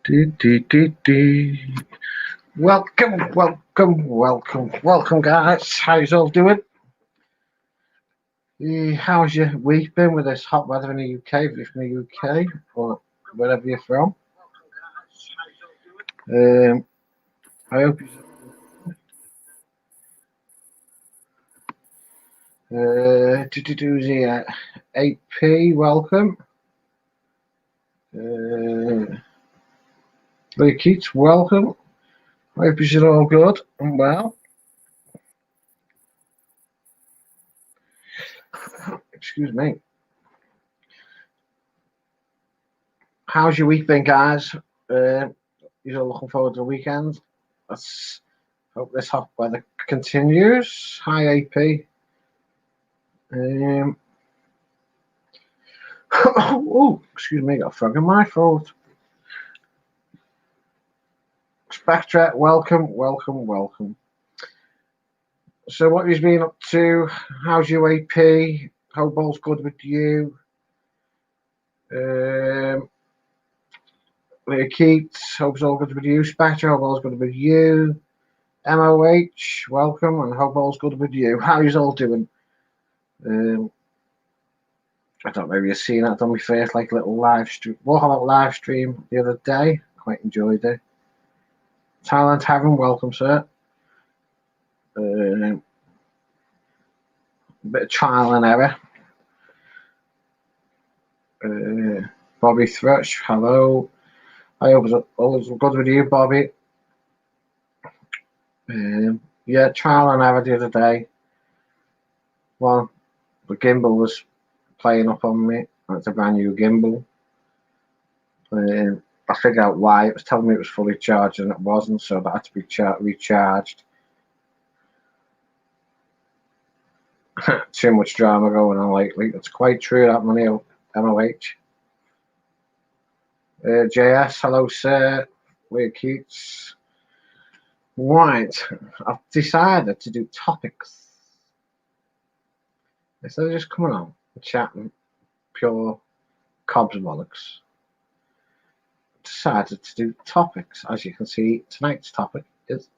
Do, do, do, do. Welcome, guys. How's all doing? How's your week been with this hot weather in the UK? If you're from the UK or wherever you're from, I hope. Do 8p. Welcome. Lee Keats, welcome. I hope you're all good and well. Excuse me. How's your week been, guys? You're all looking forward to the weekend. Let's hope this hot weather continues. Hi, AP. Oh, excuse me, got a frog in my throat. Spectre, welcome. So, what have you been up to? How's your AP? Hope all's good with you. Leah Keats, hope it's all good with you. Spectre, hope all's good with you. MOH, welcome, and hope all's good with you. How you all doing? I don't know if you've seen it. I've done my first little live stream the other day. Quite enjoyed it. Thailand Heaven, welcome, sir. A bit of trial and error. Bobby Thrush, hello. I hope it's always good with you, Bobby. Yeah, trial and error the other day. Well, the gimbal was playing up on me. It's a brand new gimbal. I figured out why. It was telling me it was fully charged and it wasn't, so that had to be recharged. Too much drama going on lately. It's quite true, that money, MOH. JS, hello, sir. Leah Keats. Right, I've decided to do topics. Instead of just coming on and chatting pure cobs and bollocks, I decided to do topics. As you can see, tonight's topic is,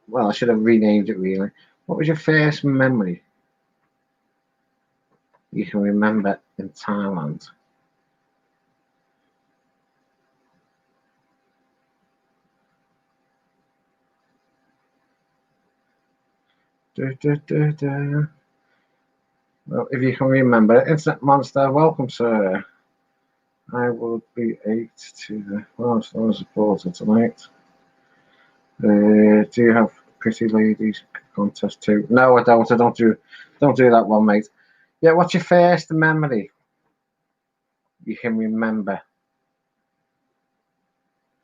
well, I should have renamed it really. What was your first memory you can remember in Thailand? Well, if you can remember it, Internet Monster, welcome, sir. I will be 8 to the Stars supporter tonight. Do you have pretty ladies contest too? No, I don't. I don't do that one, mate. Yeah, what's your first memory you can remember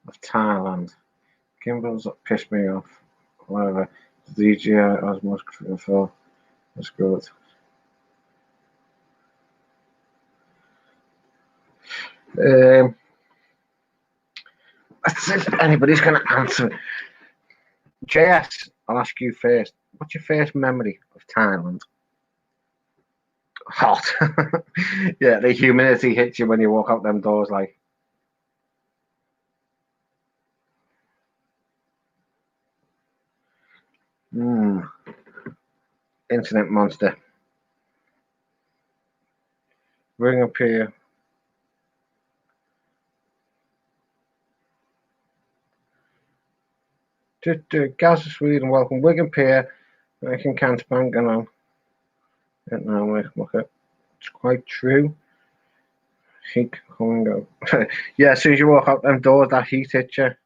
of Thailand? Gimbals that pissed me off. Whatever. The DJI Osmos 4 was good. Let's see if anybody's going to answer. JS, I'll ask you first. What's your first memory of Thailand? Hot. Yeah, the humidity hits you when you walk out them doors, like. Internet Monster. Ring up here. Gaza, Sweden, welcome. Wigan Pier, making Canterbank and on. It's quite true. Heat coming go. Yeah, as soon as you walk out them doors, that heat hits you.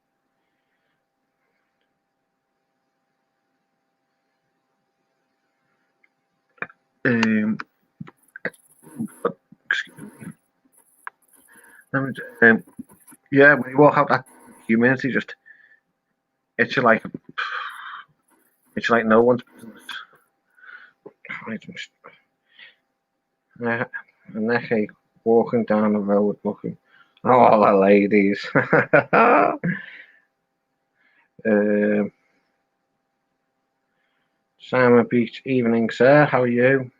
Yeah, when you walk out, that humidity just hits you like no one's business. And they're walking down the road looking. Oh, the ladies. Simon Beach, evening, sir. How are you?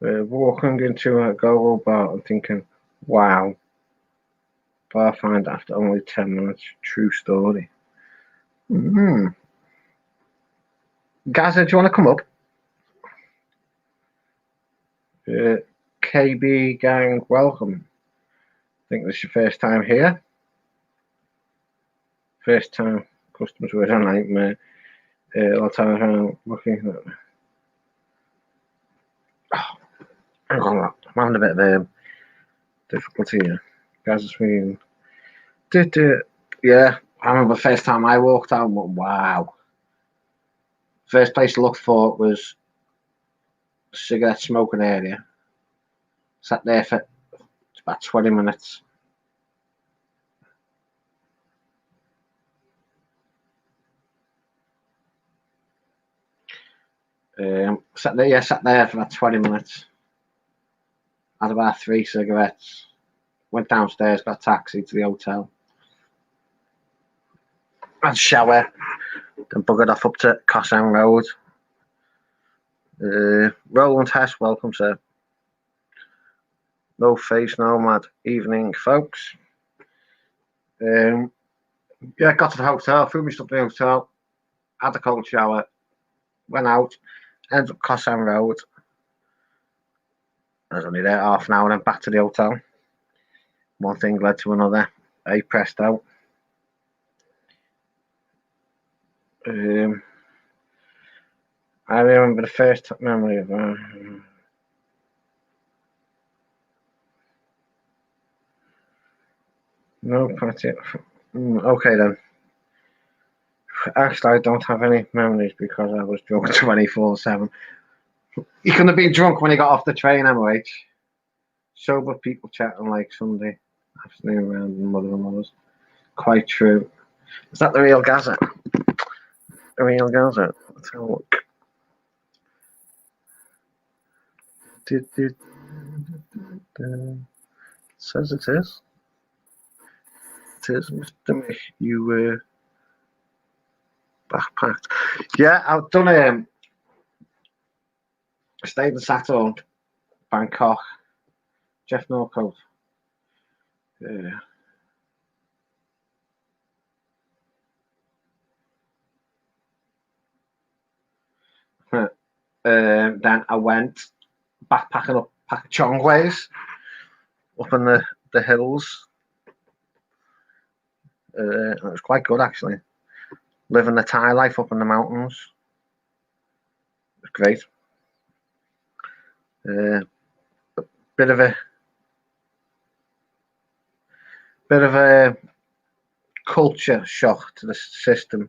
Walking into a go bar and thinking, wow, bar find after only 10 minutes. True story. Gaza, do you want to come up? KB gang, welcome. I think this is your first time here. First time customers were a nightmare. A lot of times around looking at. I'm having a bit of difficulty here. Gaza's been. Yeah, I remember the first time I walked out. Wow. First place I looked for was a cigarette smoking area. Sat there for about 20 minutes. Sat there for about 20 minutes. Had about 3 cigarettes. Went downstairs, got a taxi to the hotel. Had a shower. Then buggered off up to Cossan Road. Roland Hess, welcome, sir. No face, nomad. Evening, folks. Yeah, got to the hotel, threw me stuff in the hotel, had a cold shower, went out, ended up Cossan Road. I was only there half an hour, then back to the hotel. One thing led to another. I pressed out. I remember the first memory of. No, party. Okay then. Actually, I don't have any memories because I was drunk 24/7. You couldn't have been drunk when you got off the train, MOH. Sober people chatting like Sunday afternoon around mother-in-law's. Quite true. Is that the real Gaza? The real Gaza? Let's have a look. It says it is. It is, Mr. Mick. You were backpacked. Yeah, I've done. I stayed in Saturn, Bangkok, Jeff Norcote. Then I went backpacking up Pak Chong ways, up in the hills. It was quite good actually. Living the Thai life up in the mountains. It was great. Bit of a culture shock to the system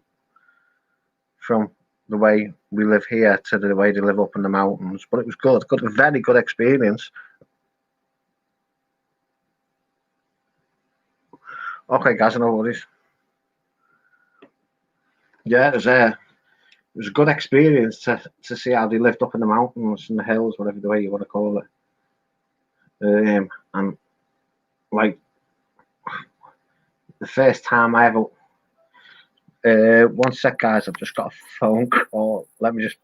from the way we live here to the way they live up in the mountains, but it was good, very good experience. Okay, guys, no worries. Yeah, it was a good experience to see how they lived up in the mountains and the hills, whatever the way you want to call it. And like the first time I ever. One sec, guys. I've just got a phone call. Let me just.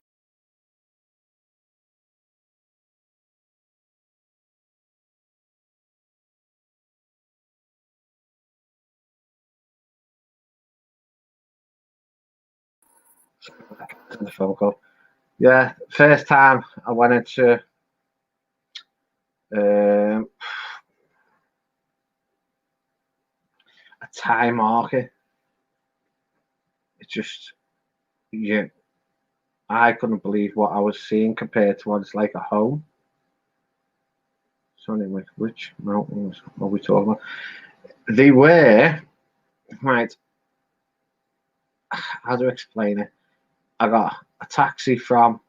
The phone call. Yeah, first time I went into a Thai market. It just, yeah, I couldn't believe what I was seeing compared to what it's like at home. So anyway, which mountains are we talking about? They were, right, how do I explain it? I got a taxi from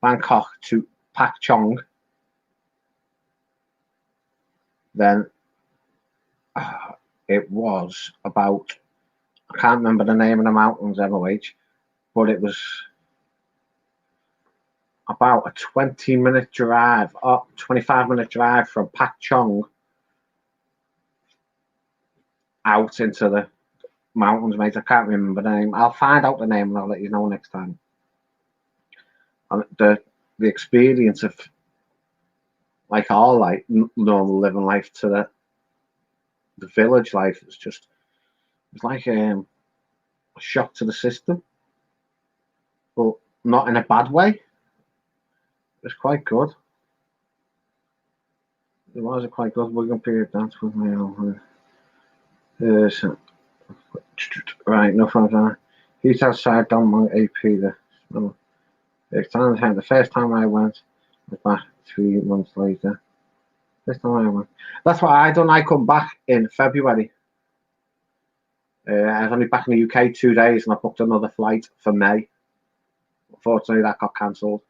Bangkok to Pak Chong. Then it was about, I can't remember the name of the mountains, MOH, but it was about a 20-minute drive, 25-minute drive from Pak Chong out into the mountains, mate. I can't remember the name. I'll find out the name and I'll let you know next time. And the experience of like our life, normal living life, to the village life. It's like a shock to the system, but not in a bad way. It's quite good. It was quite good. We're going to period dance with my own. So, right, no fun. He's outside down my AP there. The first time I went was back 3 months later. First time I went. That's what I done. I come back in February. I was only back in the UK 2 days, and I booked another flight for May. Unfortunately, that got cancelled.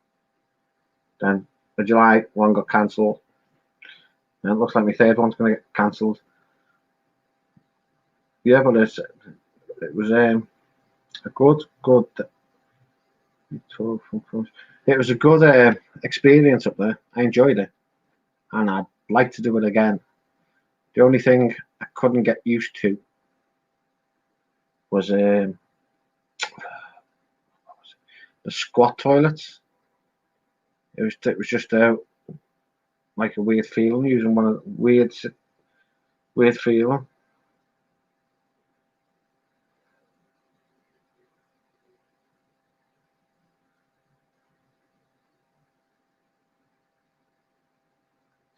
Then the July one got cancelled. And it looks like my third one's going to get cancelled. Yeah, but it was a good. It was a good experience up there. I enjoyed it, and I'd like to do it again. The only thing I couldn't get used to was the squat toilets. It was just like a weird feeling, using one of the weird feeling.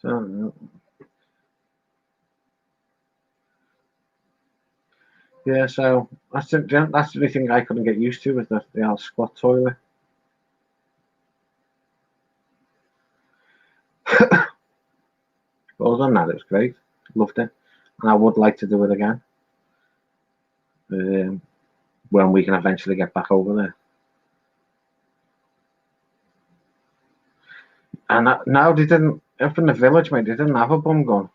So yeah, so that's the only thing I couldn't get used to, was the old squat toilet. But other than that, it was great. Loved it, and I would like to do it again when we can eventually get back over there. And now they didn't, up in the village, mate. They didn't have a bum gun.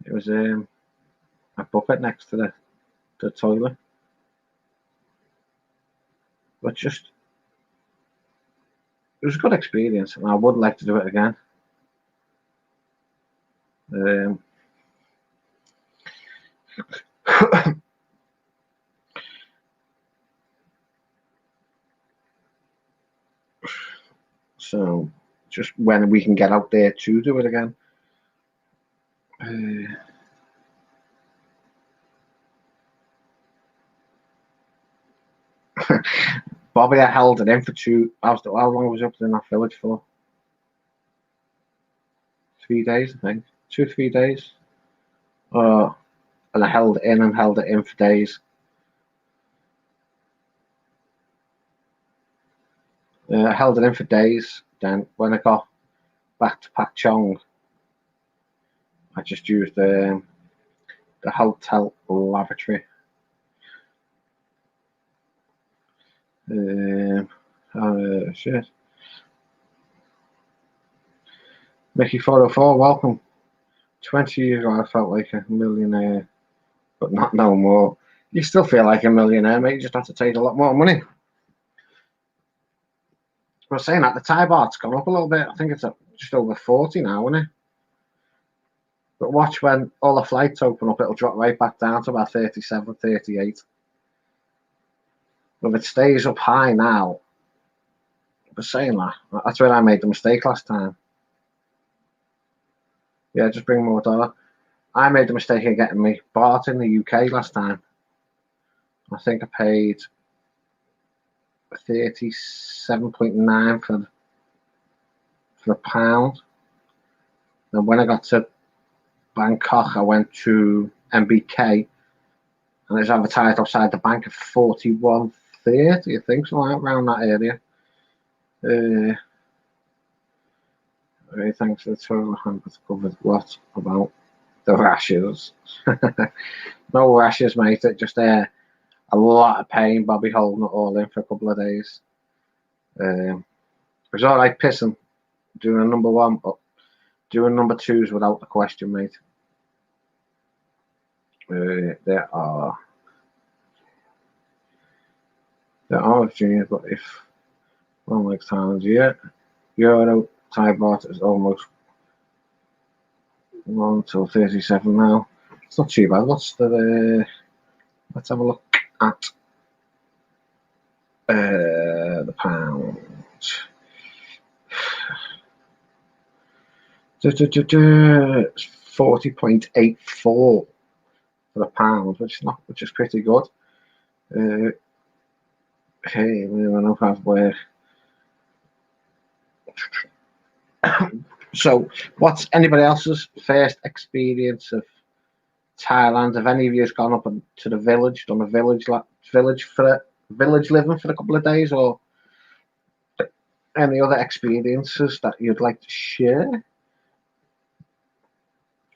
It was a bucket next to the toilet. But just, it was a good experience, and I would like to do it again. So just when we can get out there to do it again. Bobby, I held it in for how long was I up in that village for? 3 days, I think. 2 or 3 days. And I held it in for days. I held it in for days. Then when I got back to Pak Chong, I just used the hotel lavatory. Shit. Mickey 404, welcome. 20 years ago, I felt like a millionaire, but not no more. You still feel like a millionaire, mate. You just have to take a lot more money. I was saying that the Thai baht's gone up a little bit. I think it's just over 40 now, isn't it? But watch, when all the flights open up, it'll drop right back down to about 37, 38. But if it stays up high now, I was saying that's where I made the mistake last time. Yeah, just bring more dollar. I made the mistake of getting me baht in the UK last time. I think I paid 37.9 for a pound. And when I got to Bangkok, I went to MBK, and it's advertised outside the bank at 41.30, I think, so around that area. Thanks for the total hampers covered. What about the rashes? No rashes, mate. It just a lot of pain. Bobby holding it all in for a couple of days. It was all right pissing, doing a number one, but doing number twos without the question, mate. There are juniors, but if one like times, yeah, Euro Thai baht is almost 1 till 37 now. It's not too bad. Let's have a look at the pound. It's 40.84 for the pound, which is pretty good. Hey, we don't know halfway. So, what's anybody else's first experience of Thailand? Have any of you gone up to the village, done a village living for a couple of days, or any other experiences that you'd like to share?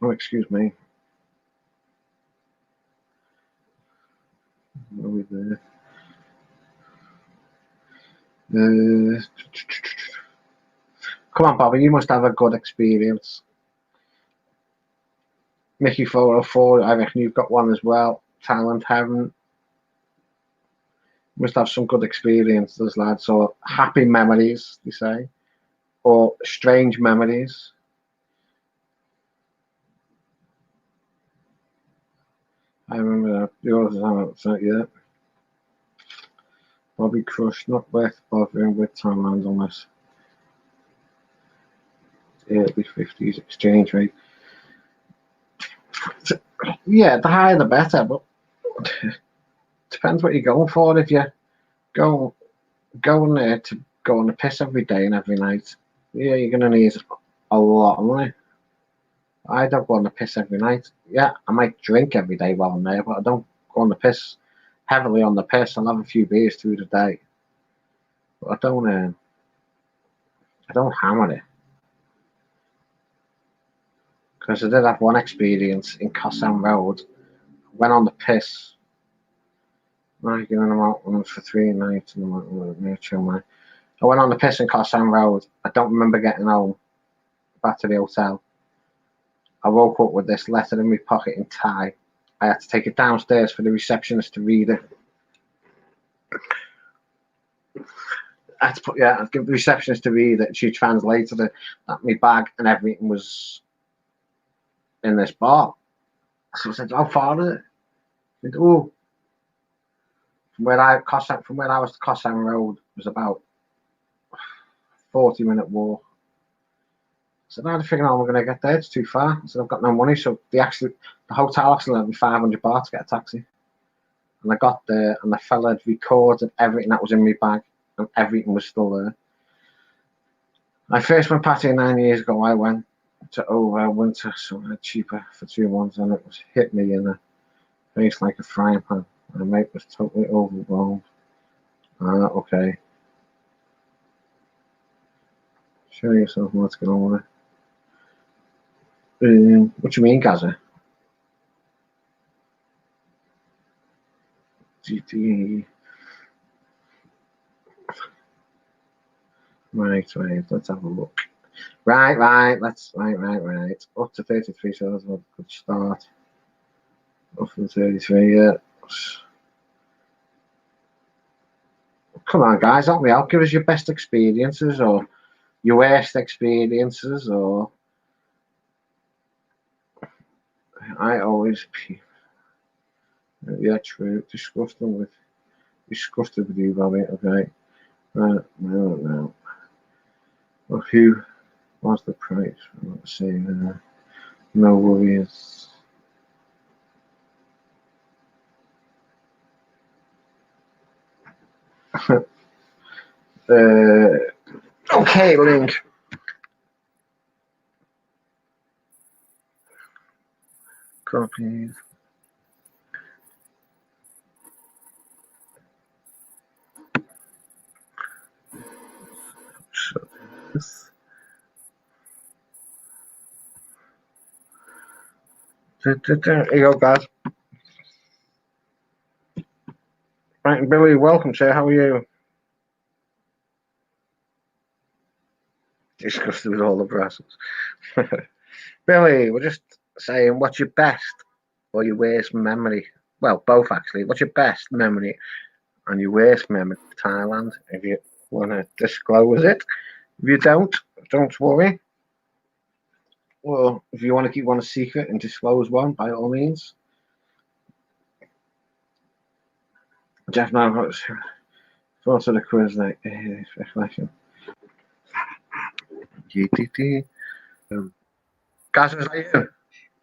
Oh, excuse me. Are we there? Come on, Bobby, you must have a good experience. Mickey 404, I reckon you've got one as well. Thailand Heaven. Must have some good experiences, lads, or happy memories, they say, or strange memories. I remember that. Yours is not yet. Bobby Crush, not worth bothering with Thailand unless early 50s exchange rate. Yeah, the higher the better, but depends what you're going for. If you're going there to go on the piss every day and every night, yeah, you're going to need a lot of money. I don't go on the piss every night. Yeah, I might drink every day while I'm there, but I don't go on the piss heavily on the piss. I'll have a few beers through the day, but I don't hammer it. Because I did have one experience in Koh San Road. Went on the piss. Like in the mountains for 3 nights in the mountains. I went on the piss in Koh San Road. I don't remember getting home back to the hotel. I woke up with this letter in my pocket in Thai. I had to take it downstairs for the receptionist to read it. I'd give the receptionist to read it. She translated it at my bag, and everything was in this bar. So I said, "How far is it?" I said, "Oh, from where I was to Koh San Road was about 40-minute walk." I said, "I don't think how I'm going to get there. It's too far." I said, "I've got no money." So the hotel actually lent me 500 baht to get a taxi. And I got there, and the fella had recorded everything that was in my bag, and everything was still there. I first went partying 9 years ago. I went to winter somewhere cheaper for 2 months, and it was hit me in the face like a frying pan. My mate was totally overwhelmed. Okay. Show yourself what's going on with it. What do you mean, Gaza? GTE. Right, let's have a look. Right. Up to 33 shows, a good start. Up to 33, yeah. Come on, guys, help me out. Give us your best experiences or your worst experiences, or I always yeah, true. Disgusted with you, Bobby. Okay. No. Well, who was the price? Let's see. No worries. Okay, Link. Copies. So this. Here you go, guys. Right, Billy, welcome, sir. How are you? Disgusted with all the Brussels. Billy, we're just saying, what's your best or your worst memory? Well, both actually. What's your best memory and your worst memory of Thailand? If you want to disclose it, if you don't worry. Well, if you want to keep one a secret and disclose one, by all means. Jeff, now thoughts of the quiz like reflection. GTT. Gaz, is that you?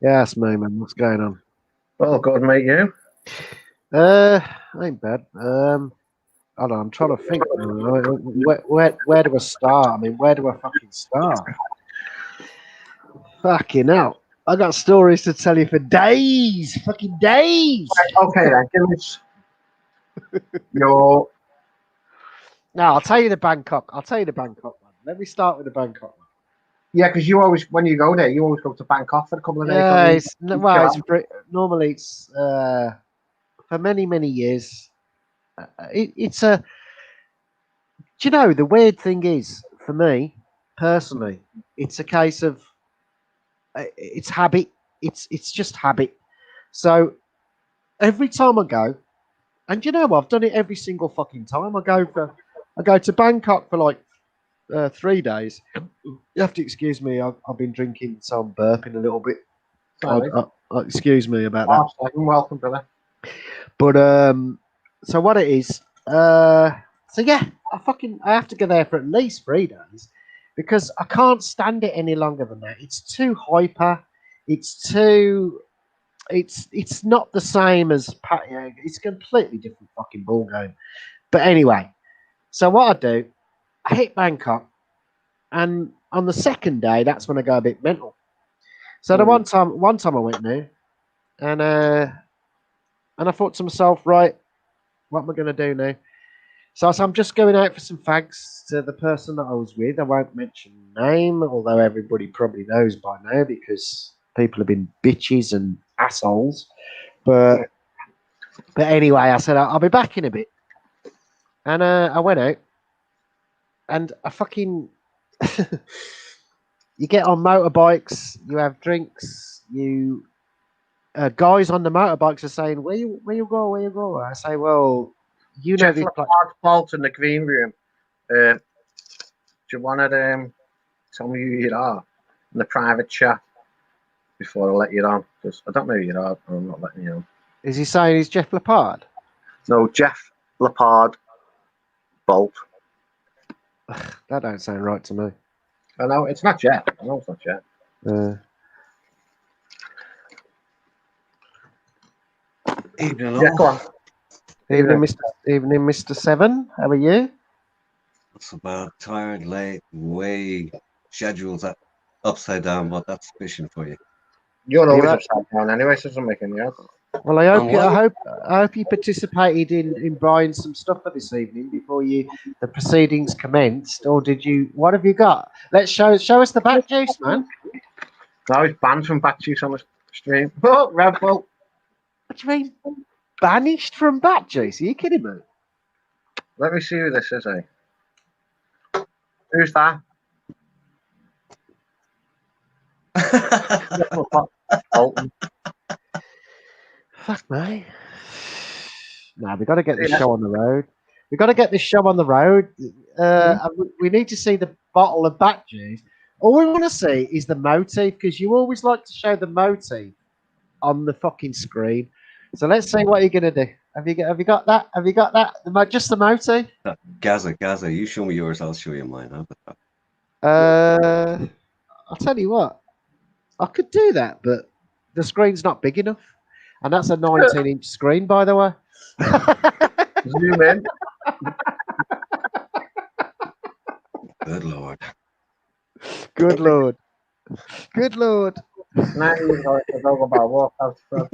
Yeah, it's me, man. What's going on? Oh, good, mate, you? Ain't bad. I don't know, I'm trying to think. Where do I start? I mean, where do I fucking start? Fucking hell. I got stories to tell you for days. Fucking days. Okay, then, give us your... No, I'll tell you the Bangkok. One. Let me start with the Bangkok one. Yeah, because you always, when you go there, you always go to Bangkok for a couple of days. Yeah, don't it's you? well, normally it's for many years. It's a. Do you know the weird thing is for me personally, it's a case of it's habit. It's just habit. So every time I go, and you know I've done it every single fucking time. I go to Bangkok for like 3 days. You have to excuse me. I've been drinking, so I'm burping a little bit. Sorry. Excuse me about that. Welcome, brother. But so what it is, so yeah, I have to go there for at least 3 days because I can't stand it any longer than that. It's too hyper. It's not the same as it's a completely different fucking ball game. But anyway, so what I do, I hit Bangkok, and on the second day, that's when I go a bit mental. So the one time I went there, and I thought to myself, right, what am I going to do now? So I'm just going out for some fags to the person that I was with. I won't mention name, although everybody probably knows by now because people have been bitches and assholes. But anyway, I said I'll be back in a bit, and I went out, and I fucking you get on motorbikes, you have drinks, you guys on the motorbikes are saying, where you go? I say, well, you know Jeff this Lampard fault in the green room. Do you want to tell me who you are in the private chat before I let you on? Because I don't know who you are. I'm not letting you on. Is he saying he's Jeff Lampard? No, Jeff Lampard Bolt. That don't sound right to me. I know it's not Jeff. I know it's not Jeff. Evening, Yeah, all. go on. Evening, Mr. Seven. How are you? It's about tired, late, way schedules that upside down, but that's fishing for you. You're always upside down anyway, so it doesn't make any odds. Well, I hope you participated in buying some stuff for this evening before the proceedings commenced, or did you? What have you got? Let's show us the back juice, man. Now he's banned from back juice on the stream. Oh, Red Bull. What do you mean? Banished from back juice? Are you kidding me? Let me see who this is, eh? Who's that? Fuck me. No, we got to get this show on the road. We got to get this show on the road. We need to see the bottle of back juice. All we want to see is the motif because you always like to show the motif on the fucking screen. So let's see what you're gonna do. Have you got that? Have you got that? Just the motif? Gaza, you show me yours, I'll show you mine. I'll tell you what. I could do that, but the screen's not big enough. And that's a 19-inch screen, by the way. Zoom in. Good lord. Good lord. Good lord. Now you've got to talk about walkout stuff.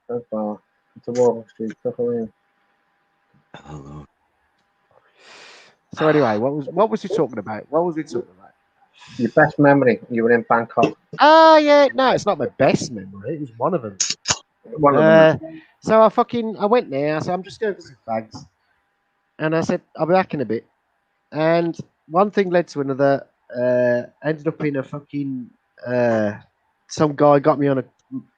It's a walking street stuff away. Hello. So anyway, what was he talking about? Your best memory? You were in Bangkok. Oh yeah, no, it's not my best memory. It was one of them. One of them. So I went there. I said I'm just going for some fags, and I said I'll be back in a bit. And one thing led to another. Ended up in a fucking. Some guy got me on a.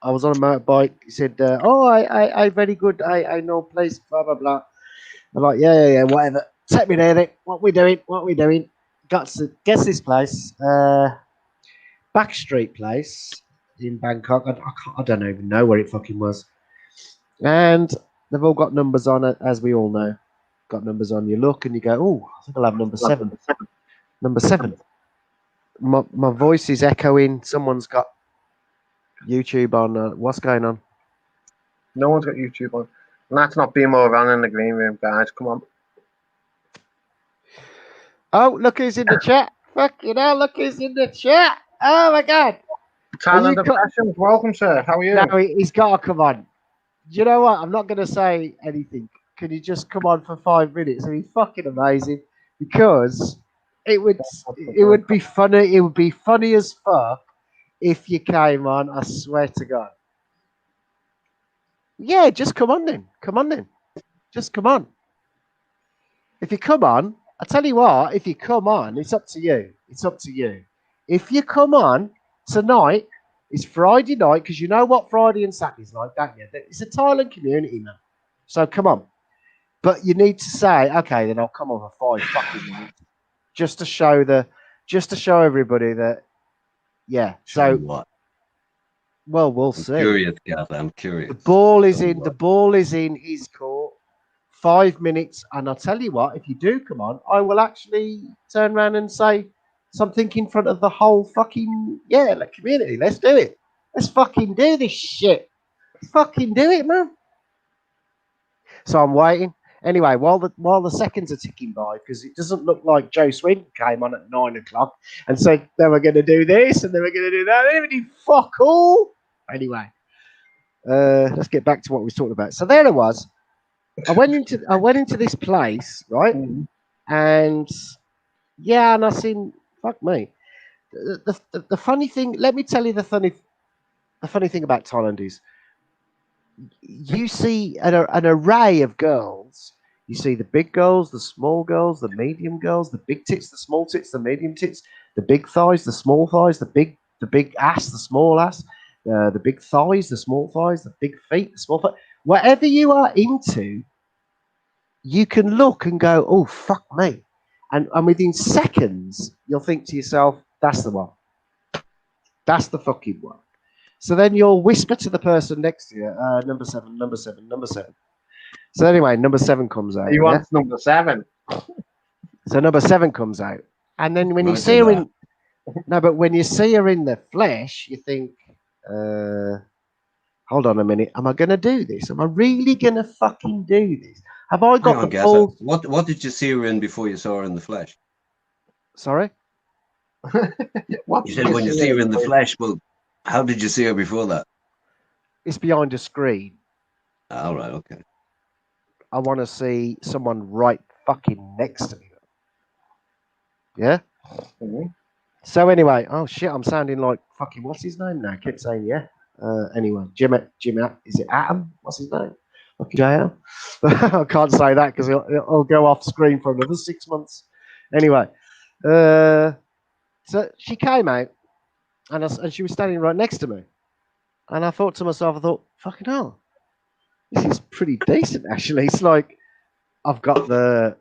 I was on a motorbike. He said, "Oh, I very good. I know place. Blah blah blah." I'm like, yeah, whatever. Take me there. Then. What we doing? Got to guess this place. Backstreet place in Bangkok. I don't even know where it fucking was. And they've all got numbers on it, as we all know. Got numbers on. You look and you go, oh, I think I'll have number 7. Number 7. My voice is echoing. Someone's got YouTube on. What's going on? No one's got YouTube on. And that's not being more around in the green room, guys. Come on. Oh, look who's in the chat. Fucking hell, look who's in the chat. Oh my God. Thailand Impressions, welcome, sir. How are you? No, he's got to come on. Do you know what? I'm not going to say anything. Can you just come on for 5 minutes? It'd be fucking amazing because it would be funny. It would be funny as fuck if you came on. I swear to God. Yeah, just come on then. Come on then. Just come on. If you come on, I tell you what. If you come on, it's up to you. It's up to you. If you come on tonight, it's Friday night because you know what Friday and Saturday's like, don't you? It's a Thailand community, man. So come on. But you need to say, okay, then I'll come on for 5 fucking minutes, just to show everybody that, yeah. So what? Well, we'll I'm see. Curious, Gav. I'm curious. The ball is in. The ball is in his court. 5 minutes, and I'll tell you what. If you do come on, I will actually turn around and say something in front of the whole fucking community. Let's do it. Let's fucking do this shit. Let's fucking do it, man. So I'm waiting. Anyway, while the seconds are ticking by, because it doesn't look like Joe Swinton came on at 9 o'clock and said they were going to do this and they were going to do that. They didn't do fuck all. Anyway, let's get back to what we was talking about. So there it was. I went into this place, right? Mm-hmm. And I seen, fuck me. The funny thing, let me tell you the funny thing about Thailand is you see an array of girls. You see the big girls, the small girls, the medium girls, the big tits, the small tits, the medium tits, the big thighs, the small thighs, the big ass, the small ass, the big thighs, the small thighs, the big feet, the small feet. Whatever you are into, you can look and go, oh, fuck me. And within seconds, you'll think to yourself, that's the one. That's the fucking one. So then you'll whisper to the person next to you, number 7, number 7, number 7. So anyway, number 7 comes out. He wants number 7. So number 7 comes out. And then when you see her in... No, but when you see her in the flesh, you think, hold on a minute. Am I going to do this? Am I really going to fucking do this? Have I got the balls? What did you see her in before you saw her in the flesh? Sorry? You said when you see her in the flesh. Well, how did you see her before that? It's behind a screen. All right, okay. I want to see someone right fucking next to me. Yeah? Mm-hmm. So anyway, oh shit, I'm sounding like fucking, what's his name now? I kept saying, yeah. Anyway, Jim, is it Atom? What's his name? Fucking JL? I can't say that because it'll go off screen for another 6 months. Anyway, so she came out and she was standing right next to me. And I thought to myself, fucking hell, this is pretty decent actually. It's like, hold on,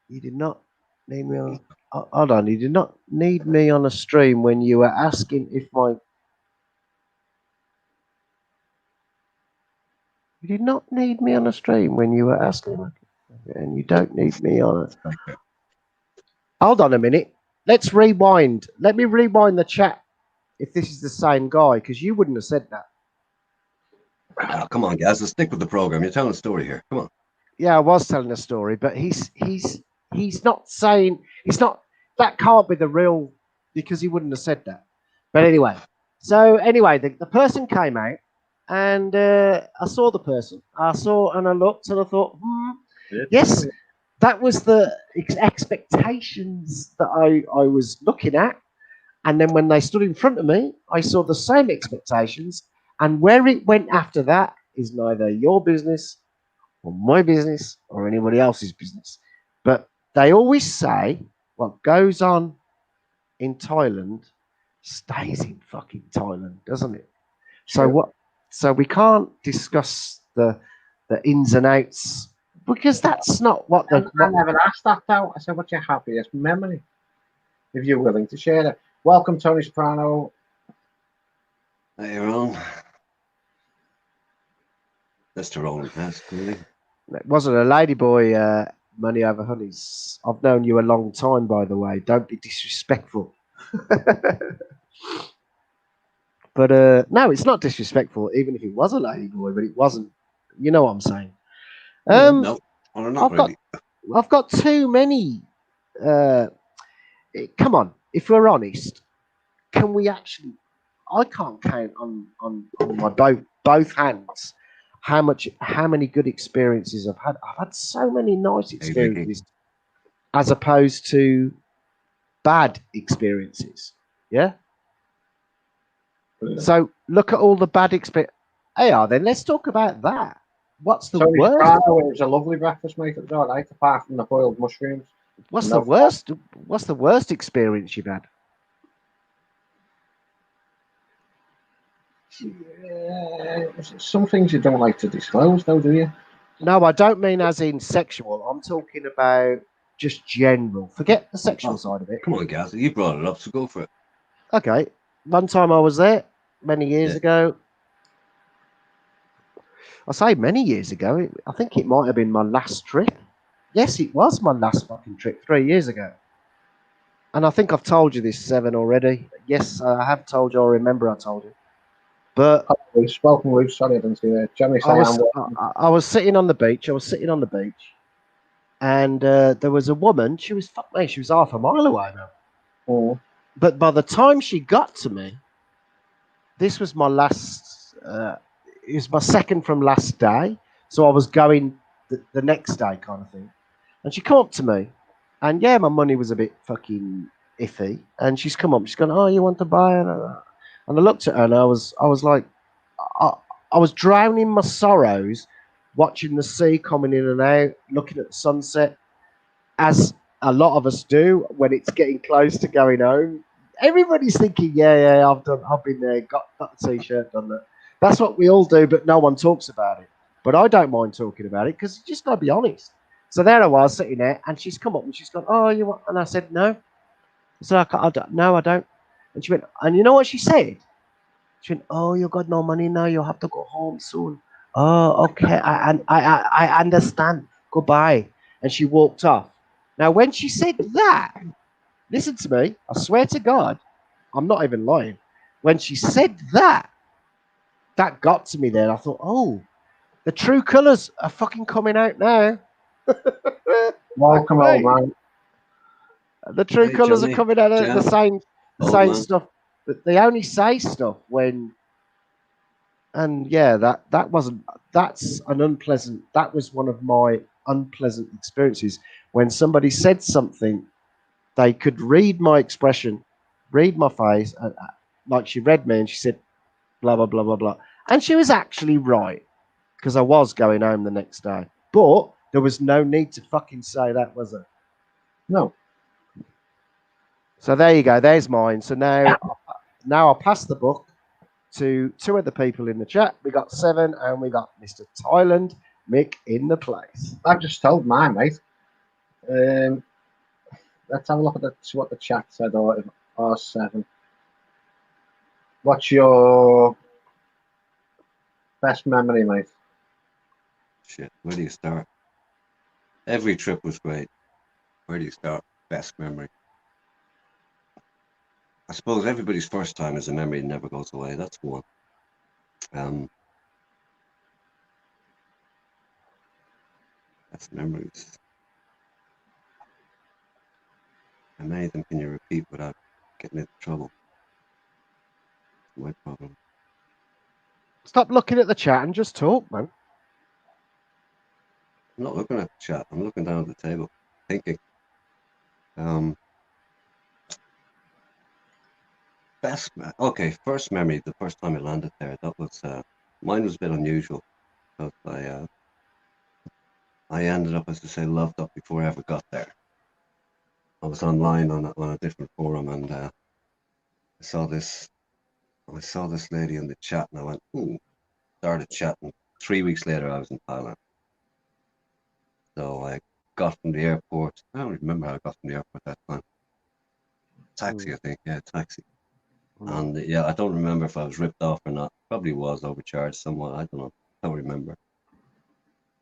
you did not need me on, hold on, you did not need me on a stream when you were asking if you did not need me on a stream when you were asking, and you don't need me on it. Hold on a minute. Let's rewind. Let me rewind the chat if this is the same guy, because you wouldn't have said that. Oh, come on, guys. Let's stick with the program. You're telling a story here. Come on. Yeah, I was telling a story, but he's not saying, that can't be the real, because he wouldn't have said that. But anyway, the person came out, and I saw the person. I looked and I thought, yes, that was the expectations that I was looking at. And then when they stood in front of me, I saw the same expectations. And where it went after that is neither your business or my business or anybody else's business. But they always say what goes on in Thailand stays in fucking Thailand, doesn't it? Sure. So we can't discuss the ins and outs because that's not what I never asked that though. I said, what's your happiest memory? If you're willing to share it. Welcome, Tony Soprano. Hey, Ron. Mr. Roland, that's cool. It wasn't a ladyboy money over honeys. I've known you a long time, by the way. Don't be disrespectful. But no, it's not disrespectful, even if it was a lady boy, but it wasn't. You know what I'm saying? No, or not I've got really. I've got too many. Uh, Come on, if we're honest, can we actually? I can't count on my both hands how many good experiences I've had. I've had so many nice Hey, Vicky. experiences as opposed to bad experiences. Yeah. So look at all the bad experience. Hey, then let's talk about that. What's the So his worst? car was a lovely breakfast, mate. It was all right, apart from the boiled mushrooms. What's the No, worst? What's the worst experience you've had? some things you don't like to disclose, though, do you? No, I don't mean as in sexual. I'm talking about just general. Forget the sexual Oh, side of it. come on, Gaz. You brought it up, so go for it. Okay. One time I was there many years Yeah. ago. I say many years ago. I think it might have been my last trip. Yes, it was my last fucking trip 3 years ago. And I think I've told you this, Seven, already. Yes, I have told you. I remember I told you. But We've spoken, we've sorry, I didn't see that. Jeremy I was Sayan, I was sitting on the beach. And there was a woman. She was fuck me. She was half a mile away now. But by the time she got to me, this was my last. It was my second from last day, so I was going the next day, kind of thing. And she come up to me, and yeah, my money was a bit fucking iffy. And she's come up. She's gone, "Oh, you want to buy?" And I looked at her, and I was like, I, I was drowning my sorrows, watching the sea coming in and out, looking at the sunset, as a lot of us do when it's getting close to going home. Everybody's thinking, yeah, I've been there, got the t-shirt, done that. That's what we all do, but no one talks about it. But I don't mind talking about it because you just got to be honest. So there I was sitting there, and she's come up and she's gone, "Oh, you want?" And I said, "No." So I don't, no, I don't. And she went, and you know what she said? She went, "Oh, you got no money now. You'll have to go home soon." Oh, okay. I understand. Goodbye. And she walked off. Now, when she said that, listen to me. I swear to God, I'm not even lying. When she said that, that got to me then. I thought, oh, the true colours are fucking coming out now. welcome, old man. The true Hey, colours are Johnny, coming out of Jen, the old same man. stuff. But they only say stuff when, and yeah, that wasn't. That's an unpleasant. That was one of my unpleasant experiences when somebody said something. They could read my expression, read my face, and, like she read me and she said, blah, blah, blah, blah, blah. And she was actually right because I was going home the next day. But there was no need to fucking say that, was there? No. So there you go. There's mine. So now I'll pass the book to two other people in the chat. We got Seven and we got Mr. Thailand Mick in the place. I've just told mine, mate. Let's have a look at what the chat said, or R7. What's your best memory, mate? Shit, where do you start? Every trip was great. Where do you start? Best memory. I suppose everybody's first time is a memory that never goes away. That's one. Best memories. How many of them can you repeat without getting into trouble? That's my problem. Stop looking at the chat and just talk, man. I'm not looking at the chat. I'm looking down at the table, thinking. Okay, first memory, the first time I landed there, that was, mine was a bit unusual. Because I ended up, as I say, loved up before I ever got there. I was online on a different forum, and I saw this lady in the chat, and I went, ooh, started chatting. 3 weeks later, I was in Thailand. So I got from the airport. I don't remember how I got from the airport that time. Taxi, I think. Yeah, taxi. And yeah, I don't remember if I was ripped off or not. Probably was overcharged somewhat. I don't know. I don't remember.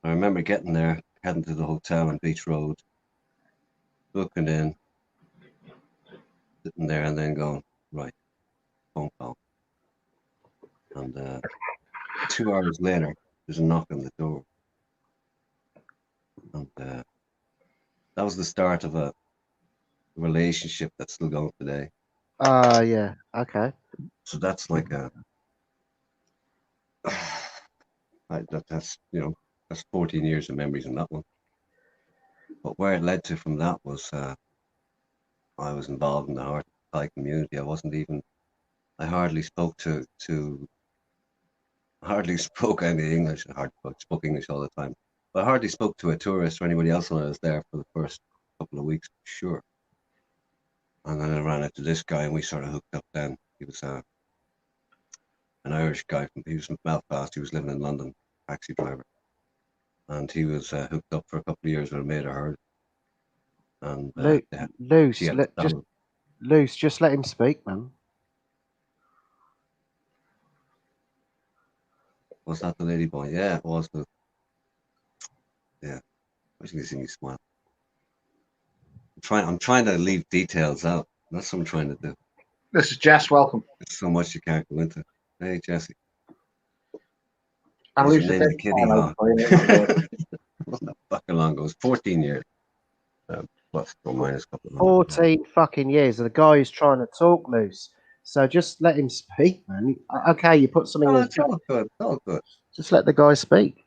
I remember getting there, heading to the hotel on Beach Road, looking in, sitting there, and then going, right, phone call. And 2 hours later, there's a knock on the door. And that was the start of a relationship that's still going today. Yeah. Okay. So that's like that's 14 years of memories in that one. But where it led to from that was I was involved in the hard Thai community. I hardly spoke hardly spoke any English. Spoke English all the time. But I hardly spoke to a tourist or anybody else when I was there for the first couple of weeks, for sure. And then I ran into this guy, and we sort of hooked up. Then he was an Irish guy. He was from Belfast. He was living in London, taxi driver, and he was hooked up for a couple of years with a mate of hers. And Loose, just let him speak, man. Was that the lady boy? Yeah, it was. Yeah, I think you see me smile. I'm trying to leave details out. That's what I'm trying to do. This is Jess. Welcome. There's so much you can't go into. Hey, Jesse. And What's Lucy your name? The kitty hawk. Wasn't that fucking long ago? It was 14 years. Plus or minus a couple of 14 fucking years. The guy who's trying to talk, Loose. So just let him speak, man. Okay, you put something. It's all good. It's all good. Just let the guy speak.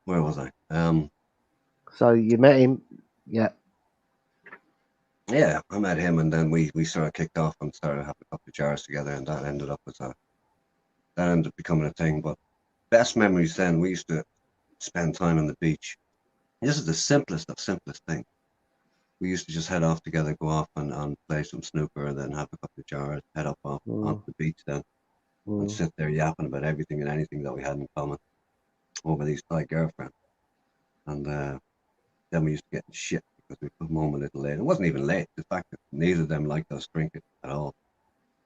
Where was I? So you met him, yeah. Yeah, I met him, and then we sort of kicked off and started having a couple of jars together, and that ended up becoming a thing. But best memories then, we used to spend time on the beach. This is the simplest thing. We used to just head off together, go off and play some snooker, and then have a couple of jars, head up onto the beach then, and sit there yapping about everything and anything that we had in common over these Thai girlfriends. And then we used to get in shit because we come home a little late. It wasn't even late. The fact that neither of them liked us drinking at all.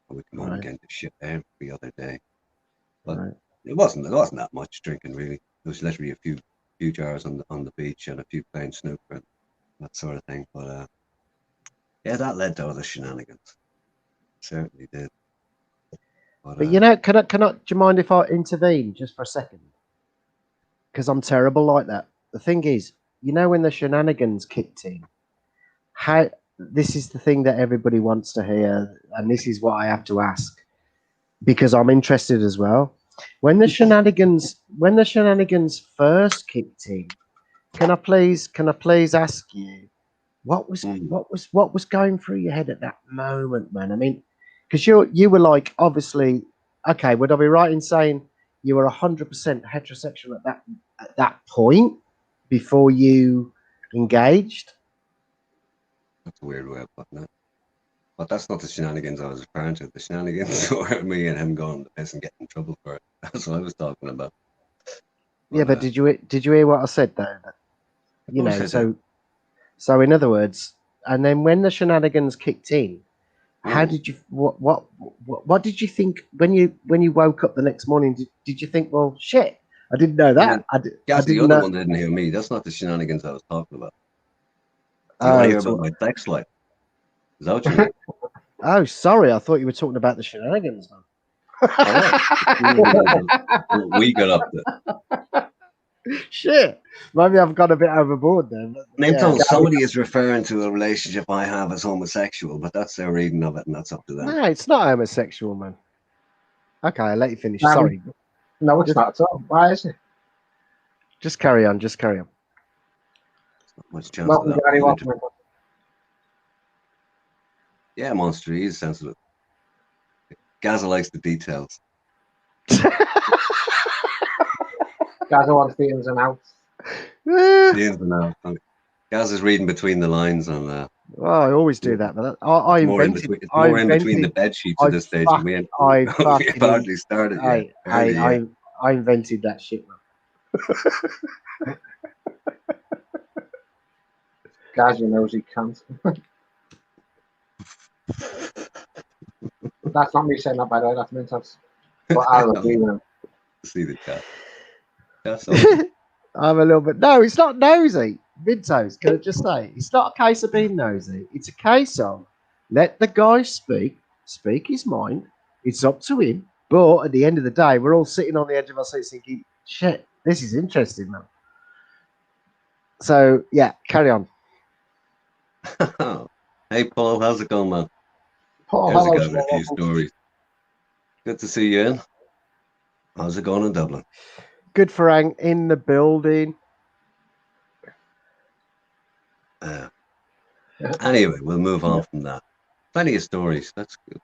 And we come home and get into shit every other day. But it wasn't that much drinking really. It was literally a few jars on the beach and a few playing snooker and that sort of thing. But yeah, that led to other shenanigans. Certainly did. But you know, do you mind if I intervene just for a second? Because I'm terrible like that. The thing is, you know, when the shenanigans kicked in, this is the thing that everybody wants to hear, and this is what I have to ask because I'm interested as well. When the shenanigans first kicked in, can I please ask you what was going through your head at that moment, man? I mean, because you were like, obviously, okay, would I be right in saying you were 100% heterosexual at that point before you engaged? That's a weird way of putting it. But that's not the shenanigans I was referring to. The shenanigans were me and him going to piss and getting in trouble for it. That's what I was talking about. But did you hear what I said though? You know, so in other words, and then when the shenanigans kicked in, how did you what did you think when you woke up the next morning? Did you think, well, shit, I didn't know that. I didn't the other one didn't hear me. That's not the shenanigans I was talking about. Do you want to hear about my sex life? Is that what you mean? Oh, sorry. I thought you were talking about the shenanigans, man. We got up there. Shit. Maybe I've gone a bit overboard then. Somebody is referring to a relationship I have as homosexual, but that's their reading of it, and that's up to them. No, it's not homosexual, man. Okay, I'll let you finish. Sorry. No, it's not at all. Why is it? Just carry on. Not much chance welcome, of that. Gary, welcome. Yeah, Monster, he's sensitive. Gaza likes the details. Gaza wants the ins and outs. The ins and outs. Gaza's reading between the lines on that. Well, I always do that, but I invented. It's more in between the bed sheets at this stage. We hardly started yet. I invented that shit, man. Gaza knows he can't. That's not me saying that, by the way. That's Mintos. But I'll agree with him. See the cat. That's all. I'm a little bit. No, it's not nosy. Mintos, can I just say, it's not a case of being nosy. It's a case of let the guy speak his mind. It's up to him. But at the end of the day, we're all sitting on the edge of our seats thinking, shit, this is interesting, man. So, yeah, carry on. Hey, Paul, how's it going, man? Paul, There's a hello, guy with a few sir. stories. Good to see you in. How's it going in Dublin? Good Farang in the building. Anyway, we'll move on from that. Plenty of stories. That's good.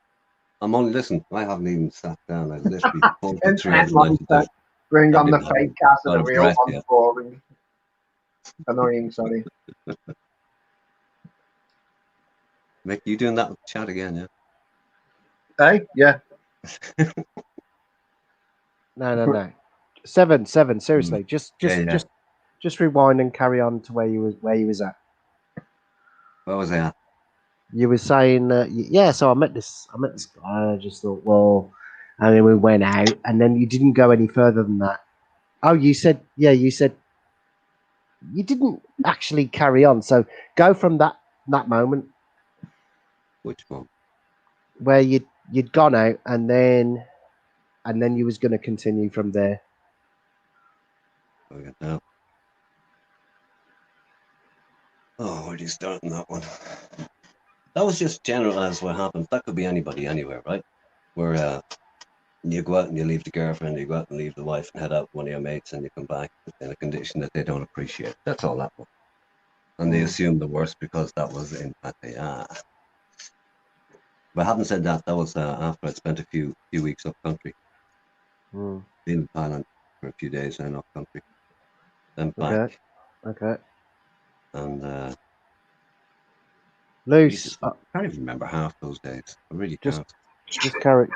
I'm only listen. I haven't even sat down. I literally pulled the thread. Bring on the I've fake cast and got the a real breath one yet. boring. Annoying, sorry. Mick, you doing that with the chat again, yeah? Hey, yeah. No. Seven. Seriously, just rewind and carry on to where you was at. Where was I at? You were saying, yeah. So I met this guy. I just thought, well, and then we went out, and then you didn't go any further than that. Oh, you said, yeah. You said you didn't actually carry on. So go from that moment Which one? where you'd gone out, and then you was going to continue from there. Look at that. Oh, where do you start on that one? That was just general as what happens. That could be anybody anywhere, right? Where you go out and you leave the girlfriend, you go out and leave the wife and head out with one of your mates and you come back in a condition that they don't appreciate. That's all that was. And they assume the worst because that was in But having said that, that was after I'd spent a few weeks up country. Been in Thailand for a few days and up country. Then back. Okay. And Loose. I can't even remember half those days. I really can't.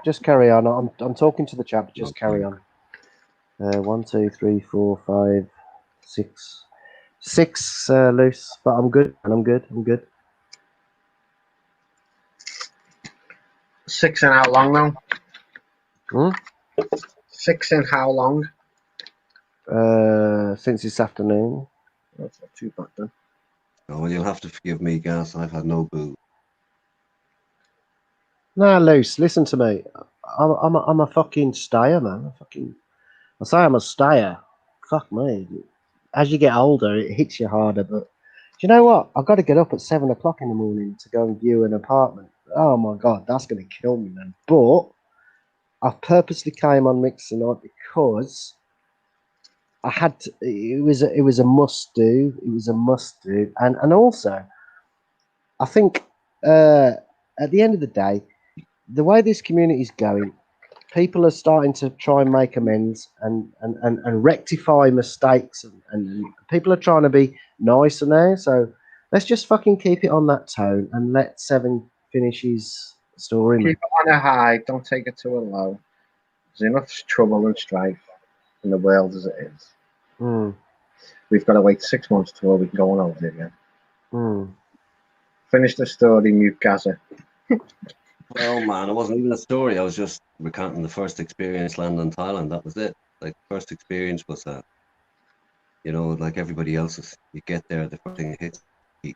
Just carry on. I'm talking to the chap. Just carry on. 1, 2, 3, 4, 5, 6. 6 loose, but I'm good. 6 in how long now? 6 in how long? Since this afternoon. That's not too bad then. Oh, well, you'll have to forgive me, Gas. I've had no booze. Nah, loose. Listen to me. I'm a fucking stayer, man. I say I'm a stayer. Fuck me. As you get older, it hits you harder. But do you know what? I've got to get up at 7 o'clock in the morning to go and view an apartment. Oh my god, that's going to kill me, man. But I purposely came on mixing tonight because I had to, it was a must do. It was a must do, and also I think at the end of the day, the way this community is going, people are starting to try and make amends and rectify mistakes, and people are trying to be nicer now. So let's just fucking keep it on that tone and let Seven finish his story. Keep it on a high. Don't take it to a low. There's enough trouble and strife in the world as it is. We've got to wait 6 months till we can go on holiday again. Finish the story, Mute Gaza. Well, man, it wasn't even a story. I was just recounting the first experience landing in Thailand. That was it. Like, first experience was like everybody else's. You get there, the first thing that hits you.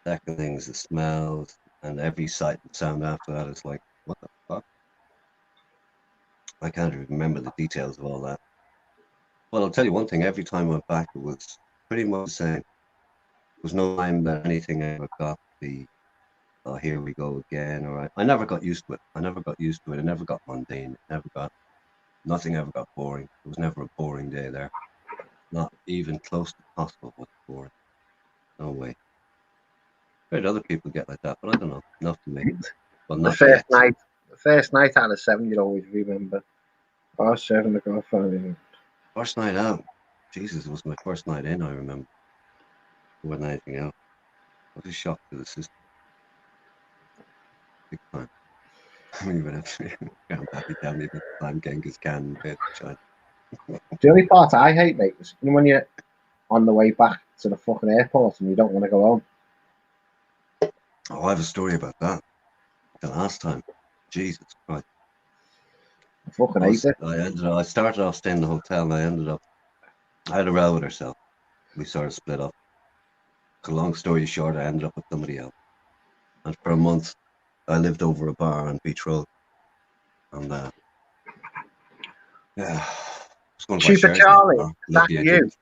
Second thing is the smells, and every sight and sound after that is like, what the fuck? I can't remember the details of all that. Well, I'll tell you one thing. Every time I went back, it was pretty much the same. There was no time that anything ever got the oh, here we go again. All right. I never got used to it. I never got mundane. Nothing ever got boring. It was never a boring day there. Not even close to possible was boring. No way. Heard other people get like that, but I don't know. Not to me. Well, not the first night out of 7, you'd always remember. Oh, 7 o'clock. First night out. Jesus, it was my first night in, I remember. More than anything else. I was a shock to the system. Big time. I'm happy tell me that I'm Genghis Khan in China. The only part I hate, mate, is when you're on the way back to the fucking airport and you don't want to go home. Oh, I have a story about that. The last time. Jesus Christ. I fucking hate it. I started off staying in the hotel, and I had a row with her, so we sort of split up. Long story short, I ended up with somebody else. And for a month, I lived over a bar on Beach Road. And yeah, I was going to buy Cheaper shares in that Charlie, bar. is that Lucky I you? didn't.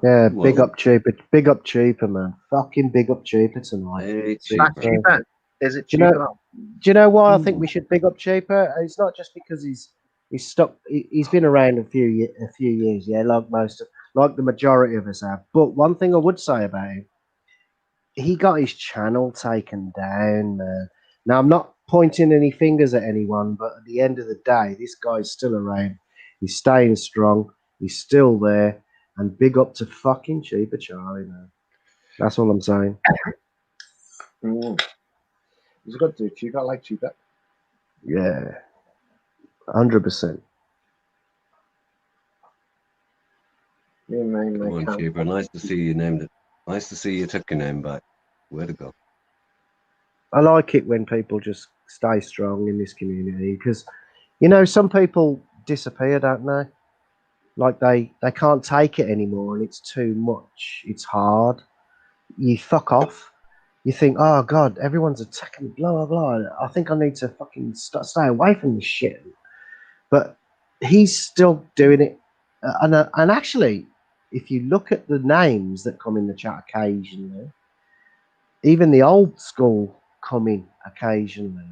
Yeah, Whoa. big up cheaper, man. Fucking big up cheaper tonight. Hey, Is that cheaper. cheaper? Is it Do you know- cheaper? Do you know why I think we should big up cheaper? It's not just because he's stuck. He's been around a few years, yeah, like the majority of us have. But one thing I would say about him, he got his channel taken down, man. Now I'm not pointing any fingers at anyone, but at the end of the day, this guy's still around. He's staying strong. He's still there, and big up to fucking Cheaper Charlie, man. That's all I'm saying. He's a good dude. Cheaper, I like Cheaper. Yeah, 100%. Me and mine, Come on, can't. cheaper. Nice to see you named it. Nice to see you took your name back. Way to go. I like it when people just stay strong in this community because, some people disappear, don't they? Like they can't take it anymore and it's too much. It's hard. You fuck off. You think, oh God, everyone's attacking me, blah, blah, blah. I think I need to fucking stay away from this shit. But he's still doing it. And actually, if you look at the names that come in the chat occasionally, even the old school come in occasionally.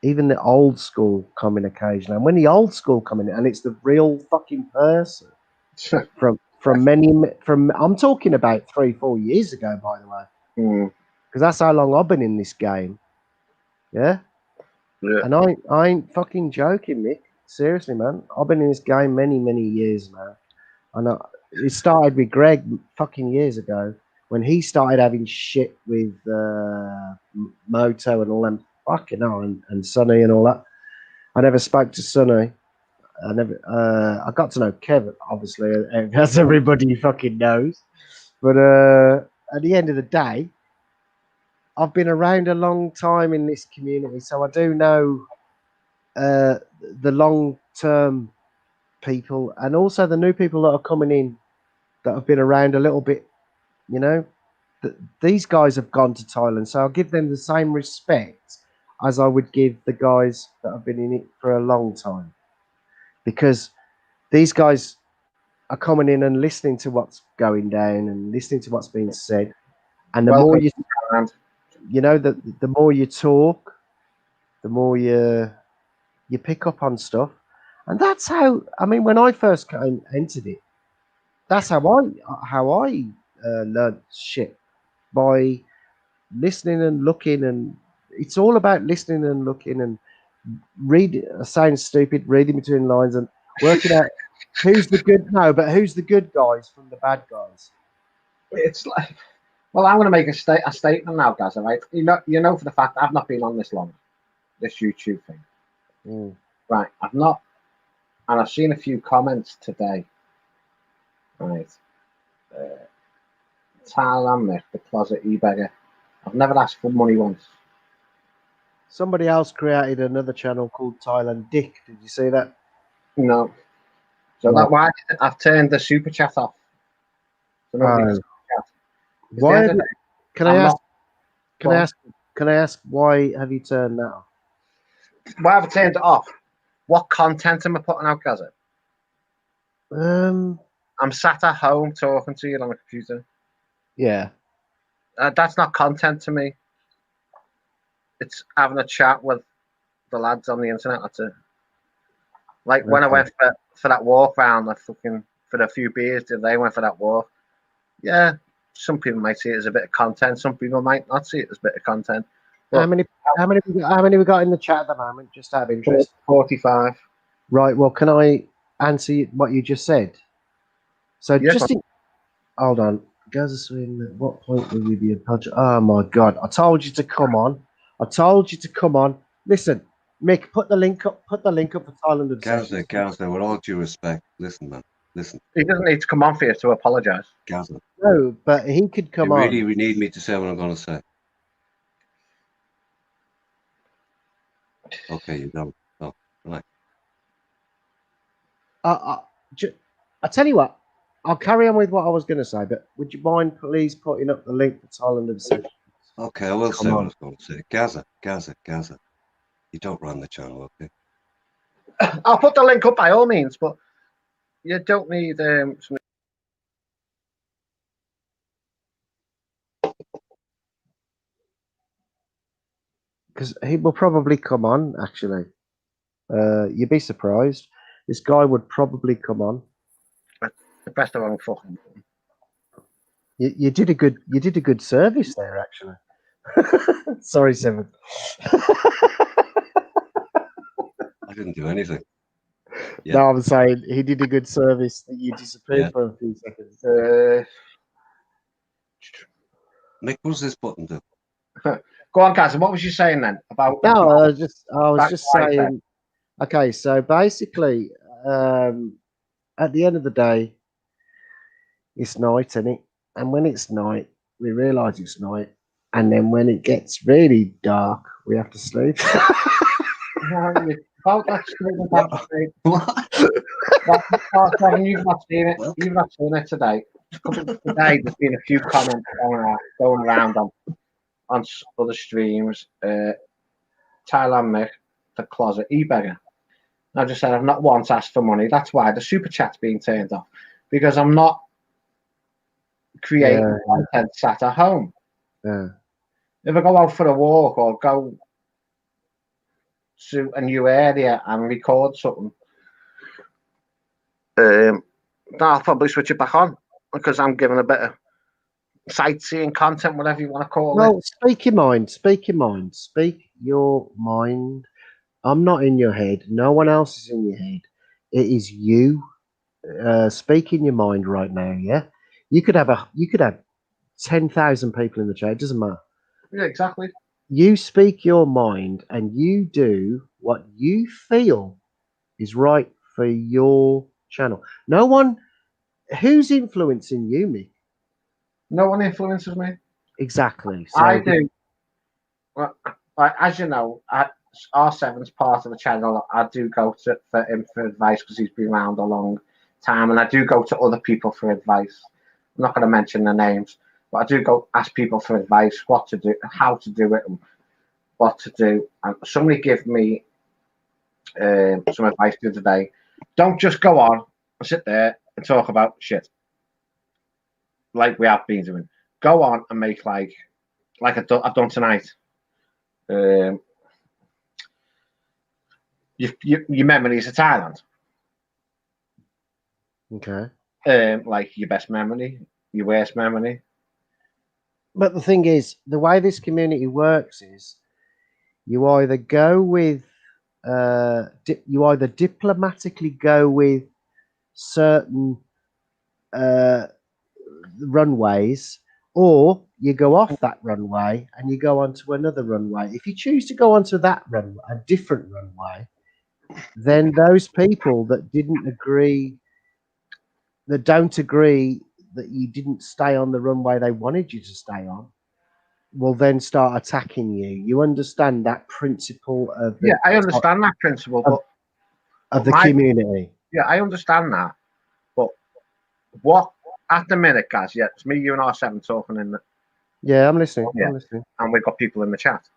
Even the old school come in occasionally. And when the old school come in, and it's the real fucking person from I'm talking about 3-4 years ago, by the way. Because that's how long I've been in this game. Yeah? Yeah. And I ain't fucking joking, Mick. Seriously, man. I've been in this game many, many years now. And it started with Greg fucking years ago when he started having shit with Moto and all them fucking and Sonny and all that. I never spoke to Sonny. I got to know Kevin, obviously, as everybody fucking knows. But at the end of the day, I've been around a long time in this community, so I do know the long-term people and also the new people that are coming in that have been around a little bit. These guys have gone to Thailand, so I'll give them the same respect as I would give the guys that have been in it for a long time, because these guys are coming in and listening to what's going down and listening to what's being said, and the more the more you talk, the more you pick up on stuff, and that's how. I mean, when I first entered it, that's how I learned shit, by listening and looking, and it's all about listening and looking and sounds stupid, reading between lines and working out who's the good guys from the bad guys. It's like, well, I'm going to make a statement now, guys. Right? You know for the fact I've not been on this long, this YouTube thing. Right? I've not, and I've seen a few comments today. Right? Thailand, the closet e-beggar. I've never asked for money once. Somebody else created another channel called Thailand Dick. Did you see that? No. So that's why I've turned the super chat off. So why? Can I ask why have you turned that off? Why have I turned it off? What content am I putting out, Gaza? I'm sat at home talking to you on a computer. Yeah. That's not content to me. It's having a chat with the lads on the internet. That's it. Like when I went for that walk round, for a few beers, they went for that walk. Yeah, some people might see it as a bit of content. Some people might not see it as a bit of content. But how many we got in the chat at the moment? Just out of interest. 45. Right. Well, can I answer what you just said? So hold on. Gaza Swing, at what point will you be a puncher? Oh my God! I told you to come on. Listen, Mick, put the link up. Put the link up for Thailand Obsession. Gaza, with all due respect, listen, man. Listen. He doesn't need to come on for you to apologise. Gaza. No, but he could come on. You really need me to say what I'm going to say. Okay, you don't. Oh, right. I tell you what, I'll carry on with what I was going to say, but would you mind please putting up the link for Thailand and Sessions? Okay, I will say Come what I on. was going to say. Gaza. You don't run the channel, okay? I'll put the link up by all means, but you don't need some. Because he will probably come on, actually. You'd be surprised. This guy would probably come on. The best of them fucking. You did a good service there, actually. Sorry, Seven. I didn't do anything. Yeah. No, I'm saying he did a good service. That you disappeared Yeah. for a few seconds. Mick, what does this button do? Go on, Kaz. What was you saying then about? No, I was just That's right there. saying. Okay, so basically, at the end of the day, it's night, isn't it? And when it's night, we realise it's night, and then when it gets really dark, we have to sleep. About that statement, What? you've not seen it. You've not seen it today. Today, there's been a few comments going around on other streams. Thailand Mick, the closet e-beggar. I just said I've not once asked for money. That's why the super chat's being turned off, because I'm not creating content sat at home. Yeah. If I go out for a walk or go to a new area and record something, I'll probably switch it back on because I'm giving a bit of sightseeing content, whatever you want to call it. Well, speak your mind. Speak your mind. Speak your mind. I'm not in your head. No one else is in your head. It is you. Speak in your mind right now. Yeah, you could have 10,000 people in the chat. It doesn't matter. Yeah, exactly. You speak your mind and you do what you feel is right for your channel. No one who's influencing you, Mick. No one influences me. Exactly. So I do. Well, as you know, R7's part of the channel. I do go for him for advice because he's been around a long time, and I do go to other people for advice. I'm not going to mention the names, but I do go ask people for advice, what to do, how to do it, and what to do. And somebody give me some advice the other day. Don't just go on and sit there and talk about shit like we have been doing. Go on and make like I've done tonight. Your memories of Thailand. okay. Like your best memory, your worst memory. But the thing is, the way this community works is you either go with you either diplomatically go with certain runways, or you go off that runway and you go onto another runway. If you choose to go onto that runway, a different runway, then those people that don't agree that you didn't stay on the runway they wanted you to stay on, will then start attacking you. You understand that principle of Yeah, I understand that principle, but of the community. Yeah, I understand that, but what at the minute, guys? Yeah, it's me, you, and R7 talking in the. Yeah, I'm listening. Yeah. I'm listening. And we've got people in the chat,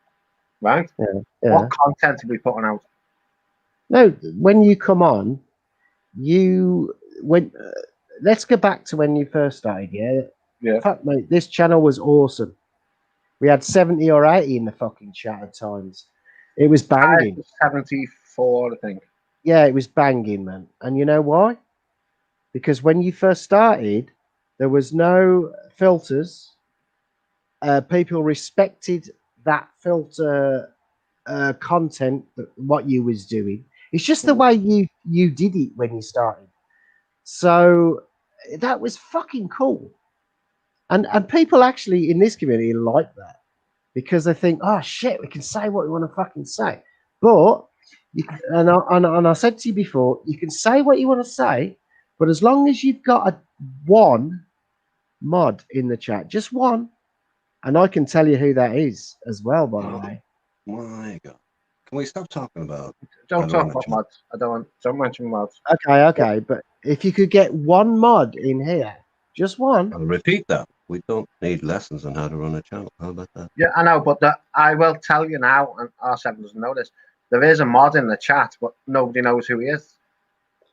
right? Yeah. What content are we putting out? No, when you come on, let's go back to when you first started. Yeah. Fuck, mate, this channel was awesome. We had 70 or 80 in the fucking chat at times. It was banging. 74, I think. Yeah, it was banging, man. And you know why? Because when you first started, there was no filters. People respected that filter content, what you was doing. It's just the way you did it when you started. So that was fucking cool. And people actually in this community like that because they think, oh shit, we can say what we want to fucking say. But I said to you before, you can say what you want to say, but as long as you've got one mod in the chat, just one, and I can tell you who that is as well, by the way. My God. Can we stop talking about? Don't I talk don't about wanna mods. Don't mention mods. Okay, but if you could get one mod in here, just one. I'll repeat that. We don't need lessons on how to run a channel. How about that? Yeah, I know, but I will tell you now, and R7 doesn't know this. There is a mod in the chat, but nobody knows who he is.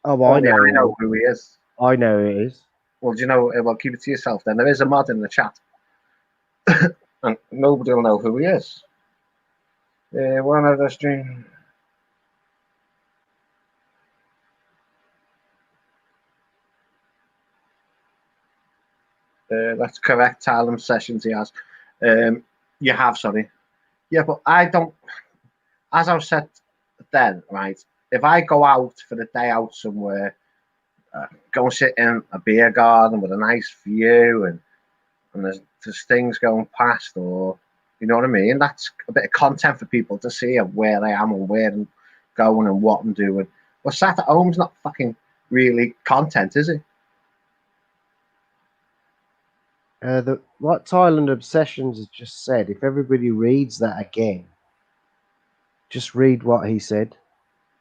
Oh, I Only know. I know who he is. I know who it is. Well, do you know? Well, keep it to yourself then. There is a mod in the chat, and nobody will know who he is. One of the stream. That's correct. Talent sessions he has. You have, sorry. Yeah, but I don't. As I've said then, right? If I go out for the day out somewhere, go sit in a beer garden with a nice view, and there's things going past, or you know what I mean. That's a bit of content for people to see of where I am and where I'm going and what I'm doing. Well, sat at home's not fucking really content, is it? What Thailand Obsessions has just said, if everybody reads that again, just read what he said.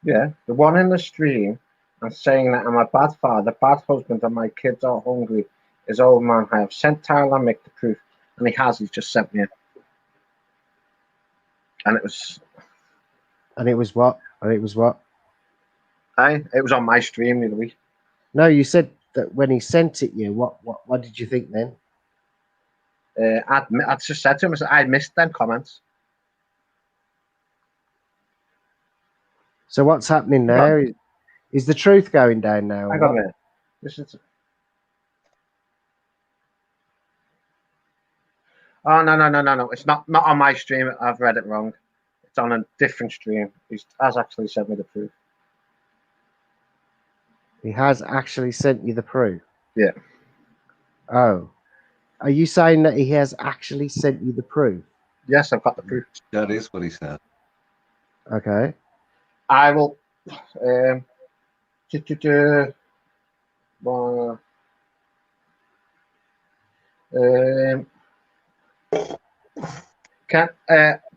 Yeah, the one in the stream and saying that I'm a bad father, bad husband, and my kids are hungry is old man. I have sent Tyler make the proof, and he has. He's just sent me it. And it was. And it was what? And it was what? It was on my stream the other week. No, you said that when he sent it you, what did you think then? I just said to him, I missed them comments. So what's happening now? Is the truth going down now? Hang on a minute. This is. Oh no! It's not on my stream. I've read it wrong. It's on a different stream. He has actually sent me the proof. He has actually sent you the proof. Yeah. Oh, are you saying that he has actually sent you the proof? Yes, I've got the proof. That is what he said. Okay. I will.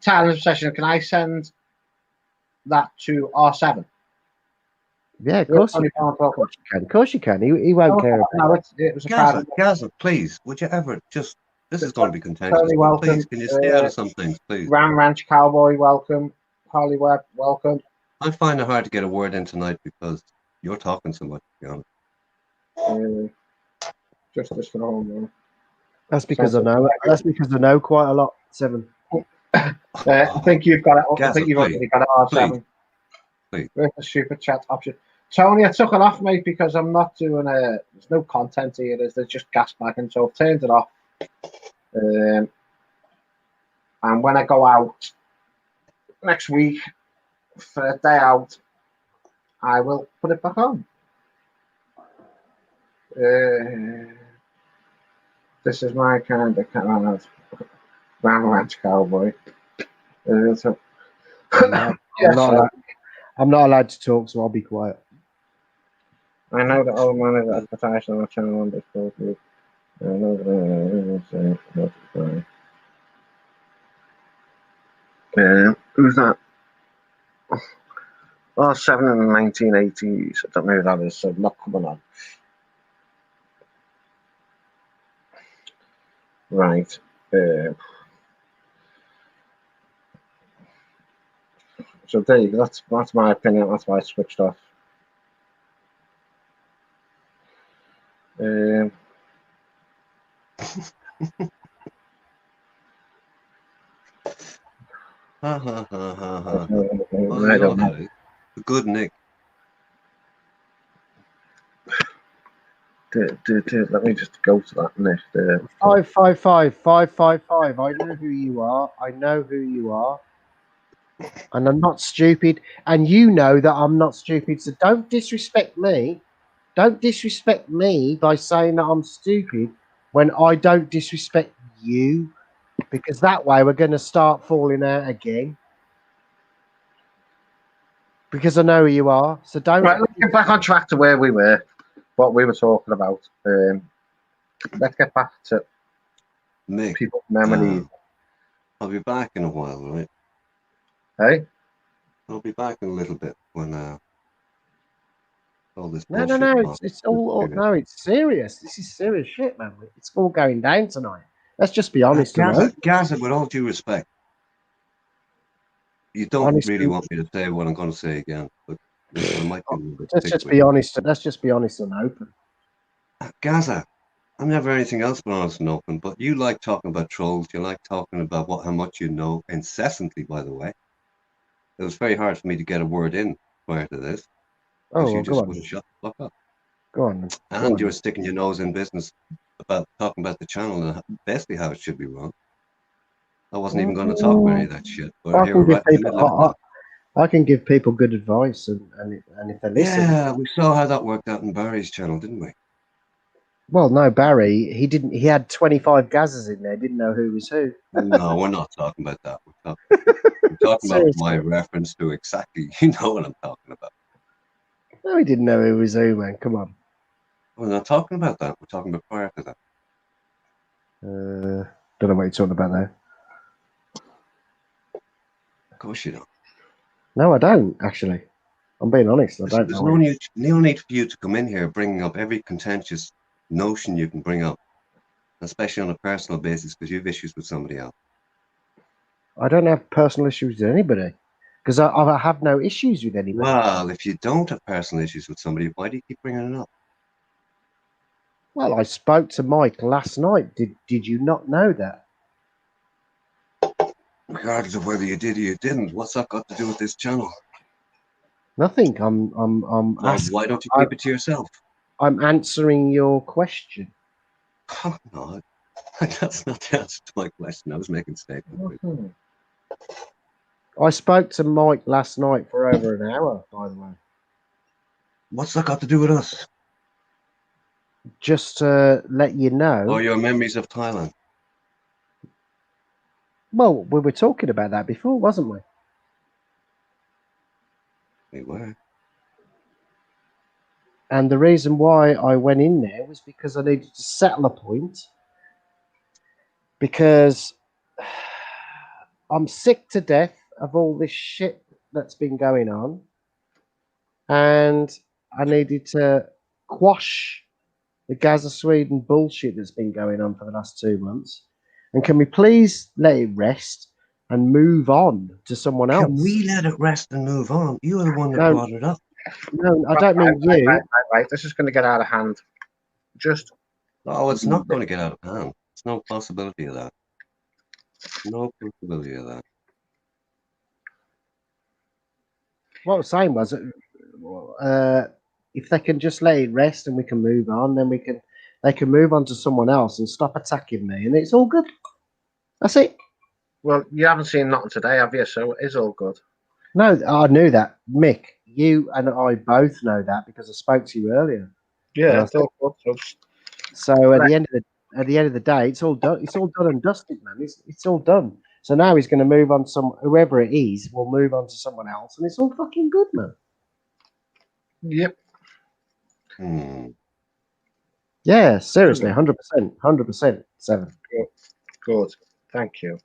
Talent session. Can I send that to R7? Yeah, of course you can. Of course you can. He won't care about no, it was a Gaza, please, would you ever just... This is going to be contentious. Totally welcome. Please, can you stay out of some things, please? Ram Ranch Cowboy, welcome. Holly Webb, welcome. I find it hard to get a word in tonight because you're talking so much, to be honest. Just for the whole man. That's because I know. That's because I know quite a lot. 7. I think you've got it. Gaza, I think you've already got it. R7. Please. With the super chat option. Tony, I took it off, mate, because I'm not doing there's no content here. There's just gas bagging, so I've turned it off. And when I go out next week for a day out, I will put it back on. This is my kind of Ram Ranch Cowboy. I'm not allowed to talk, so I'll be quiet. I know that old man is advertising on my channel on this group. Who's that? Oh, 7 in the 1980s. I don't know who that is, so not coming on. Right. So there you go. That's my opinion. That's why I switched off. Ha ha ha ha ha. I don't know. Good Nick. Let me just go to that next. 555. I know who you are. And I'm not stupid. And you know that I'm not stupid. So don't disrespect me. Don't disrespect me by saying that I'm stupid when I don't disrespect you. Because that way we're going to start falling out again. Because I know who you are. So don't. Right, let's get back on track to where we were, what we were talking about. Let's get back to Nick, people's memories. I'll be back in a while, right? Hey? I'll be back in a little bit when all this No, bullshit off. it's all no, it's serious. This is serious shit, man. It's all going down tonight. Let's just be honest and open. Gaza, with all due respect, you don't Honest really and- want me to say what I'm going to say again, but I might be a little bit Let's thick just with be it. honest. Let's just be honest and open. Gaza, I'm never anything else but honest and open, but you like talking about trolls. You like talking about how much you know incessantly, by the way. It was very hard for me to get a word in prior to this because Oh, you well, just go wouldn't on. shut the fuck up. Go on. And you were sticking your nose in business about talking about the channel and basically how it should be run. I wasn't even going to talk about any of that shit, but here we're right in the middle of it now. I can give people good advice, and if they listen. Yeah, we saw how that worked out in Barry's channel, didn't we? Well, no, Barry, he didn't. He had 25 gazzers in there. Didn't know who was who. No, we're not talking about that. We're talking about my reference to exactly, you know what I'm talking about. No, he didn't know who was who, man. Come on. We're not talking about that. We're talking about prior to that. Don't know what you're talking about there. Of course you don't. No, I don't, actually. I'm being honest. I don't There's know. no need for you to come in here bringing up every contentious notion you can bring up, especially on a personal basis because you have issues with somebody else. I don't have personal issues with anybody because I have no issues with anybody. Well, if you don't have personal issues with somebody, why do you keep bringing it up? Well, I spoke to Mike last night. Did you not know that? Regardless of whether you did or you didn't, what's that got to do with this channel? Nothing. I'm asking. Why don't you keep it to yourself? I'm answering your question. Oh, no, that's not the answer to my question. I was making statements. I spoke to Mike last night for over an hour, by the way. What's that got to do with us? Just to let you know. Oh, your memories of Thailand. Well, we were talking about that before, wasn't we? We were. And the reason why I went in there was because I needed to settle a point. Because I'm sick to death of all this shit that's been going on. And I needed to quash the Gaza Sweden bullshit that's been going on for the last 2 months. And can we please let it rest and move on to someone else? Can we let it rest and move on? You were the one that brought it up. No, I don't mean you. Right. This is going to get out of hand. Just. Oh, it's not going to get out of hand. There's no possibility of that. No possibility of that. What I was saying was, if they can just let it rest and we can move on, then they can move on to someone else and stop attacking me, and it's all good. That's it. Well, you haven't seen nothing today, have you? So it is all good. No, I knew that, Mick. You and I both know that because I spoke to you earlier. Yeah, it's all good. So at the end of the day, it's all done. It's all done and dusted, man. It's all done. So now he's going to move on to whoever it is will move on to someone else, and it's all fucking good, man. Yep. Yeah, seriously, 100%, 100%, 7. Good. Thank you.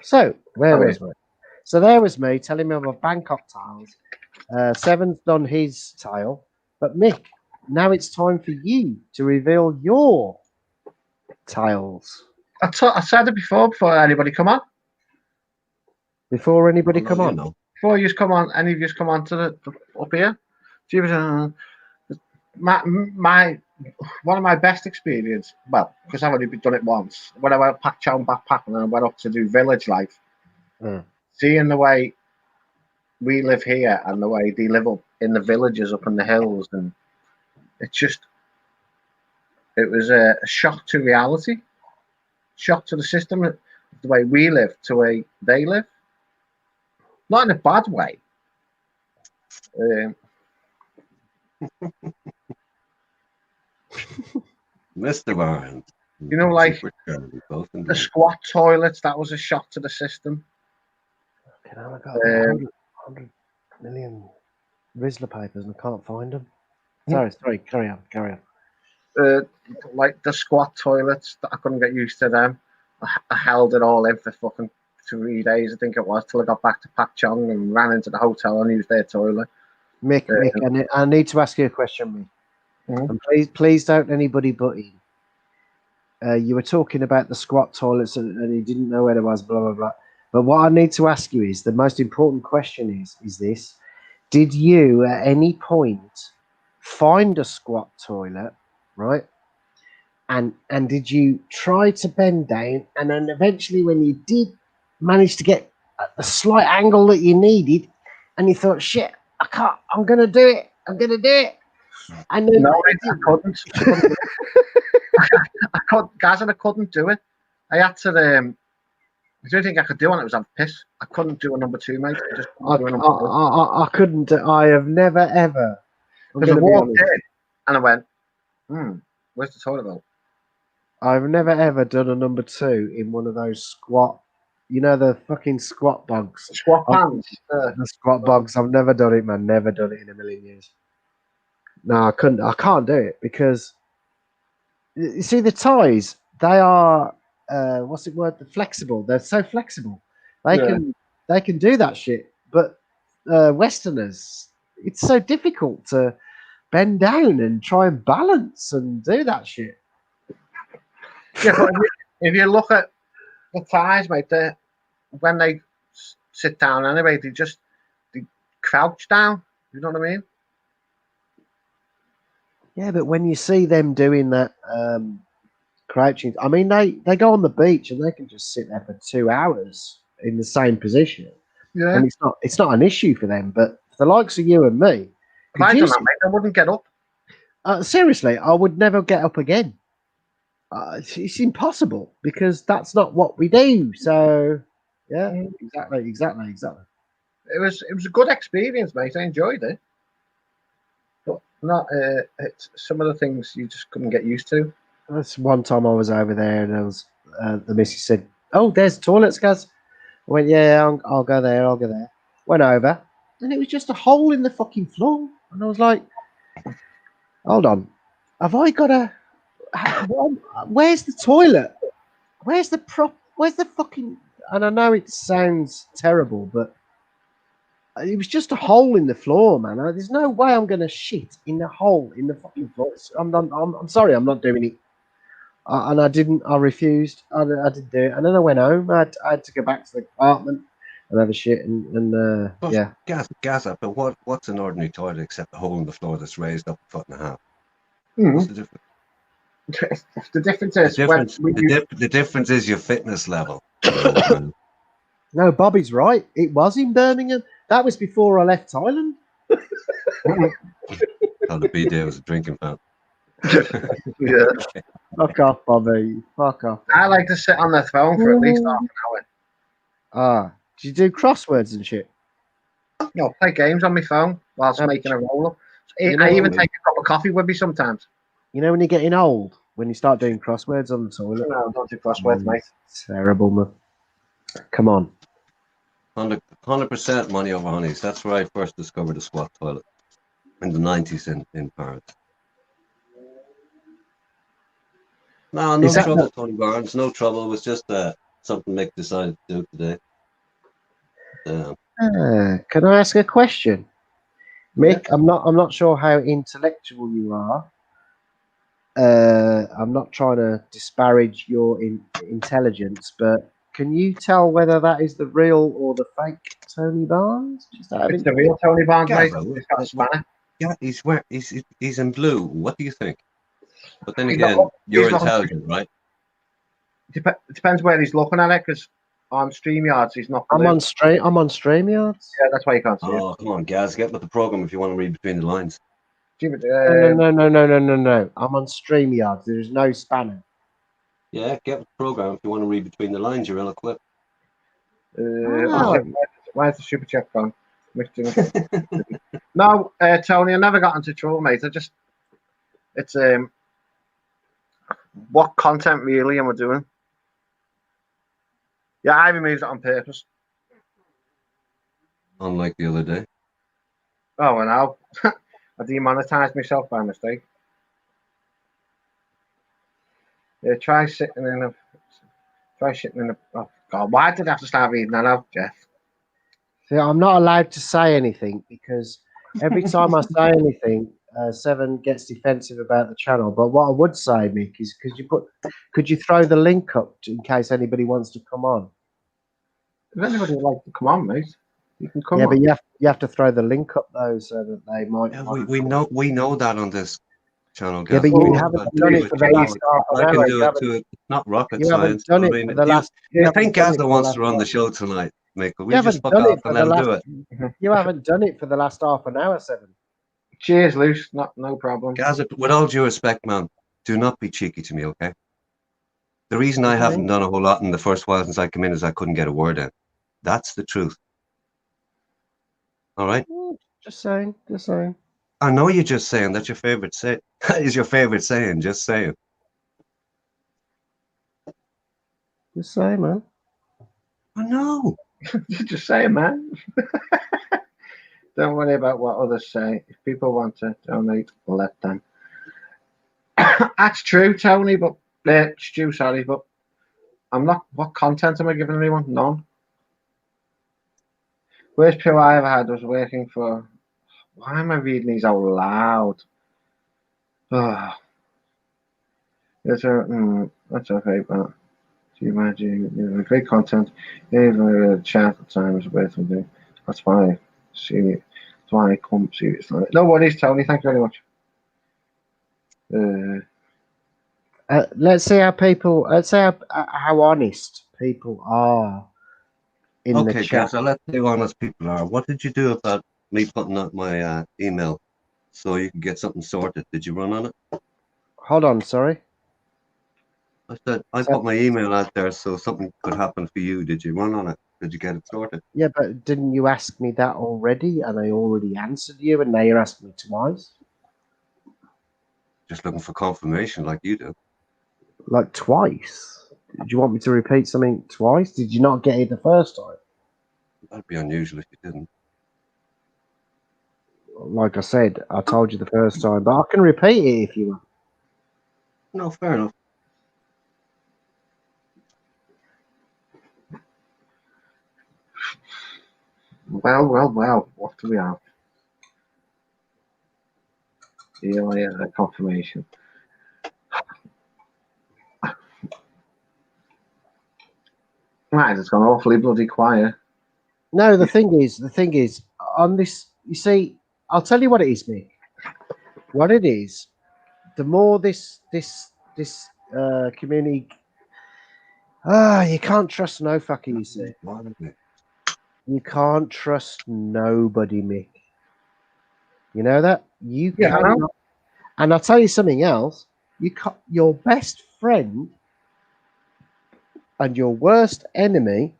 So where was we? So there was me telling me about Bangkok tiles. Seven's done his tile, but Mick, now it's time for you to reveal your tiles. I said it before anybody come on. Before anybody come on. Know. Before you come on, any of you come on to the up here. My one of my best experience. Well, because I've only done it once. When I went pack chow backpack and I went up to do village life, seeing the way we live here and the way they live up in the villages up in the hills, and it was a shock to reality, shock to the system, the way we live to the way they live. Not in a bad way. Mr. Barnes. You know, like the squat toilets, that was a shock to the system. I got 100 million Rizzler papers and I can't find them. Sorry, carry on. Like the squat toilets, I couldn't get used to them. I held it all in for fucking 3 days, I think it was, till I got back to Pak Chong and ran into the hotel and used their toilet. Mick, I need to ask you a question, Mick. Mhm. And please don't anybody but in. You were talking about the squat toilets and you didn't know where it was, blah, blah, blah. But what I need to ask you is, the most important question is this. Did you at any point find a squat toilet, right? And did you try to bend down? And then eventually when you did manage to get a slight angle that you needed, and you thought, shit, I can't, I'm going to do it. I'm going to do it. And then No, I couldn't. I couldn't, guys, and I couldn't do it. I had to. The only thing I could do on it was have piss. I couldn't do a number two, mate. I just couldn't do a number two. I couldn't. I have never ever. Because I walked in and I went, where's the toilet roll? I've never ever done a number two in one of those squat. You know the fucking squat bugs. Squat pants. The squat bugs. I've never done it, man. Never done it in a million years. No, I couldn't. I can't do it because you see the ties. They are what's the word? The flexible. They're so flexible. They can do that shit. But Westerners, it's so difficult to bend down and try and balance and do that shit. Yeah, but if you look at the thighs, mate, when they sit down anyway, they crouch down. You know what I mean? Yeah, but when you see them doing that crouching, I mean, they go on the beach and they can just sit there for 2 hours in the same position. Yeah, and it's not an issue for them. But for the likes of you and me, if I done that, mate, I wouldn't get up. Seriously, I would never get up again. It's impossible because that's not what we do. So, yeah, exactly. It was a good experience, mate. I enjoyed it, but not. It's some of the things you just couldn't get used to. That's one time I was over there and the missus said, "Oh, there's toilets, guys." I went, "Yeah, I'll go there. I'll go there." Went over and it was just a hole in the fucking floor, and I was like, "Hold on, have I got a? Where's the toilet? Where's the fucking?" And I know it sounds terrible, but it was just a hole in the floor, man. There's no way I'm gonna shit in the hole in the fucking floor. I'm sorry, I'm not doing it. And I didn't. I refused. I didn't do it. And then I went home. I had to go back to the apartment and have a shit. And yeah. Gaza, but what's an ordinary toilet except the hole in the floor that's raised up a foot and a half? Mm-hmm. What's the difference? The difference is the difference is your fitness level. No, Bobby's right. It was in Birmingham. That was before I left Thailand. Oh, the B-Day was a drinking fountain. Yeah. Fuck off, Bobby. Fuck off. I like to sit on the phone for at least half an hour. Do you do crosswords and shit? No, play games on my phone whilst making a roll up. I even take a cup of coffee with me sometimes. You know when you're getting old, when you start doing crosswords on the toilet? No, don't do crosswords, mate. Terrible, man. Come on. 100% money over honeys. That's where I first discovered the squat toilet in the 90s in Paris. No trouble, Tony Barnes. No trouble. It was just something Mick decided to do today. Can I ask a question, Mick? Yeah. I'm not sure how intellectual you are. I'm not trying to disparage your intelligence, but can you tell whether that is the real or the fake Tony Barnes? It's the real Tony Barnes, mate. He's got a spanner. Yeah, he's in blue. What do you think? But then again, you're intelligent, right? It depends where he's looking at it, because on StreamYards he's not blue. I'm on StreamYards. Yeah, that's why you can't see it. Oh, come on, Gaz, get with the program if you want to read between the lines. No. I'm on StreamYards. There's no spanner. Yeah, get with the program if you want to read between the lines. You're ill-equipped. Where's the super check gone? No, Tony, I never got into trouble, mate. It's what content really am I doing? Yeah, I removed it on purpose. Unlike the other day. Oh, and now I demonetized myself by mistake. Try sitting in a. Oh, God, why did I have to start reading that out, Jeff? See, I'm not allowed to say anything because every time I say anything, Seven gets defensive about the channel. But what I would say, Mick, is could you throw the link up in case anybody wants to come on? If anybody would like to come on, mate, you can come Yeah, on. but you have to throw the link up though, so that they might. Yeah, we know that on this channel, Yeah, guys. but you Oh, haven't but done please, it for the last half I an can hour. do it too. It's not rocket You haven't science. done I it mean, for the last. you haven't think done Gaza it for the wants last to run the half- show tonight, Michael? We You just haven't fuck done off it for and the let him last. do it. You haven't done it for the last half an hour, Seven. cheers, Luce. No problem. Gaza, with all due respect, man, do not be cheeky to me, okay? The reason I What do you haven't mean? done a whole lot in the first while since I came in is I couldn't get a word in. That's the truth. All right? Just saying. Just saying. I know you're just saying that's your favorite say. Is your favorite saying? Just saying. Just saying, man. I know. Just say it, man. Don't worry about what others say. If people want to donate, let them. That's true, Tony, but Stu, sorry, but I'm not. What content am I giving anyone? None. Worst PR I ever had was working for. Why am I reading these out loud? Oh, that's okay, but do you imagine great content? Even a chat at times about something. That's why. See, that's why I come seriously. No worries, Tony. Thank you very much. Let's see how people. Let's see how honest people are in the Okay, chat. guys, I'll let you honest people are. What did you do about me putting out my email so you can get something sorted? Did you run on it? Hold on, sorry. I said I So, put my email out there so something could happen for you. Did you run on it? Did you get it sorted? yeah, but didn't you ask me that already? And I already answered you, and now you're asking me twice. Just looking for confirmation like you do. Like twice? Did you want me to repeat something twice? Did you not get it the first time? That'd be unusual if you didn't. Like I said, I told you the first time, but I can repeat it if you want. No, fair enough. Well. What do we have? Yeah, a confirmation. Right, it's gone awfully bloody quiet. No, the thing is, on this, you see, I'll tell you what it is, Mick. What it is, the more this community, you can't trust no fucker. You see, you can't trust nobody, Mick. You know that you Yeah, I know. cannot. And I'll tell you something else. Your best friend and your worst enemy.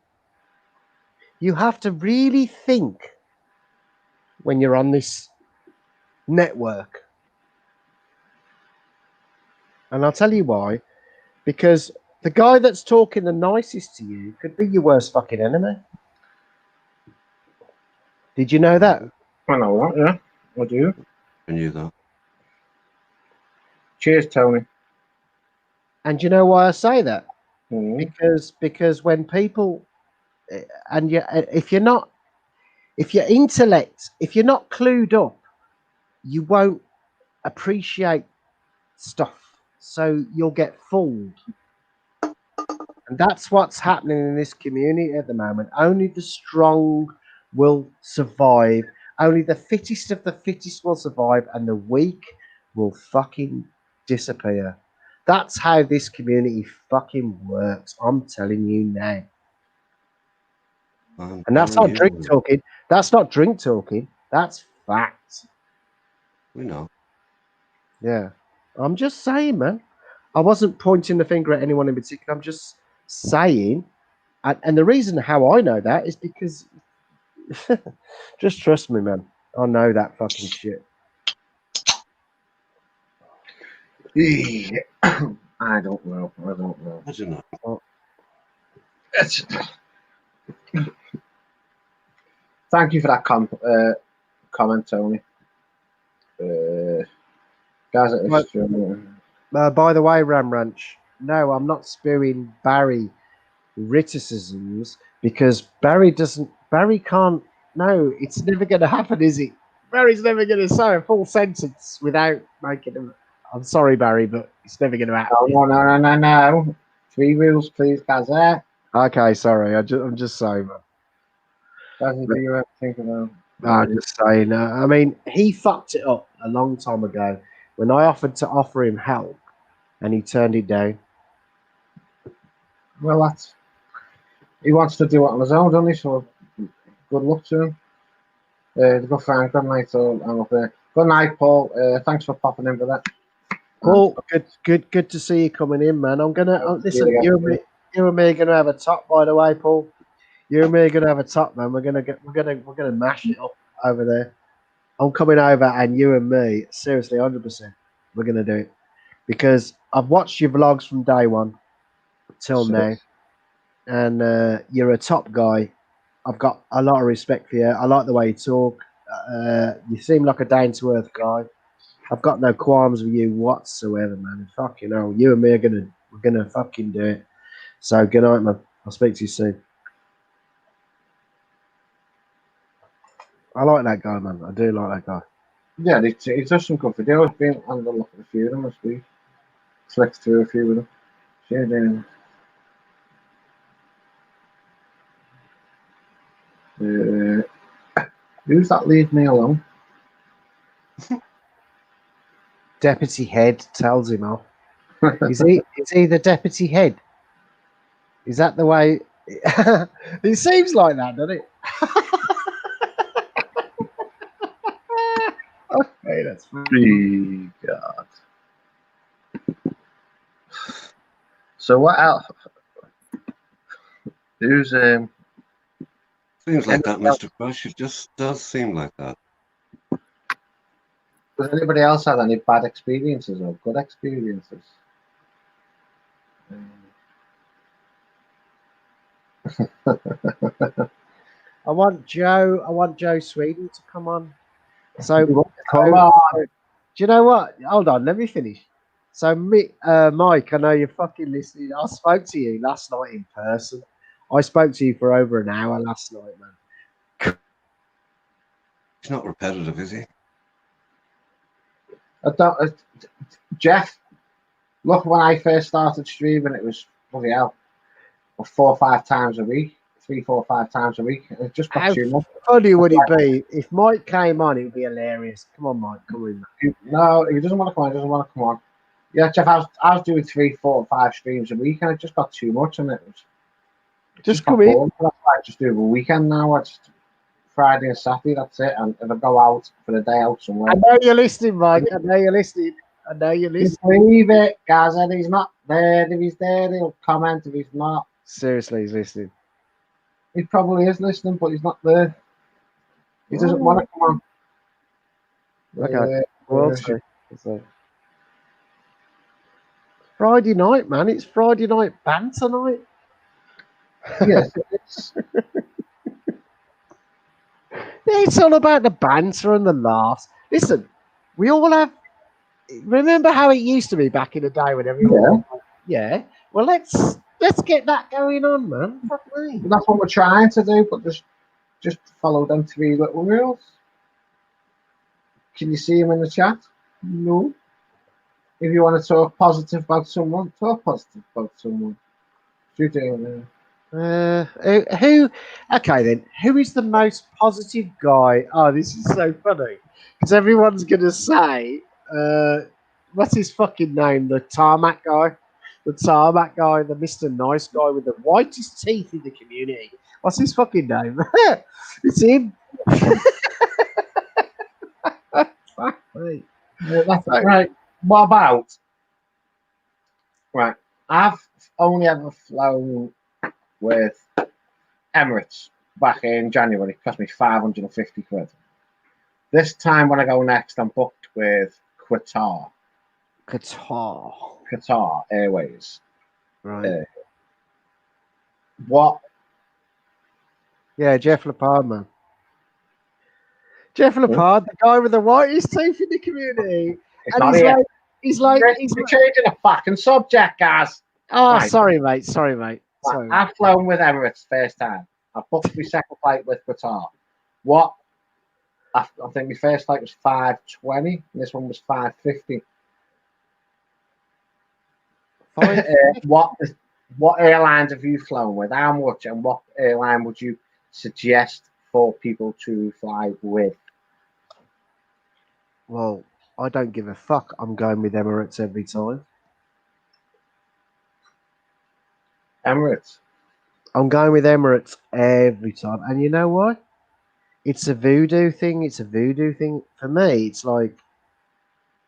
You have to really think when you're on this network. And I'll tell you why. Because the guy that's talking the nicest to you could be your worst fucking enemy. Did you know that? I know what, yeah. I do. I knew that. Cheers, Tony. And you know why I say that? Mm. Because when people and if you're not clued up, you won't appreciate stuff. So you'll get fooled. And that's what's happening in this community at the moment. Only the strong will survive. Only the fittest of the fittest will survive, and the weak will fucking disappear. That's how this community fucking works. I'm telling you now. And that's not drink talking. That's not drink talking. That's fact. We know. Yeah. I'm just saying, man. I wasn't pointing the finger at anyone in particular. I'm just saying. And the reason how I know that is because just trust me, man. I know that fucking shit. I don't know. Imagine that. Thank you for that comment, Tony. Guys, by the way, Ram Ranch, no, I'm not spewing Barry witticisms because Barry can't. No, it's never going to happen, is it? Barry's never going to say a full sentence without making them. I'm sorry, Barry, but it's never going to happen. No. 3 rules, please, Gazette. Okay, sorry. I'm just saying. Gazette, do you ever think about? I'm just saying. I mean, he fucked it up a long time ago when I offered to offer him help, and he turned it down. Well, he wants to do it on his own, doesn't he? So good luck to him. Good friend, good night. So I'm up there. Good night, Paul. Thanks for popping in for that. Paul, good to see you coming in, man. I'm gonna listen. You and me are gonna have a top, by the way, Paul. You and me are gonna have a top, man. We're gonna mash it up over there. I'm coming over, and you and me, seriously, 100%, we're gonna do it because I've watched your vlogs from day one till now, and you're a top guy. I've got a lot of respect for you. I like the way you talk. You seem like a down-to-earth guy. I've got no qualms with you whatsoever, man. Fucking hell, you and me we're gonna fucking do it. So good night, man. I'll speak to you soon. I like that guy, man. I do like that guy. Yeah, he does some good videos. I've been on the look at a few of them this week. Flicked through a few of them. Who's that? Leave me alone. Deputy head tells him off. Is he the deputy head? Is that the way? It seems like that, doesn't it? Okay, that's funny. God. So what else? Who's Seems like that, Mr. Crush. It just does seem like that. Has anybody else had any bad experiences or good experiences? I want Joe Sweden to come on. So come on. Do you know what? Hold on, let me finish. So Mike, I know you're fucking listening. I spoke to you last night in person. I spoke to you for over an hour last night, man. He's not repetitive, is he? Jeff, look, when I first started streaming, it was bloody hell, 4 or 5 times a week, 3, 4, 5 times a week. It just got too much. How funny would it be if Mike came on? It would be hilarious. Come on, Mike, come in. No, if he doesn't want to come on, he doesn't want to come on. Yeah, Jeff, I was doing 3, 4, 5 streams a week, and it just got too much, and it was just come in. That's why I just do a weekend now. It's Friday and Saturday, that's it. And if I go out for a day out somewhere. I know you're listening, Mike. I know you're listening. Believe it, guys. And he's not there. If he's there, he'll comment. If he's not. Seriously, he's listening. He probably is listening, but he's not there. He doesn't want to come on. Okay. Friday night, man. It's Friday night banter night. Yes, it is. It's all about the banter and the laughs. Listen, we all have. Remember how it used to be back in the day when everyone. Yeah. Well, let's get that going on, man. Fuck me. That's what we're trying to do, but just follow them 3 little rules. Can you see him in the chat? No. If you want to talk positive about someone, talk positive about someone. You do. Who? Okay, then. Who is the most positive guy? Oh, this is so funny because everyone's gonna say, what's his fucking name? The tarmac guy, the Mr. Nice guy with the whitest teeth in the community. What's his fucking name? It's him. Fuck me. That's right. What about? Right. I've only ever flown with Emirates back in January. It cost me 550 quid. This time when I go next, I'm booked with Qatar Airways. Right. What? Yeah, Jeff Lepard, man. Jeff Lepard, the guy with the whitest teeth in the community. It's not here. He's like We're changing the fucking subject, guys. Oh, right. Sorry, mate. Sorry. I've flown with Emirates first time. I booked my second flight with Qatar. What? I think my first flight was 520, and this one was 550. What airlines have you flown with? How much, and what airline would you suggest for people to fly with? Well, I don't give a fuck. I'm going with Emirates every time. Emirates. I'm going with Emirates every time. And you know why? It's a voodoo thing. It's a voodoo thing. For me, it's like,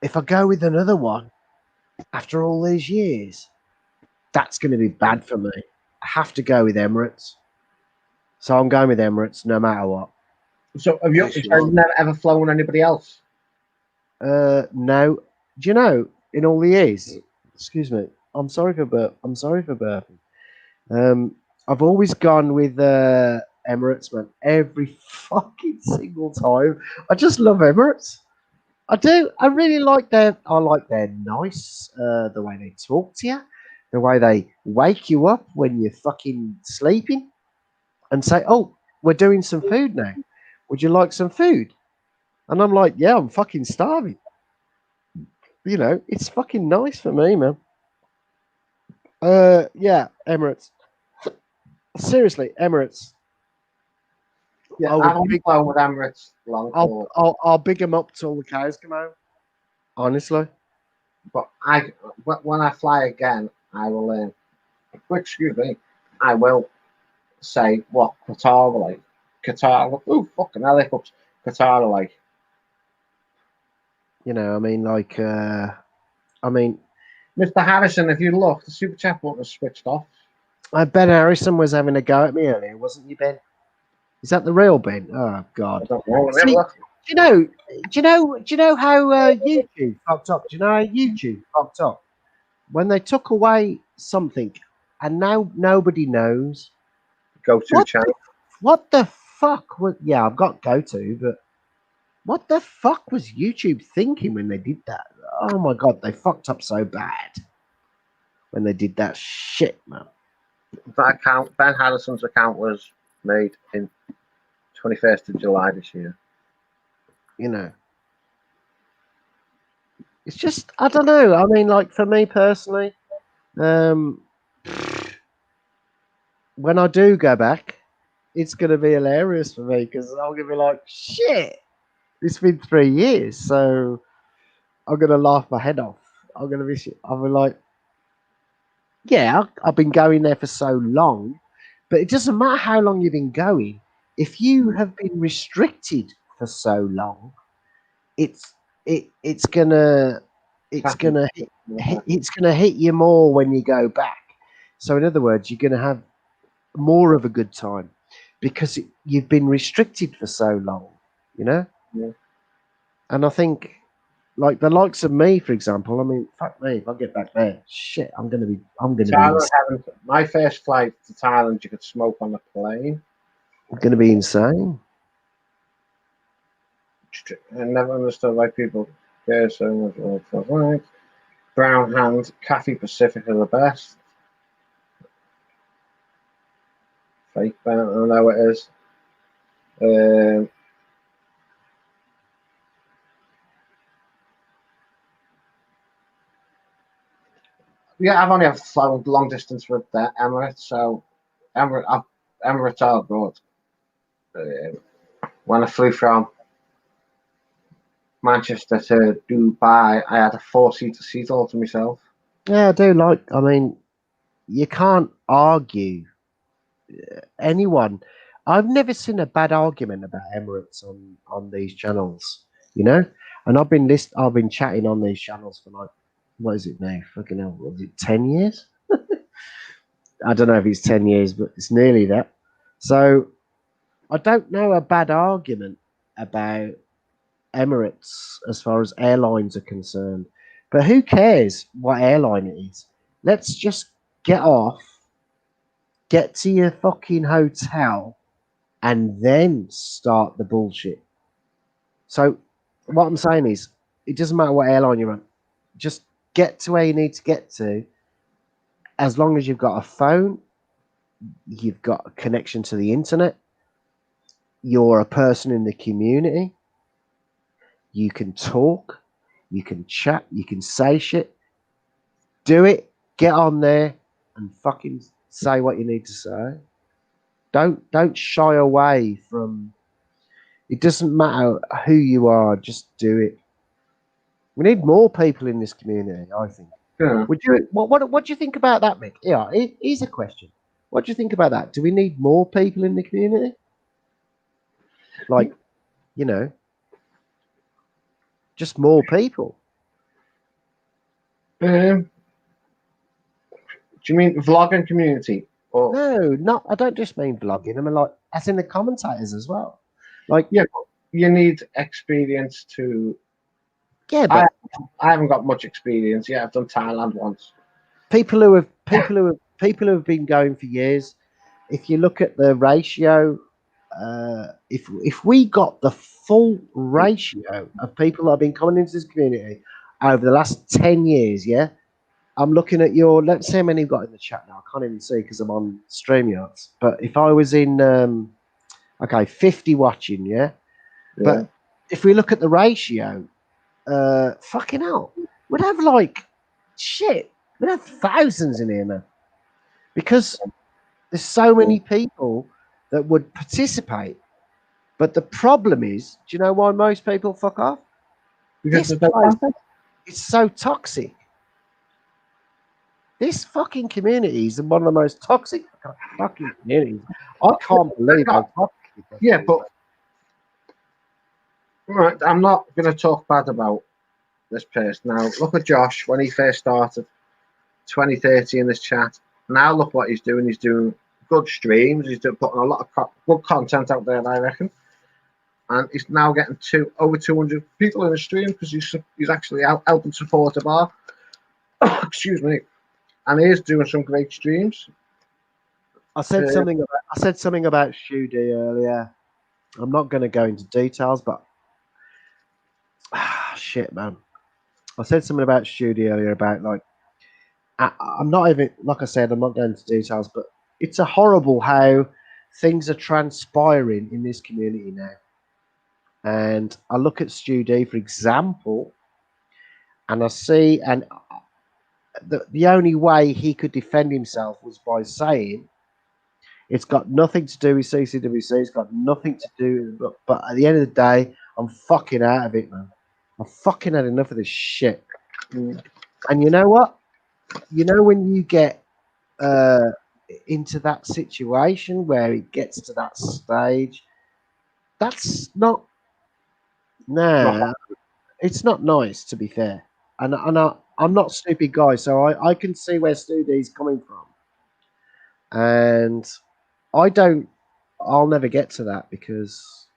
if I go with another one after all these years, that's going to be bad for me. I have to go with Emirates. So I'm going with Emirates no matter what. So have you never ever flown with anybody else? No. Do you know, in all the years, excuse me, I'm sorry for burping. I've always gone with Emirates, man. Every fucking single time. I just love Emirates. I do. I really like their. I like their nice. The way they talk to you, the way they wake you up when you're fucking sleeping, and say, "Oh, we're doing some food now. Would you like some food?" And I'm like, "Yeah, I'm fucking starving." You know, it's fucking nice for me, man. Yeah, Emirates. Seriously, Emirates. Yeah, I've only flown with Emirates long haul. I'll big them up till the cows come out. Honestly. But when I fly again, I will. Excuse me. I will say what Qatar are like. Qatar. Oh, fucking hiccups. Qatar are like. You know, I mean, like, I mean, Mr. Harrison, if you look, the super chat button is switched off. Ben Harrison was having a go at me earlier, wasn't you, Ben? Is that the real Ben? Oh God! I don't know. See, do you know how YouTube fucked up? Do you know how YouTube fucked up when they took away something, and now nobody knows? Go-to channel. What the fuck was? Yeah, I've got go-to, but what the fuck was YouTube thinking when they did that? Oh my God, they fucked up so bad when they did that shit, man. That account, Ben Harrison's account, was made in 21st of July this year. You know, it's just, I don't know. I mean, like, for me personally, when I do go back, it's going to be hilarious for me because I'm going to be like, shit, it's been 3 years. So I'm going to laugh my head off. I'll be like, yeah, I've been going there for so long, but it doesn't matter how long you've been going. If you have been restricted for so long, it's gonna hit you more when you go back. So in other words, you're gonna have more of a good time because you've been restricted for so long, you know. Yeah. And I think, like the likes of me, for example. I mean, fuck me, if I get back there, shit, I'm gonna be. My first flight to Thailand, you could smoke on the plane. I'm gonna be insane. I never understood why people care so much for right. Brown Hand, Cathay Pacific are the best. Fake Ben, I don't know what it is. Yeah, I've only ever flown long distance with Emirates, so Emirates are good. When I flew from Manchester to Dubai, I had a 4-seater seat all to myself. Yeah, I do like. I mean, you can't argue anyone. I've never seen a bad argument about Emirates on these channels, you know. And I've been chatting on these channels for like, what is it now? Fucking hell, was it 10 years? I don't know if it's 10 years, but it's nearly that. So I don't know a bad argument about Emirates as far as airlines are concerned. But who cares what airline it is? Let's just get off, get to your fucking hotel, and then start the bullshit. So what I'm saying is, it doesn't matter what airline you're on. Just get to where you need to get to. As long as you've got a phone You've got a connection to the internet. You're a person in the community. You can talk. You can chat. You can say shit. Do it. Get on there and fucking say what you need to say. Don't shy away from. It doesn't matter who you are. Just do it. We need more people in this community. I think. Yeah. Would you? What do you think about that, Mick? Yeah, here's a question. What do you think about that? Do we need more people in the community? Like, you know, just more people. Do you mean vlogging community? Or No, I don't just mean vlogging. I mean like as in the commentators as well. Like yeah, but you need experience to. yeah, I but I haven't got much experience. Yeah, I've done Thailand once. people who have been going for years. If you look at the ratio, if we got the full ratio of people that have been coming into this community over the last 10 years, yeah, I'm looking at your. Let's see how many you've got in the chat now. I can't even see because I'm on StreamYards. But if I was in, okay, 50 watching, yeah. Yeah. But if we look at the ratio, fucking hell, we'd have like shit. We'd have thousands in here, man, because there's so many people that would participate. But the problem is, do you know why most people fuck off? Because This there's no place content. is so toxic. This fucking community is one of the most toxic fucking communities. I can't believe how toxic this Yeah, is. but right, I'm not going to talk bad about this person now. Look at Josh when he first started, 2030 in this chat. Now look what he's doing. He's doing good streams. He's putting a lot of good content out there, I reckon. And he's now getting over 200 people in the stream because he's actually helping support a bar. Excuse me. And he is doing some great streams. I said something about Shudi earlier. I'm not going to go into details, but shit, man. I said something about Shudi earlier about like I'm not even like I said. I'm not going into details, but it's a horrible how things are transpiring in this community now. And I look at Shudi, for example, and I see, and the only way he could defend himself was by saying it's got nothing to do with CCWC. It's got nothing to do. But at the end of the day, I'm fucking out of it, man. I've fucking had enough of this shit. And you know what? You know when you get into that situation where it gets to that stage, that's not. Nah, it's not nice. To be fair, and I'm not a stupid guy, so I can see where Studi's coming from, and I don't. I'll never get to that because,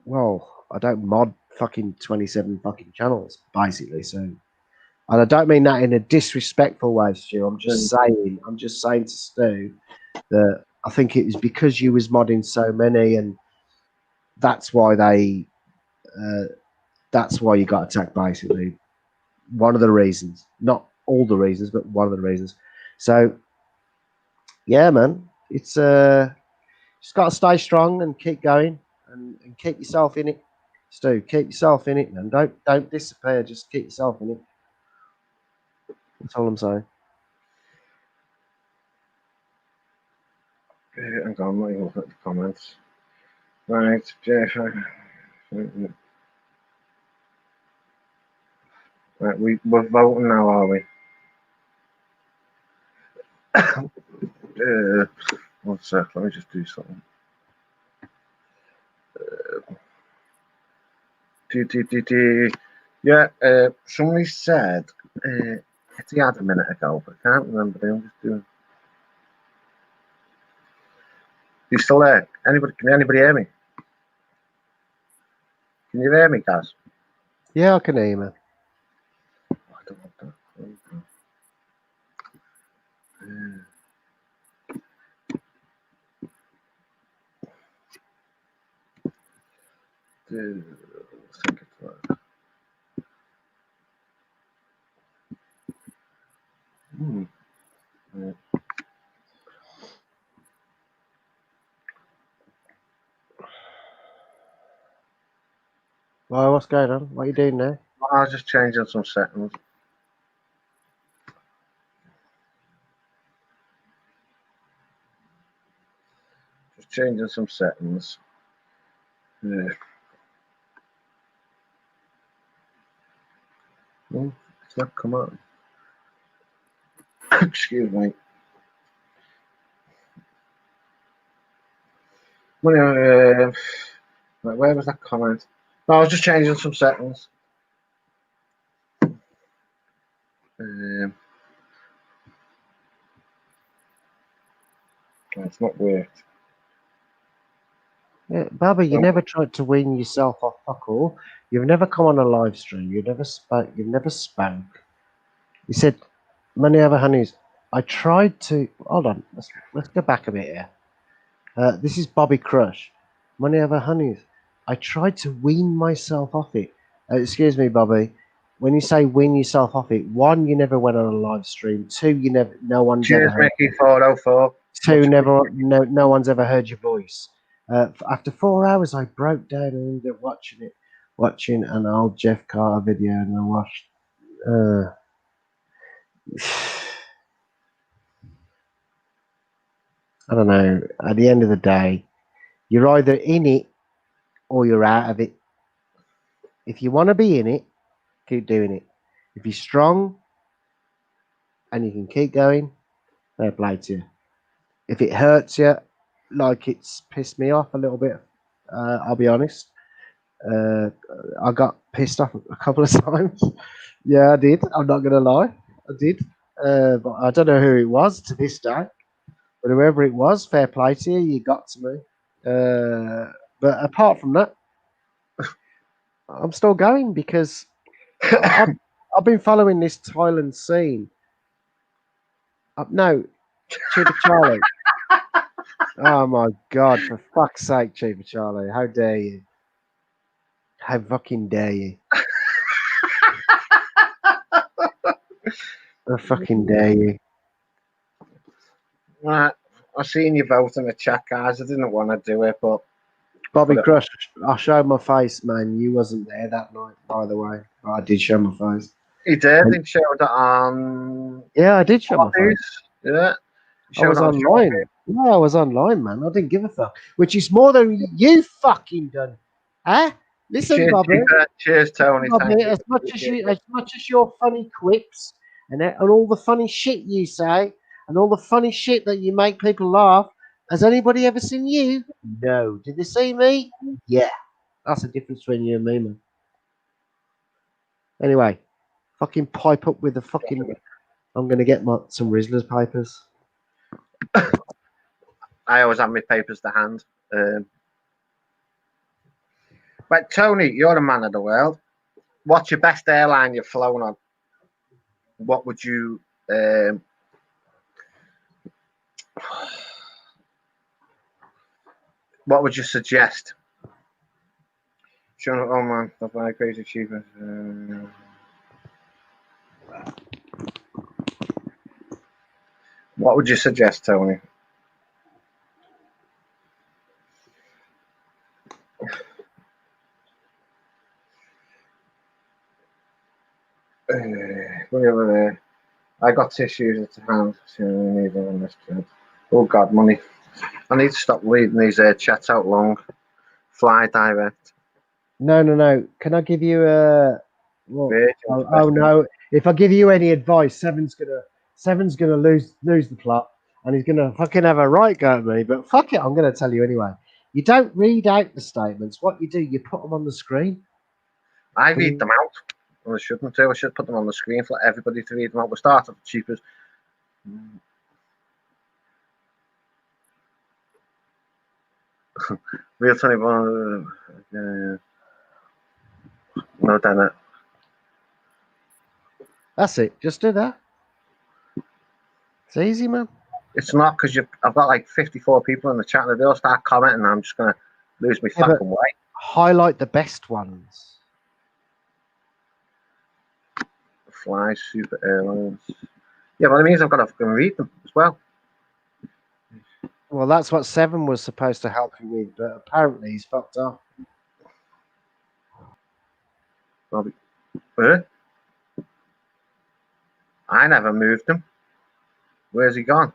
well, I don't mod fucking 27 fucking channels basically. So, and I don't mean that in a disrespectful way, Stu. I'm just saying to Stu that I think it was because you was modding so many, and that's why that's why you got attacked. Basically, one of the reasons, not all the reasons, but one of the reasons. So, yeah, man, it's just got to stay strong and keep going and keep yourself in it. Stu, keep yourself in it, man. Don't disappear. Just keep yourself in it. That's all I'm saying. Hang on, let me look at the comments. Right, Jeff. Right, we're voting now, are we? 1 sec, let me just do something. Yeah, somebody said he had a minute ago, but I can't remember. I'm just doing. He's still there. Can anybody hear me? Can you hear me, guys? Yeah, I can hear you, man. I don't want that. I think it's right. Oh, what's going on? What are you doing now? I was just changing some settings. Just changing some settings. Yeah. Oh, it's not come on. Excuse me. Well, where was that comment? No, I was just changing some settings. It's not worked. Yeah, Baba, you Oh. never tried to wean yourself off fuck all. You've never come on a live stream. You never spoke. You've never spoke. You said, "Money over honeys." I tried to. Hold on. Let's go back a bit here. This is Bobby Crush. Money over honeys. I tried to wean myself off it. Excuse me, Bobby. When you say wean yourself off it, one, you never went on a live stream. Two, you never. No one's Cheers, ever heard. Mickey 404. Two, never. No one's ever heard your voice. After 4 hours, I broke down and ended up watching an old Jeff Carter video, and I watched. I don't know. At the end of the day, you're either in it or you're out of it. If you want to be in it, keep doing it. If you're strong and you can keep going, fair play to you. If it hurts you, like it's pissed me off a little bit, I'll be honest. I got pissed off a couple of times. Yeah, I did. I'm not going to lie. I did. But I don't know who it was to this day. But whoever it was, fair play to you. You got to me. But apart from that, I'm still going because I've been following this Thailand scene. No, Cheaper Charlie. Oh my God! For fuck's sake, Cheaper Charlie! How dare you? How fucking dare you? How fucking dare you? Right. I seen you both in the chat, guys. I didn't want to do it, but Bobby Crush, I showed my face, man. You wasn't there that night, by the way. But I did show my face. he did. He showed it on. Yeah, I did show my face. Yeah. I was online. Yeah, I was online, man. I didn't give a fuck. Which is more than you fucking done. Huh? Listen, Cheers, Bobby. Cheers, Tony. Bobby, Thank as much as your funny quips and all the funny shit you say and all the funny shit that you make people laugh, has anybody ever seen you? No. Did they see me? Yeah. That's the difference between you and me, man. Anyway, fucking pipe up with the fucking. I'm gonna get some Rizzler's papers. I always have my papers to hand. But Tony, you're a man of the world. What's your best airline you've flown on? What would you? What would you suggest? Sure, oh man, that's my crazy cheapest. What would you suggest, Tony? Whatever there. I got tissues at hand. Oh God, money. I need to stop reading these chats out long. Fly direct. No. Can I give you a? Well, oh no! If I give you any advice, Seven's gonna lose the plot, and he's gonna fucking have a right go at me. But fuck it, I'm gonna tell you anyway. You don't read out the statements. What you do, you put them on the screen. I read them out. Well, I shouldn't do. I should put them on the screen for everybody to read them out. We'll start at the cheapest. Real 21. No, damn it. That's it. Just do that. It's easy, man. It's not because I've got like 54 people in the chat, and they all start commenting, and I'm just gonna lose my fucking way. Highlight the best ones. Fly Super Airlines. Yeah, but it means I've got to read them as well. Well, that's what Seven was supposed to help you with, but apparently he's fucked up. Bobby. I never moved him. Where's he gone?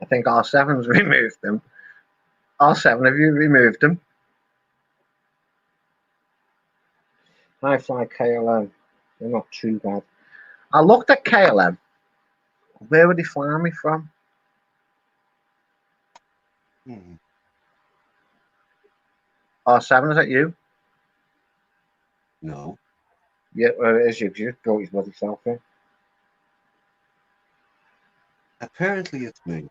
I think R7's removed him. R7, have you removed him? High fly KLM. They're not too bad. I looked at KLM. Where would he fly me from? R7, is that you? No. Yeah, well, it is you. You brought his bloody self in. Apparently it's me.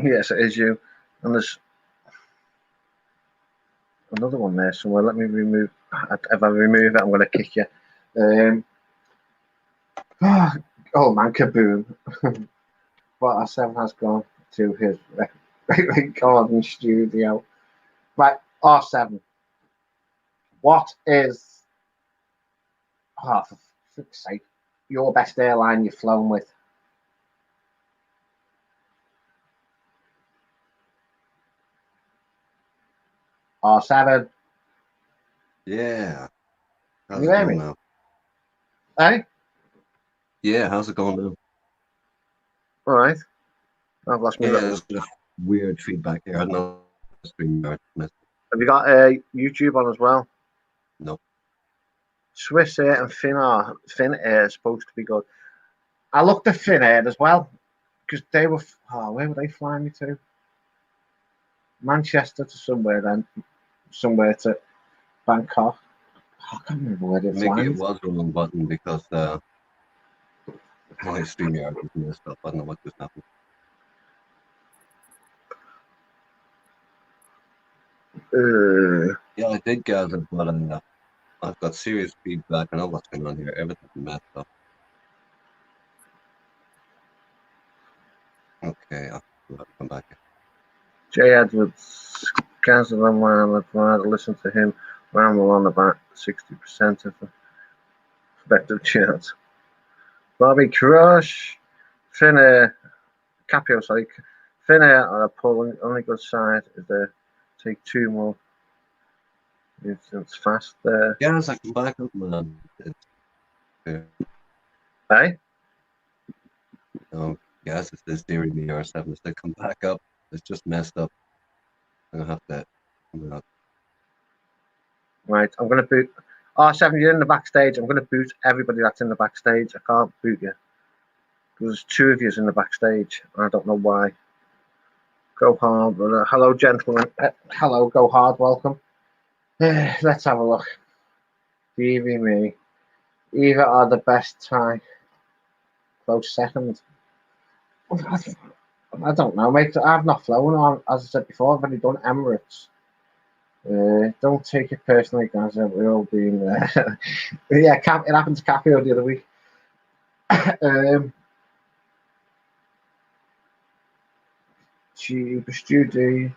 Yes, it is you. And there's another one there somewhere. Let me remove. If I remove it, I'm going to kick you. Oh man, kaboom! But R7 has gone to his recording studio. Right, R7. What is, for fuck's sake, your best airline you've flown with? R7. Yeah. How's You it hear going me? now? Hey? Yeah, how's it going now? All right. I've lost my Yeah, little. there's a bit of weird feedback here. I don't know. Have you got YouTube on as well? No. Swiss Air and Finnair is supposed to be good. I looked at Finnair as well because they were. Oh, where were they flying me to? Manchester to somewhere, then somewhere to Bangkok. I can't remember where they're Mickey, flying. it was the wrong button because my StreamYard was messed up. I don't know what just happened. Yeah, I did gather, but I've got serious feedback. I know what's going on here. Everything's messed up. Okay, I'll come back. Jay Edwards, cancel on while I'd rather listen to him ramble on about 60% of the effective chance. Bobby Crush, Finnair, Capio, sorry. Finnair are a pull. Only good side is they take two more. It's fast there. Yes, I come back up, man. Hey? Yes, it's this theory me R7 is to come back up. It's just messed up. I'm gonna have to come out. Right, I'm going to boot. R7, you're in the backstage. I'm going to boot everybody that's in the backstage. I can't boot you. There's two of you in the backstage. I don't know why. Go hard. Hello, gentlemen. Hello, go hard. Welcome. Let's have a look. Stevie me. Either are the best tie. Close second. I don't know, mate. I've not flown. As I said before, I've only done Emirates. Don't take it personally, guys. We're all being yeah, it happened to Capio the other week. Studio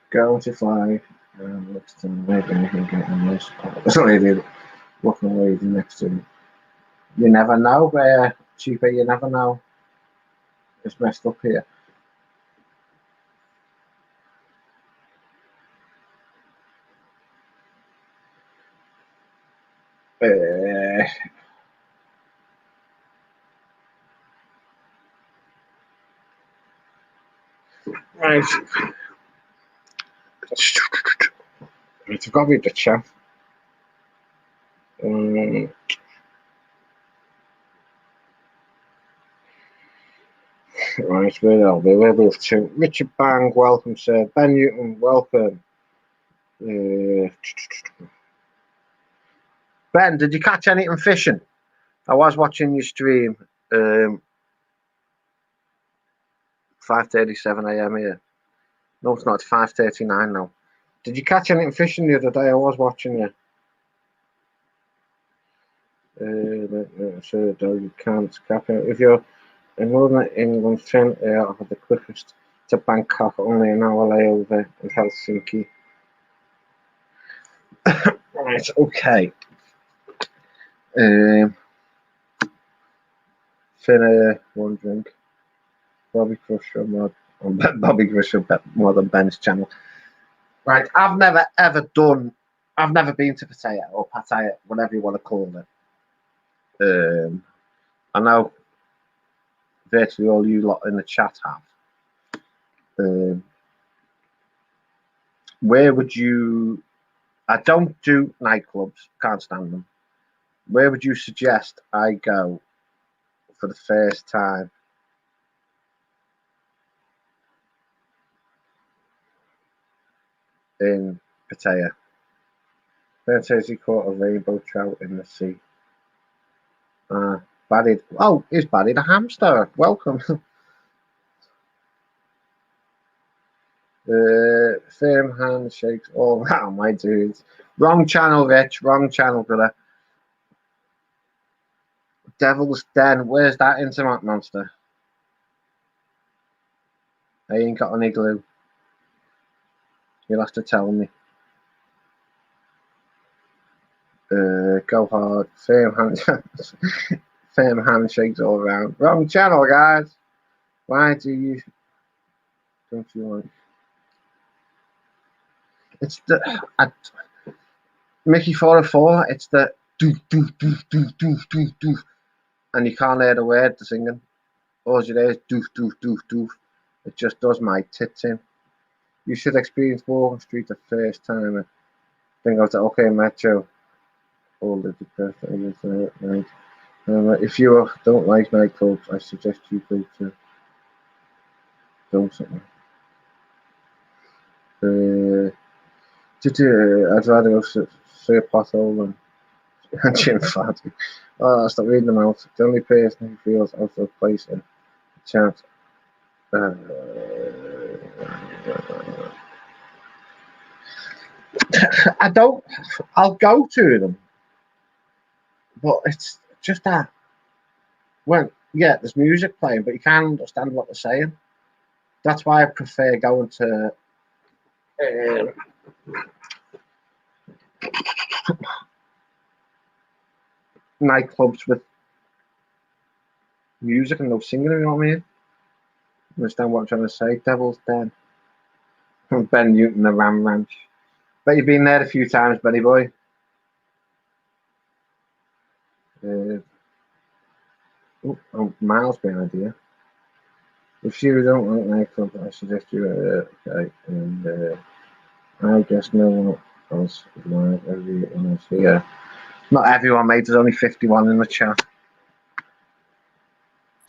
going to fly. Looks to maybe I can get in this. Sorry, the looking lady next to me. You never know, cheaper. You never know. It's messed up here. Right. I've got to read the chat. Right, where are we? We're both two. Richard Bang, welcome, sir. Ben Newton, welcome. Ben, did you catch anything fishing? I was watching your stream. 5:37 a.m. here. No, it's not. It's 5:39 now. Did you catch anything fishing the other day? I was watching you. So you can't cap it. If you're in Northern England, Finnair are the quickest to Bangkok, only an hour layover in Helsinki. Right, okay. Finnair, one drink. Bobby Crusher mod. Bobby Crusher more than Ben's channel. Right, I've never ever done I've never been to Pattaya or Pattaya, whatever you want to call it. I know virtually all you lot in the chat have. Where would you? I don't do nightclubs. Can't stand them. Where would you suggest I go for the first time? In Pattaya. Then says he caught a rainbow trout in the sea. Barry. Oh, is Barry the hamster? Welcome. Firm handshakes all around, my dudes. Wrong channel, Rich. Wrong channel, brother. Devil's Den. Where's that internet monster? I ain't got any glue. You'll have to tell me. Go hard. Firm handshakes all around. Wrong channel, guys. Why don't you like? It's the Mickey 404. It's the do, and you can't hear the word they're singing. All you hear is do. It just does my tits in. You should experience Walking Street the first time. I think I was okay, Metro. All the depressed night. If you don't like nightclubs, I suggest you go to something. I'd rather go see a pothole and Jim Faddy. Oh, stop reading them out. The only person who feels out of place in the chat. I don't. I'll go to them, but it's just that there's music playing, but you can't understand what they're saying. That's why I prefer going to nightclubs with music and no singing. You know what I mean? Understand what I'm trying to say? Devil's Den. Ben Newton, the Ram Ranch. Bet you've been there a few times, Benny boy. Miles behind here. If you don't like nightclubs, I suggest you okay. And I guess no one else is live everyone else here. Not everyone, mate. There's only 51 in the chat.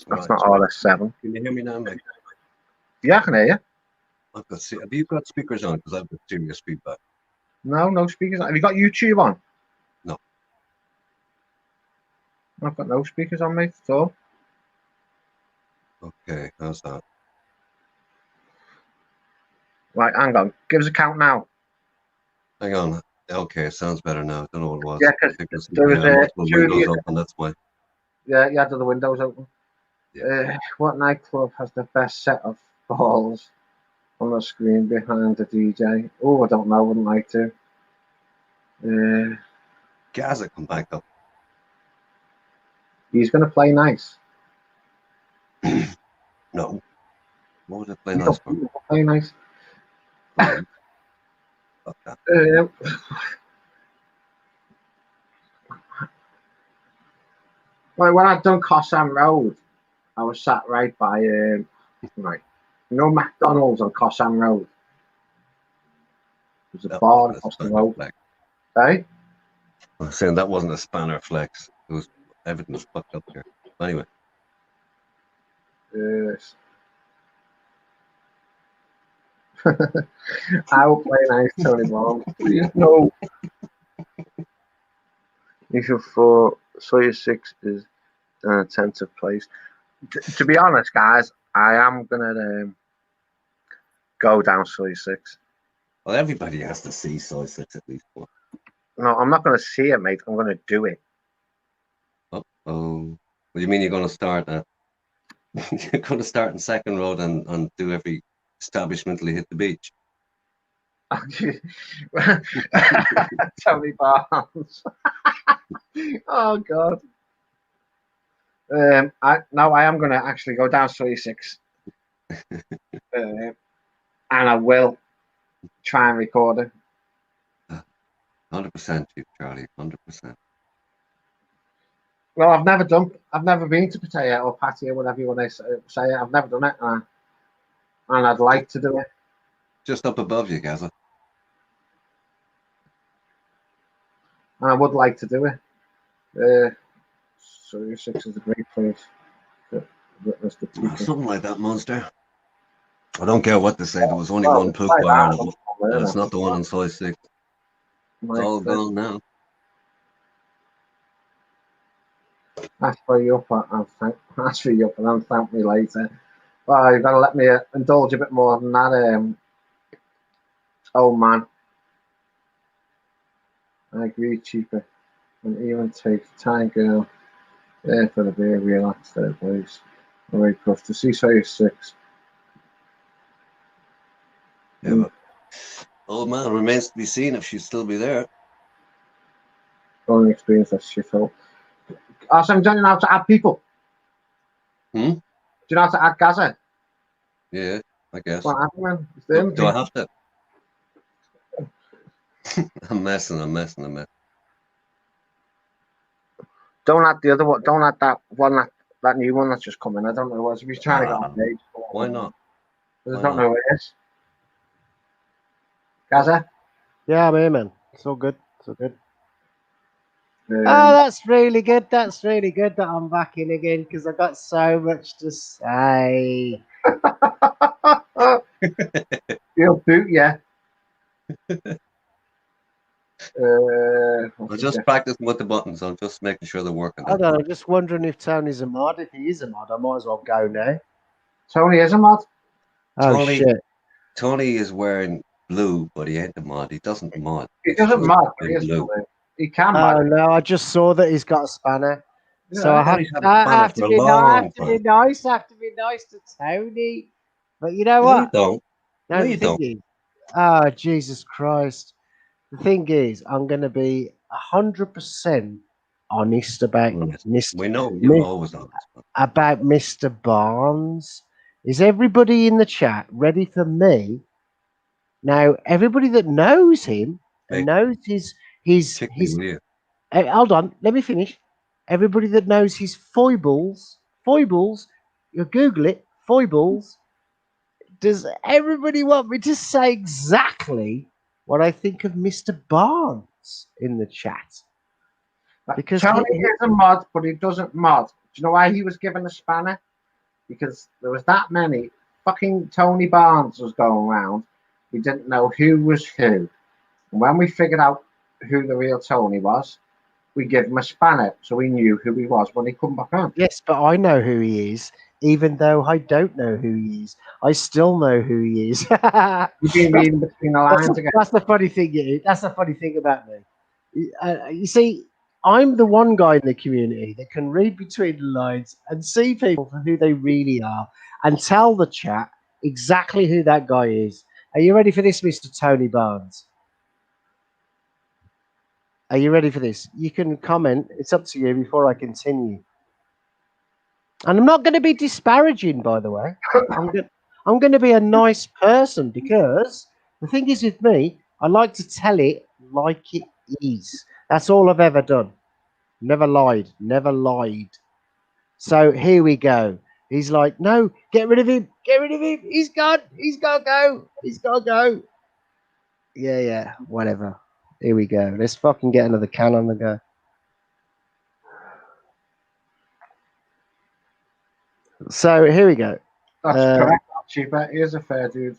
That's not RS7. Can you hear me now, mate? Yeah, I can hear you. I've got. Have you got speakers on? Because I've got serious feedback. No speakers. Have you got YouTube on? No. I've got no speakers on, mate, at all. Okay, how's that? Right, hang on. Give us a count now. Hang on. Okay, sounds better now. I don't know what it was. Yeah, because there was multiple windows open. That's why. Yeah, you had the windows open. Yeah. What nightclub has the best set of balls on the screen behind the DJ? Oh, I don't know. Wouldn't like to. Gaza come back up. He's going to play nice. No. What would it play nice for? Play nice. Fuck that. Like when I'd done Cossam Road, I was sat right by McDonald's on Cossam Road. There's a bar across the road. Hey? I was saying that wasn't a spanner flex. It was everything was fucked up here. Anyway. Yes. I will play nice, Tony Ball. Please no. Issue 4, Sawyer 6 is an attentive place. To be honest, guys, I am gonna go down Sawyer 6. Well, everybody has to see Sawyer 6 at least once. No, I'm not gonna see it, mate. I'm gonna do it. Oh, what do you mean you're gonna start at? You're gonna start in Second Road and do every establishment till you hit the beach. Tony Barnes. Oh God. I am gonna actually go down 36, and I will try and record it. 100% Chief Charlie, 100%. Well, I've never been to Pattaya or Pattaya, whatever you want to say it. I've never done it, and I'd like to do it. Just up above you, Gaza. And I would like to do it. So 6 is a great place. Something like that, monster. I don't care what they say. There was only Well, one poop like bar, that, and it's not the one on size 6. It's all gone now. Ask for you up and thank me later. Well, you've got to let me indulge a bit more than that, old man. I agree, cheaper. And even take time, girl. There for the beer, relax there, please. Very tough to see size 6. Yeah, but old man, remains to be seen if she'd still be there. Only experience that shithole. Also, do you know how to add people? Hmm? Do you know how to add Gaza? Yeah, I guess. What happened, man? Do I have to? I'm messing. Don't add the other one. Don't add that one. That new one that's just coming. I don't know what. If he's trying to get on page. Why not? I don't know who it is. Gaza? Yeah, I'm here, man. It's all good. It's all good. Oh, that's really good. That's really good that I'm back in again because I got so much to say. He'll boot you. I'm just practicing with the buttons. I'm just making sure they're working. I don't know. I'm just wondering if Tony's a mod. If he is a mod, I might as well go now. Tony is a mod. Oh, shit. Tony is wearing blue, but he ain't a mod. He doesn't mod. He doesn't mod, but he is blue. He can mod. Oh, no. I just saw that he's got a spanner. Yeah, so I have to be nice. I have to be nice to Tony. But you know what? You don't. No, you don't. Oh, Jesus Christ. The thing is, I'm going to be 100% honest about Mr. We know you're always honest. About Mr. Barnes. Is everybody in the chat ready for me? Now, everybody that knows him and knows his hold on, let me finish. Everybody that knows his foibles, you Google it, foibles. Does everybody want me to say exactly what I think of Mr. Barnes in the chat? Because Tony is a mod, but he doesn't mod. Do you know why he was given a spanner? Because there was that many fucking Tony Barnes was going around. We didn't know who was who. And when we figured out who the real Tony was, we gave him a spanner so we knew who he was when he come back on. Yes, but I know who he is. Even though I don't know who he is, I still know who he is. You've been reading between the lines again. That's the funny thing. That's the funny thing about me. You see, I'm the one guy in the community that can read between the lines and see people for who they really are and tell the chat exactly who that guy is. Are you ready for this, Mr. Tony Barnes? Are you ready for this? You can comment. It's up to you before I continue. And I'm not going to be disparaging, by the way. I'm going to be a nice person because the thing is with me, I like to tell it like it is. That's all I've ever done. Never lied. Never lied. So here we go. He's like, no, get rid of him. Get rid of him. He's gone. He's got to go. He's got to go. Yeah, whatever. Here we go. Let's fucking get another can on the go. So here we go. That's correct, Cheaper. He is a fair dude.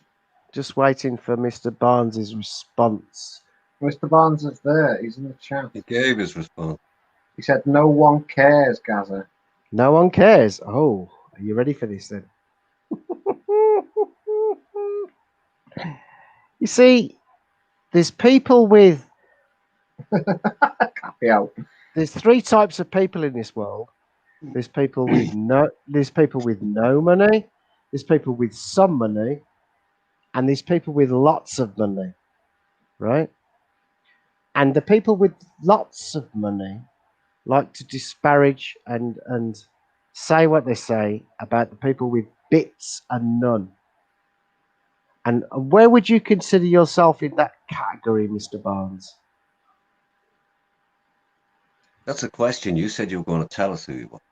Just waiting for Mr. Barnes' response. Mr. Barnes is there. He's in the chat. He gave his response. He said, no one cares, Gaza. No one cares? Oh, are you ready for this then? You see, there's people with... There's 3 types of people in this world. There's people with no money, there's people with some money, and there's people with lots of money, right? And the people with lots of money like to disparage and say what they say about the people with bits and none. And where would you consider yourself in that category, Mr. Barnes? That's a question. You said you were going to tell us who he was.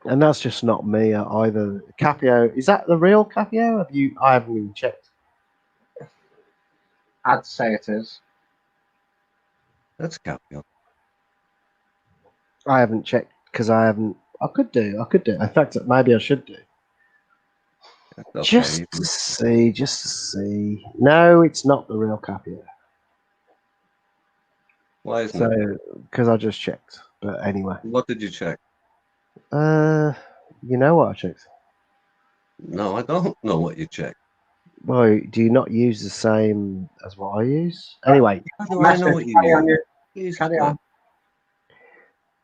And that's just not me either. Capio, is that the real Capio? I haven't even checked. I'd say it is. That's Capio. I haven't checked because I haven't. I could do. In fact, maybe I should do. Okay. Just to see. No, it's not the real Capio. Why isn't it? So, because I just checked. But anyway. What did you check? You know what I checked? No, I don't know what you checked. Well, do you not use the same as what I use? Anyway. I know what you use. Carry on.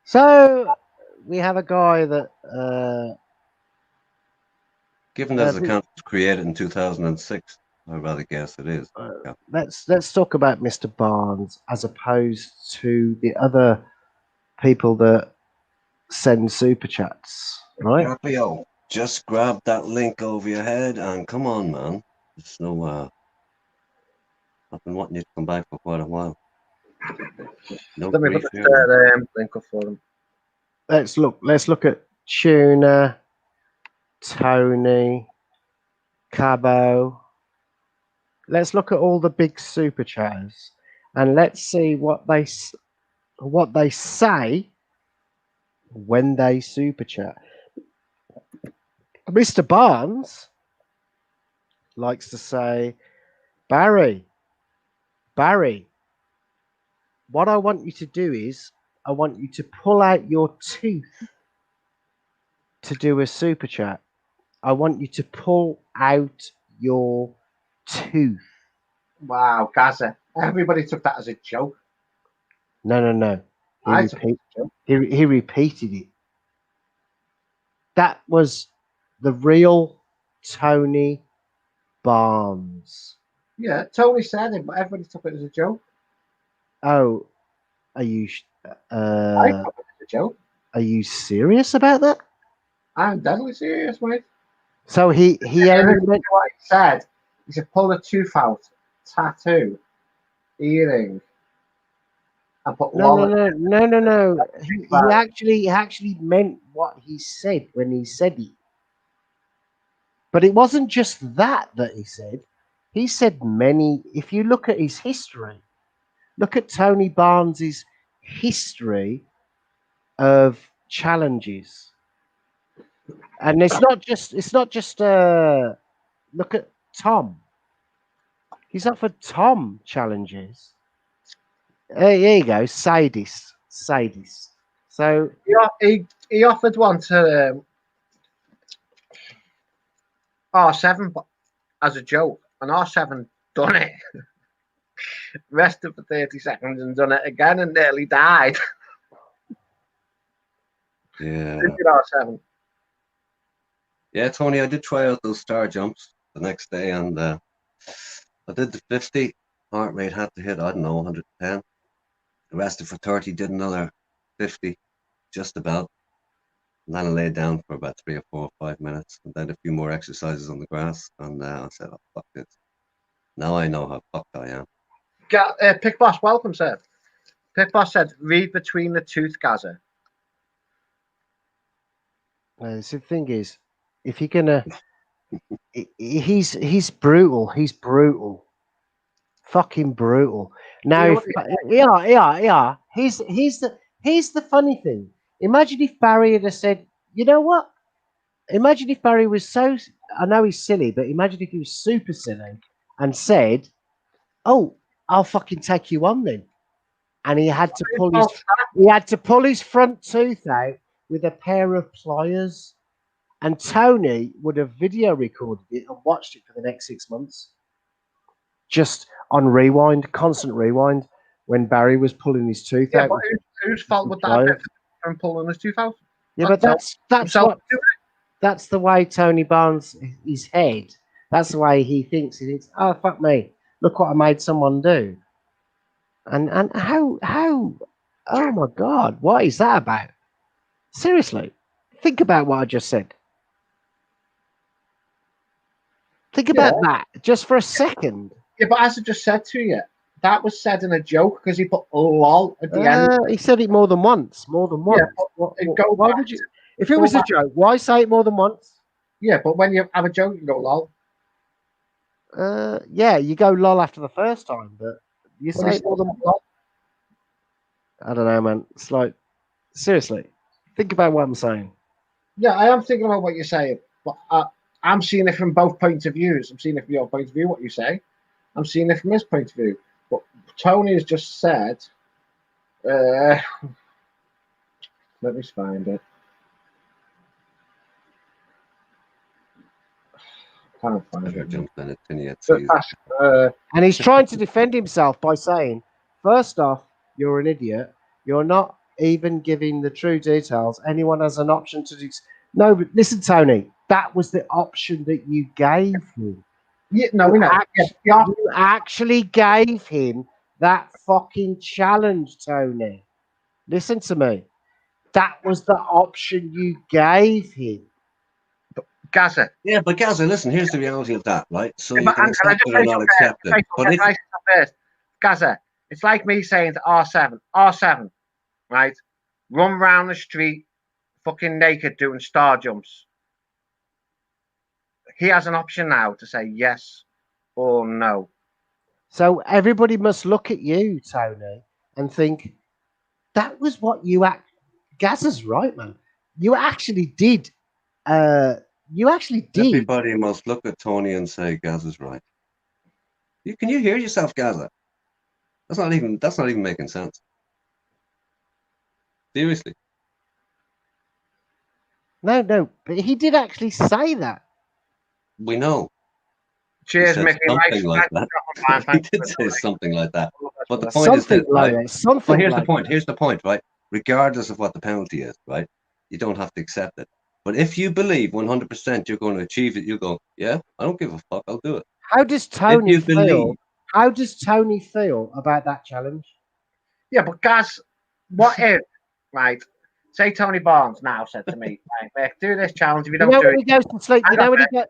So, we have a guy that... Given that his account was created in 2006, I'd rather guess it is. Yeah. Let's talk about Mr. Barnes as opposed to the other people that send super chats, right? Capio, just grab that link over your head and come on, man. There's no. I've been wanting you to come back for quite a while. No Let me grief put here, the link up for them. Let's look at Tuna, Tony, Cabo. Let's look at all the big super chatters and let's see what they say when they super chat. Mr. Barnes likes to say, Barry, what I want you to do is I want you to pull out your tooth to do a super chat. I want you to pull out your tooth. Wow, Gaza. Everybody took that as a joke. No. He repeated it. That was the real Tony Barnes. Yeah, Tony said it, but everybody took it as a joke. Oh, are you? I took it as a joke. Are you serious about that? I'm deadly serious, mate. So he only meant what he said. He said, pull the tooth out, tattoo, earring, and put wallet. No. He actually meant what he said when he said it. But it wasn't just that he said. He said many. If you look at his history, look at Tony Barnes's history of challenges, and it's not just. Look at Tom. He's offered Tom challenges. There you go, sadist. So he offered one to R7 as a joke, and R7 done it. Rested for 30 seconds and done it again and nearly died. Yeah. R7. Yeah, Tony, I did try out those star jumps the next day, and I did the 50. Heart rate had to hit, I don't know, 110. Rested for 30, did another 50, just about. And then I laid down for about 3 or 4 or 5 minutes, and then a few more exercises on the grass, and I said, oh, fuck this. Now I know how fucked I am. Pick Boss, welcome, sir. Pick Boss said, read between the tooth, Gaza. the thing is, if you're gonna, he's brutal. He's brutal. Fucking brutal. Now, yeah. Here's the funny thing. Imagine if Barry had said, you know what? Imagine if Barry was so. I know he's silly, but imagine if he was super silly and said, "Oh, I'll fucking take you on then," and he had to pull his front tooth out with a pair of pliers, and Tony would have video recorded it and watched it for the next 6 months, just on rewind, constant rewind, when Barry was pulling his tooth out. But whose fault would that be from pulling his tooth out? Yeah, but that's the way Tony Barnes, his head, that's the way he thinks. He thinks, oh, fuck me, look what I made someone do. And how, oh my God, what is that about? Seriously, think about what I just said. Think about that just for a second. Yeah, but as I just said to you, that was said in a joke because he put lol at the end. He said it more than once. More than once. Yeah, go why back would you? to- If it go was a back- joke, why say it more than once? Yeah, but when you have a joke, you go lol. Yeah, you go lol after the first time, but you But say it's it more than. lol. I don't know, man. It's like seriously, think about what I'm saying. Yeah, I am thinking about what you're saying, but I'm seeing it from both points of views. I'm seeing it from your point of view, what you say. I'm seeing it from his point of view. But Tony has just said, let me find it. Can't find Better it. jump in it than yet. And he's trying to defend himself by saying, first off, you're an idiot. You're not even giving the true details. Anyone has an option to do. No, but listen, Tony, that was the option that you gave him. Yeah, no, we know. You actually gave him that fucking challenge, Tony. Listen to me. That was the option you gave him. Gaza. Yeah, but Gaza, listen, here's the reality of that, right? So you But can accept it or not accept it. But if Gaza, it's like me saying to R7, right? Run round the street fucking naked doing star jumps. He has an option now to say yes or no. So everybody must look at you, Tony, and think that was what you Gaza's right, man. You actually did. Everybody must look at Tony and say Gaza's right. Can you hear yourself, Gaza? That's not even making sense. Seriously. No, but he did actually say that. We know. Cheers, Mickey. Something like that. He did say something like that. But the point is this, right? Something. Here's the point. Here's the point, right? Regardless of what the penalty is, right? You don't have to accept it. But if you believe 100% you're going to achieve it, you go, yeah, I don't give a fuck. I'll do it. How does Tony feel? How does Tony feel about that challenge? Yeah, but Gaz, what if, right? Say Tony Barnes now said to me, right, do this challenge. If you don't do when it, he goes to sleep, you know when he goes.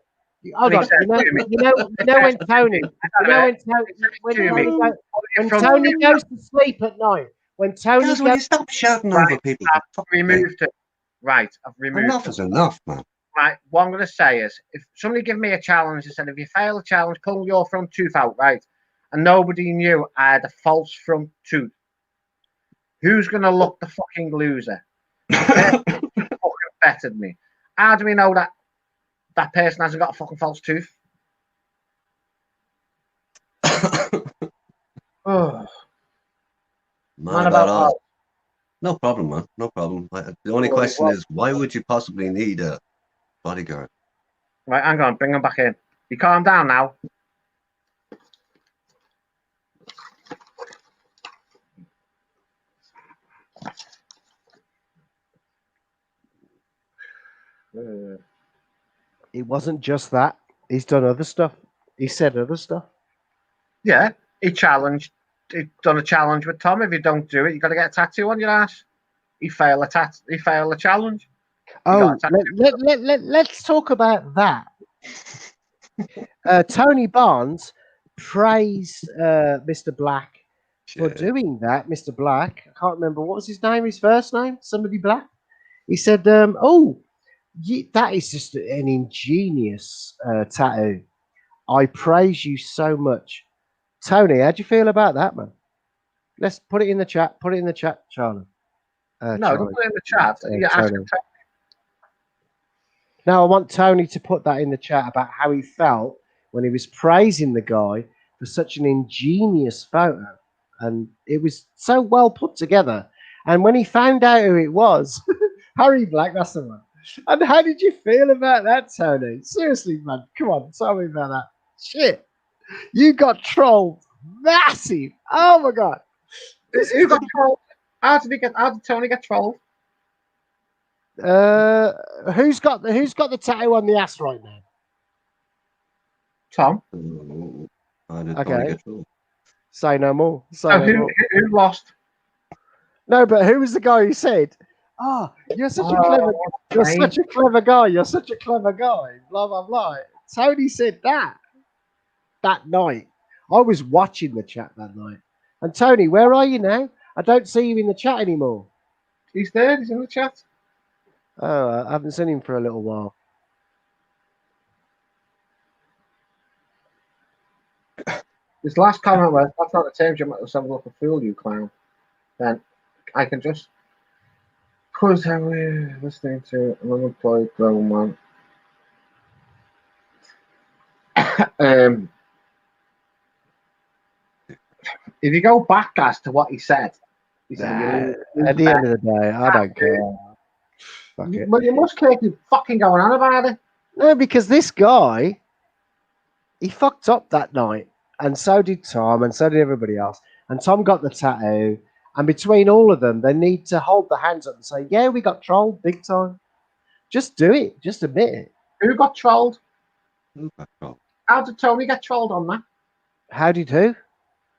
Hold on, you know when Tony, when Tony goes to sleep at night, when Tony Guys, will you stop shouting over people? I've removed it. Right, I've removed enough is enough, man. Right, what I'm going to say is, if somebody give me a challenge and said, if you fail a challenge, pull your front tooth out, right? And nobody knew I had a false front tooth. Who's going to look the fucking loser? Fucking bettered me. How do we know that that person hasn't got a fucking false tooth? Oh. Man about us. No problem, man. No problem. The only question is, why would you possibly need a bodyguard? Right, hang on. Bring him back in. You calm down now. It wasn't just that. He's done other stuff. He said other stuff. Yeah, he challenged. He done a challenge with Tom. If you don't do it, you got to get a tattoo on your ass. He failed a challenge. Oh, let's talk about that. Tony Barnes praised Mr. Black for doing that. Mr. Black, I can't remember what was his name. His first name, somebody Black. He said, that is just an ingenious tattoo. I praise you so much. Tony, how do you feel about that, man? Let's put it in the chat. Put it in the chat, Charlie. No, don't put it in the chat. No, I want Tony to put that in the chat about how he felt when he was praising the guy for such an ingenious photo. And it was so well put together. And when he found out who it was, Harry Black, that's the one. And how did you feel about that, Tony? Seriously, man, come on, tell me about that. Shit, you got trolled massive. Oh my god, who got trolled? How did Tony get trolled? Who's got the tattoo on the ass right now? Tom. Okay. Say no more. Who lost? No, but who was the guy who said, you're such a clever guy. You're such a clever guy. Blah blah blah. Tony said that night I was watching the chat that night. And Tony, where are you now? I don't see you in the chat anymore. He's there. He's in the chat. Oh, I haven't seen him for a little while. This last comment was, that's not the terms you might yourself look a fool, you clown. Then I can just cause how we're listening to an unemployed grown man. If you go back as to what he said, he said at the end of the day, I don't care. Fuck it. Well, you must keep fucking going on about it. No, because this guy, he fucked up that night, and so did Tom, and so did everybody else. And Tom got the tattoo, and between all of them, they need to hold their hands up and say, "Yeah, we got trolled big time." Just do it. Just admit it. Who got trolled? Who got trolled? How did Tony get trolled on that? How did who?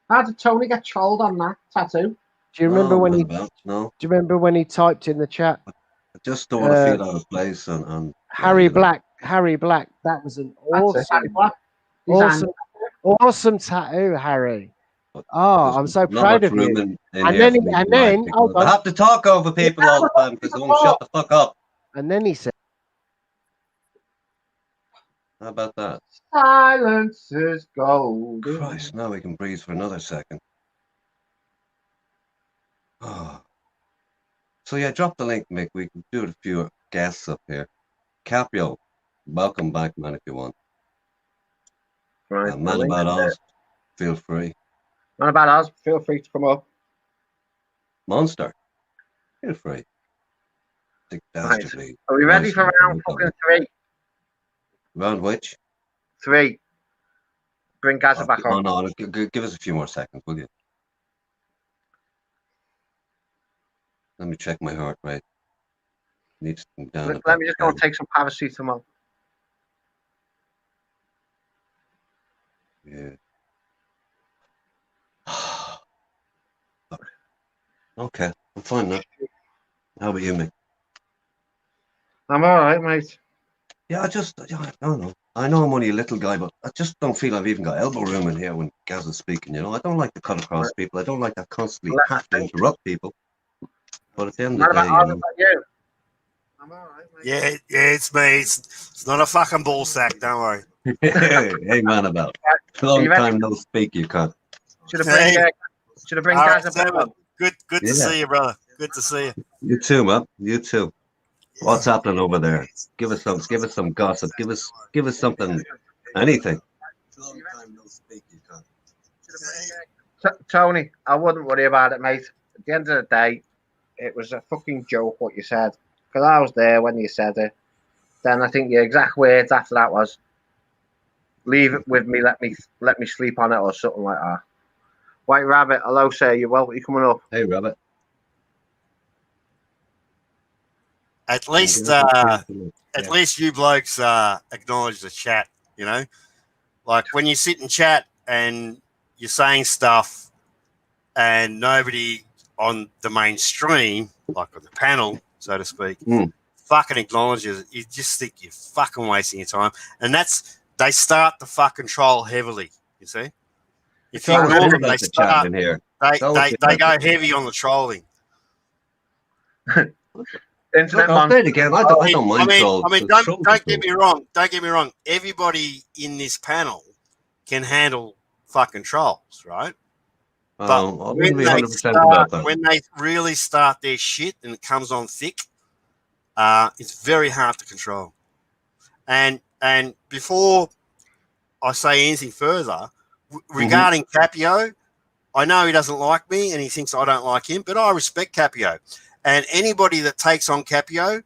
How did Tony get trolled on that tattoo? Do you remember when he? No. Do you remember when he typed in the chat? I just don't want to feel out of place and Harry Black. Harry Black. That was an awesome tattoo, Harry. Oh, I'm so proud of you. And then hold on. I have to talk over people all the time because they won't shut the fuck up. And then he said, "How about that? Silence is gold." Christ, now we can breathe for another second. Oh. So yeah, drop the link, Mick. We can do a few guests up here. Capio, welcome back, man, if you want. Right, Man About Oz, feel free. Man About Oz, feel free to come up. Monster, feel free. Right. Are we ready for round fucking 3? Round which? 3. Bring Gaza back on. No, give us a few more seconds, will you? Let me check my heart rate. Needs to come down. Let me just go and take some paracetamol. Yeah. Okay, I'm fine now. How about you, mate? I'm all right, mate. Yeah, I don't know. I know I'm only a little guy, but I just don't feel I've even got elbow room in here when Gaz is speaking, you know? I don't like to cut across people. I don't like to constantly have to interrupt people. But at the end of the day, you. I'm all right, mate. Yeah, it's me. It's not a fucking ball sack, don't worry. Hey, man, about. Long time no speak, you cunt. Should have bring Gaza back on. Good to see you, brother. Good to see you. You too, man. You too. What's happening over there? Give us some gossip. Give us something, anything. Tony, I wouldn't worry about it, mate. At the end of the day, it was a fucking joke what you said. Because I was there when you said it. Then I think your exact words after that was, "Leave it with me, let me sleep on it," or something like that. White Rabbit, hello, sir. You coming up? Hey, Rabbit. At least you blokes acknowledge the chat, you know? Like when you sit and chat and you're saying stuff and nobody on the mainstream, like on the panel, so to speak, fucking acknowledges it, you just think you're fucking wasting your time. And they start the fucking troll heavily, you see? If you ignore them, they start, they go heavy on the trolling. I'll say it again. I don't mind trolls. I mean, don't get me wrong. Don't get me wrong. Everybody in this panel can handle fucking trolls, right? But when they really start their shit and it comes on thick, it's very hard to control. And before I say anything further regarding Capio, I know he doesn't like me and he thinks I don't like him, but I respect Capio. And anybody that takes on Capio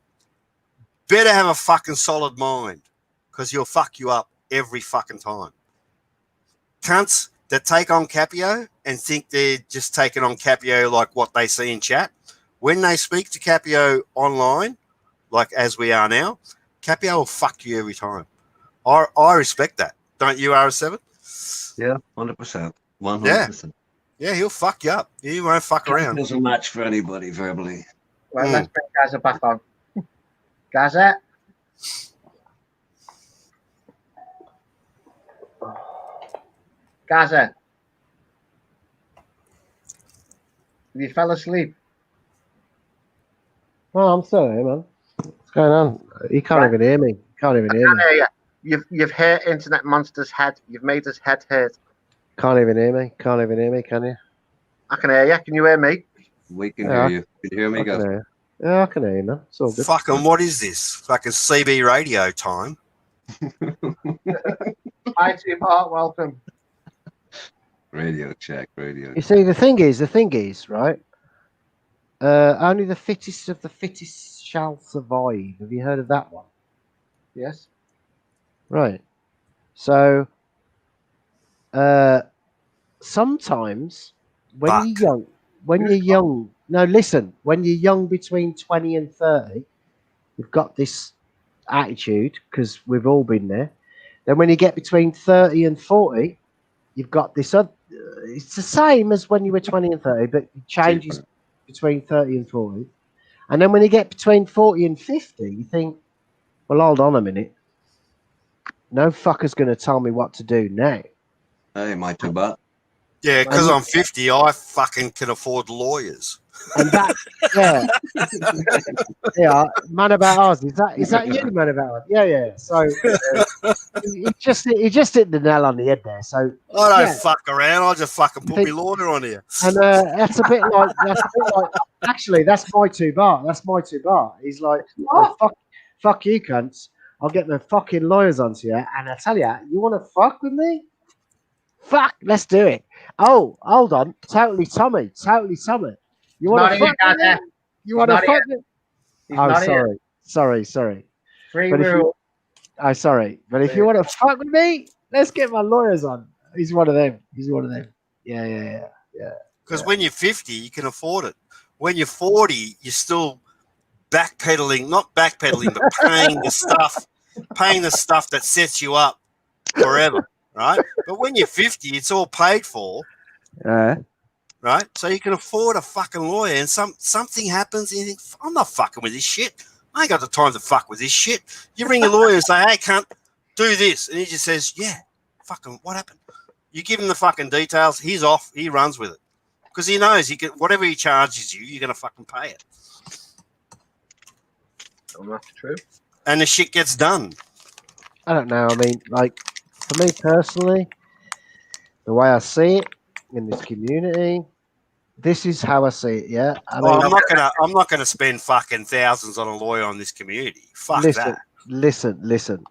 better have a fucking solid mind because he'll fuck you up every fucking time. Cunts that take on Capio and think they're just taking on Capio like what they see in chat, when they speak to Capio online, like as we are now, Capio will fuck you every time. I respect that. Don't you, RS7? Yeah, 100%. 100%. Yeah, he'll fuck you up. He won't fuck around. Doesn't match for anybody verbally. Well, let's bring Gaza back on. Gaza. Gaza. You fell asleep. Oh, I'm sorry, man. What's going on? You can't even hear me. Can't even hear me. You've hurt Internet Monster's head. You've made his head hurt. Can't even hear me. Can't even hear me, can you? I can hear you. Can you hear me? We can hear you. Can you hear me, guys? Yeah, I can hear you, man. It's all good. Fucking what is this? Fucking CB radio time. Hi, Team Heart. Welcome. Radio check. Radio. You see, the thing is, right? Only the fittest of the fittest shall survive. Have you heard of that one? Yes. Right. So, sometimes when you're young, no, listen, when you're young between 20 and 30, you've got this attitude because we've all been there. Then when you get between 30 and 40, you've got this other, it's the same as when you were 20 and 30, but it changes between 30 and 40. And then when you get between 40 and 50, you think, well, hold on a minute. No fucker's going to tell me what to do now. Hey, my too bad. Yeah, because I'm 50, I fucking can afford lawyers. And that, yeah, man about ours. Is that you, man about ours? Yeah. So he just hit the nail on the head there. So I don't fuck around. I just fucking put my lawyer on here. And that's a bit like actually that's my two bar. He's like, oh, fuck you, cunts. I'll get the fucking lawyers onto you, and I tell you, you want to fuck with me? Fuck, let's do it. Oh, hold on, totally Tommy. You want to fuck with me? You want to fuck with me? Oh, sorry. Free rule. Sorry, but if you want to fuck with me, let's get my lawyers on. He's one of them. Yeah. Because when you're 50, you can afford it. When you're 40, you're still not backpedaling, but paying the stuff that sets you up forever, right? But when you're 50, it's all paid for, right? So you can afford a fucking lawyer, and something happens, and you think, I'm not fucking with this shit. I ain't got the time to fuck with this shit. You ring a lawyer and say, hey, cunt, do this. And he just says, yeah, fucking, what happened? You give him the fucking details, he's off, he runs with it. Because he knows whatever he charges you, you're going to fucking pay it. That's true. And the shit gets done. I don't know. I mean, like, for me personally, the way I see it in this community, this is how I see it, yeah? I'm not gonna spend fucking thousands on a lawyer on this community. Fuck that. Listen.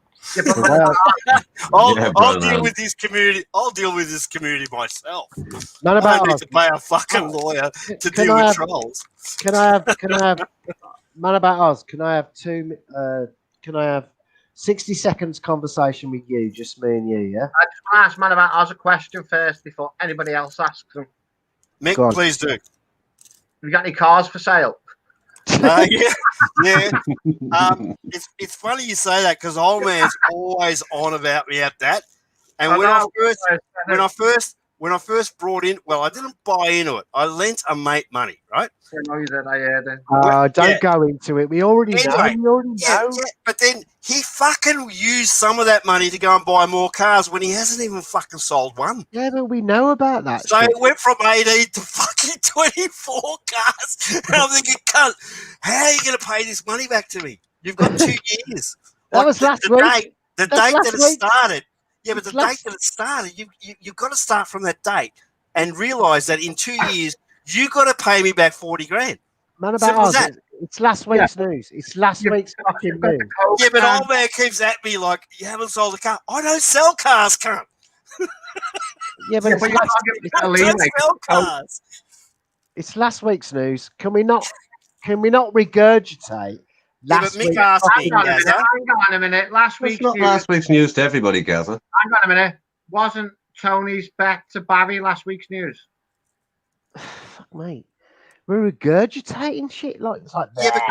I'll deal with this community. I'll deal with this community myself. I don't need to pay a fucking lawyer to deal with trolls. Can I have man about us? Can I have 60 seconds conversation with you, just me and you, yeah? I just want to ask man about us a question first before anybody else asks them. Mick, please do. Have you got any cars for sale? Yeah. It's funny you say that because old man's always on about me at that. And when I first brought in, well, I didn't buy into it. I lent a mate money, right? Don't go into it. We already know. Yeah, but then he fucking used some of that money to go and buy more cars when he hasn't even fucking sold one. Yeah, but we know about that. So it went from 18 to fucking 24 cars. And I'm thinking, cunt, how are you going to pay this money back to me? You've got 2 years. That was last week. The date that it started. Yeah, but the date that it started, you've got to start from that date and realise that in 2 years, you got to pay me back 40 grand. Man about us, it's last week's news. It's last week's fucking news. Yeah, but old man keeps at me like, you haven't sold a car. I don't sell cars, cunt. Yeah, but it's last week's news. Can we not regurgitate? Hang on a minute. Last week's news to everybody, Gaza. Hang on a minute. Wasn't Tony's back to Barry last week's news? Fuck, mate. We're regurgitating shit like that. Yeah, but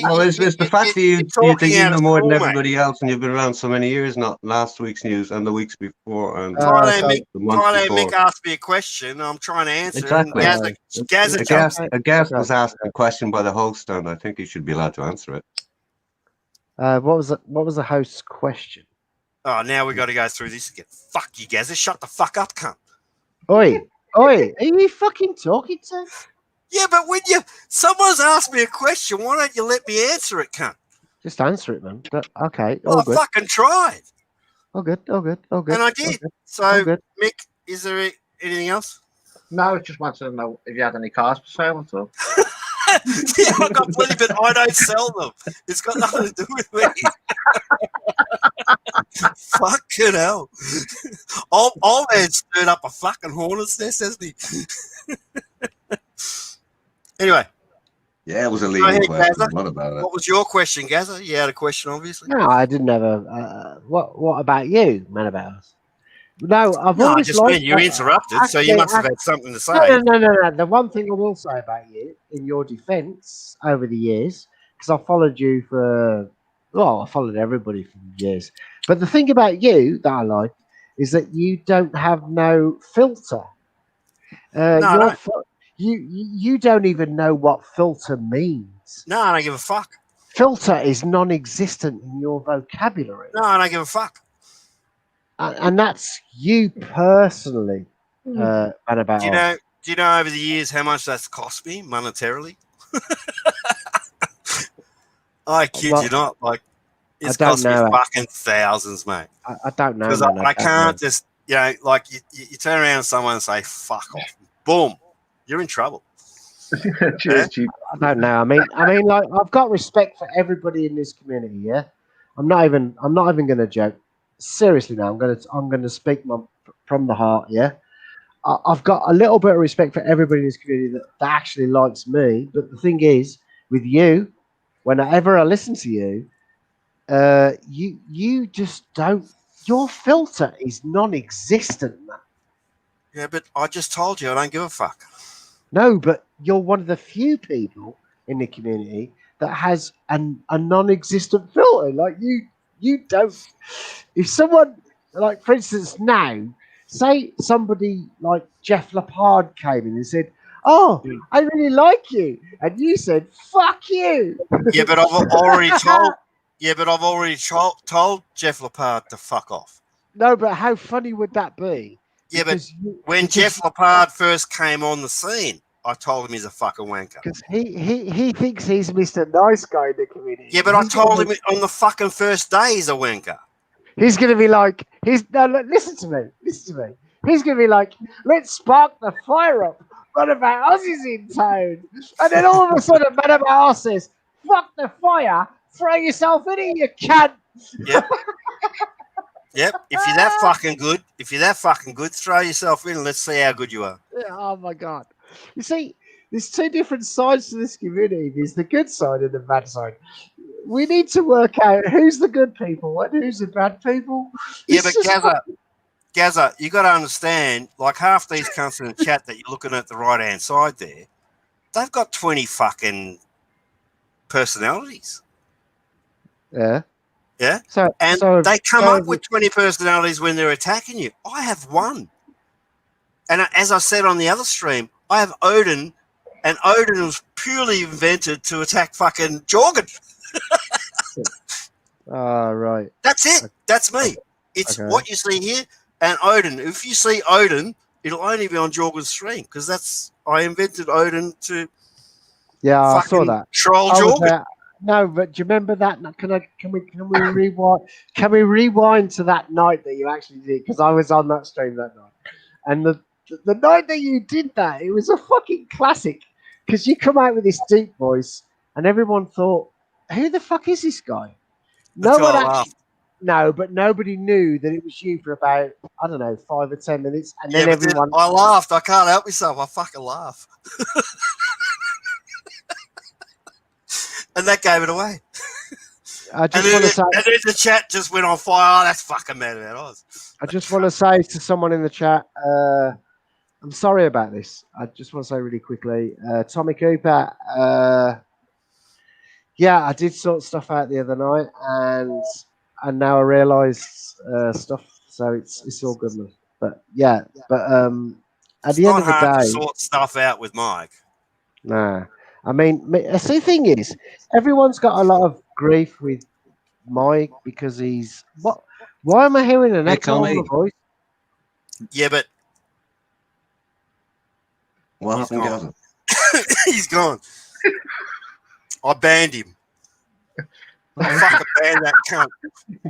Gaza, it's the fact that you think you know more than everybody else, and you've been around so many years. Not last week's news and the weeks before. And Mick asked me a question. I'm trying to answer. Exactly. A guest was asked a question by the host, and I think he should be allowed to answer it. What was the host's question? Oh, now we got to go through this again. Fuck you, Gaza. Shut the fuck up, cunt. Oi, oi, are you fucking talking to? Yeah, but when someone's asked me a question, why don't you let me answer it, cunt? Just answer it, man. Okay, well, all I good. fucking tried. All good, all good, all good. And I did. Good, so, Mick, is there anything else? No, I just wanted to know if you had any cars for sale at all. Yeah, I've got plenty, but I don't sell them. It's got nothing to do with me. Fucking hell. Old man stirred up a fucking hornet's nest, hasn't he? Anyway. Yeah, it was a leading question. Gaza. What about it? What was your question, Gaza? You had a question, obviously. No, I didn't have a. What about you, man? About us? No, I've no, always I just liked. mean you interrupted, so you must have had something to say. No. The one thing I will say about you, in your defence, over the years, because I followed you for. Well, I followed everybody for years. But the thing about you that I like is that you don't have no filter. No, you don't even know what filter means. No, I don't give a fuck. Filter is non-existent in your vocabulary. No, I don't give a fuck. And that's you personally, and about. Do you know over the years how much that's cost me monetarily? I kid you not. Like, it's cost me fucking thousands, mate. I don't know. Because I can't just, like you turn around to someone and say, fuck off. Boom. You're in trouble. Cheers, yeah? I don't know. I mean, like, I've got respect for everybody in this community. Yeah, I'm not even going to joke. Seriously, now I'm going to speak from the heart. Yeah, I've got a little bit of respect for everybody in this community that actually likes me. But the thing is, with you, whenever I listen to you, you just don't. Your filter is non-existent, man. Yeah, but I just told you I don't give a fuck. No, but you're one of the few people in the community that has a non-existent filter. Like you don't. If someone, like, for instance, now, say somebody like Jeff Lapard came in and said, "Oh, I really like you," and you said, "Fuck you." Yeah, but I've already told. Yeah, but I've already told Jeff Lapard to fuck off. No, but how funny would that be? Yeah, but when Jeff Lapard first came on the scene, I told him he's a fucking wanker. Because he thinks he's Mr. Nice Guy in the community. Yeah, but I told him on the fucking first day he's a wanker. He's going to be like, listen to me. He's going to be like, let's spark the fire up. Man About Us is in town. And then all of a sudden, Man About Us says, fuck the fire, throw yourself in it, you cunt. Yep. Yep. If you're that fucking good, throw yourself in and let's see how good you are. Yeah, oh my God. You see, there's two different sides to this community. There's the good side and the bad side. We need to work out who's the good people and who's the bad people. Yeah, but Gazza, you got to understand, like, half these cunts in the chat that you're looking at the right-hand side there, they've got 20 fucking personalities. Yeah. Yeah? They come up with 20 personalities when they're attacking you. I have one. And as I said on the other stream, I have Odin, and Odin was purely invented to attack fucking Jorgen. Right. That's it. That's me. It's what you see here. And Odin. If you see Odin, it'll only be on Jorgen's stream because I invented Odin to. Yeah, I saw that. Troll Jorgen. No, but do you remember that? Can we rewind? Can we rewind to that night that you actually did? Because I was on that stream that night, and the night that you did that, it was a fucking classic. Because you come out with this deep voice, and everyone thought, "Who the fuck is this guy?" No, but nobody knew that it was you for about, I don't know, 5 or 10 minutes, and then everyone. I laughed. I can't help myself. I fucking laugh. And that gave it away. I just want to say, and then the chat just went on fire. Oh, that's fucking mad about us. I just want to say to someone in the chat, I'm sorry about this. I just want to say really quickly, Tommy Cooper. Yeah, I did sort stuff out the other night, and now I realised stuff. So it's all good, man. But yeah, at the end of the day, to sort stuff out with Mike. Nah. I mean, the thing is, everyone's got a lot of grief with Mike because he's what? Why am I hearing an echo on the voice? Yeah, but What happened, Gaza? He's gone. I banned him. I fucking banned that cunt.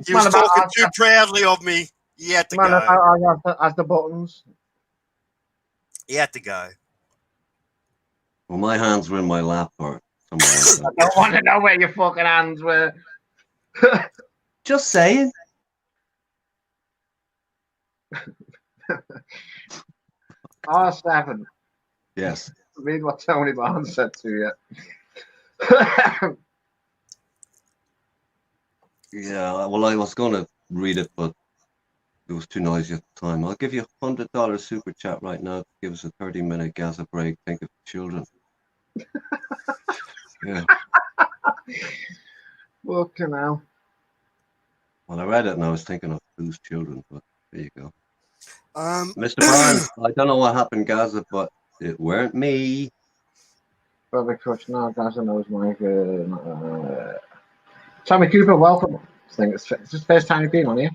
He was talking too proudly of me. He had to go. I have the buttons. He had to go. Well, my hands were in my lap or somewhere else. I don't want to know where your fucking hands were. Just saying. R7. Yes. Read what Tony Barnes said to you. Yeah, well, I was going to read it, but it was too noisy at the time. I'll give you $100 super chat right now to give us a 30-minute Gaza break. Think of children. Yeah. Fucking hell. Well, I read it and I was thinking of whose children, but there you go. Mr. Barnes, I don't know what happened, Gaza, but it weren't me. Bobby Crush, no, Gaza knows my Tommy Cooper, welcome. I think it's the first time you've been on here.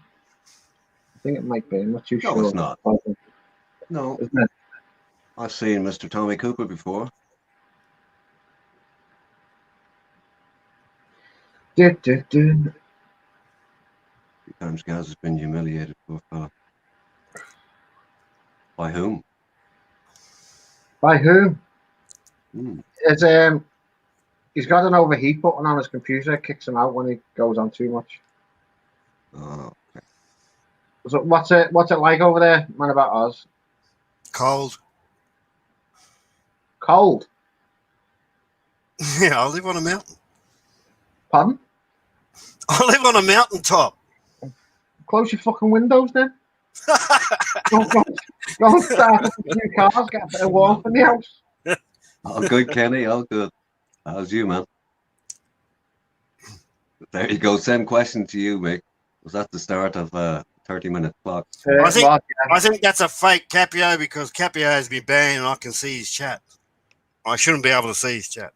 I think it might be. I'm not too sure. No, it's not. No. Isn't it? I've seen Mr. Tommy Cooper before. Few times Gaza's been humiliated, poor fella. By whom? By whom? Hmm. It's he's got an overheat button on his computer. It kicks him out when he goes on too much. Oh, okay. So what's it like over there, man? About Oz? Cold. Cold. Yeah, I live on a mountain. Pardon? I live on a mountaintop. Close your fucking windows then. go and start up a few cars, get a bit of warmth in the house. All good, Kenny. All good. How's you, man? There you go. Same question to you, Mick. Was that the start of a 30-minute clock? I think that's a fake Capio because Capio has been banned and I can see his chat. I shouldn't be able to see his chat.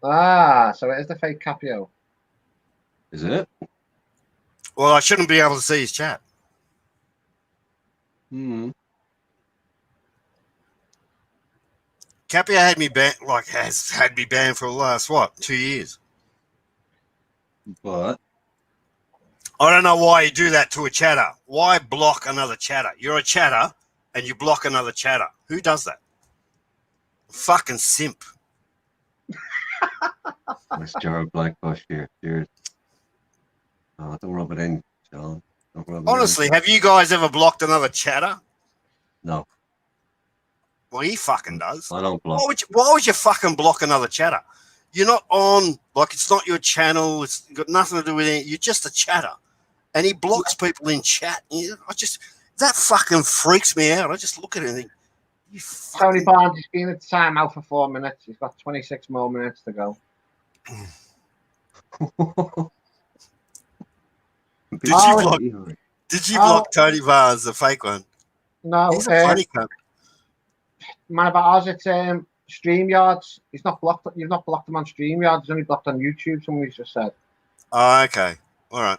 Ah, so it is the fake Capio. Is it? Well, I shouldn't be able to see his chat. Hmm. Capio had me banned, has had me banned for the last, 2 years? But I don't know why you do that to a chatter. Why block another chatter? You're a chatter and you block another chatter. Who does that? Fucking simp. nice jar of black bush here. Cheers. Oh, don't rub it in, John. Don't rub it Honestly, have you guys ever blocked another chatter? No. Well, he fucking does. I don't block. Why would you fucking block another chatter? You're not on, it's not your channel. It's got nothing to do with it. You're just a chatter. And he blocks people in chat. That fucking freaks me out. I just look at it and think, Tony Barnes has been at the time out for 4 minutes. He's got 26 more minutes to go. Did you block Tony Barnes, the fake one? No. He's a funny cunt. Man about Oz, it's StreamYards. He's not blocked. You've not blocked him on StreamYards. He's only blocked on YouTube. Somebody's just said. Oh, okay. All right.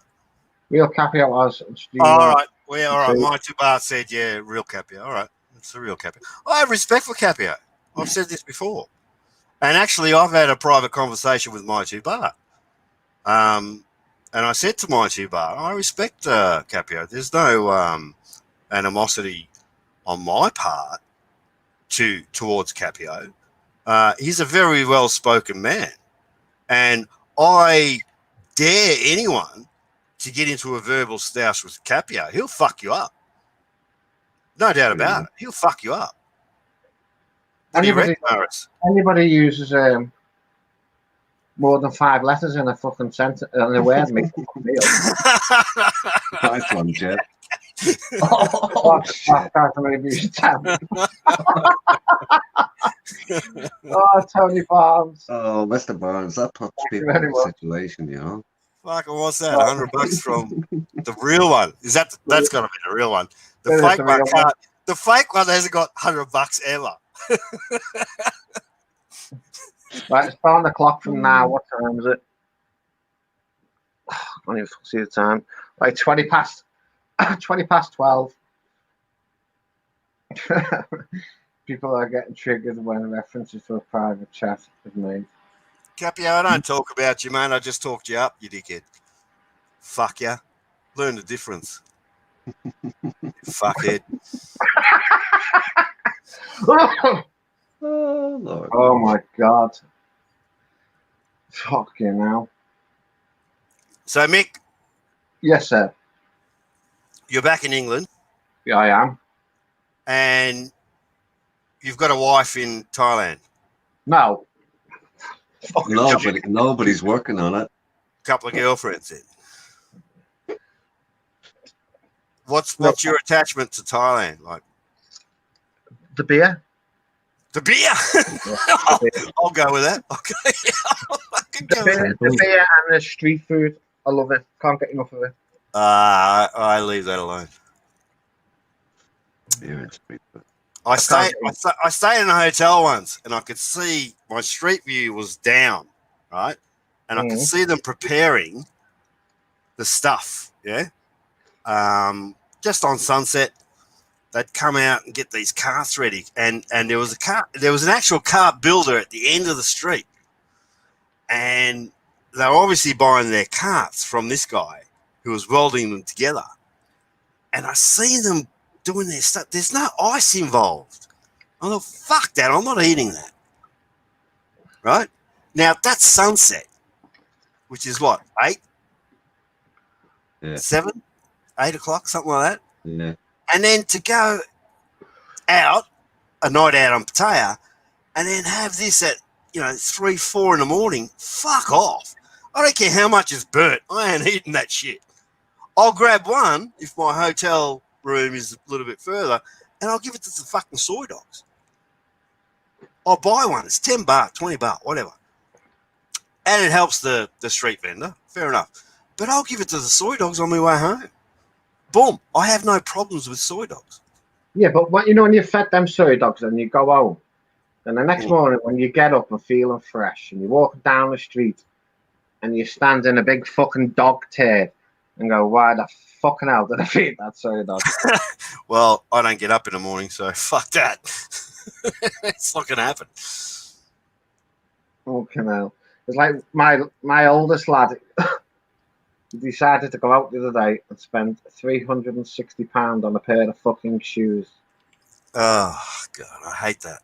Real Capio Oz and StreamYards. All right. Well, all right. My bar said, yeah, real Capio. All right. It's the real Capio. I have respect for Capio. I've said this before. And actually, I've had a private conversation with my bar. And I said to my bar, I respect Capio. There's no animosity on my part towards Capio. He's a very well-spoken man. And I dare anyone to get into a verbal stoush with Capio. He'll fuck you up. No doubt about it. He'll fuck you up. What do you reckon, Morris? Anybody uses more than 5 letters in a fucking sentence in a word makes it feel. Nice one, Jeff. Shit. Tony Barnes. Oh, Mr. Barnes, that puts people in a situation, you know. Fucking what's that? $100 from the real one? That's got to be the real one. The fake one can't. The fake one hasn't got $100 ever. Right, it's on the clock from now. What time is it? I can't even see the time. Right, 20 past 12. People are getting triggered when references to a private chat is made. Capio, I don't talk about you, man. I just talked you up, you dickhead. Fuck ya. Learn the difference. Fuckhead. Oh, Lord. Oh my God. Fucking hell. So, Mick. Yes, sir. You're back in England. Yeah, I am. And you've got a wife in Thailand. No. Nobody's working on it. Couple of girlfriends in. What's your attachment to Thailand like? The beer. The beer. Yeah, the beer. I'll go with that. Okay. The beer and the street food. I love it. Can't get enough of it. I leave that alone. Beer and street food. I stayed in a hotel once, and I could see my street view was down, right, and I could see them preparing the stuff. Yeah, just on sunset, they'd come out and get these carts ready, and there was an actual cart builder at the end of the street, and they were obviously buying their carts from this guy who was welding them together, and I see them doing their stuff. There's no ice involved. I thought, fuck that, I'm not eating that. Right? Now, that's sunset, which is what, 8? Yeah. 7? 8 o'clock, something like that? Yeah. And then to go out, a night out on Pattaya, and then have this at, 3, 4 in the morning, fuck off. I don't care how much is burnt. I ain't eating that shit. I'll grab one if my hotel room is a little bit further, and I'll give it to the fucking soy dogs. I'll buy one. It's $10, $20, whatever. And it helps the street vendor. Fair enough. But I'll give it to the soy dogs on my way home. Boom. I have no problems with soy dogs. Yeah, but when you fed them soy dogs and you go home, and the next morning when you get up and feeling fresh and you walk down the street and you stand in a big fucking dog turd and go, why the fucking hell did I feed that soy dog? Well, I don't get up in the morning, so fuck that. It's not going to happen. Fucking hell. It's like my oldest lad, he decided to go out the other day and spend £360 on a pair of fucking shoes. Oh, God, I hate that.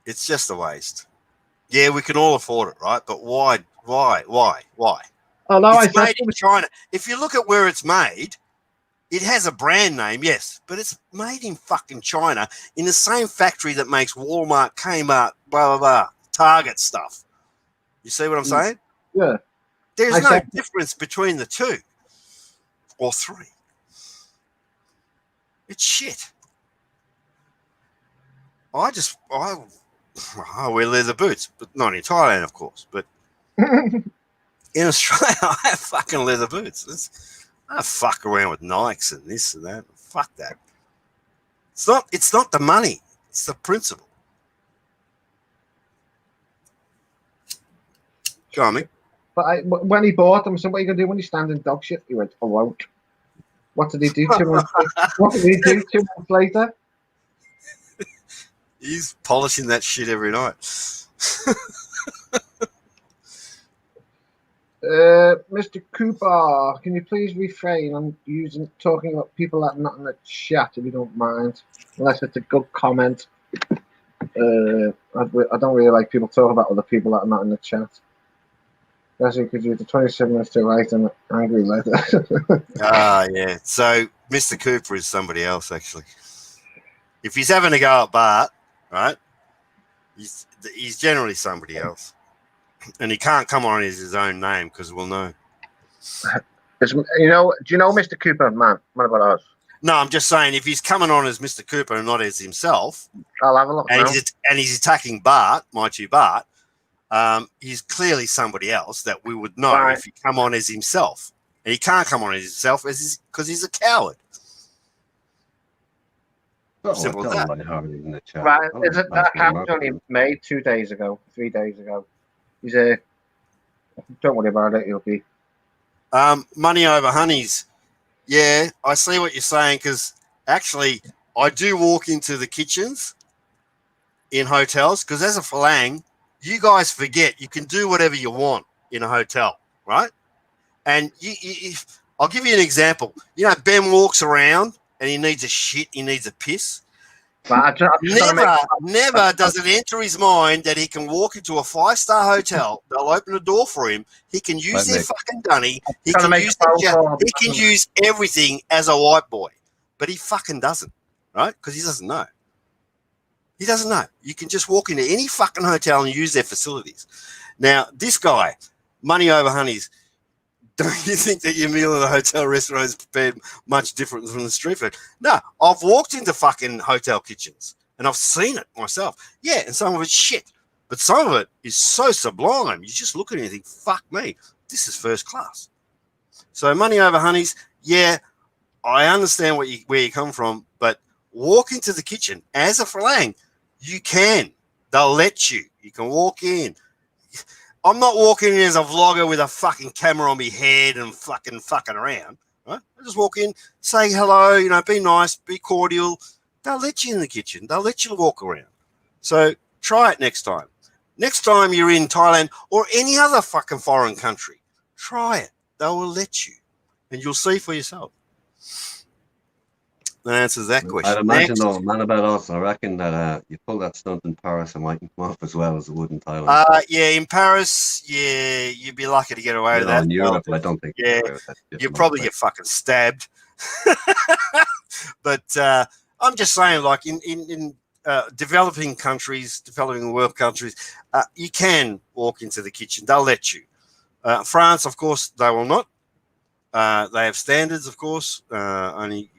It's just a waste. Yeah, we can all afford it, right? But why? Oh, no, it's made in China. If you look at where it's made, it has a brand name, yes, but it's made in fucking China in the same factory that makes Walmart, Kmart, blah, blah, blah, Target stuff. You see what I'm saying? Yeah. There's no difference between the two or three. It's shit. I wear leather boots, but not in Thailand, of course. But in Australia, I have fucking leather boots. I fuck around with Nikes and this and that. Fuck that. It's not the money. It's the principle. Go on, Mick. But when he bought them, I said, what are you going to do when you stand in dog shit? He went, I won't. What did he do 2 months later? What did he do 2 months later? He's polishing that shit every night. Mr. Cooper, can you please refrain on talking about people that are not in the chat, if you don't mind, unless it's a good comment. I don't really like people talking about other people that are not in the chat. Especially because you have the 27 minutes to write an angry letter. Yeah. So Mr. Cooper is somebody else, actually. If he's having a go at Bart, right, he's generally somebody else. And he can't come on as his own name because we'll know. Do you know Mr. Cooper, man? What about us? No, I'm just saying if he's coming on as Mr. Cooper and not as himself, I'll have a look now. He's attacking Bart, Bart, he's clearly somebody else that we would know if he come on as himself. And he can't come on as himself because he's a coward. Simple as that. Right, that account was only made 2 days ago, 3 days ago. He's don't worry about it, he'll be. Money over honeys. Yeah, I see what you're saying because actually I do walk into the kitchens in hotels because as a Falang, you guys forget you can do whatever you want in a hotel, right? And I'll give you an example. You know, Ben walks around and he needs a shit, he needs a piss. Never does it enter his mind that he can walk into a 5-star hotel. They'll open the door for him. He can use their fucking dunny. He can use everything as a white boy, but he fucking doesn't, right? Because he doesn't know. He doesn't know. You can just walk into any fucking hotel and use their facilities. Now, this guy, money over honeys. Don't you think that your meal at a hotel restaurant is prepared much different from the street food? No, I've walked into fucking hotel kitchens and I've seen it myself. Yeah, and some of it's shit, but some of it is so sublime. You just look at it and think, fuck me, this is first class. So money over honeys, yeah, I understand where you come from, but walk into the kitchen as a Falang, you can. They'll let you. You can walk in. I'm not walking in as a vlogger with a fucking camera on my head and fucking around, right? I just walk in, say hello, you know, be nice, be cordial. They'll let you in the kitchen. They'll let you walk around. So try it next time. Next time you're in Thailand or any other fucking foreign country, try it. They will let you, and you'll see for yourself. That answers that question. I'd imagine, though, man, about us, I reckon that you pull that stunt in Paris, it might come off as well as it would in Thailand. Yeah, in Paris, yeah, you'd be lucky to get away with that. In Europe, I don't think. Yeah, you'd probably get fucking stabbed. But I'm just saying, like in developing countries, developing world countries, you can walk into the kitchen. They'll let you. France, of course, they will not. They have standards, of course. Only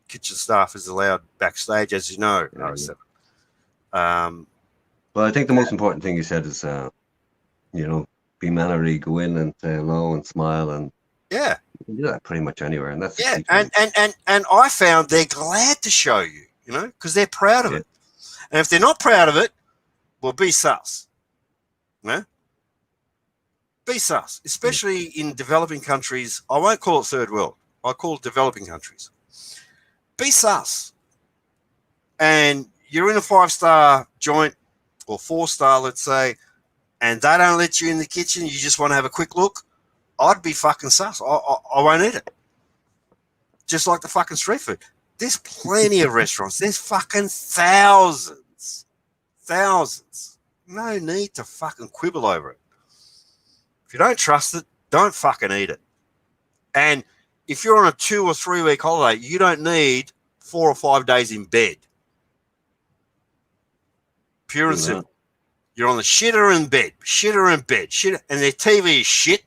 kitchen staff is allowed backstage, as you know. Well, I think the most important thing you said is, you know, be mannery, go in and say hello and smile, and yeah, you can do that pretty much anywhere. And that's and I found they're glad to show you, you know, because they're proud of it. And if they're not proud of it, well, be sus. You know? Be sus, especially in developing countries. I won't call it third world. I call it developing countries. Be sus. And you're in a 5-star joint or 4-star, let's say, and they don't let you in the kitchen. You just want to have a quick look. I'd be fucking sus. I won't eat it. Just like the fucking street food. There's plenty of restaurants. There's fucking thousands. Thousands. No need to fucking quibble over it. If you don't trust it, don't fucking eat it. And if you're on a 2 or 3 week holiday, you don't need 4 or 5 days in bed. Pure and simple. You're on the shitter in bed, and their TV is shit.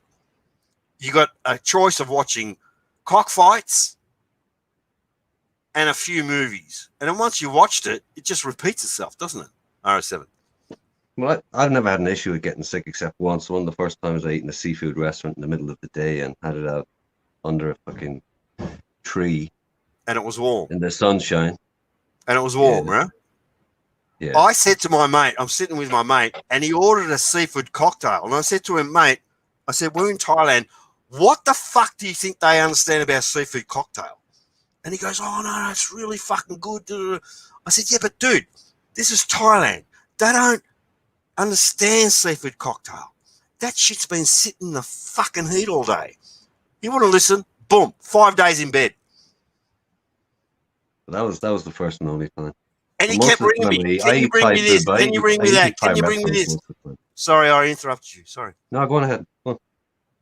You got a choice of watching cockfights and a few movies. And then once you watched it, it just repeats itself, doesn't it? RS7. Well, I've never had an issue with getting sick except once. One of the first times I ate in a seafood restaurant in the middle of the day and had it out under a fucking tree. And it was warm. In the sunshine. And it was warm, right? Yeah. I said to my mate, I'm sitting with my mate, and he ordered a seafood cocktail. And I said to him, mate, I said, we're in Thailand. What the fuck do you think they understand about seafood cocktail? And he goes, oh, no, it's really fucking good. I said, yeah, but dude, this is Thailand. They don't understand seafood cocktail. That shit's been sitting in the fucking heat all day. You want to listen? Boom, 5 days in bed. That was the first and only time. And he kept ringing me. Can you bring me this? Can you bring me that? Can you bring me this? Sorry, I interrupted you. Sorry. No, go on ahead. Go on.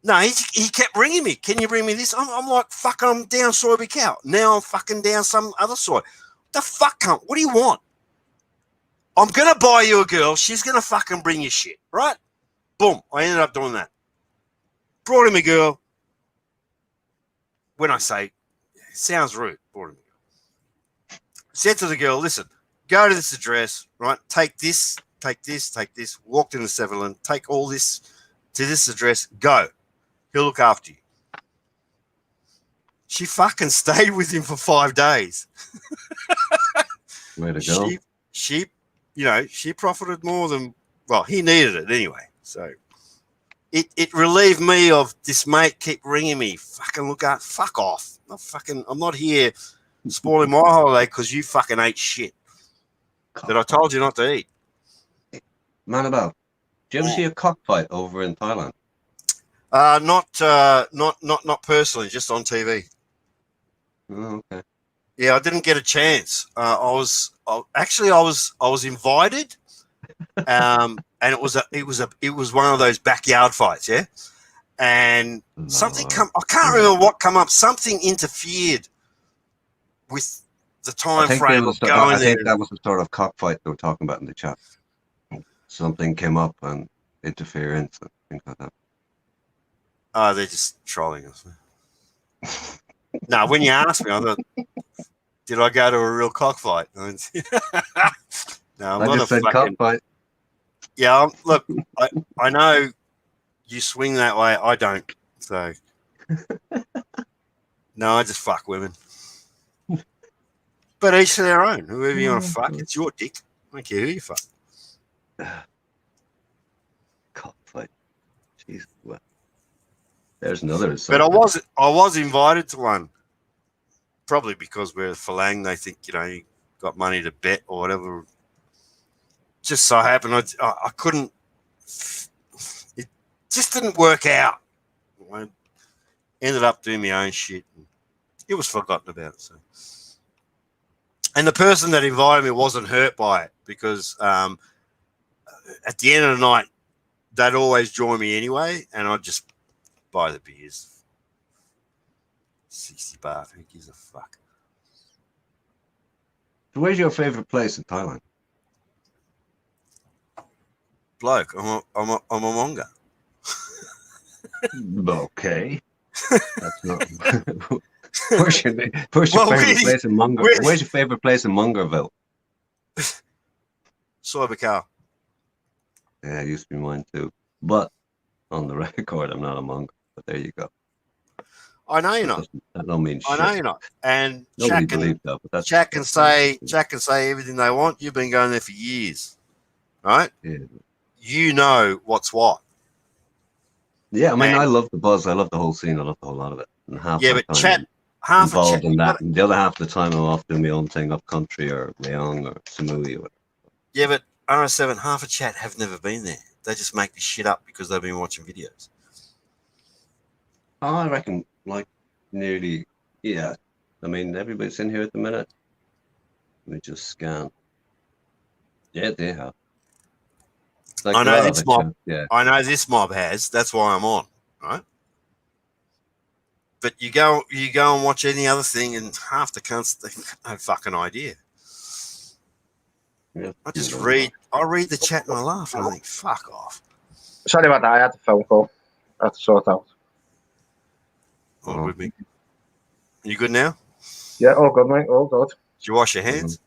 No, he kept ringing me. Can you bring me this? I'm like, fuck, I'm down soybean cow. Now I'm fucking down some other soy. What the fuck, cunt? What do you want? I'm going to buy you a girl. She's going to fucking bring you shit, right? Boom. I ended up doing that. Brought him a girl. When I say, it sounds rude. Brought him a girl. Said to the girl, listen, go to this address, right? Take this. Walked in the 7-Eleven. Take all this to this address. Go. He'll look after you. She fucking stayed with him for 5 days. Way to go. She, you know, she profited more than, well, he needed it anyway. So it relieved me of this mate keep ringing me. Fucking look out. Fuck off. I'm not here. spoiling my holiday because you fucking ate shit that I told you not to eat. Manabal, do you ever see a cockfight over in Thailand? Not personally, just on TV. Oh, okay. Yeah, I didn't get a chance. I was invited, and it was one of those backyard fights, yeah. And something I can't remember what come up. Something interfered with the time frame of going I think that was the sort of cockfight they were talking about in the chat. Something came up and interference and things like that. Oh, they're just trolling us. No, when you asked me, I thought, did I go to a real cockfight? No, I'm not just said cockfight. Yeah, look, I know you swing that way. I don't. So, no, I just fuck women. But each to their own. Whoever you want to fuck, it's your dick. I don't care who you fuck. Cockfight. Jeez. Well, there's another. But I was invited to one. Probably because we're Falang, they think, you got money to bet or whatever. Just so happened I couldn't. It just didn't work out. I ended up doing my own shit. It was forgotten about it. So. And the person that invited me wasn't hurt by it because at the end of the night, they'd always join me anyway, and I'd just buy the beers. 60 baht, who gives a fuck? So where's your favourite place in Thailand? Bloke, I'm a Monga. Okay. That's not... Where's your favourite place in Munger? Where's your favourite place in Mungerville? Cybercar. Yeah, it used to be mine too. But on the record, I'm not a Munger. But there you go. I know you're not. That don't mean shit. I know you're not. And Nobody believes that. But that's Jack can say everything they want. You've been going there for years, right? Yeah. You know what's what. Yeah, I mean, I love the buzz. I love the whole scene. I love the whole lot of it. And half involved in that. And the other half of the time, I'm off doing my own thing up country or Leong or Samui or whatever. Yeah, but RS7, half a chat have never been there. They just make this shit up because they've been watching videos. Oh, I reckon, nearly, yeah. I mean, everybody's in here at the minute. Let me just scan. Yeah, they have. I know this mob. Yeah. I know this mob has. That's why I'm on, right? But you go and watch any other thing, and half the cunts they have no fucking idea. Yeah, I read the chat and I laugh and I think, fuck off. Sorry about that. I had a phone call. I had to sort out. All with me. You good now? Yeah, all good, mate. All good. Did you wash your hands?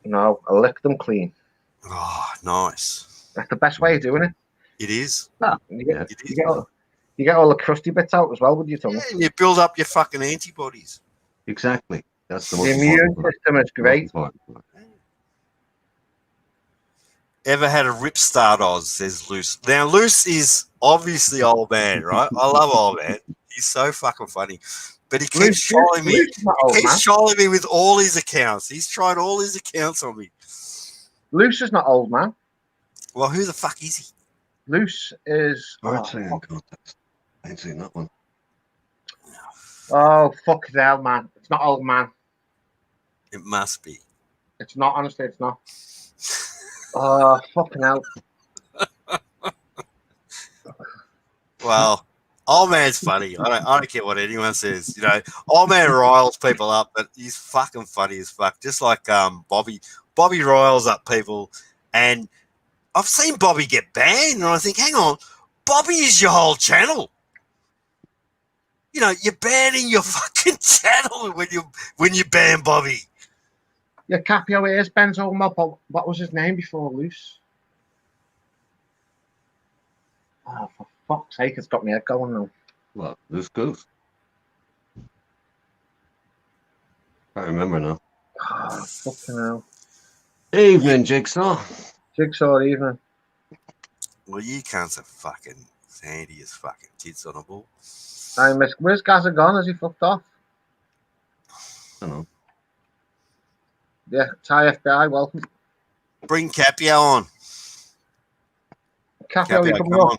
No, I licked them clean. Oh, nice. That's the best way of doing it. It is. You get all the crusty bits out as well with your tongue. Yeah, and you build up your fucking antibodies. Exactly. That's the most The immune system is great. Ever had a rip start, Oz, says Luce. Now, Luce is obviously old man, right? I love old man. He's so fucking funny. But he keeps trolling me. He keeps trolling me with all his accounts. He's tried all his accounts on me. Luce is not old, man. Well, who the fuck is he? Luce is... I ain't seen that one. Oh, fuck hell, man. It's not old, man. It must be. It's not, honestly, it's not. Oh, fucking hell. Well, old man's funny. I don't care what anyone says. Old man riles people up, but he's fucking funny as fuck. Just like Bobby. Bobby riles up people, and I've seen Bobby get banned, and I think, hang on, Bobby is your whole channel. You're banning your fucking channel when you ban Bobby. Yeah, Capio is Ben's old mob. What was his name before Luce? Oh, for fuck's sake, it's got me head going now. What? Loose Goose? I remember now. Oh, fucking hell. Evening, Jigsaw. Jigsaw, evening. Well, you can't say fucking Sandy as fucking tits on a ball. Where's Gaza gone? Has he fucked off? I don't know. Yeah, Thai FBI, welcome. Bring Capio on. Capio, you coming come up? on.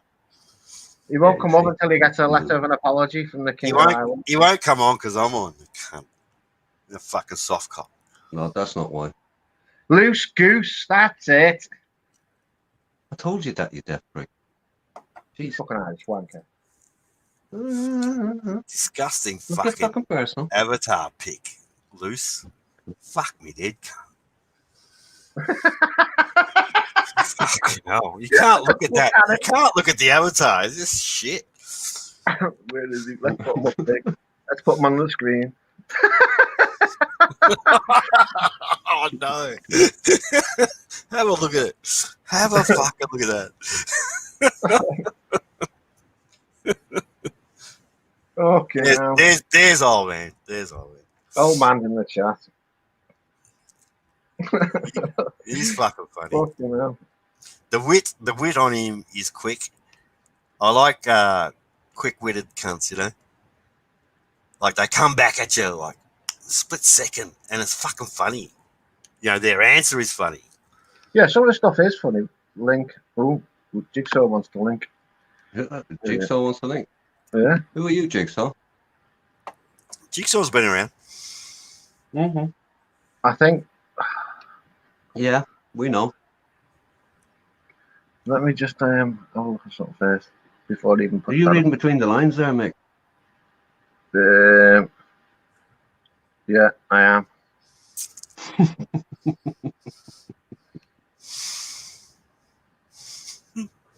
He won't come up until he gets a letter of an apology from the King of Ireland. He won't come on because I'm on. The fucking soft cop. No, that's not why. Loose goose, that's it. I told you that, you deaf prick. Jeez. Fucking Irish wanker. Disgusting fucking personal. avatar pic. Loose. Fuck me dead. Fucking hell. You can't look at that. You can't look at the avatar. It's just shit. Where is he? Let's put him up big. Let's put him on the screen. Oh no. Have a look at it. Have a fucking look at that. Okay. There's old man. There's old man. Old man in the chat. He's fucking funny. Fucking hell. The wit on him is quick. I like quick-witted cunts, you know. Like they come back at you like split second, and it's fucking funny. You know, their answer is funny. Yeah, some of the stuff is funny. Link. Oh, Jigsaw wants to link. Jigsaw wants to link. Yeah. Who are you, Jigsaw? Jigsaw's been around. Mm-hmm. I think. Yeah, we know. Let me just have a look at something first before I even put. Are you reading between the lines there, Mick? Yeah, I am.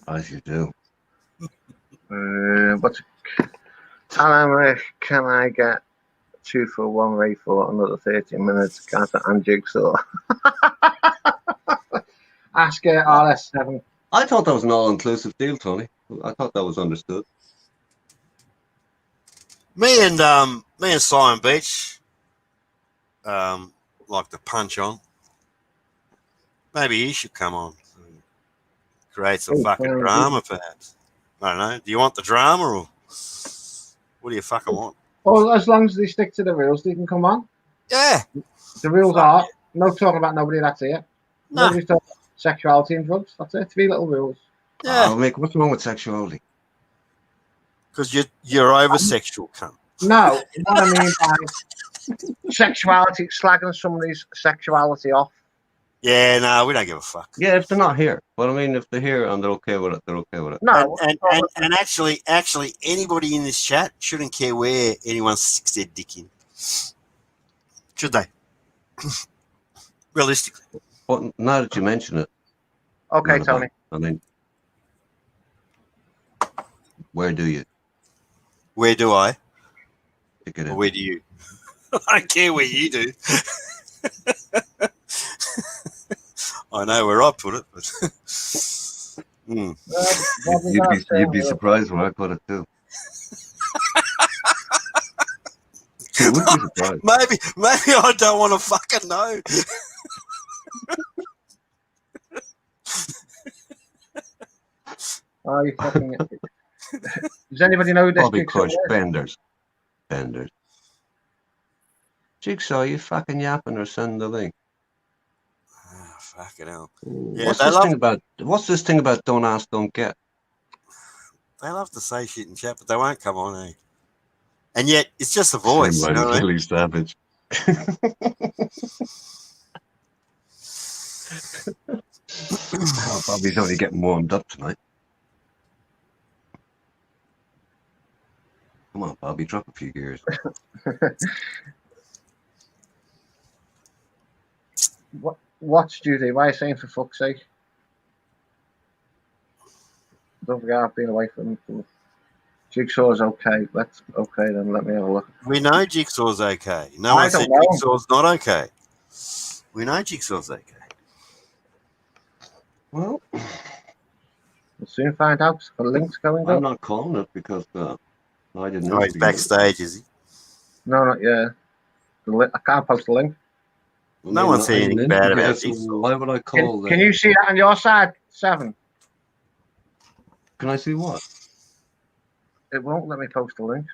As you do. Can I get 2 for 1 rate for another 13 minutes? Gata and Jigsaw. Ask RS7. I thought that was an all-inclusive deal, Tony. I thought that was understood. Me and Simon Beach like to punch on. Maybe he should come on and create some fucking drama, perhaps. I don't know. Do you want the drama, or what do you fucking want? Well, as long as they stick to the rules, they can come on. Yeah. The rules are no talking about nobody that's here. No. Nobody's talking about sexuality and drugs. That's it. 3 little rules. Yeah. Mick, what's wrong with sexuality? Because you're over-sexual, cunt. No, what I mean by sexuality, slagging somebody's sexuality off. Yeah, no, we don't give a fuck. Yeah, if they're not here. But I mean, if they're here and they're okay with it, they're okay with it. No. And actually, anybody in this chat shouldn't care where anyone sticks their dick in. Should they? Realistically. But now that you mention it. Okay, Tony. I mean, where do you? Where do I? Stick it in. Or where do you? I don't care where you do. I know where I put it, but you'd be surprised where I put it too. You would be surprised. Maybe I don't want to fucking know. Oh, you fucking. Does anybody know who this Bobby Jigsaw Crush, is? Benders. Jigsaw, you fucking yapping or send the link? Oh, fucking hell. Yeah, what's this thing about don't ask, don't get? They love to say shit in chat, but they won't come on, eh? And yet, it's just a voice. You know what I mean? Really savage. Bobby's only getting warmed up tonight. Come on, Bobby, drop a few gears. What's Judy? Why are you saying for fuck's sake? Don't forget I've been away from Jigsaw's okay. Then let me have a look. We know Jigsaw's okay. No one said Jigsaw's not okay. We know Jigsaw's okay. Well, we'll soon find out. The link's going up. I'm not calling it because I didn't know. Oh, he's backstage, is he? No, not yet. I can't post the link. No one's saying anything bad about Jigsaw. Why would I call Can you see that on your side, 7? Can I see what? It won't let me post the link.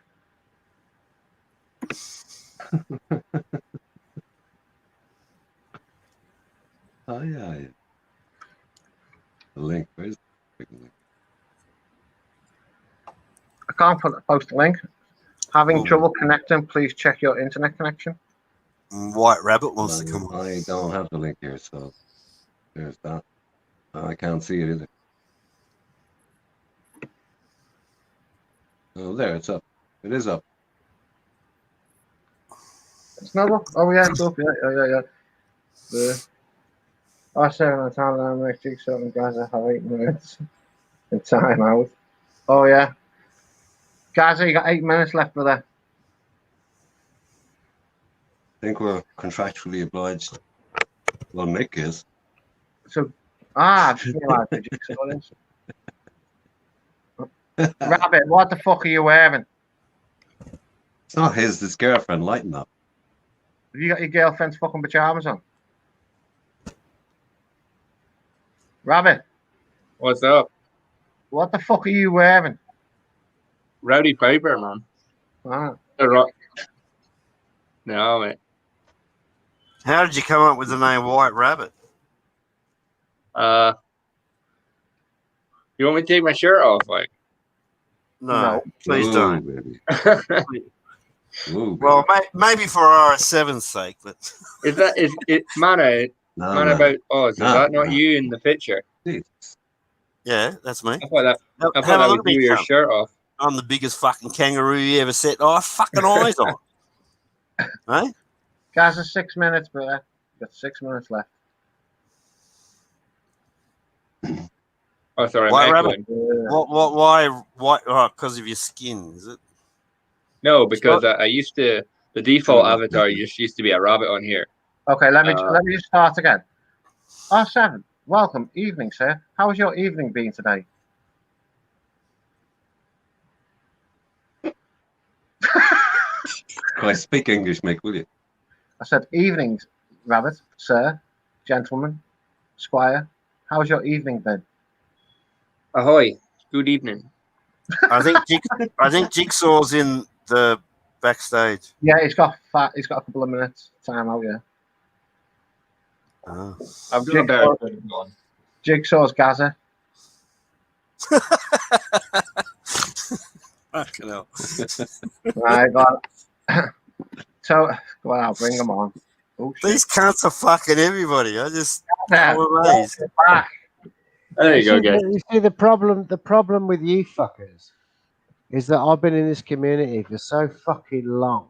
Oh, yeah. The link. Where's the link? I can't post a link. Having trouble connecting, please check your internet connection. White Rabbit wants to come on. I don't have the link here, so there's that. I can't see it either. Oh, there, it's up. It is up. It's not up. Oh, yeah, it's up. Yeah. I say on the Thailand next week, certain guys have 8 minutes in time out. Oh, yeah. Guys, you got 8 minutes left, brother. I think we're contractually obliged. Well, Nick is. So, Rabbit, what the fuck are you wearing? It's not his girlfriend. Lighten up. Have you got your girlfriend's fucking pajamas on? Rabbit. What's up? What the fuck are you wearing? Rowdy Piper, man. Ah. No, mate. How did you come up with the name White Rabbit? You want me to take my shirt off, like? No, please Ooh, don't. Baby. Ooh, Well, maybe for RS7's sake, but Is it man about us? Is that not you in the picture? yeah, that's me. I thought that Have a was look at you me, with your cunt. shirt off. I'm the biggest fucking kangaroo you ever set. Oh, fucking eyes on. Hey? Guys, there's 6 minutes, brother. Got 6 minutes left. Oh, sorry, White I'm Rabbit? echoing. Why? Oh, because of your skin, is it? No, because I used to. The default avatar used to be a rabbit on here. Okay, let me just start again. R7, welcome. Evening, sir. How has your evening been today? Can I speak English, mate, will you? I said, evening, Rabbit, sir, gentleman, squire. How's your evening been? Ahoy. Good evening. I think Jigsaw's in the backstage. Yeah, he's got a couple of minutes time out. Yeah. Oh. I've got a better one. Jigsaw's Gaza. Fucking hell. Right, got it. So, well, I'll bring them on. Oh, These cunts are fucking everybody. I just yeah. I'm amazed. Back. There you go, guys. You see, the problem with you fuckers is that I've been in this community for so fucking long.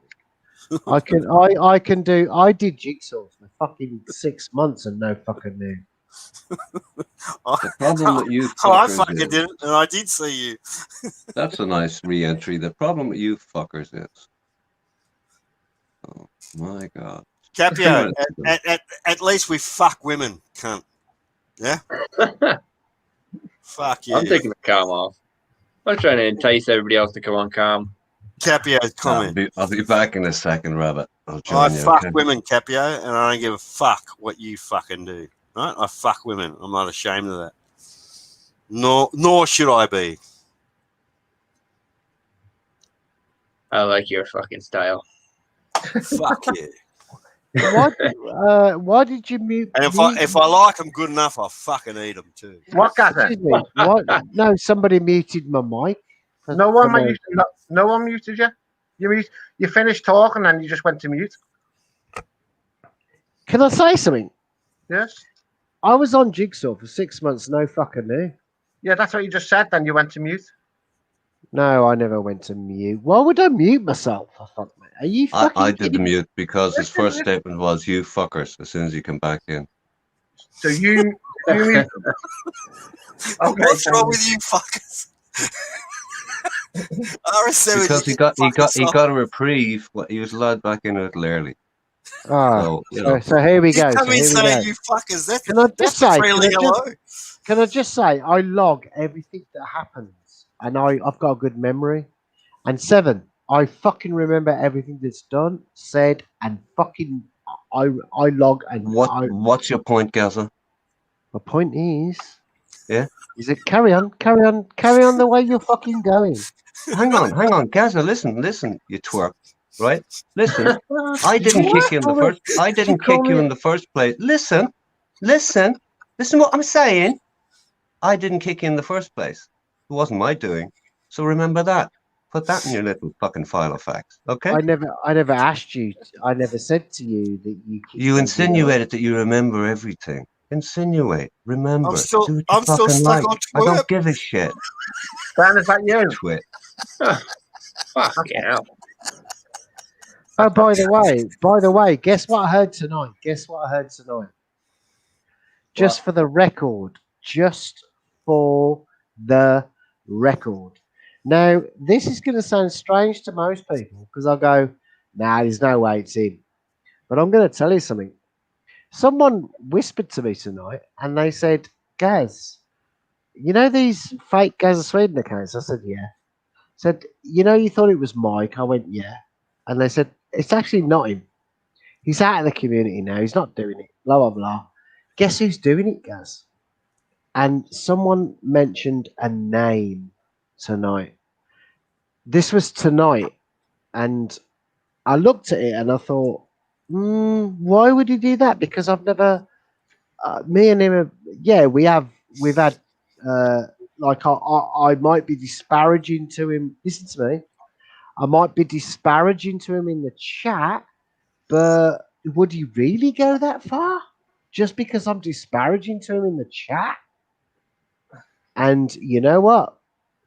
I did Jigsaw for fucking 6 months and no fucking knew. The problem with you I fuckers fucking is, didn't, and I did see you. that's a nice re-entry. The problem with you fuckers is, oh my god, Capio, at least we fuck women, cunt. Yeah? Fuck yeah. I'm taking the calm off. I'm trying to entice everybody else to come on calm. Capio's comment. I'll be back in a second, Rabbit. I'll I join you. fuck Okay? women, Capio, and I don't give a fuck what you fucking do. Right? I fuck women. I'm not ashamed of that. Nor should I be. I like your fucking style. Fuck yeah. Why did you mute? And if I like them good enough, I'll fucking eat them too. What, Gaza? Excuse me, what? No, somebody muted my mic. No one muted you. You finished talking and you just went to mute. Can I say something? Yes. I was on Jigsaw for 6 months, no fucking knew. Yeah, that's what you just said. Then you went to mute. No, I never went to mute. Why would I mute myself? Are you fucking I did the kidding me? mute because his first statement was "you fuckers" as soon as you come back in. So you mute them. Okay, What's wrong with you fuckers? RS7 Because he got a reprieve. He was allowed back in a little early. Oh, So, so here we go. Come So in here we saying go. you fuckers. That's Can I just that's say? a friendly hello. Can I just say? I log everything that happens, and I've got a good memory. And 7, I fucking remember everything that's done, said, and fucking I log and what's your point, Gaza? My point is, Yeah. Is it carry on the way you're fucking going? Hang on, Gaza. Listen, you twerp. Right? Listen, I didn't kick you in the first. I didn't kick you in the first place. Listen, Listen what I'm saying. I didn't kick in the first place. It wasn't my doing. So remember that. Put that in your little fucking file of facts, okay? I never asked you. I never said to you that you. You insinuated that you remember everything. Insinuate. Remember. I'm still Do what you fucking stuck like. on I don't twerp. give a shit. Ben, is that you? Twit. Fuck yeah. Oh, by the way, guess what I heard tonight? Just for the record. Now, this is going to sound strange to most people because I'll go, nah, there's no way it's him. But I'm going to tell you something. Someone whispered to me tonight and they said, Gaz, you know these fake Gaz of Sweden accounts? I said, yeah. Said, you know, you thought it was Mike? I went, yeah. And they said, it's actually not him. He's out of the community now. He's not doing it. Blah, blah, blah. Guess who's doing it, Gaz? And someone mentioned a name tonight. This was tonight. And I looked at it and I thought, why would he do that? Because I've never, me and him, we've had, like, I might be disparaging to him. Listen to me. I might be disparaging to him in the chat, but would he really go that far? Just because I'm disparaging to him in the chat? And you know what?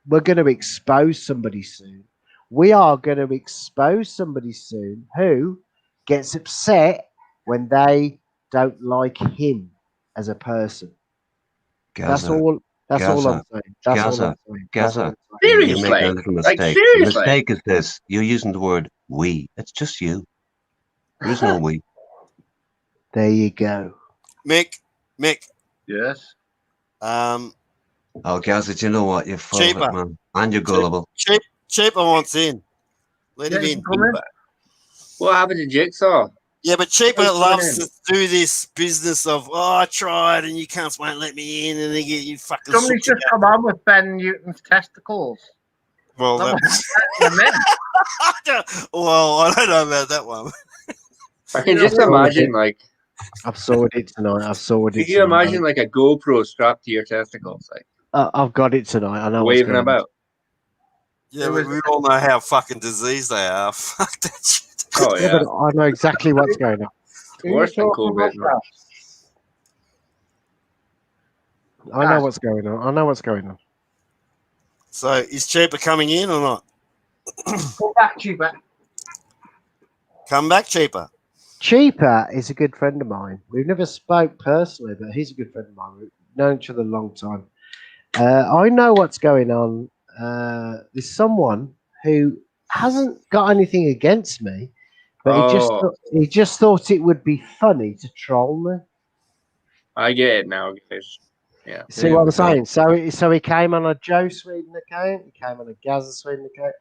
We're going to expose somebody soon. We are going to expose somebody soon who gets upset when they don't like him as a person. That's all I'm saying. Gaza. Seriously? You're making a little mistake. Like, The seriously? mistake is this. You're using the word we. It's just you. There is no we. There you go. Mick. Yes. Oh, Gaza, do you know what? You're full of Cheaper. it, man. And you're gullible. Cheaper wants in. Let him in. What happened to Jigsaw? Yeah, but Cheaper What's loves going to do this business of, I tried and you cunts won't let me in, and then you fucking. Somebody's just come on with Ben Newton's testicles. Well, well, I don't know about that one. I can just imagine, like, I've sawed it tonight. Could you imagine like a GoPro strapped to your testicles, like I've got it tonight. I know waving about. Yeah, we all know how fucking diseased they are. Fuck that shit. Oh yeah, but I know exactly what's going on. Worse than COVID. I know what's going on. So is Cheaper coming in or not? Come back, Cheaper. Come back, Cheaper. Cheaper is a good friend of mine. We've never spoke personally, but he's a good friend of mine. We've known each other a long time. I know what's going on. There's someone who hasn't got anything against me, but he just thought it would be funny to troll me. I get it now, guys. Yeah. See what I'm saying? So he came on a Joe Sweden account. He came on a Gaza Sweden account,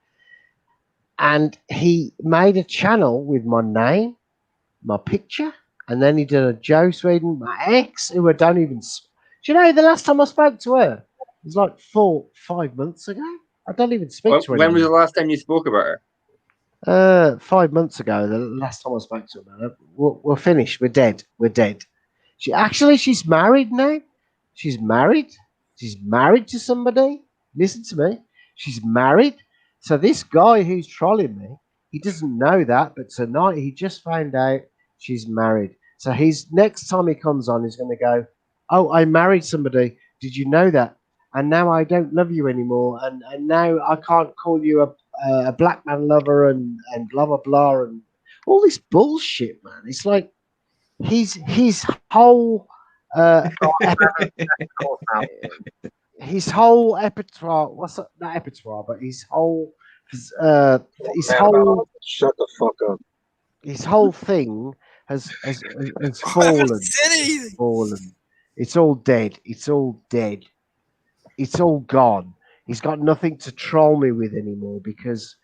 and he made a channel with my name, my picture, and then he did a Joe Sweden, my ex, who I don't even. Do you know the last time I spoke to her? It was like 4-5 months ago. I don't even speak to her. When was the last time you spoke about her? 5 months ago. The last time I spoke to her. We're finished. We're dead. She's married now. She's married. She's married to somebody. Listen to me. She's married. So this guy who's trolling me, he doesn't know that, but tonight he just found out she's married. So next time he comes on, he's going to go, "Oh, I married somebody. Did you know that? And now I don't love you anymore. And now I can't call you a black man lover and blah, blah, blah. And all this bullshit, man. It's like his whole his whole repertoire. What's that? Not repertoire, but his whole shut the fuck up. His whole thing has fallen. It's all dead. It's all dead. It's all gone. He's got nothing to troll me with anymore because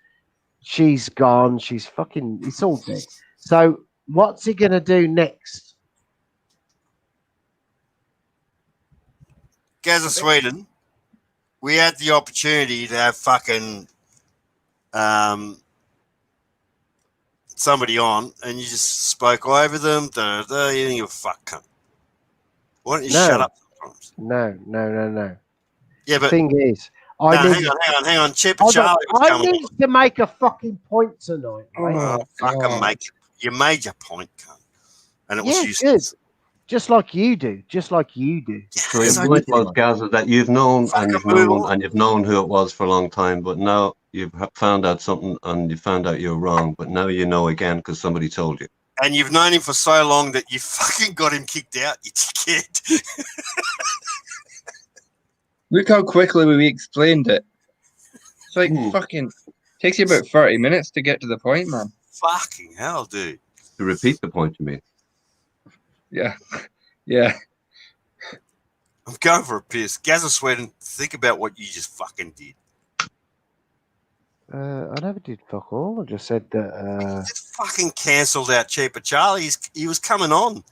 she's gone. She's fucking. It's all dead. So what's he gonna do next? Gaza Sweden, we had the opportunity to have fucking somebody on, and you just spoke over them. You think you're a fuck cunt. Why don't you shut up sometimes? No. Yeah, but the thing is, hang on. Chip Charlie was I coming need to make a fucking point tonight, right? on. Fucking make it. You made your point, cunt. And it was useless. Good. Just like you do. So your point was, Gaza, that you've known and you've known who it was for a long time, but now you've found out something and you found out you're wrong, but now you know again because somebody told you. And you've known him for so long that you fucking got him kicked out, you kid. Look how quickly we explained it. It's like fucking takes you about 30 minutes to get to the point, man. Fucking hell, dude. To repeat the point, you mean? Yeah. I'm going for a piss. Gaza Sweden, think about what you just fucking did. I never did fuck all. I just said that. You just fucking cancelled out Cheaper Charlie. He was coming on.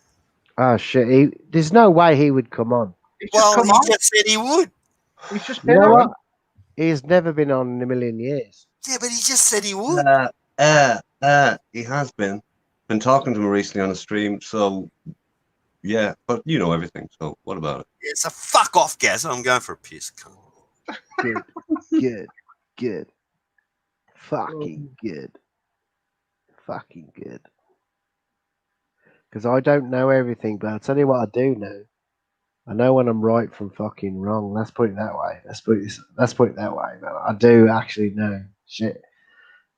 Oh shit! There's no way he would come on. He just said he would. He's just been on. What? He's never been on in a million years. Yeah, but he just said he would. He has been talking to him recently on a stream. So yeah, but you know everything. So what about it? Yeah, so fuck off, Gaza. I'm going for a piss. Good. Fucking good. Because I don't know everything, but I'll tell you what I do know. I know when I'm right from fucking wrong. Let's put it that way. Let's put it that way. But I do actually know shit.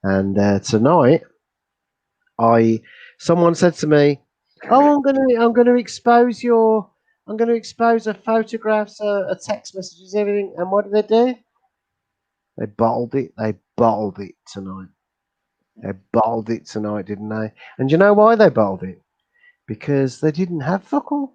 And tonight, someone said to me, "Oh, I'm gonna expose a photographs, a text messages, everything." And what did they do? They bottled it. Tonight. They bottled it tonight, didn't they? And you know why they bottled it? Because they didn't have fuck all.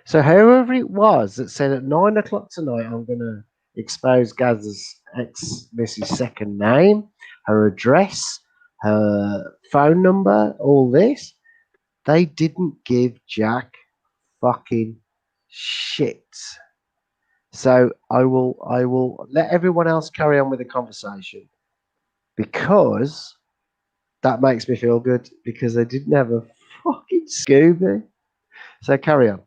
So whoever it was that said at 9 o'clock tonight, I'm going to expose Gaza's ex-missus' second name, her address, her phone number, all this, they didn't give Jack fucking shit. So I will let everyone else carry on with the conversation because that makes me feel good because they didn't have a fucking Scooby. So carry on.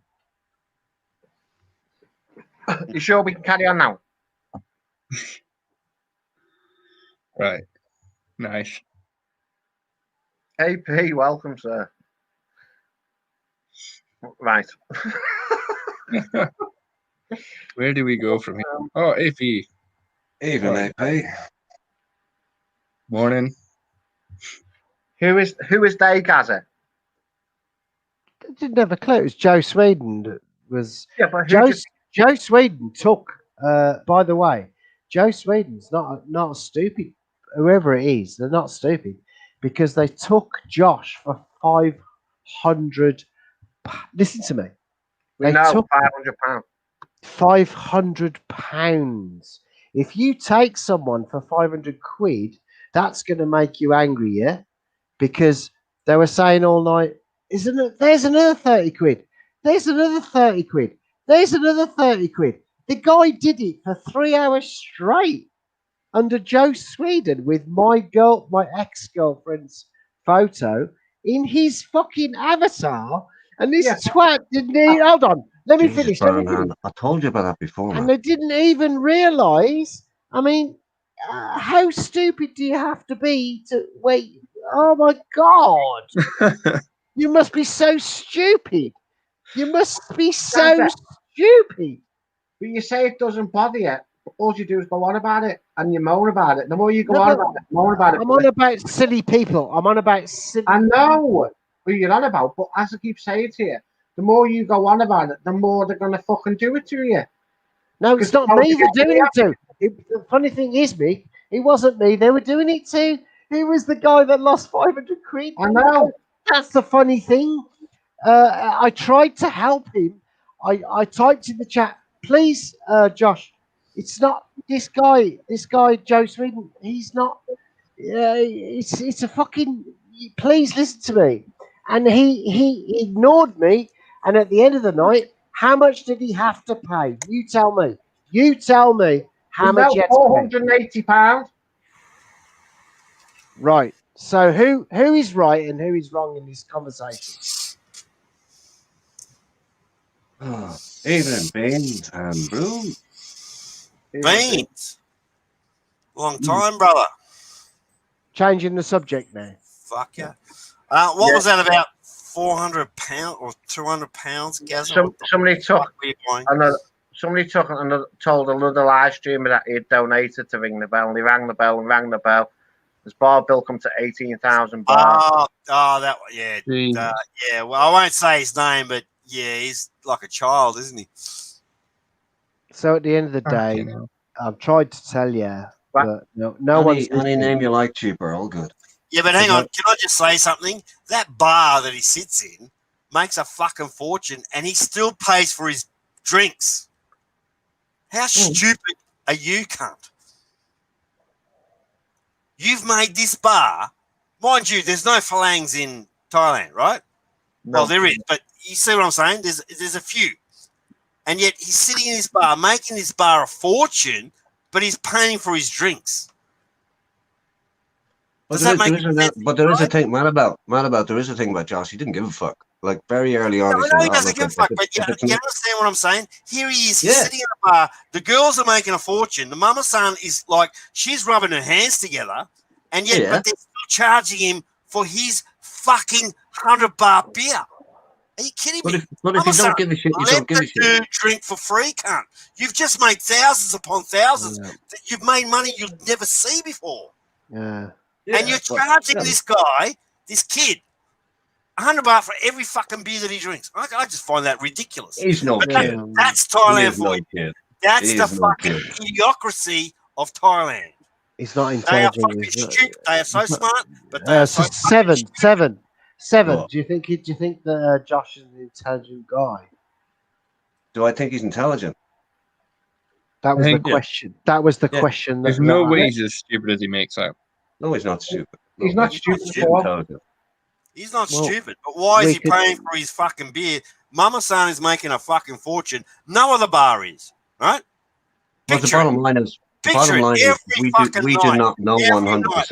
You sure we can carry on now? Right. Nice. AP, welcome, sir. Right. Where do we go from here? Oh, AP. Evening, AP. Morning. Who is they, Gaza? I didn't have a clue. It was Joe Sweden that was. Yeah, but Joe Sweden took. By the way, Joe Sweden's not stupid. Whoever it is, they're not stupid because they took Josh for 500. Listen to me. They took £500. £500. If you take someone for 500 quid, that's going to make you angry, yeah? Because they were saying all night, isn't it? There's another 30 quid. There's another 30 quid. There's another 30 quid. The guy did it for 3 hours straight under Joe Sweden with my ex-girlfriend's photo in his fucking avatar. And this twat didn't even... Hold on. Let me finish. I told you about that before, man. And they didn't even realise. I mean, how stupid do you have to be to wait? Oh, my God. You must be so stupid. You must be so stupid. But you say it doesn't bother you. All you do is go on about it and you moan about it. The more you go on about it, moan about it. I'm on about silly people. I know who you're on about, but as I keep saying to you, the more you go on about it, the more they're going to fucking do it to you. No, it's not me they're doing it to. The funny thing is, me, it wasn't me they were doing it to. It was the guy that lost 500 quid. I know. That's the funny thing. I tried to help him. I typed in the chat, please, Josh, it's not this guy, Joe Sweden. He's not. It's a fucking. Please listen to me. And he ignored me. And at the end of the night, how much did he have to pay? You tell me. How much? £480. Right. So who is right and who is wrong in this conversation? Evening, beans and brew. Beans. Long time, brother. Changing the subject now. Fuck yeah. What was that about? 400 pounds or 200 pounds, Gazza? Somebody took and told another live streamer that he had donated to ring the bell, and he rang the bell and rang the bell. His bar bill come to 18,000 bars. That yeah. Yeah, well, I won't say his name, but yeah, he's like a child, isn't he? So at the end of the day, I've tried to tell you, but no one's any name you like cheaper, all good. Yeah, but hang on, can I just say something? That bar that he sits in makes a fucking fortune, and he still pays for his drinks. How stupid are you, cunt? You've made this bar, mind you, there's no phalangs in Thailand, right? No. Well, there is, but you see what I'm saying? There's a few. And yet he's sitting in this bar, making this bar a fortune, but he's paying for his drinks. But there is a thing, mad about there is a thing about Josh. He didn't give a fuck. Like very early on, he doesn't give a fuck. But you understand what I'm saying? Here he is. He's sitting in a bar. The girls are making a fortune. The mama son is like, she's rubbing her hands together, and yet but they're still charging him for his fucking 100 baht beer. Are you kidding me? But if you don't give a shit, you don't give a shit. Let the dude drink for free, cunt. You've just made thousands upon thousands. Yeah. You've made money you'll never see before. Yeah. And you're charging this guy, this kid, 100 baht for every fucking beer that he drinks. I just find that ridiculous. He's no kid. That's Thailand for you. That's the fucking idiocracy of Thailand. He's not intelligent. They are fucking stupid. They are so smart, but they are so Seven. Oh. Do you think that Josh is an intelligent guy? Do I think he's intelligent? That was the question. That was the question. There's no way he's as stupid as he makes out. No, he's not stupid. He's not stupid. He's not stupid. But why is he paying for his fucking beer? Mama San is making a fucking fortune. No other bar is, right? But the bottom line is, we do not know 100% what's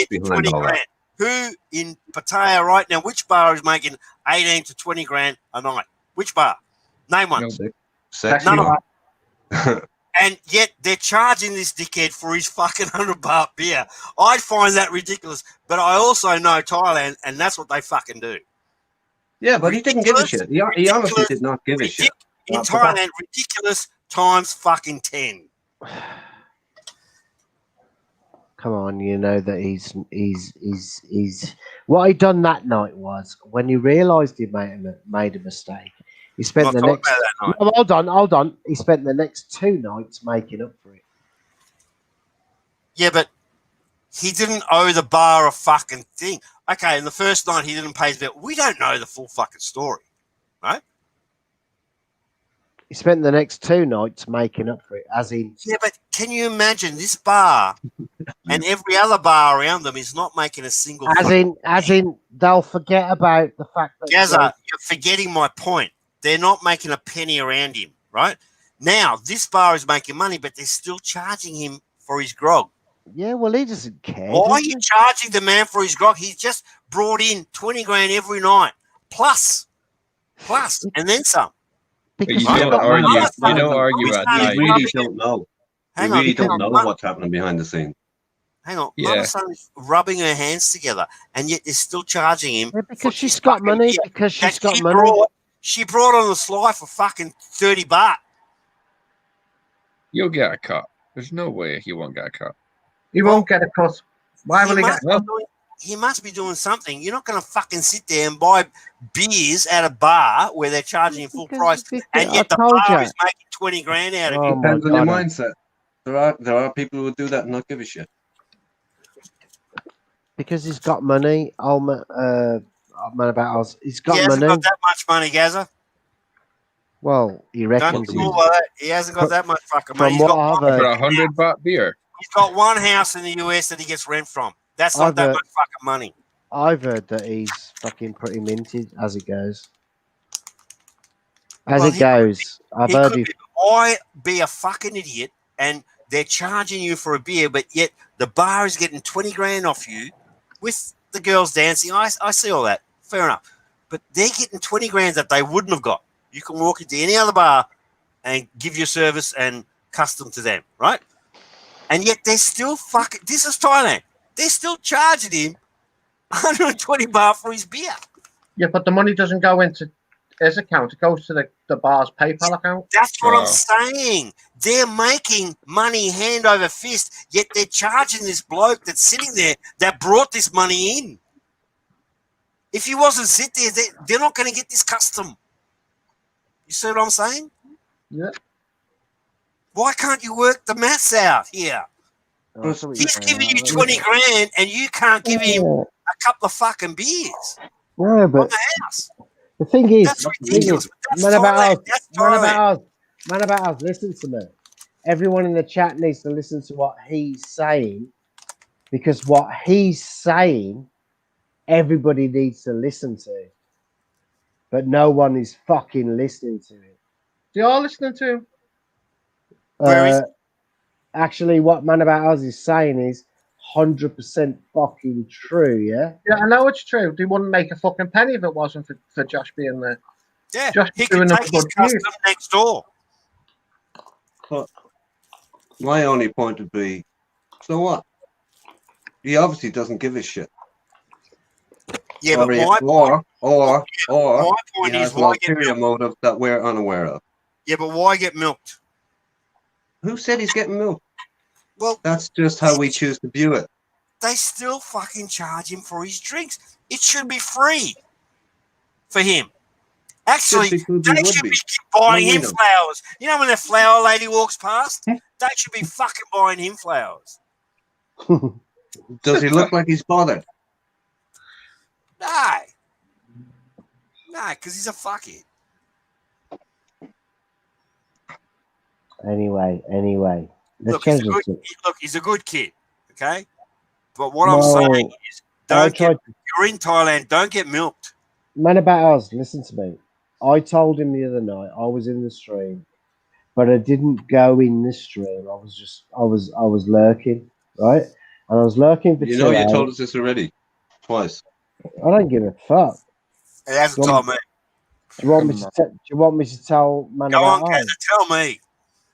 behind all that. Who in Pattaya right now, which bar is making 18 to 20 grand a night? Which bar? Name one. None of them. And yet they're charging this dickhead for his fucking 100 baht beer. I find that ridiculous. But I also know Thailand, and that's what they fucking do. Yeah, but he didn't give a shit. He honestly did not give a shit. In Thailand, ridiculous times fucking 10. Come on, you know that he's what he done that night was when he realised he made a mistake. He spent the next. No, hold on. He spent the next 2 nights making up for it. Yeah, but he didn't owe the bar a fucking thing. Okay, and the first night he didn't pay his bill. We don't know the full fucking story, right? He spent the next 2 nights making up for it, as in. Yeah, but can you imagine this bar and every other bar around them is not making a single. As in, they'll forget about the fact that. Gaza, you're forgetting my point. They're not making a penny around him, right? Now, this bar is making money, but they're still charging him for his grog. Yeah, well, he doesn't care. Why are you charging the man for his grog? He's just brought in 20 grand every night, plus, and then some. Because you don't argue at night. You really don't know. You really don't know what's happening behind the scenes. Hang on. Yeah. Mama Son is rubbing her hands together, and yet they're still charging him. Yeah, because she's got money. Because she's got money. She brought on the sly for fucking 30 baht. You'll get a cut. There's no way he won't get a cut. He won't get a cut. Why will he get a cut? He must be doing something. You're not going to fucking sit there and buy beers at a bar where they're charging full price, and yet the bar is making 20 grand out of you. Depends on your mindset. There are people who would do that and not give a shit. Because he's got money. He's got money. He hasn't got that much money, Gaza. Well, he reckons he hasn't got that much fucking money. He's got for 100 baht beer. He's got one house in the US that he gets rent from. That's not that much fucking money. I've heard that he's fucking pretty minted as it goes. I've heard you. Why be a fucking idiot and they're charging you for a beer, but yet the bar is getting 20 grand off you with the girls dancing? I see all that. Fair enough. But they're getting 20 grand that they wouldn't have got. You can walk into any other bar and give your service and custom to them, right? And yet they're still fucking. This is Thailand. They're still charging him 120 baht for his beer. Yeah, but the money doesn't go into his account. It goes to the bar's PayPal account. That's what I'm saying. They're making money hand over fist, yet they're charging this bloke that's sitting there that brought this money in. If he wasn't sit there, they're not going to get this custom. You see what I'm saying? Yeah. Why can't you work the maths out here? Oh, He's giving you 20 grand and you can't give him a couple of fucking beers no, but on the house. the thing is, That's ridiculous. That's man about Thailand. us, That's man Thailand. about us, man about us. Listen to me. Everyone in the chat needs to listen to what he's saying, because what he's saying, everybody needs to listen to. But no one is fucking listening to it. You all listening to him? Where is Actually, what Man About Us is saying is 100% fucking true, yeah? Yeah, I know it's true. They wouldn't make a fucking penny if it wasn't for Josh being there. Yeah, Josh he doing could a take his good custom use. next door. But my only point would be, so what? He obviously doesn't give a shit. Yeah, but my point he is has why get ulterior milked? motive that we're unaware of. Yeah, but why get milked? Who said he's getting milk? Well, That's just how we choose to view it. they still fucking charge him for his drinks. It should be free for him. Actually, Just because they he would should be. be buying No, him we don't. flowers. You know when the flower lady walks past? They should be fucking buying him flowers. Does he look like he's bothered? No. No, because he's a fuckhead. Anyway. Look, Let's he's a good kid, okay? But what I'm saying is, you're in Thailand, don't get milked. Man About Us, listen to me. I told him the other night I was in the stream, but I didn't go in the stream. I was lurking, right? And I was lurking for 2 hours. You told us this already, twice. I don't give a fuck. He hasn't told me. Do you want me to tell Man Go About on, Us? Kazza, tell me.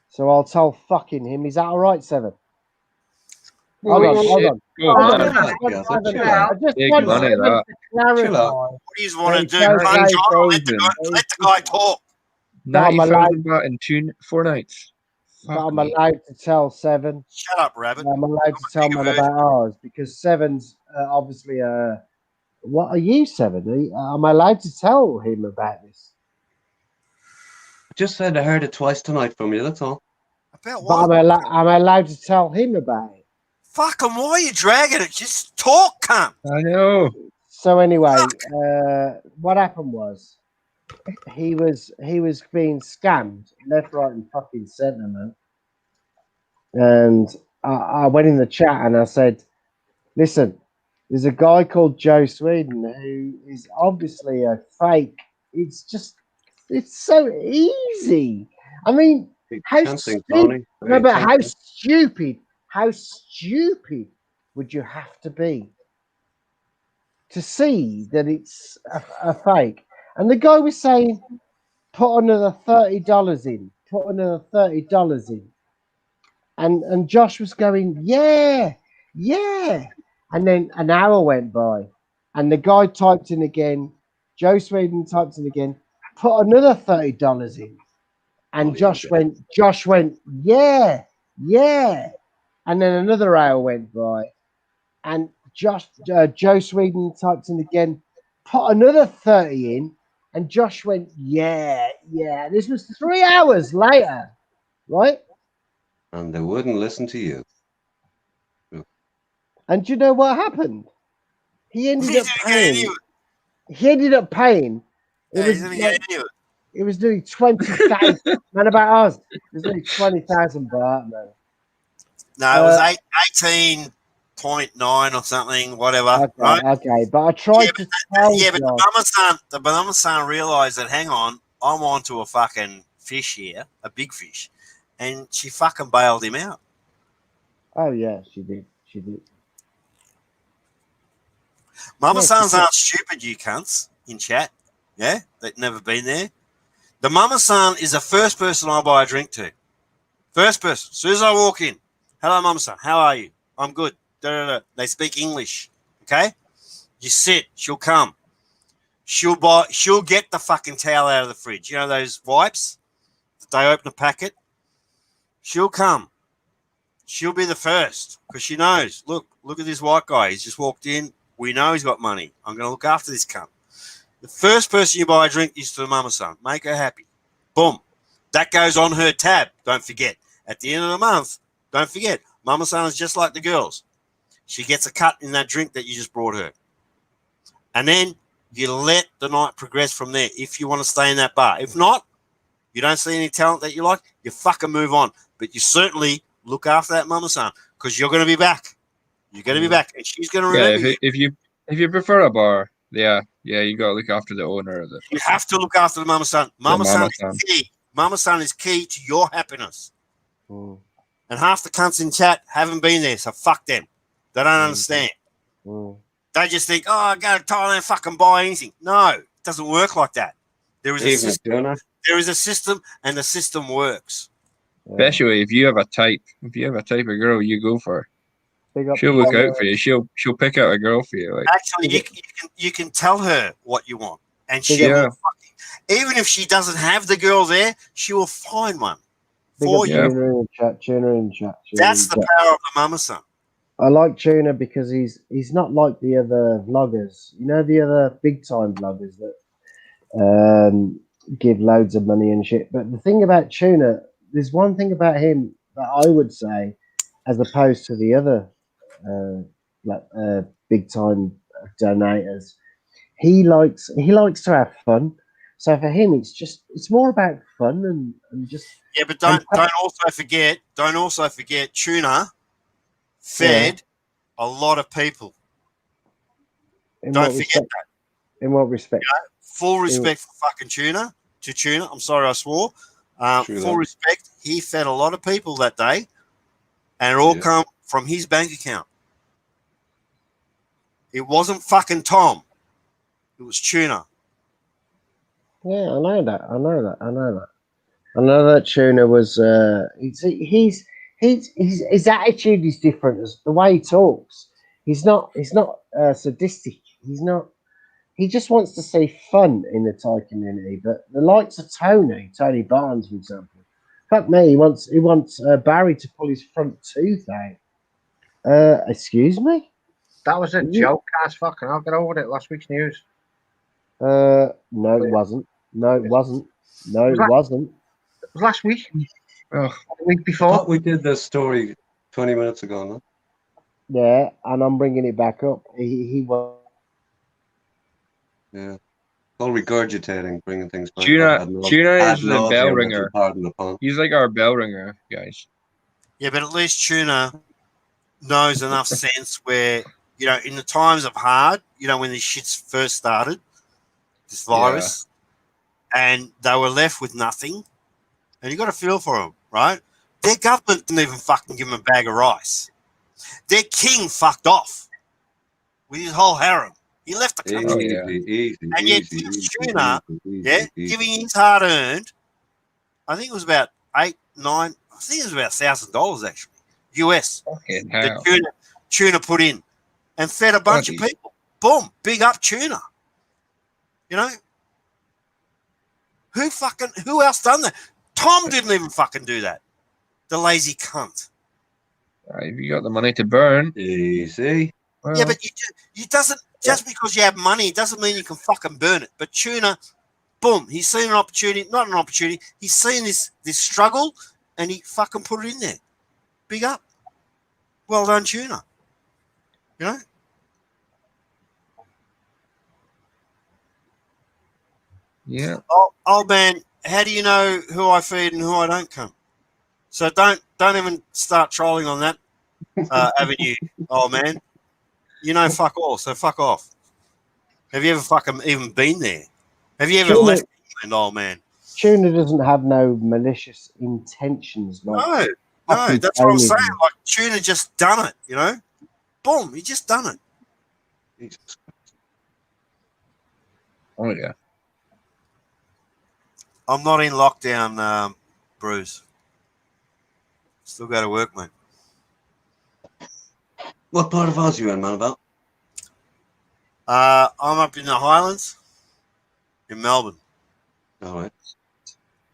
So I'll tell fucking him. Is that all right, Seven? Hold on. I just Big want money, Seven that. to clarify. Chill out. What do you want to do? Don't Punch say on or let David. the guy talk? 90,000 baht in 4 nights. But I'm allowed to tell Seven. Shut up, Rabbit. I'm allowed to tell Man About Ours because Seven's obviously what are you, Seven? Am I allowed to tell him about this? I just said I heard it twice tonight from you, that's all. About But what? am I allowed to tell him about it? Fuck him, why are you dragging it? Just talk, cunt. I know. So anyway, what happened was he was being scammed left, right, and fucking centre, man. And I went in the chat and I said, "Listen, there's a guy called Joe Sweden who is obviously a fake. It's so easy. I mean, how stupid would you have to be to see that it's a fake?" And the guy was saying, "Put another $30 in. Put another $30 in." And Josh was going, yeah. And then an hour went by, and the guy typed in again. Joe Sweden typed in again. Put another $30 in, and Josh went, yeah. And then another hour went by, and Joe Sweden typed in again. Put another 30 in, and Josh went, yeah. This was 3 hours later, right? And they wouldn't listen to you. And do you know what happened? He ended up paying. It was nearly 20,000. Man, about us, it was nearly 20,000 baht, man. No, it was 18.9 or something, whatever. Okay, right? Okay, but I tried to tell you. But the mama son realised that, hang on, I'm onto a fucking fish here, a big fish, and she fucking bailed him out. Oh yeah, she did. Mama sons aren't stupid, you cunts in chat. Yeah, they've never been there. The mama san is the first person I buy a drink to. First person. As soon as I walk in, hello, mama san. How are you? I'm good. Da, da, da. They speak English. Okay? You sit. She'll come. She'll get the fucking towel out of the fridge. You know those wipes? They open a packet. She'll come. She'll be the first because she knows. Look at this white guy. He's just walked in. We know he's got money. I'm going to look after this cunt. The first person you buy a drink is to the mama son. Make her happy. Boom. That goes on her tab. Don't forget. At the end of the month, don't forget. Mama son is just like the girls. She gets a cut in that drink that you just brought her. And then you let the night progress from there if you want to stay in that bar. If not, you don't see any talent that you like, you fucking move on. But you certainly look after that mama son because you're going to be back. You're going to be back, and she's going to remember you. If you prefer a bar, yeah, you got to look after the owner of it. You have to look after the mama son. Mama son is key. Mama son is key to your happiness. Mm. And half the cunts in chat haven't been there, so fuck them. They don't understand. Mm. They just think, I go to Thailand, fucking buy anything. No, it doesn't work like that. There is a system. There is a system, and the system works. Especially if you have a type. If you have a type of girl you go for, she'll look out for you. She'll pick out a girl for you. Like, actually, you can tell her what you want, and she will even if she doesn't have the girl there, she will find one for you. Tuna in chat. That's the power of the mama son. I like Tuna because he's not like the other vloggers. You know, the other big time vloggers that give loads of money and shit. But the thing about Tuna, there's one thing about him that I would say, as opposed to the other big time donators, he likes to have fun. So for him, it's more about fun and just but don't also forget Tuna fed a lot of people. Don't forget that. In what respect? You know, full respect for fucking Tuna. I'm sorry I swore. Full respect. He fed a lot of people that day, and it all come from his bank account. It wasn't fucking Tom. It was Tuna. Yeah, I know that. I know that Tuna was. His attitude is different. As the way he talks, he's not sadistic. He's not. He just wants to see fun in the Thai community. But the likes of Tony Barnes, for example, fuck me, he wants Barry to pull his front tooth out. Excuse me. That was a joke, guys. Fucking, I'll get over it. Last week's news. No, it wasn't. No, it wasn't. No, it wasn't. It was last week. Oh, the week before. I thought we did this story 20 minutes ago, no? Yeah, and I'm bringing it back up. He was. Yeah. All regurgitating, bringing things back. Tuna is the bell ringer. He's like our bell ringer, guys. Yeah, but at least Tuna knows enough sense where, in the times of hard, when these shits first started, this virus, and they were left with nothing, and you got to feel for them, right? Their government didn't even fucking give them a bag of rice. Their king fucked off with his whole harem. He left the country. And yet Tuna, giving his hard-earned, I think it was about $1,000 actually, US. The Tuna put in and fed a bunch of people. Boom, big up Tuna. Who else done that? Tom didn't even fucking do that. The lazy cunt. If you got the money to burn, easy. Well, yeah, but you doesn't just because you have money doesn't mean you can fucking burn it. But Tuna, boom, he's seen an opportunity, not an opportunity. He's seen this struggle, and he fucking put it in there. Big up. Well done, Tuna. Yeah. Old man, how do you know who I feed and who I don't come? So don't even start trolling on that avenue, old man. Fuck all, so fuck off. Have you ever fucking even been there? Have you ever left England, old man? Tuna doesn't have no malicious intentions. No, that's what I'm saying. Like, Tuna just done it, Boom, he just done it. Jesus. Oh, yeah. I'm not in lockdown, Bruce. Still go to work, mate. What part of Oz are you in, man, about? I'm up in the Highlands in Melbourne. All right.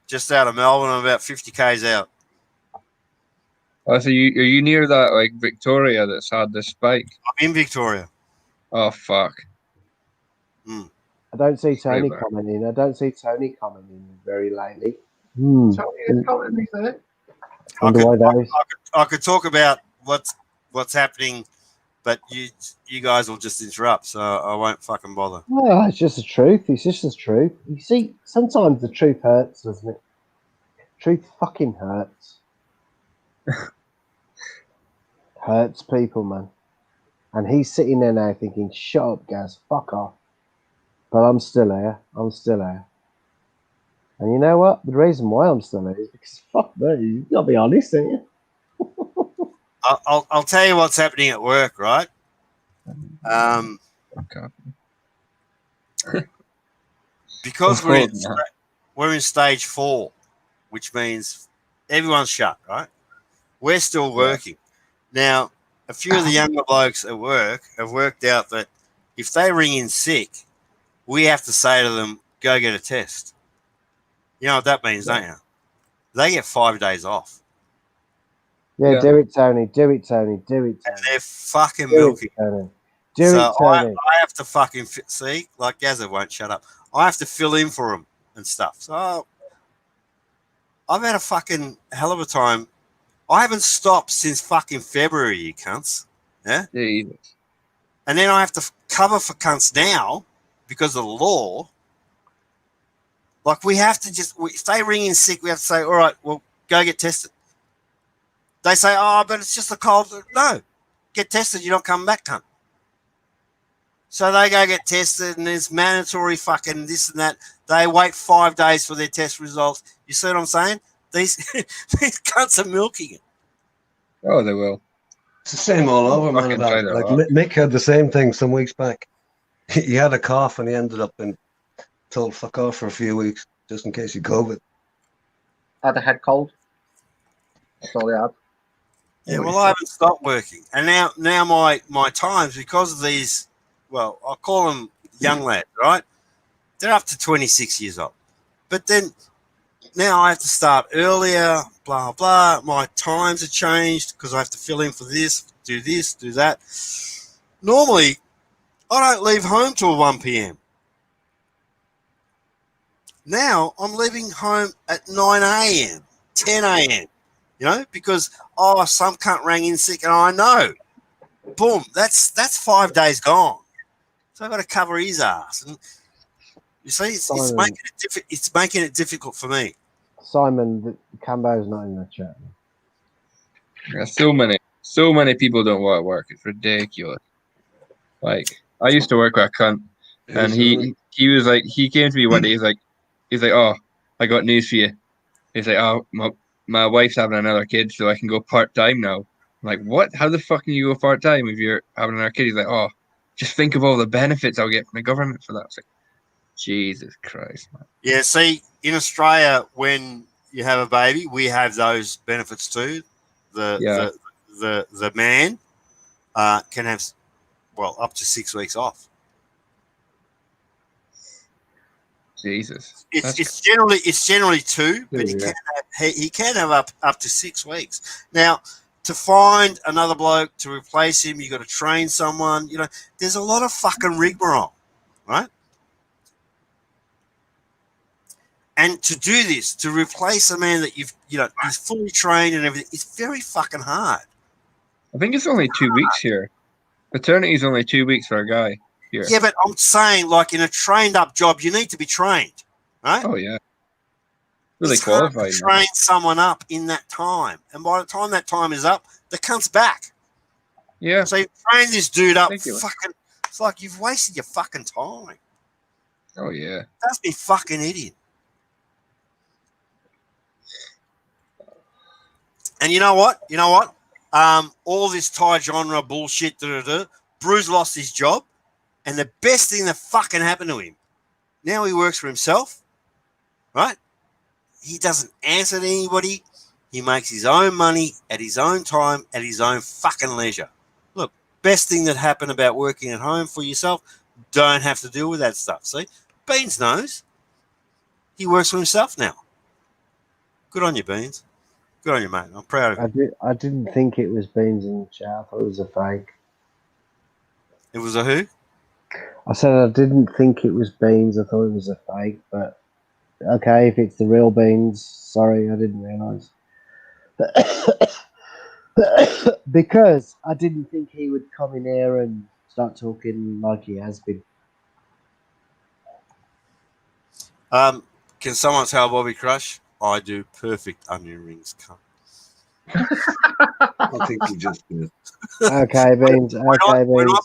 Just out of Melbourne. I'm about 50 k's out. Oh, so are you near that like Victoria that's had the spike? I'm in Victoria. Oh fuck! I don't see Tony Really? commenting. I don't see Tony commenting very lately. Tony is commenting there. I could talk about what's happening, but you guys will just interrupt, so I won't fucking bother. Well, it's just the truth. It's just the truth. You see, sometimes the truth hurts, doesn't it? Truth fucking hurts. Hurts people, man. And he's sitting there now thinking, shut up, Gaz, fuck off. But I'm still here. I'm still here. And you know what? The reason why I'm still here is because fuck me. You gotta be honest, ain't you? I'll tell you what's happening at work, right? Okay. Because we're in stage 4, which means everyone's shut, right? We're still working. Now, a few of the younger blokes at work have worked out that if they ring in sick, we have to say to them, go get a test. You know what that means, don't you? They get 5 days off. Yeah, do it, Tony. Do it, Tony. Do it, Tony. And they're fucking milking. Do it, Tony. I have to fucking see, like Gazza won't shut up. I have to fill in for them and stuff. So I've had a fucking hell of a time. I haven't stopped since fucking February, you cunts. Yeah? Jesus. And then I have to cover for cunts now because of the law. Like, we have to if they ring in sick, we have to say, all right, well, go get tested. They say, oh, but it's just a cold. No, get tested. You don't come back, cunt. So they go get tested, and there's mandatory fucking this and that. They wait 5 days for their test results. You see what I'm saying? These cunts are milking it. Oh, they will. It's the same all over, man. Like Mick had the same thing some weeks back. He had a cough, and he ended up in told fuck off for a few weeks just in case he COVID. Had a head cold. That's all he had. Yeah, well, I haven't stopped working, and now my times, because of these, well, I'll call them young lads, right? They're up to 26 years old, but then now I have to start earlier. Blah blah. My times have changed because I have to fill in for this, do that. Normally, I don't leave home till 1 p.m. Now I'm leaving home at 9 a.m., 10 a.m., you know, because, some cunt rang in sick and I know. Boom, that's 5 days gone. So I've got to cover his ass. And you see, it's making it difficult for me. Simon, Cambo's not in the chat. Yeah, so many people don't want to work. It's ridiculous. Like, I used to work with a cunt, and he was like, he came to me one day, he's like, oh, I got news for you. He's like, oh, my wife's having another kid, so I can go part-time now. I'm like, what? How the fuck can you go part-time if you're having another kid? He's like, oh, just think of all the benefits I'll get from the government for that. It's like, Jesus Christ, man. Yeah, see, in Australia, when you have a baby, we have those benefits too. The man can have, up to 6 weeks off. Jesus, it's generally 2, but he can have up to 6 weeks. Now, to find another bloke to replace him, you got to train someone. You know, there's a lot of fucking rigmarole, right? And to do this, to replace a man that he's fully trained and everything, it's very fucking hard. I think it's only 2 weeks here. Paternity is only 2 weeks for a guy here. Yeah, but I'm saying, like, in a trained up job, you need to be trained, right? Oh yeah. Really qualified. Hard to train someone up in that time, and by the time that time is up, the cunt's back. Yeah. So you train this dude up, fucking. It's like you've wasted your fucking time. Oh yeah. That's me fucking idiot. And you know what? All this Thai genre bullshit. Bruce lost his job, and the best thing that fucking happened to him. Now he works for himself, right? He doesn't answer to anybody. He makes his own money at his own time, at his own fucking leisure. Look, best thing that happened about working at home for yourself, don't have to deal with that stuff. See, Beans knows. He works for himself now. Good on you, Beans. Good on you, mate. I'm proud of you. I didn't think it was Beans in the chat. I thought it was a fake. It was a who? I said I didn't think it was Beans. I thought it was a fake. But okay, if it's the real Beans, sorry, I didn't realise. Because I didn't think he would come in here and start talking like he has been. Can someone tell Bobby Crush? I do perfect onion rings, cunt. I think he just did. Okay, Beans. Okay, Beans.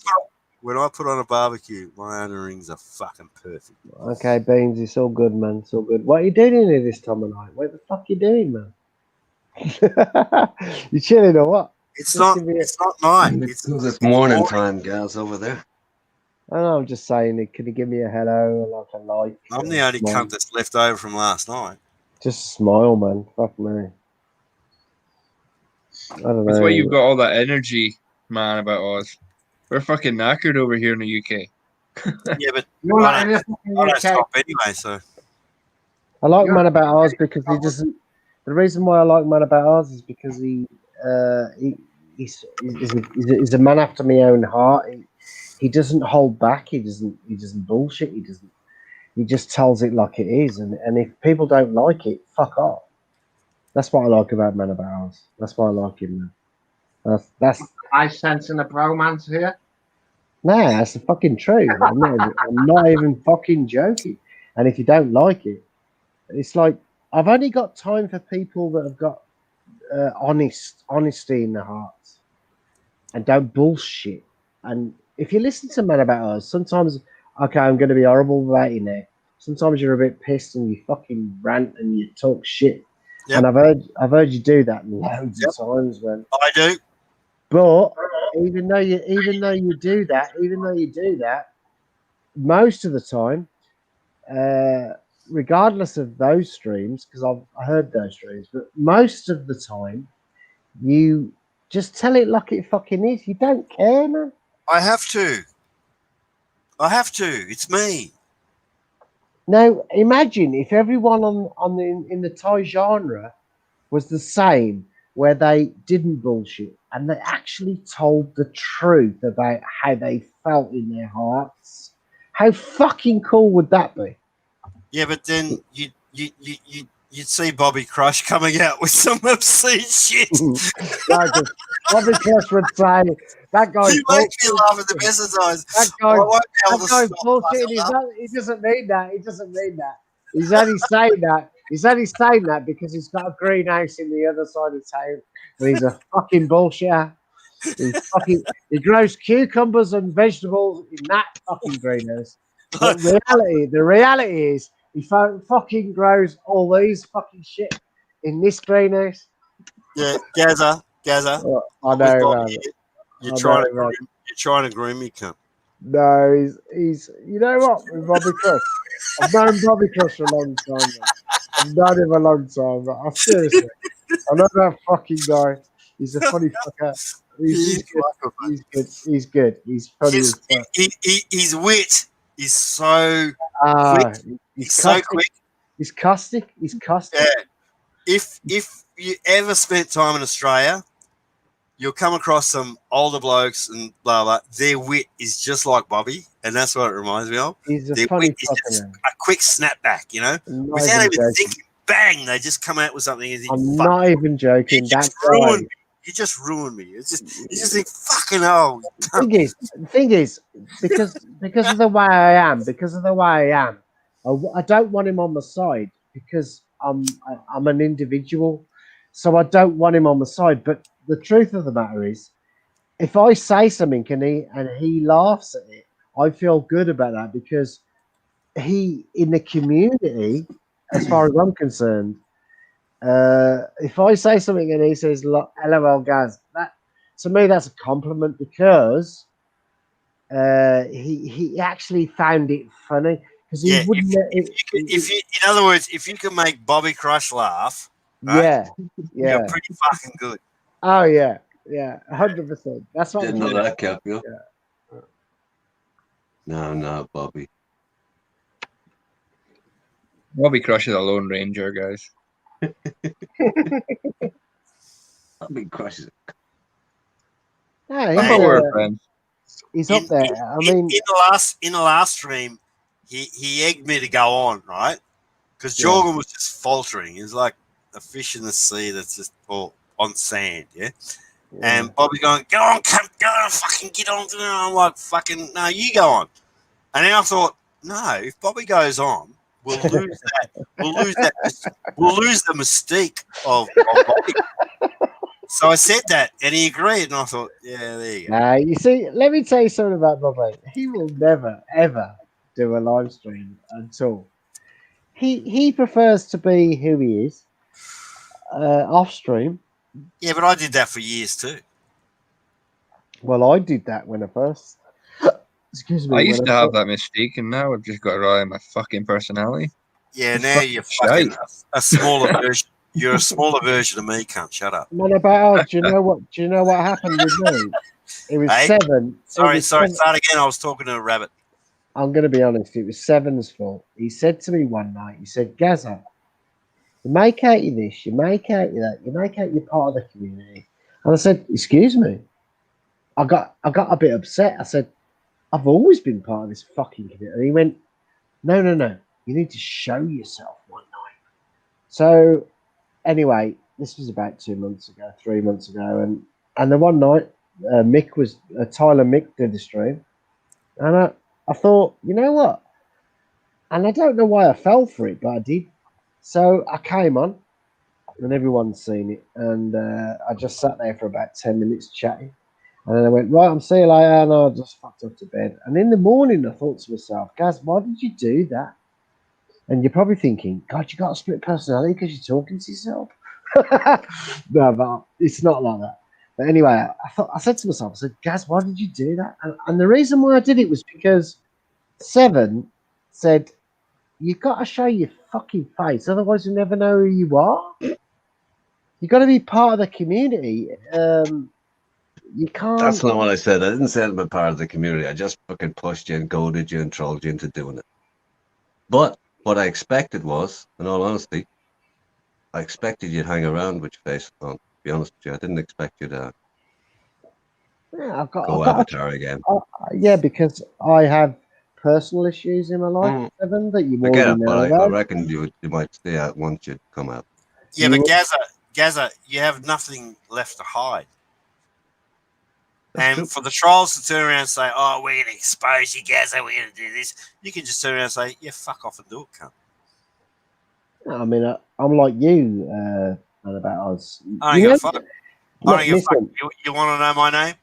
When I put on a barbecue, my onion rings are fucking perfect. Okay, Beans. It's all good, man. It's all good. What are you doing in here this time of night? What the fuck are you doing, man? You chilling or what? It's not night. It's morning time, guys, over there. I know, I'm just saying, can you give me a hello or like a like? I'm the only cunt that's left over from last night. Just smile, man. Fuck me. I don't know. That's why you've got all that energy, man, about us. We're fucking knackered over here in the UK. Yeah, but I don't stop anyway, so. I like Man About Ours because he doesn't. The reason why I like Man About Ours is because he's a man after my own heart. He doesn't hold back. He doesn't bullshit. He just tells it like it is. And if people don't like it, fuck off. That's what I like about Man About Ours. That's why I like him, man. That's I sensing a bromance here. Nah, that's the fucking truth. I'm not even fucking joking. And if you don't like it, it's like I've only got time for people that have got honesty in their hearts and don't bullshit. And if you listen to Man About Us, sometimes, okay, I'm going to be horrible about you now. Sometimes you're a bit pissed and you fucking rant and you talk shit. Yep. And I've heard you do that loads of times, man. I do. But even though you do that, most of the time, regardless of those streams, because I heard those streams, but most of the time, you just tell it like it fucking is. You don't care, man. I have to. It's me. Now, imagine if everyone in the Thai genre was the same, where they didn't bullshit and they actually told the truth about how they felt in their hearts. How fucking cool would that be? Yeah, but then you'd see Bobby Crush coming out with some obscene shit. Bobby Crush would say, that guy's he makes me laugh at the best of times. That guy's bullshit. He doesn't mean that. He doesn't mean that. He's only saying that. He's only saying that because he's got a greenhouse in the other side of town. But he's a fucking bullshitter. He grows cucumbers and vegetables in that fucking greenhouse. But the reality is he fucking grows all these fucking shit in this greenhouse. Yeah, Gaza. Oh, I know. You're trying to groom me, cunt. No, he's. You know what? With Bobby Crush, I've known Bobby Crush for a long time. Man. I've known him a long time, but I seriously, I know that fucking guy. He's a funny fucker. He's good. He's good. He's funny as fuck. His wit is so quick. He's so quick. He's caustic. Yeah. If you ever spent time in Australia, you'll come across some older blokes and blah blah. Their wit is just like Bobby, and that's what it reminds me of. He's a funny fucker. A quick snapback, you know, without even thinking. Bang! They just come out with something. I'm not even joking. You just ruined me. It's just you just think fucking hell. The thing is, because of the way I am, I don't want him on my side because I'm an individual, so I don't want him on my side. But the truth of the matter is, if I say something and he laughs at it, I feel good about that because he in the community, as far as I'm concerned, if I say something and he says "LOL, guys," that to me that's a compliment because he actually found it funny. because he wouldn't. In other words, if you can make Bobby Crush laugh, right? Yeah, you're pretty fucking good. Oh yeah, 100%. That's what Didn't know that, Cap. Yeah. No, Bobby. Bobby Crush is a Lone Ranger, guys. Bobby Crush is. Yeah, we're friends. He's up there. I mean, in the last stream, he egged me to go on, right? Because Jorgen was just faltering. He's like a fish in the sea that's just all on sand, yeah. And Bobby going, "Go on, fucking get on." I'm like, "Fucking no, you go on." And then I thought, no, if Bobby goes on, we'll lose that. We'll lose the mystique of Bobby. So I said that, and he agreed, and I thought, yeah, there you go. You see, let me tell you something about Bobby. He will never, ever do a live stream at all. He prefers to be who he is off stream. Yeah, but I did that for years too. Well, I did that when I first. Excuse me. I used to have that mystique, and now I've just got to rely on my fucking personality. Yeah, now you're fucking a smaller version. You're a smaller version of me, cunt. Shut up. Man, about do you know what? Do you know what happened with me? It was 7. Sorry. Start again. I was talking to a rabbit. I'm going to be honest. It was 7's fault. He said to me one night. He said, "Gaza, you make out you this, you make out you that, you make out you're part of the community." And I said, "Excuse me." I got a bit upset. I said, "I've always been part of this fucking community." And he went, No. You need to show yourself one night. So anyway, this was about 2 months ago, 3 months ago, and the one night Tyler Mick did the stream, and I thought, you know what? And I don't know why I fell for it, but I did. So I came on, and everyone's seen it, and I just sat there for about 10 minutes chatting. And then I went, right, I'm see you later, and I just fucked up to bed. And in the morning, I thought to myself, Gaz, why did you do that? And you're probably thinking, God, you got a split personality because you're talking to yourself. No, but it's not like that. But anyway, I said to myself, I said, Gaz, why did you do that? And the reason why I did it was because 7 said, you've got to show your fucking face, otherwise you'll never know who you are. You've got to be part of the community. You can't. That's not what I said. I didn't say I'm a part of the community. I just fucking pushed you and goaded you and trolled you into doing it. But what I expected was, in all honesty, I expected you'd hang around with your face on. To be honest with you, I didn't expect you to go Avatar again. Yeah, because I have personal issues in my life, 7, that you already know about. I reckon you might stay out once you come out. Yeah, but Gaza, you have nothing left to hide. That's true. For the trolls to turn around and say, "Oh, we're going to expose you, Gaza, we're going to do this," you can just turn around and say, "Yeah, fuck off and do it, cunt." I mean, I'm like you, about us. I don't give a fuck. You want to know my name?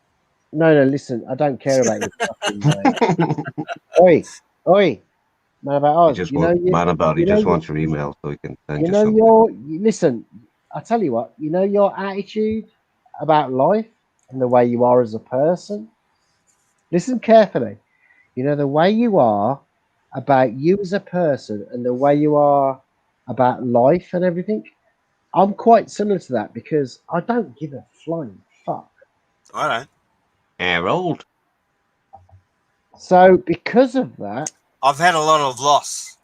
No, listen, I don't care about your fucking name. Oi, man about us. He just wants your email so he can send you something. Listen, I tell you what, your attitude about life and the way you are as a person. Listen carefully. The way you are about you as a person and the way you are about life and everything. I'm quite similar to that because I don't give a flying fuck. I don't. Harold. So because of that, I've had a lot of loss.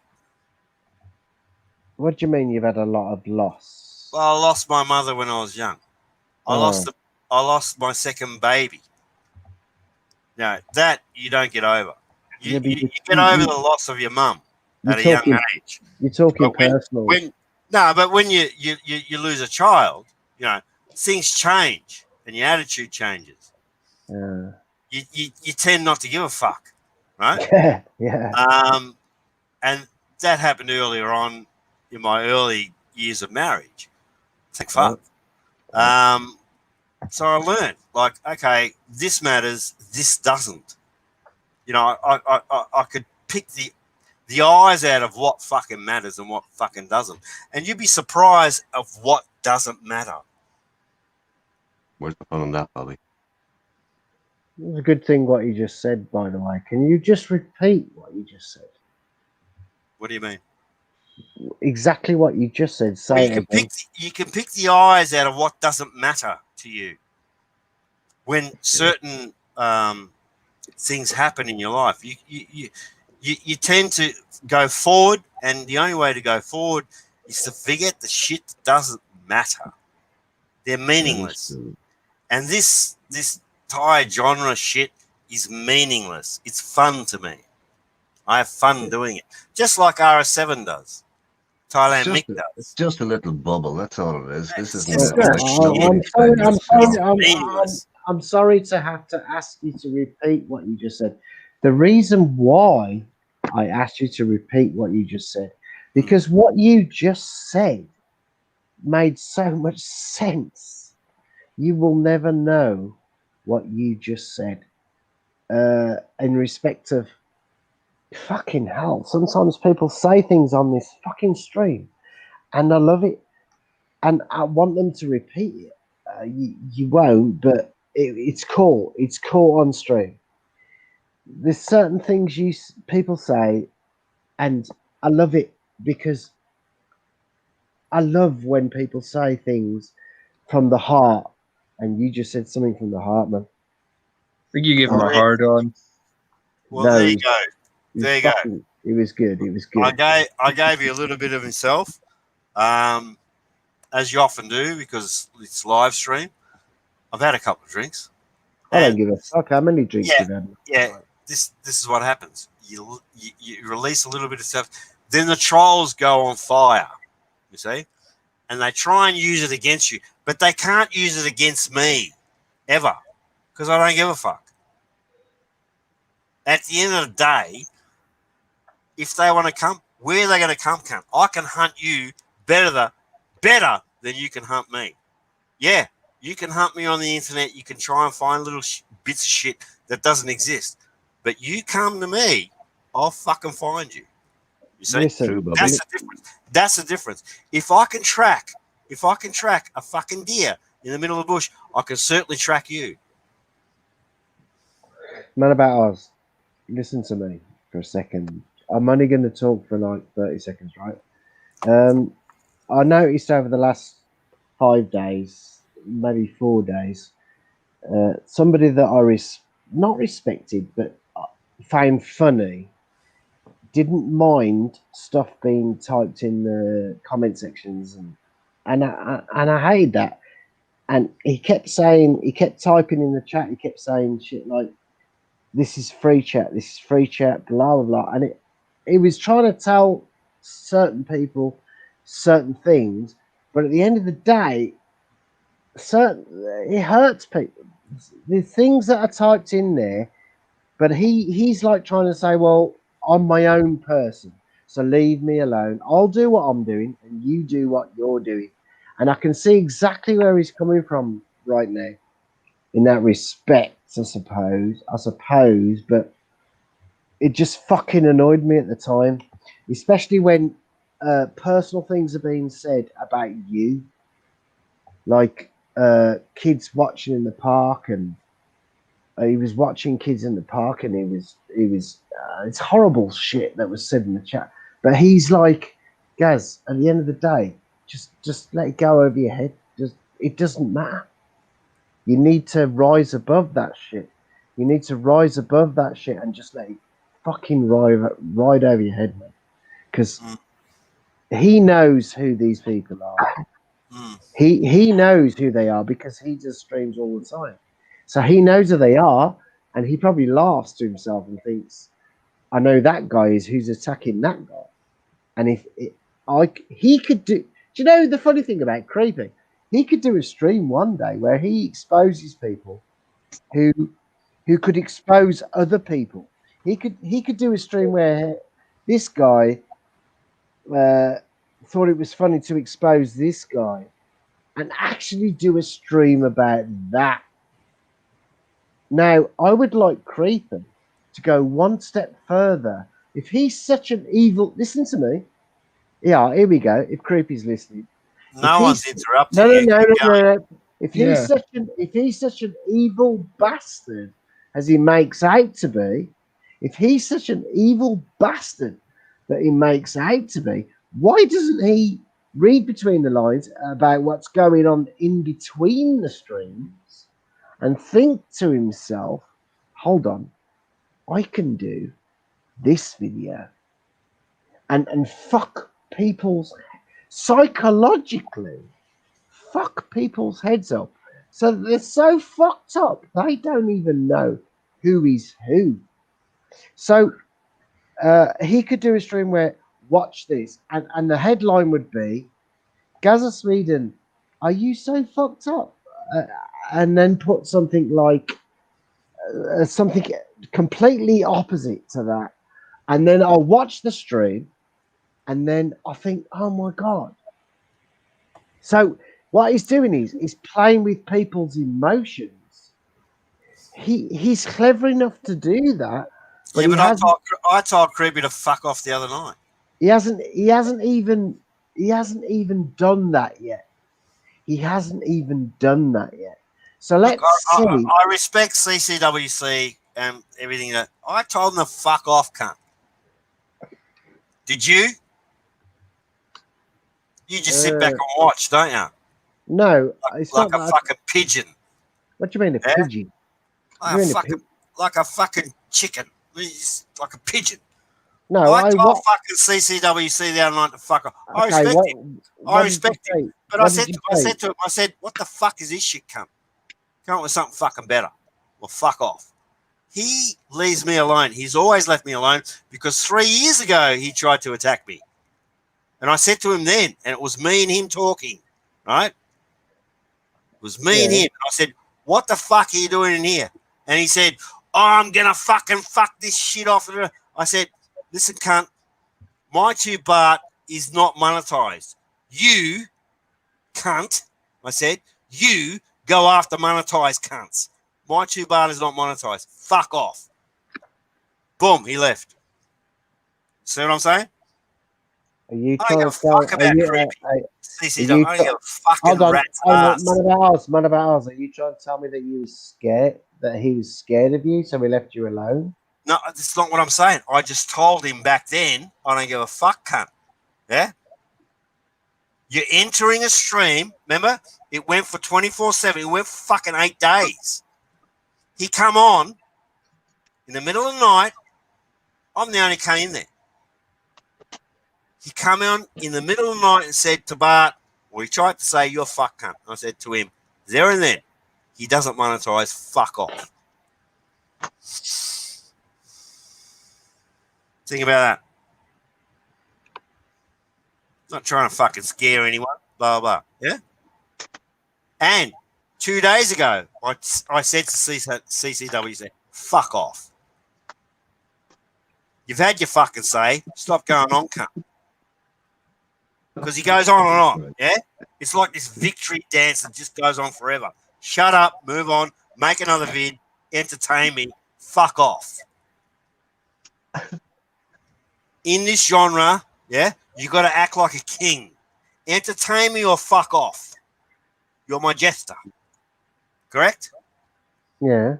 What do you mean you've had a lot of loss? Well, I lost my mother when I was young. I lost my second baby. That you don't get over. You get over the loss of your mum at a young age. You're talking personal. But when you lose a child, things change and your attitude changes. Yeah. You tend not to give a fuck, right? Yeah. And that happened earlier on in my early years of marriage. Thank fuck. So I learned, like, okay, this matters, this doesn't. I could pick the eyes out of what fucking matters and what fucking doesn't. And you'd be surprised of what doesn't matter. Where's the fun on that, Bobby? It was a good thing what you just said, by the way. Can you just repeat what you just said? What do you mean? Exactly what you just said. Say Well, it again. you can pick the eyes out of what doesn't matter to you. When certain things happen in your life, you tend to go forward, and the only way to go forward is to forget the shit that doesn't matter. They're meaningless. And this Thai genre shit is meaningless. It's fun to me. I have fun doing it, just like RS7 does. Thailand Mick does. It's just a little bubble. That's all it is. This isn't. I'm sorry to have to ask you to repeat what you just said. The reason why I asked you to repeat what you just said, because what you just said made so much sense. You will never know what you just said in respect of fucking hell. Sometimes people say things on this fucking stream, and I love it, and I want them to repeat it. You won't, but it's cool. It's cool on stream. There's certain things people say, and I love it because I love when people say things from the heart, and you just said something from the heart, man. I think you gave him a hard on. Well, no, there you go. There you go. It was good. It was good. I gave you a little bit of himself, as you often do, because it's live stream. I've had a couple of drinks. I don't give a fuck how many drinks you've had. Yeah, this is what happens. You release a little bit of stuff, then the trolls go on fire. You see, and they try and use it against you, but they can't use it against me ever, because I don't give a fuck. At the end of the day, if they want to come, where are they going to come? I can hunt you better than you can hunt me. Yeah, you can hunt me on the internet. You can try and find little bits of shit that doesn't exist. But you come to me, I'll fucking find you. You see? Listen, that's the difference. That's the difference. If I can track a fucking deer in the middle of the bush, I can certainly track you. Man about Oz, listen to me for a second. I'm only going to talk for like 30 seconds, right? I noticed over the last 5 days, maybe 4 days, somebody that I not respected, but found funny, didn't mind stuff being typed in the comment sections, and I hated that. And he kept typing in the chat. He kept saying shit like, "This is free chat. This is free chat." Blah blah blah. And it was trying to tell certain people certain things, but at the end of the day, it hurts people. The things that are typed in there, but he's like trying to say, well, I'm my own person, so leave me alone. I'll do what I'm doing, and you do what you're doing. And I can see exactly where he's coming from right now, in that respect, I suppose, but it just fucking annoyed me at the time, especially when personal things are being said about you, like kids watching in the park, and he was watching kids in the park, and he was it's horrible shit that was said in the chat. But he's like, Gaz, at the end of the day, just let it go over your head. It doesn't matter. You need to rise above that shit. You need to rise above that shit and just let it fucking ride over your head, man. Because he knows who these people are. He knows who they are because he does streams all the time. So he knows who they are, and he probably laughs to himself and thinks, I know that guy is who's attacking that guy. And he could do you know the funny thing about Creepy? He could do a stream one day where he exposes people who could expose other people. He could do a stream where this guy thought it was funny to expose this guy, and actually do a stream about that. Now, I would like Creepy to go one step further. If he's such an evil, listen to me. Yeah, here we go. If Creepy's listening, no one's interrupting. No. If he's such an evil bastard as he makes out to be, if he's such an evil bastard that he makes out to be. Why doesn't he read between the lines about what's going on in between the streams and think to himself, hold on, I can do this video and fuck people's psychologically fuck people's heads up. So they're so fucked up they don't even know who is who. So he could do a stream where watch this and the headline would be Gaza Sweden, are you so fucked up? And then put something like something completely opposite to that. And then I'll watch the stream and then I think, oh my God. So what he's doing is he's playing with people's emotions. He's clever enough to do that. But I told Creepy to fuck off the other night. He hasn't even done that yet. He hasn't even done that yet. So let's see. I respect CCWC and everything that I told him to fuck off, cunt. Did you? You just sit back and watch, don't you? No, it's like not a fucking pigeon. What do you mean, a pigeon? Like a fucking chicken. It's like a pigeon. No, I told fucking CCWC the other night to fuck off. I respect him. I respect him. But I said to him, what the fuck is this shit, cunt? Come up with something fucking better. Well, fuck off. He leaves me alone. He's always left me alone because 3 years ago he tried to attack me. And I said to him then, and it was me and him talking, right? It was me and him. I said, what the fuck are you doing in here? And he said, I'm going to fucking fuck this shit off. I said, listen, cunt, my 2 baht is not monetized. You, cunt, I said, you go after monetized cunts. My 2 baht is not monetized. Fuck off. Boom, he left. See what I'm saying? Are you I don't give a fuck about creepy. CCW. I don't give a fucking rat's ass. Man about ours. Are you trying to tell me that you were scared, that he was scared of you, so we left you alone? No, that's not what I'm saying. I just told him back then, I don't give a fuck, cunt. Yeah? You're entering a stream. Remember? It went for 24/7. It went for fucking 8 days. He come on in the middle of the night. I'm the only came in there. He come on in the middle of the night and said to Bart, well, he tried to say, you're a fuck cunt. I said to him, there and then, he doesn't monetize, fuck off. Think about that. Not trying to fucking scare anyone, blah, blah, yeah? And 2 days ago, I said to CCW, fuck off. You've had your fucking say. Stop going on, cunt. Because he goes on and on, yeah? It's like this victory dance that just goes on forever. Shut up, move on, make another vid, entertain me, fuck off. In this genre, yeah, you got to act like a king. Entertain me or fuck off. You're my jester. Correct? Yeah.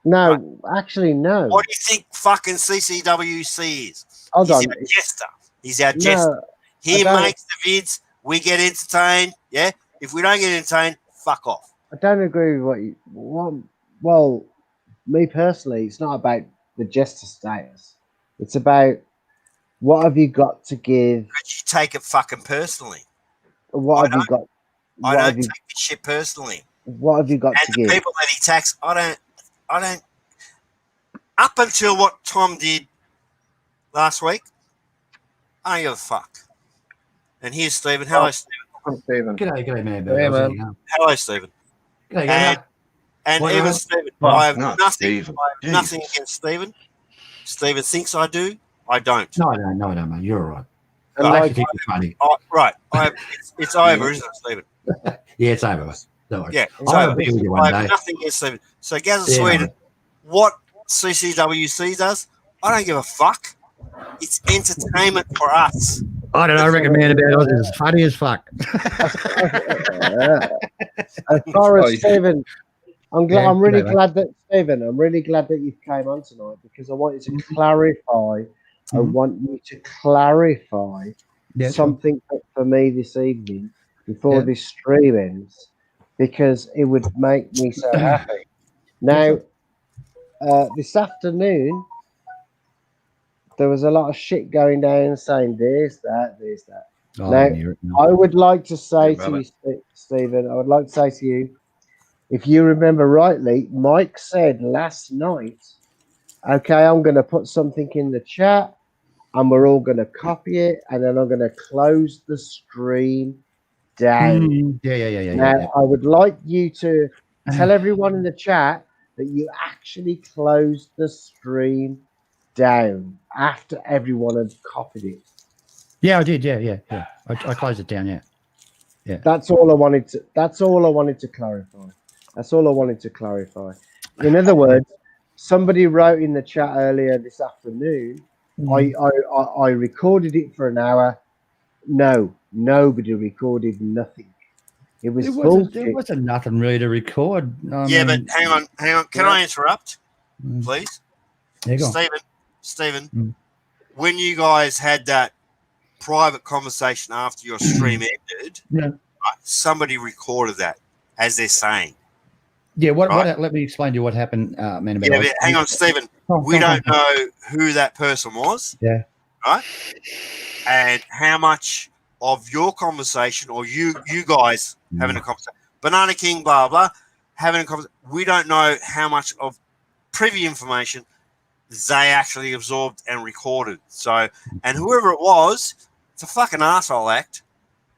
No, actually, no. What do you think fucking CCWC is? Hold He's on. our jester. He's our jester. He makes the vids. We get entertained. Yeah. If we don't get entertained, fuck off. I don't agree with what you want. Well, me personally, it's not about the jester status. It's about what have you got to give. But you take it fucking personally. What have you got? I don't take this shit personally. What have you got to give? And the people that he attacks, I don't. Up until what Tom did last week, I don't give a fuck. And here's Stephen. Hello, Stephen. I'm Stephen. G'day, man. Hey, man. Hello, Stephen. G'day, and even Stephen, I have nothing against Stephen. Stephen thinks I do. I don't. No, man. You're all right. And I like, actually think it's funny. Right. It's over, isn't it, Stephen? Yeah, it's over. Don't worry. Yeah, it's I'll over. be with you one I day. have nothing against Stephen. So, Gaza Sweden, what CCWC does, I don't give a fuck. It's entertainment for us. I don't know. I reckon Man About Us is funny as fuck. as far as Stephen, I'm really glad that you came on tonight because I wanted to clarify I want you to clarify something for me this evening before this stream ends, because it would make me so happy. Now, this afternoon, there was a lot of shit going down saying this, that. Oh, Now, I would like to say to you, Stephen, I would like to say to you, if you remember rightly, Mike said last night, okay, I'm going to put something in the chat and we're all going to copy it and then I'm going to close the stream down. Now, I would like you to tell everyone in the chat that you actually closed the stream down after everyone had copied it. Yeah, I did. Yeah. I closed it down. Yeah. That's all I wanted to clarify. That's all I wanted to clarify. In other words, somebody wrote in the chat earlier this afternoon, I recorded it for an hour. No, nobody recorded nothing. It was bullshit. There wasn't nothing really to record. But hang on. Can I interrupt, please? Stephen, when you guys had that private conversation after your stream ended, right, somebody recorded that, as they're saying. Yeah, what let me explain to you what happened, man. But hang on, Stephen. We don't know who that person was. Yeah. Right? And how much of your conversation, or you guys having a conversation, Banana King, blah, blah, having a conversation, we don't know how much of privy information they actually absorbed and recorded. So, and whoever it was, it's a fucking arsehole act.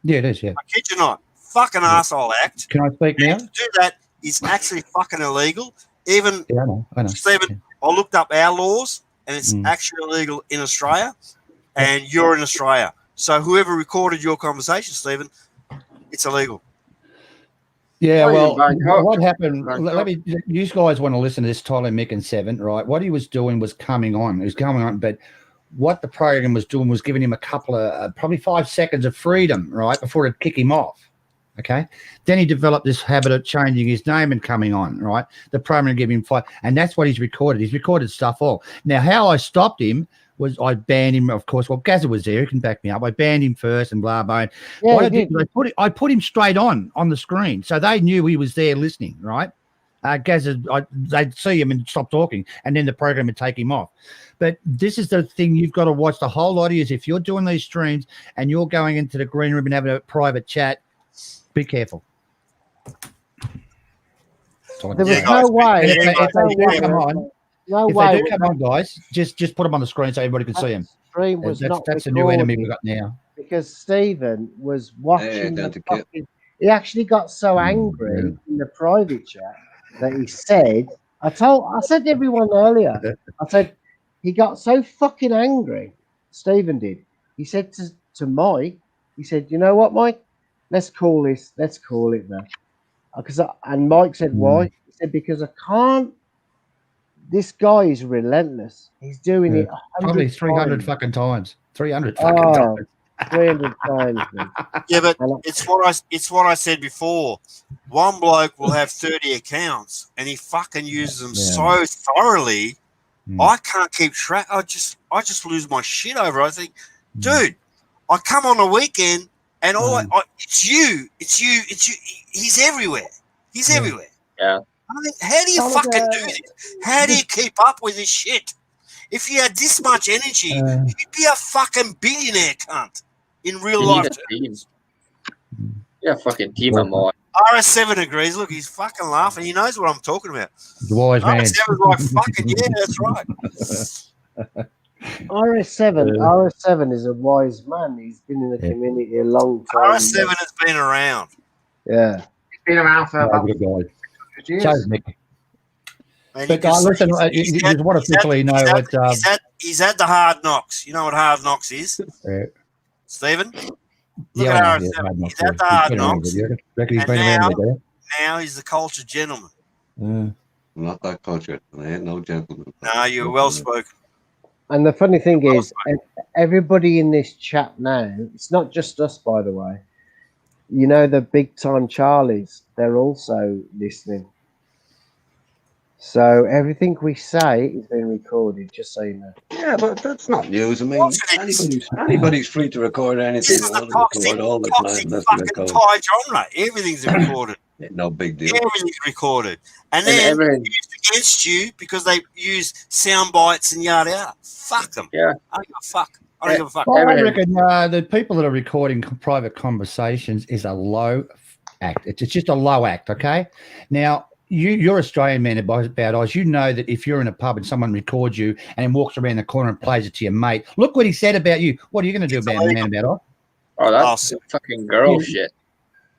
Yeah, it is, yeah. I kid you not. Fucking arsehole act. Can I speak now? To do that is actually fucking illegal. Even, I know. Stephen, I looked up our laws, and it's actually illegal in Australia, and you're in Australia. So whoever recorded your conversation, Stephen, it's illegal. Yeah, well, what happened? Let me. You guys want to listen to this, Tyler, Mick, and Seven, right? What he was doing was coming on. He was coming on, but what the program was doing was giving him a couple of probably 5 seconds of freedom, right, before it'd kick him off. Okay, then he developed this habit of changing his name and coming on, right? The program gave him 5, and that's what he's recorded. He's recorded stuff all. Now, how I stopped him was I banned him, of course. Well, Gazza was there; he can back me up. I banned him first, and blah blah. Yeah, what I did was I put him straight on the screen, so they knew he was there listening, right? Gazza, they'd see him and stop talking, and then the program would take him off. But this is the thing you've got to watch. The whole lot is if you're doing these streams and you're going into the green room and having a private chat, be careful. There was no way. If they do come on, they do come on, guys, just put them on the screen so everybody can see them. Stream was that's a new enemy we've got now. Because Stephen was watching. He actually got so angry in the private chat that he said, I said to everyone earlier, I said, he got so fucking angry, Stephen did. He said to Mike, he said, you know what, Mike? Let's call it now. And Mike said, why? He said, because I can't. This guy is relentless. He's doing it probably 300 fucking times. 300 fucking times. 300 times. Man. Yeah, but it's what I said before. One bloke will have 30 accounts, and he fucking uses them so thoroughly. I can't keep track. I just lose my shit over it. I think, dude, I come on a weekend, and it's you. He's everywhere. Yeah. I think, how do you fucking do this? How do you keep up with this shit? If you had this much energy, you'd be a fucking billionaire, cunt. In real life. Yeah, fucking team of mine. RS7 agrees. Look, he's fucking laughing. He knows what I'm talking about. The wise man. RS7's like, fucking, yeah, that's right. RS7 is a wise man. He's been in the community a long time. RS7 has been around. Yeah. He's been around for about 50 years. But listen, you want to quickly know what... He's had the hard knocks. You know what hard knocks is? Stephen? Look at RS7. He's had the hard knocks. Now he's the cultured gentleman. Not that cultured. I ain't no gentleman. No, you're well spoken. And the funny thing is, everybody in this chat now, it's not just us, by the way. You know, the big time Charlies, they're also listening. So everything we say is being recorded, just so you know. Yeah, but that's not news. I mean, anybody's free to record anything. This is the toxic fucking Thai genre. Everything's recorded. No big deal. Everything's recorded. And then used against you because they use sound bites and yada yada. Fuck them. Yeah. I don't give a fuck. I don't give a fuck. Well, I reckon the people that are recording private conversations is a low act. It's just a low act, okay? Now, you're Australian, man, about us. You know that if you're in a pub and someone records you and then walks around the corner and plays it to your mate, look what he said about you. What are you going to do about it, man, about us? Oh, that's fucking girl shit.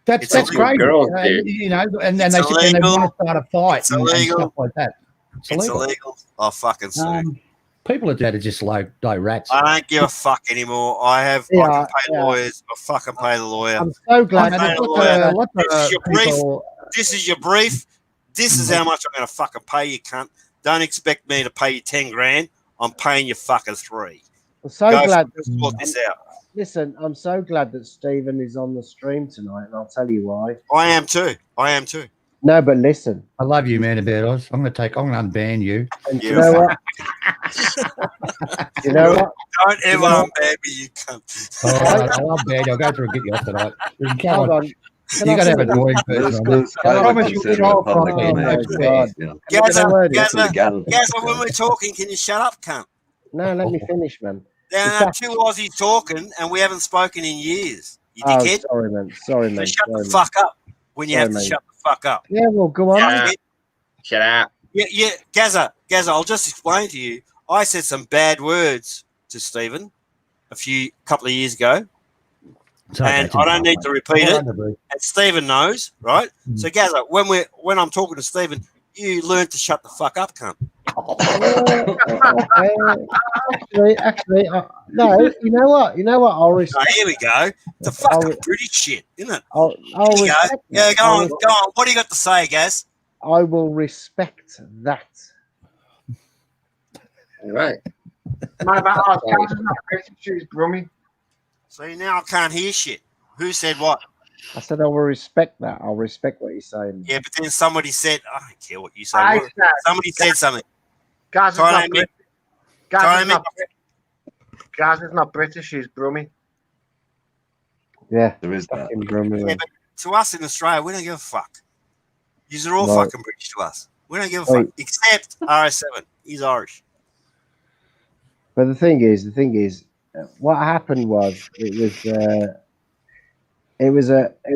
That's crazy. Girls, you know, and then they sit there and they want to start a fight and stuff like that. It's illegal. I'll fucking sue. People that are just low rats. I don't give a fuck anymore. I can pay lawyers. I fucking pay the lawyer. I'm so glad. This is your brief. This is how much I'm going to fucking pay you, cunt. Don't expect me to pay you 10 grand. I'm paying you fucking 3. I'm so glad to sort this out. Listen, I'm so glad that Stephen is on the stream tonight, and I'll tell you why. I am too. No, but listen. I love you, man, about us. I'm going to unban you. And you know what? You know what? Don't ever unban me, you cunt. I'll unban you. I'll go through and get you off tonight. Hold on. You got to have a annoying person. I promise you, Gazza, when we're talking, can you shut up, cunt? No, let me finish, man. There are 2 Aussies talking, and we haven't spoken in years. You dickhead. Sorry, man. So shut the fuck up when you have to shut the fuck up. Yeah, well, go on. Shut up. Yeah, Gazza, I'll just explain to you. I said some bad words to Stephen a couple of years ago. And I don't need to repeat it. And Stephen knows, right? So, Gazza, when I'm talking to Stephen, you learn to shut the fuck up, cunt. Actually, no. You know what? I'll respect. Here we go. The fucking British shit, isn't it? I'll respect. Yeah, go on. What do you got to say, Gaz? I will respect that. Right. See, now I can't hear shit. Who said what? I said I will respect that. I'll respect what you're saying. Yeah, but then somebody said, I don't care what you say. Somebody said something. Gaz is not British, he's Brummy. Yeah. There is that. Yeah, but to us in Australia, we don't give a fuck. These are all fucking British to us. We don't give a fuck. Except RS7. He's Irish. But the thing is, what happened was it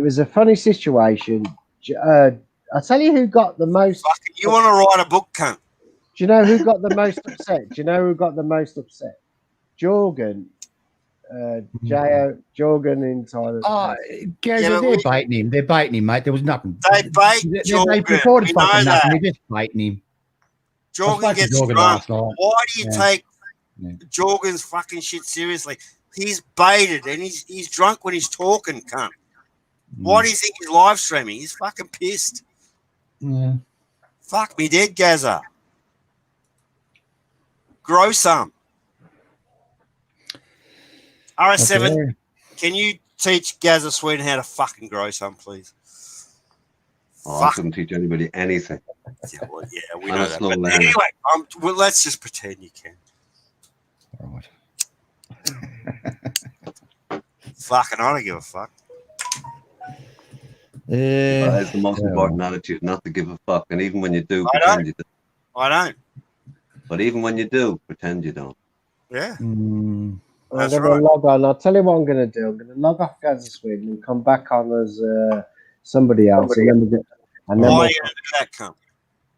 was a funny situation. I'll tell you who got the most. You want to write a book, cunt? Do you know who got the most upset? Jorgen. Jorgen in Thailand. Oh, Gary, they're baiting him. They're baiting him, mate. There was nothing. They bait Jorgen. They reported fucking nothing. They're just baiting him. Jorgen gets drunk. Why do you take Jorgen's fucking shit seriously? He's baited and he's drunk when he's talking, cunt. Why do you think he's live streaming? He's fucking pissed. Yeah. Fuck me dead, Gazza. Grow some. RS7, okay. Can you teach Gazza Sweden how to fucking grow some, please? I couldn't teach anybody anything. Yeah, we know that. But anyway, well, let's just pretend you can. All right. Fucking, I don't give a fuck. That's the most important attitude, not to give a fuck. And even when you do, pretend you do. I don't. But even when you do, pretend you don't. Yeah. That's right. Log on. I'll tell you what I'm going to do. I'm going to log off Gazza Sweden and come back on as somebody else. Why are you going to do that, cunt?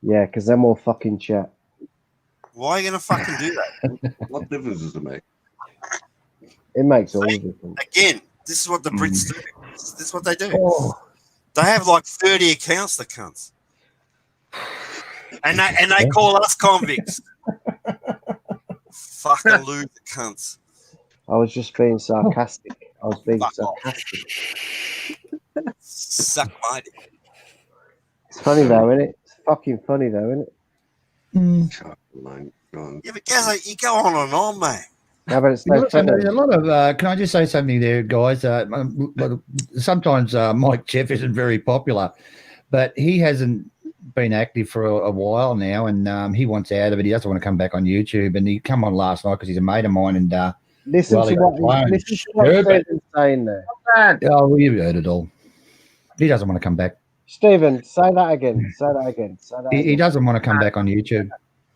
Yeah, because then we'll fucking chat. Why are you going to fucking do that? What difference does it make? It makes all the difference. Again, this is what the Brits do. This is what they do. Oh. They have like 30 accounts, the cunts. And they call us convicts. Fucking loser cunts. I was just being sarcastic. Suck my dick. It's funny though, isn't it? It's fucking funny though, isn't it? Yeah, but guys, you go on and on, mate. No, but it's there's a lot of. Can I just say something there, guys? Sometimes Mike Jeff isn't very popular, but he hasn't been active for a while now, and he wants out of it. He doesn't want to come back on YouTube, and he come on last night because he's a mate of mine, and listen to what Stephen's saying there. Oh, well, you heard it all. He doesn't want to come back. Stephen, say that again. Say that again. He doesn't want to come back on YouTube.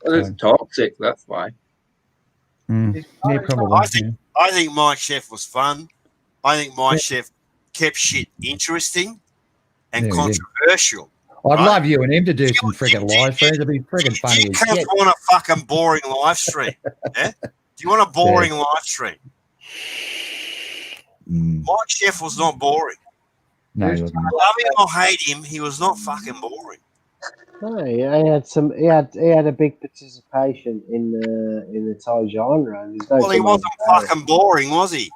Well, it's toxic. That's why. Yeah, probably. I think Mike Chef was fun. I think Mike Chef kept shit interesting and controversial. I'd love you and him to do some friggin' live streams. It'd be friggin' funny. You can't want a fucking boring live stream. Yeah? Do you want a boring live stream? Mike Chef was not boring. No, he wasn't. Love him or hate him, he was not fucking boring. No, he had some. He had a big participation in the Thai genre. Well, he wasn't fucking boring, was he?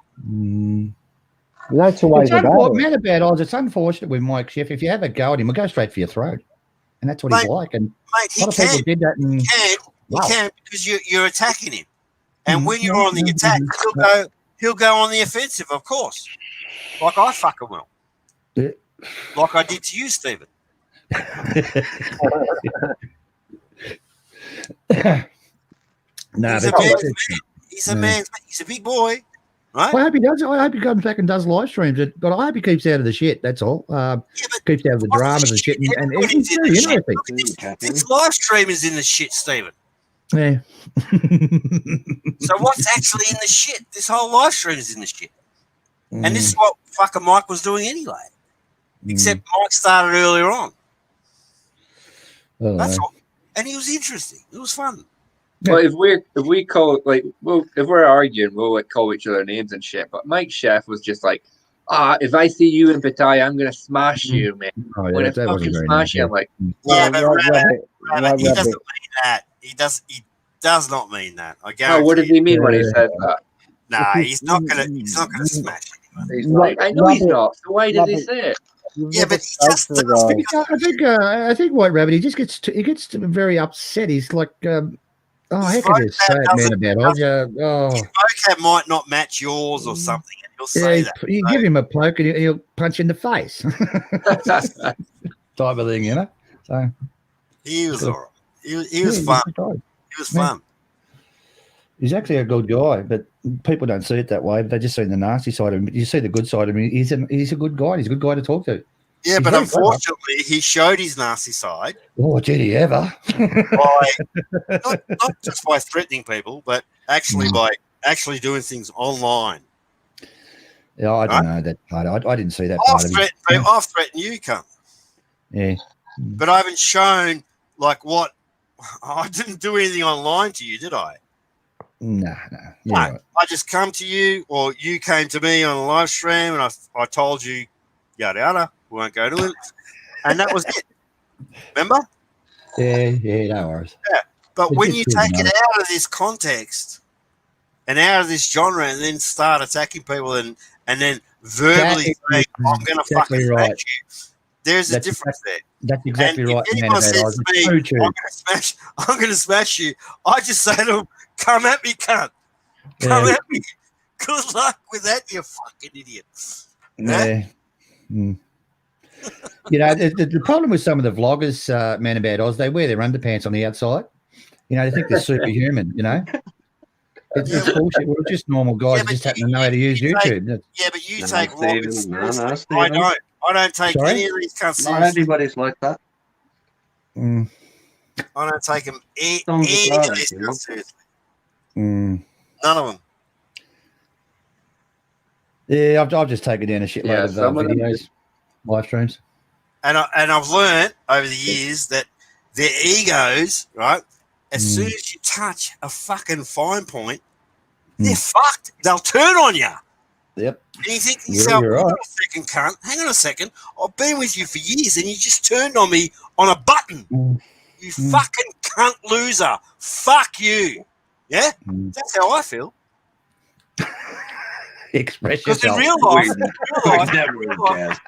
No two ways about it. It's unfortunate with Mike Chef. If you have a go at him, he'll go straight for your throat, and that's what he's like. And a lot of people did that. He can because you're attacking him, and when you're on the attack, he'll go on the offensive, of course, like I fucking will, like I did to you, Stephen. He's a man. He's a big boy, right? Well, I hope he does. I hope he comes back and does live streams. But I hope he keeps out of the shit. That's all. Keeps out of the dramas and shit. And he's very interesting. This live stream is in the shit, Stephen. Yeah. So what's actually in the shit? This whole live stream is in the shit. And this is what fucking Mike was doing anyway. Except Mike started earlier on. That's all. And he was interesting. It was fun. Well, if we call if we're arguing, we'll call each other names and shit. But Mike Chef was just like, if I see you in Pattaya, I'm gonna smash you, man. Oh, yeah, when I fucking smash you, I'm like, but he doesn't mean that. He does not mean that. I guarantee. Oh, what did he mean when he said that? Nah, he's not gonna smash anyone. I know he's not. So why did he say it? Yeah, but he just I think White Rabbit, he gets very upset. He's like, how can you say it, man, about Oz? His vocab might not match yours or something, and he'll say that. You give him a poke and he'll punch in the face. Type of thing, you know? So he was all right. He was fun. He was fun. He's actually a good guy, but people don't see it that way. They just see the nasty side of him. You see the good side of him. He's a good guy. He's a good guy to talk to. Yeah, he's but unfortunately, he showed his nasty side. Oh, did he ever? Not just by threatening people, but actually by actually doing things online. Yeah, I don't know that part. I didn't see that part of it. I've threatened you, cunt. Yeah. But I haven't shown, what... I didn't do anything online to you, did I? No. No, right. I just come to you, or you came to me on a live stream, and I told you, yada yada, we won't go to it, and that was it. Remember? Yeah, no worries. Yeah, but when you take it out of this context and out of this genre, and then start attacking people, and then verbally say, "I'm going to fucking smash you," there's a difference there. That's exactly right. If anyone says to me, I'm going to smash you, I just say to them, come at me, cunt. Come at me. Good luck with that, you fucking idiot. Yeah. The problem with some of the vloggers, Man About Oz, they wear their underpants on the outside. They think they're superhuman, It's bullshit. We're just normal guys who just happen to know how to use YouTube. But you take vloggers. I don't. I don't take any of these cunts seriously. Not everybody's like that. I don't take them any of these cunts seriously. None of them. Yeah, I've just taken down a shitload of videos, live streams. And I've learned over the years that their egos, right, as soon as you touch a fucking fine point, they're fucked. They'll turn on you. Yep. And you think to yourself, hang on a second, cunt. Hang on a second. I've been with you for years and you just turned on me on a button. You fucking cunt loser. Fuck you. Yeah? That's how I feel. Express yourself. Because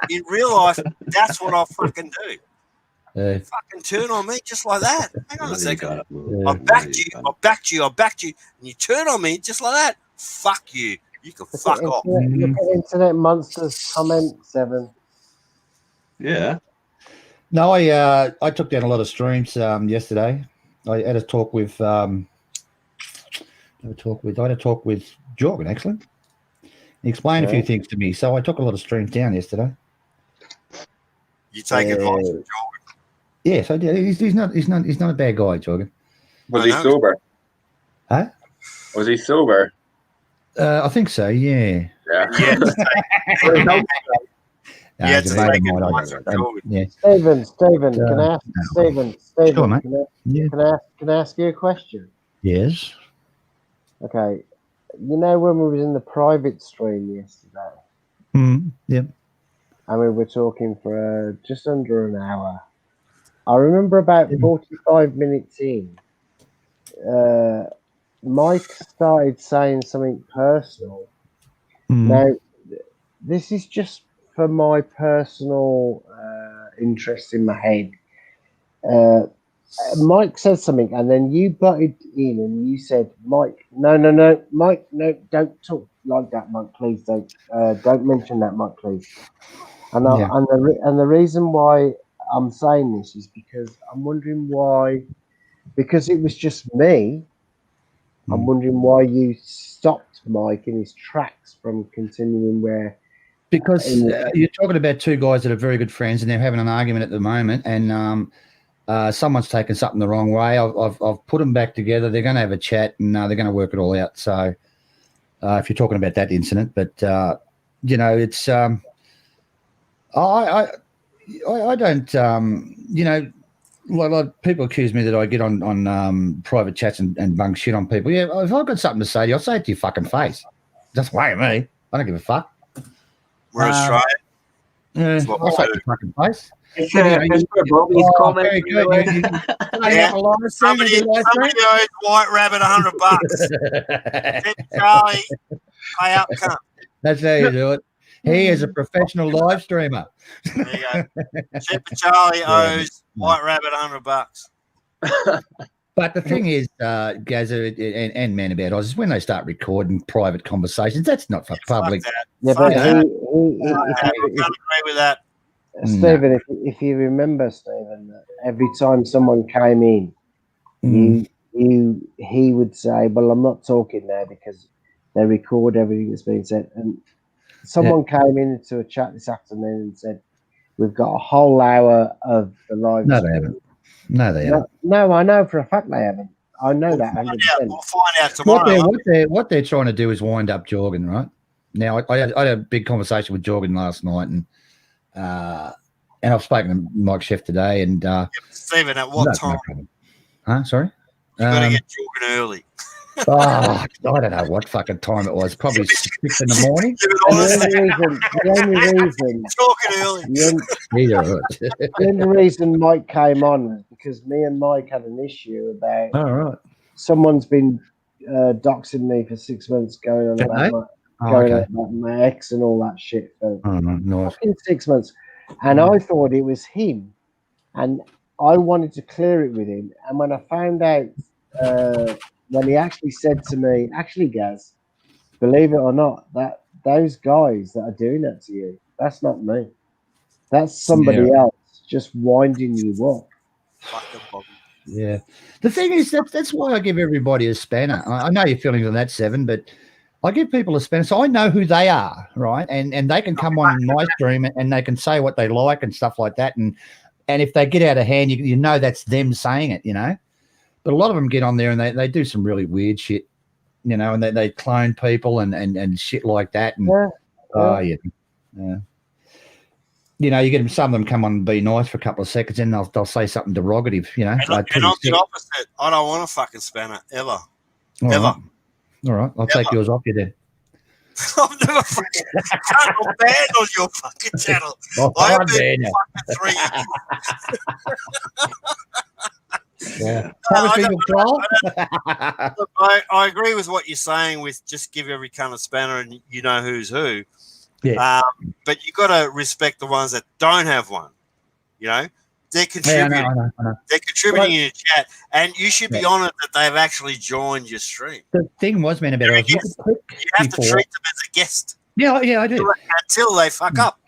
in real life, that's what I fucking do. Fucking turn on me just like that. Hang on a second. I backed you, and you turn on me just like that. Fuck you. You can fuck off. Look at Internet Monsters comment 7. Yeah. No, I took down a lot of streams yesterday. I had a talk with I had a talk with Jorgen actually. He explained a few things to me, so I took a lot of streams down yesterday. You take advice from Jorgen? Yes, I did. He's not a bad guy, Jorgen. Was he sober? Huh? Was he sober? I think so. Yeah. Yeah. Yeah. Stephen, can I ask Stephen? Sure, mate. Can I ask you a question? Yes. Okay. You know when we was in the private stream yesterday? Yep. And we were talking for just under an hour. I remember about 45 minutes in, Mike started saying something personal. Now, this is just for my personal interest in my head. Mike said something, and then you butted in and you said, Mike, no, Mike, no, don't talk like that, Mike, please don't mention that, Mike, please. And the reason why I'm saying this is because I'm wondering why, because it was just me, I'm wondering why you stopped Mike in his tracks from continuing where. Because you're talking about two guys that are very good friends and they're having an argument at the moment, and someone's taken something the wrong way. I've put them back together. They're going to have a chat and they're going to work it all out. So if you're talking about that incident, but it's I don't a lot of people accuse me that I get on private chats and bung shit on people. Yeah, if I've got something to say to you, I'll say it to your fucking face. Just wait at me. I don't give a fuck. We're Australian. Yeah, I'll say it to your fucking face. Bobby's comment. Very good. Somebody owes White Rabbit $100. Charlie, pay up, cunt. That's how you do it. He is a professional live streamer. There you go. Chipper Charlie owes White Rabbit $100. But the thing is, Gazza and Man About Oz, is when they start recording private conversations, that's not for public. Yeah, but I can't agree with that. Stephen, if you remember, Stephen, every time someone came in, he would say, "Well, I'm not talking now because they record everything that's being said." And someone came into a chat this afternoon and said, "We've got a whole hour of the live." No, they haven't. No, they haven't. No, I know for a fact they haven't. I know that. We'll find out tomorrow. What they're trying to do is wind up Jorgen, right? Now, I had a big conversation with Jorgen last night, and I've spoken to Mike Chef today. And Stephen, at what time? Huh? Sorry? You got to get Jorgen early. I don't know what fucking time it was. Probably 6 in the morning. The only reason Mike came on was because me and Mike had an issue about someone's been doxing me for 6 months going on about my ex and all that shit for fucking 6 months. And I thought it was him. And I wanted to clear it with him. And when I found out when he actually said to me, actually, Gaz, believe it or not, that those guys that are doing that to you, that's not me. That's somebody else just winding you up. Yeah. The thing is, that's why I give everybody a spanner. I know your feelings on that, Seven, but I give people a spanner so I know who they are, right? And they can come on my stream and they can say what they like and stuff like that. And if they get out of hand, you know that's them saying it, you know? But a lot of them get on there and they do some really weird shit, you know, and they clone people and shit like that. And you know, you get them, some of them come on and be nice for a couple of seconds and they'll say something derogative, you know. And I'm the opposite. I don't want a fucking spanner ever. Ever. All right. I'll take yours off you then. I've never fucking banned on your fucking channel. I've been fucking 3 years. Yeah. I agree with what you're saying with just give every cunt a spanner and you know who's who. Yeah. But you got to respect the ones that don't have one. You know, they're contributing. I know. They're contributing in your chat, and you should be honoured that they've actually joined your stream. The thing was, man, about you have to treat them as a guest. Yeah, I do. Until they fuck up.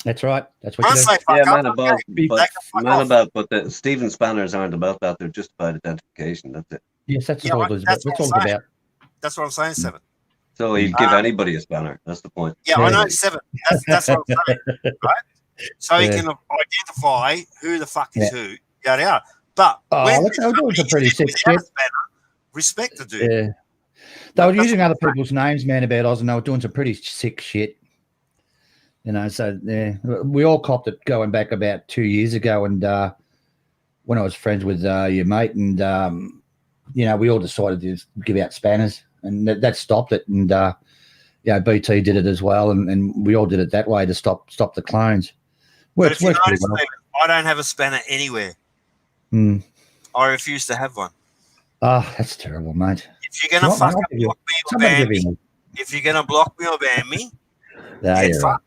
That's right. That's what I you do. say fuck Yeah, up. man about, Okay. but They can fuck off. but the Stephen Spanners aren't about that. They're just about identification. That's it. Yes, that's Yeah, all right. it is. That's That's what all I'm it's saying. about. That's what I'm saying, Seven. So you give anybody a spanner. That's the point. Yeah, I know, Seven. That's what I'm saying, right? So you Yeah. can identify who the fuck is who, yada yada. But Oh, when look, they were doing some pretty sick without a shit. spanner, respect the dude. Yeah. They were That's using what other I'm saying. people's names, man, about Oz, and they were doing some pretty sick shit. You know, so yeah, we all copped it going back about 2 years ago, and when I was friends with your mate, and you know, we all decided to give out spanners, and that stopped it. And you know, BT did it as well, and we all did it that way to stop the clones. But if you Works pretty notice, well. Stephen, I don't have a spanner anywhere. Mm. I refuse to have one. Oh, that's terrible, mate. If you're gonna fucking block me or ban me, if you're gonna block me or ban me, get fucked.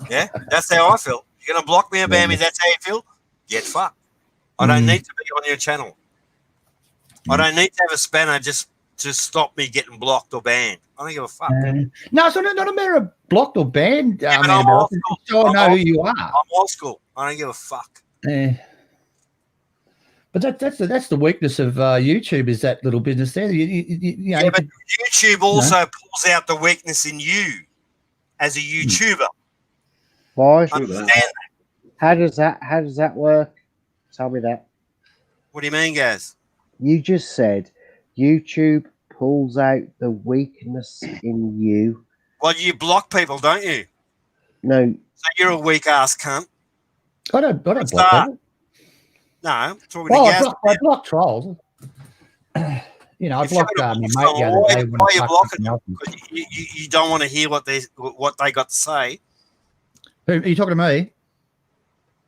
Yeah, that's how I feel. You're gonna block me or ban me, that's how you feel. Get fucked. I don't need to be on your channel. I don't need to have a spanner just to stop me getting blocked or banned. I don't give a fuck. No, it's not a matter of blocked or banned. Yeah, but I'm old school. So I know who you are. I'm old school. I don't give a fuck. But that's the weakness of YouTube, is that little business there. You know, but YouTube also pulls out the weakness in you as a YouTuber. Why? Understand that? How does that work? Tell me that. What do you mean, guys? You just said YouTube pulls out the weakness in you. Well, you block people, don't you? No. So you're a weak ass cunt. I don't block people. No, I'm talking to Gaz. I block trolls. You know, I blocked my mate the other day. Why are you blocking them? Because you don't want to hear what they got to say. Who, are you talking to me?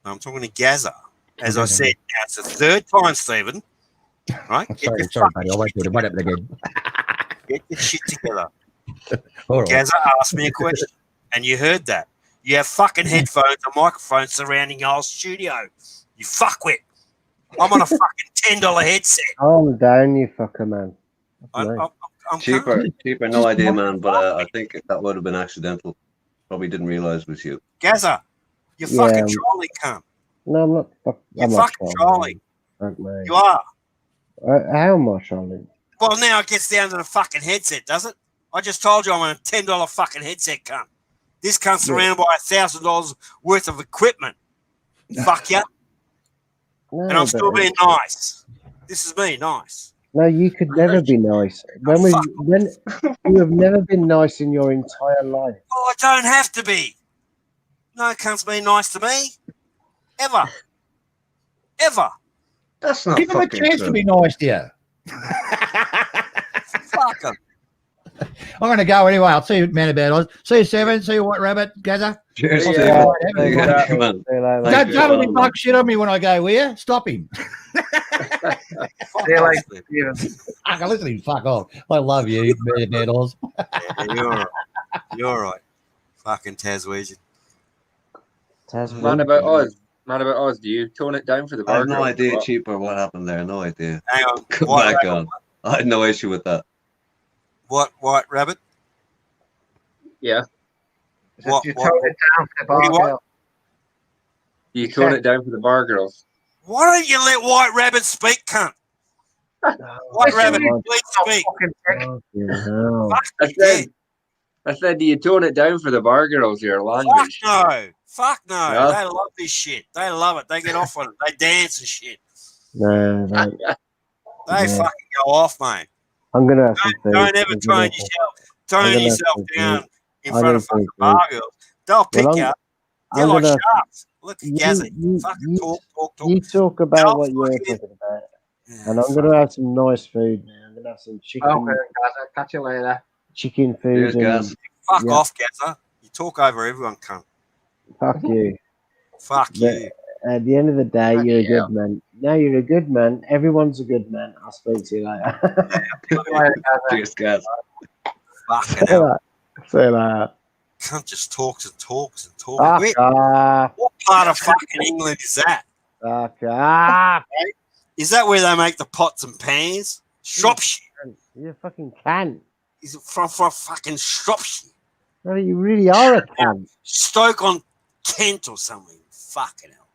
No, I'm talking to Gaza. As I said, now it's the third time, Stephen. Right? Sorry, buddy. I won't do it. It won't happen again. Get your shit together. All right. Gaza asked me a question, and you heard that. You have fucking headphones and microphones surrounding your whole studio. You fuckwit. I'm on a fucking $10 headset. Calm down, you fucker, man. I'm cheaper, no idea, man. But I think that would have been accidental. Probably didn't realize it was you. Gaza, you're fucking trolling, cunt. No, I'm not. You're fucking trolling. You are. How am I trolling? Well, now it gets down to the fucking headset, does it? I just told you I'm on a $10 fucking headset, cunt. This cunt's surrounded by $1,000 worth of equipment. Fuck you. No, and I'm still being nice. This is me, nice. No, you could never be nice. When you have never been nice in your entire life. Oh, I don't have to be. No cunt's been nice to me. Ever. That's not. Give him a chance to be nice to you. Fuck him. I'm going to go anyway. I'll see you, man, about Oz. See you, Seven. See you, White Rabbit. Gaza. Cheers, Don't tell him fuck shit on me when I go, will you? Stop him. I can listen to him. Fuck off. I love you, man, about Oz. You're all right. Fucking Taswegian. Man about Oz. Do you tone it down for the burger? I have no idea, Cheaper, what happened there. No idea. Hang on. Come back on. I had no issue with that. What, White Rabbit? Yeah. You tone it down for the bar girls. You tone it down for the bar girls. Why don't you let White Rabbit speak, cunt? White Rabbit, please speak. I said, do you tone it down for the bar girls, your language? Fuck no. No. They love this shit. They love it. They get off on it. They dance and shit. No. They fucking go off, mate. I'm gonna have don't ever tone yourself down in front of fucking bar girls. They'll pick you up. They're like sharks. Look at Gazzy. Fucking talk. You talk about what you're talking about. Yeah, and I'm gonna have some nice food now. I'm gonna have some chicken. Okay, Gaza. Catch you later. Chicken food. Fuck off, Gaza. You talk over everyone, cunt. Fuck you. Fuck you. At the end of the day, you're a good man. No, you're a good man. Everyone's a good man. I'll speak to you later. Cheers, guys. Fucking hell. Say that. Cunt just talks and talks and talks. What part of fucking England is that? Is that where they make the pots and pans? Shropshire. You fucking cunt. Is it from fucking Shropshire? No, you really are a cunt. Stoke on Kent or something. Fucking hell.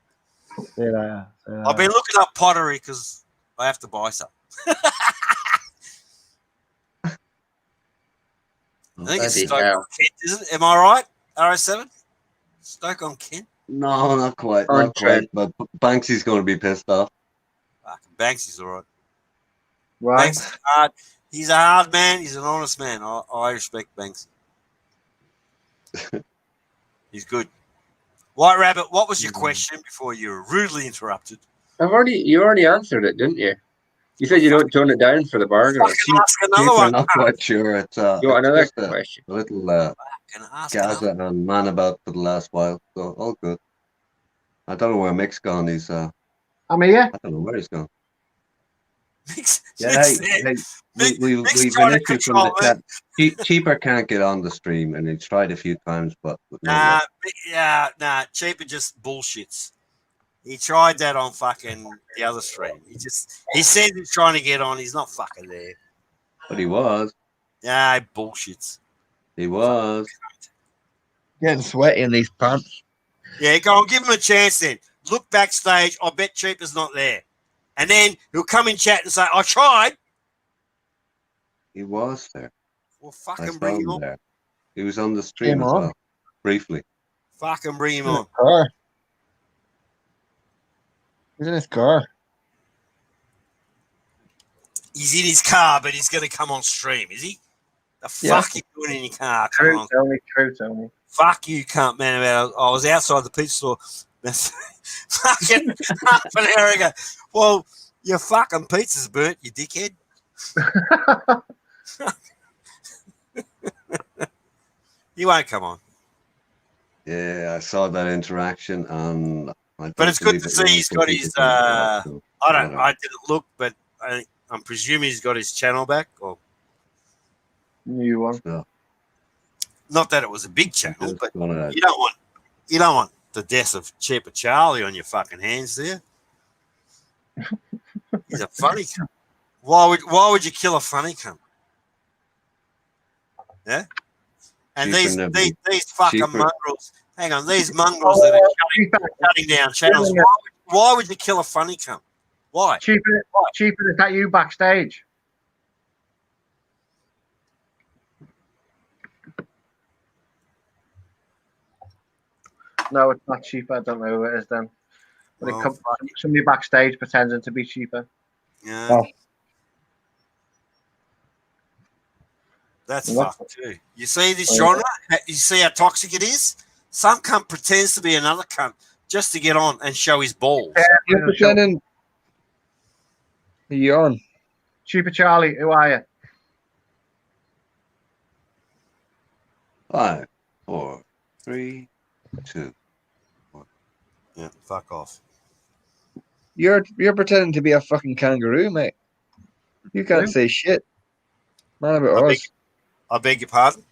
Yeah, I've been looking up pottery because I have to buy some. I think it's Stoke on Kent, isn't it? Am I right? RS7? Stoke on Kent? No, not quite. Not quite. But Banksy's going to be pissed off. Banksy's all right. Right. Banksy's hard. He's a hard man. He's an honest man. I respect Banksy. He's good. White Rabbit, what was your question before you were rudely interrupted? You already answered it, didn't you? You said you don't tone it down for the bargain. Ask another one. I'm not quite sure. It's you want another question? A little Gaza and man about for the last while. So all good. I don't know where Mick's gone. He's I'm here. I don't know where he's gone. Mick's, we've an issue from the chat. Cheaper can't get on the stream, and he's tried a few times, but nah, Cheaper just bullshits. He tried that on fucking the other stream. He said he's trying to get on. He's not fucking there. But he was. Yeah, he bullshits. He was. Getting sweaty in these pants. Yeah, go on, give him a chance then. Look backstage. I bet Cheaper's not there. And then he'll come in chat and say, I tried. He was there. Well, fucking bring him on. There. He was on the stream as well, briefly. Fucking bring him on. Car. He's in his car. He's in his car, but he's going to come on stream, is he? The fuck you doing in your car? True, Tony. Fuck you, cunt, man. I was outside the pizza store fucking half an hour ago. Well, your fucking pizza's burnt, you dickhead. You won't come on. Yeah, I saw that interaction, and but it's good to see he's got his. I didn't look, but I'm presuming he's got his channel back, or new one. No. Not that it was a big channel, but you don't want the death of Cheaper Charlie on your fucking hands there. He's a funny cunt. Why would you kill a funny cunt? Yeah. And these fucking mongrels. Hang on, these mongrels that are cutting down channels. Why would you kill a funny cunt? Why? Cheaper is that you backstage? No, it's not cheaper. I don't know who it is then. But it comes somebody backstage pretending to be cheaper. Yeah. Oh. That's fucked too. You see this genre? You see how toxic it is? Some cunt pretends to be another cunt just to get on and show his balls. You're pretending. You're on. Cheaper Charlie, who are you? 5, 4, 3, 2, 1. Yeah, fuck off. You're pretending to be a fucking kangaroo, mate. You can't say shit. Man about us. I beg your pardon?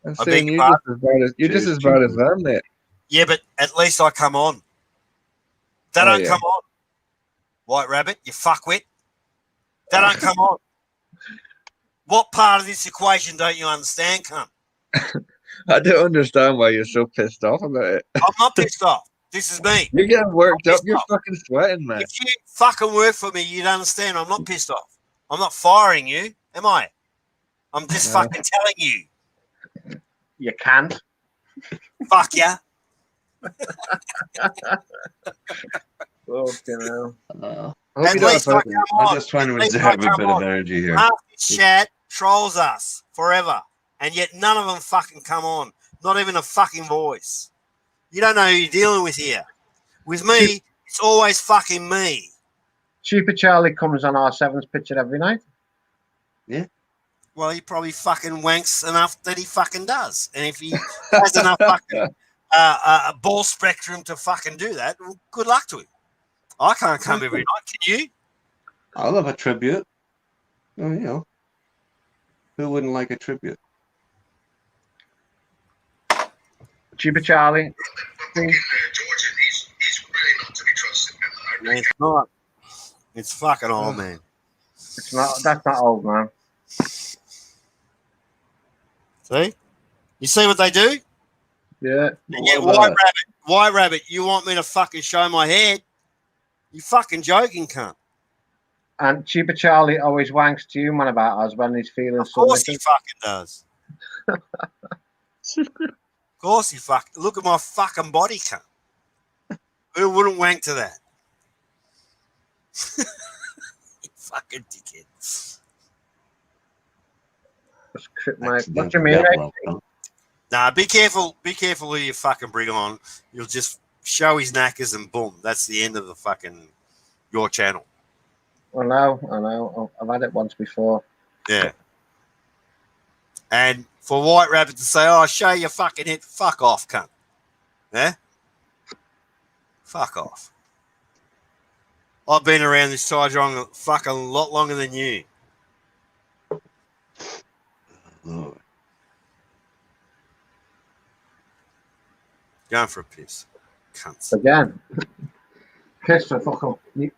I'm saying you're just as bad as them, mate. Yeah, but at least I come on. They don't come on. White Rabbit, you fuckwit. They don't come on. What part of this equation don't you understand, cunt? I don't understand why you're so pissed off about it. I'm not pissed off. This is me. You're getting worked up. You're fucking sweating, man. If you fucking work for me, you'd understand I'm not pissed off. I'm not firing you, am I? I'm just fucking telling you. You can't. Fuck ya. I'm just trying to reserve a bit of energy here. Half this chat trolls us forever, and yet none of them fucking come on. Not even a fucking voice. You don't know who you're dealing with here. With me, it's always fucking me. Cheaper Charlie comes on R7's picture every night. Yeah. Well, he probably fucking wanks enough that he fucking does. And if he has enough fucking ball spectrum to fucking do that, well, good luck to him. I can't come every night. Can you? I'll have a tribute. Well, you know, who wouldn't like a tribute? Cheaper Charlie. It's not. It's fucking old, man. It's not. That's not old, man. See? You see what they do? Yeah. White Rabbit, you want me to fucking show my head? You fucking joking, cunt. And Cheaper Charlie always wanks to you, man, about us when he's feeling Of course he fucking does. Of course he fucking... Look at my fucking body, cunt. Who wouldn't wank to that? You fucking dickhead. What do you mean? Nah, be careful. Be careful who you fucking bring on. You'll just show his knackers and boom. That's the end of the fucking... your channel. I know. I've had it once before. Yeah. And for White Rabbit to say, "Oh, show your fucking head," fuck off, cunt. Yeah? Fuck off. I've been around this Taiwan fucking lot longer than you. Lord. Going for a piss. Cunts. Again. Piss for fucking...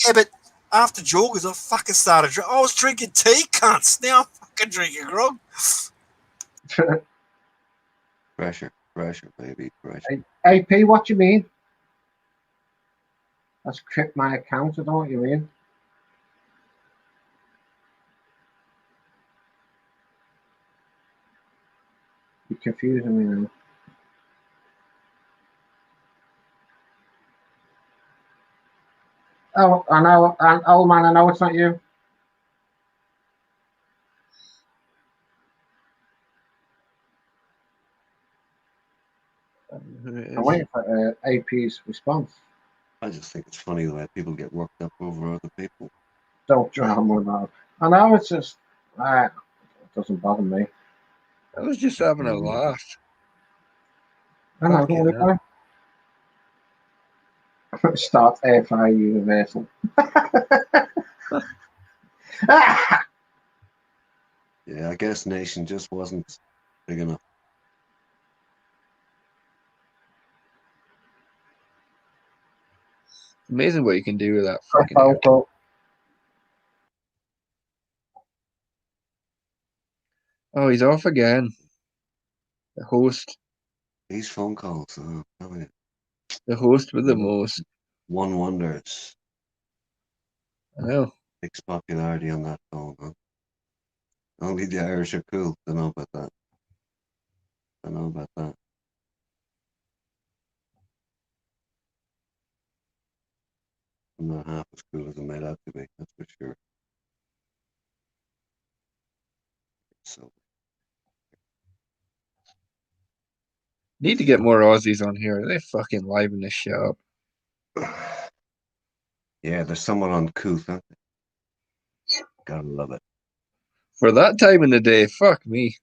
Yeah, but after joggers, I fucking started drinking. I was drinking tea, cunts. Now I'm fucking drinking grog. Pressure, baby, pressure. AP, what you mean? That's crypt my account, I don't know what you mean. You're confusing me now. Oh, I know, and old man, I know it's not you. I'm waiting for AP's response. I just think it's funny the way people get worked up over other people. Don't drama about it. I know it's just, it doesn't bother me. I was just having a laugh. I know, don't worry about it. Start AFI Universal. Yeah, I guess Nation just wasn't big enough. Amazing what you can do with that fucking air. Oh, he's off again. The host. These phone calls, the host with the most. One wonders. I know. Big popularity on that phone, huh? Only the Irish are cool. Don't know about that. I'm not half as cool as I'm made out to be, that's for sure. So need to get more Aussies on here. They fucking liven this shit up. Yeah, there's someone uncouth, huh? Gotta love it. For that time in the day, fuck me.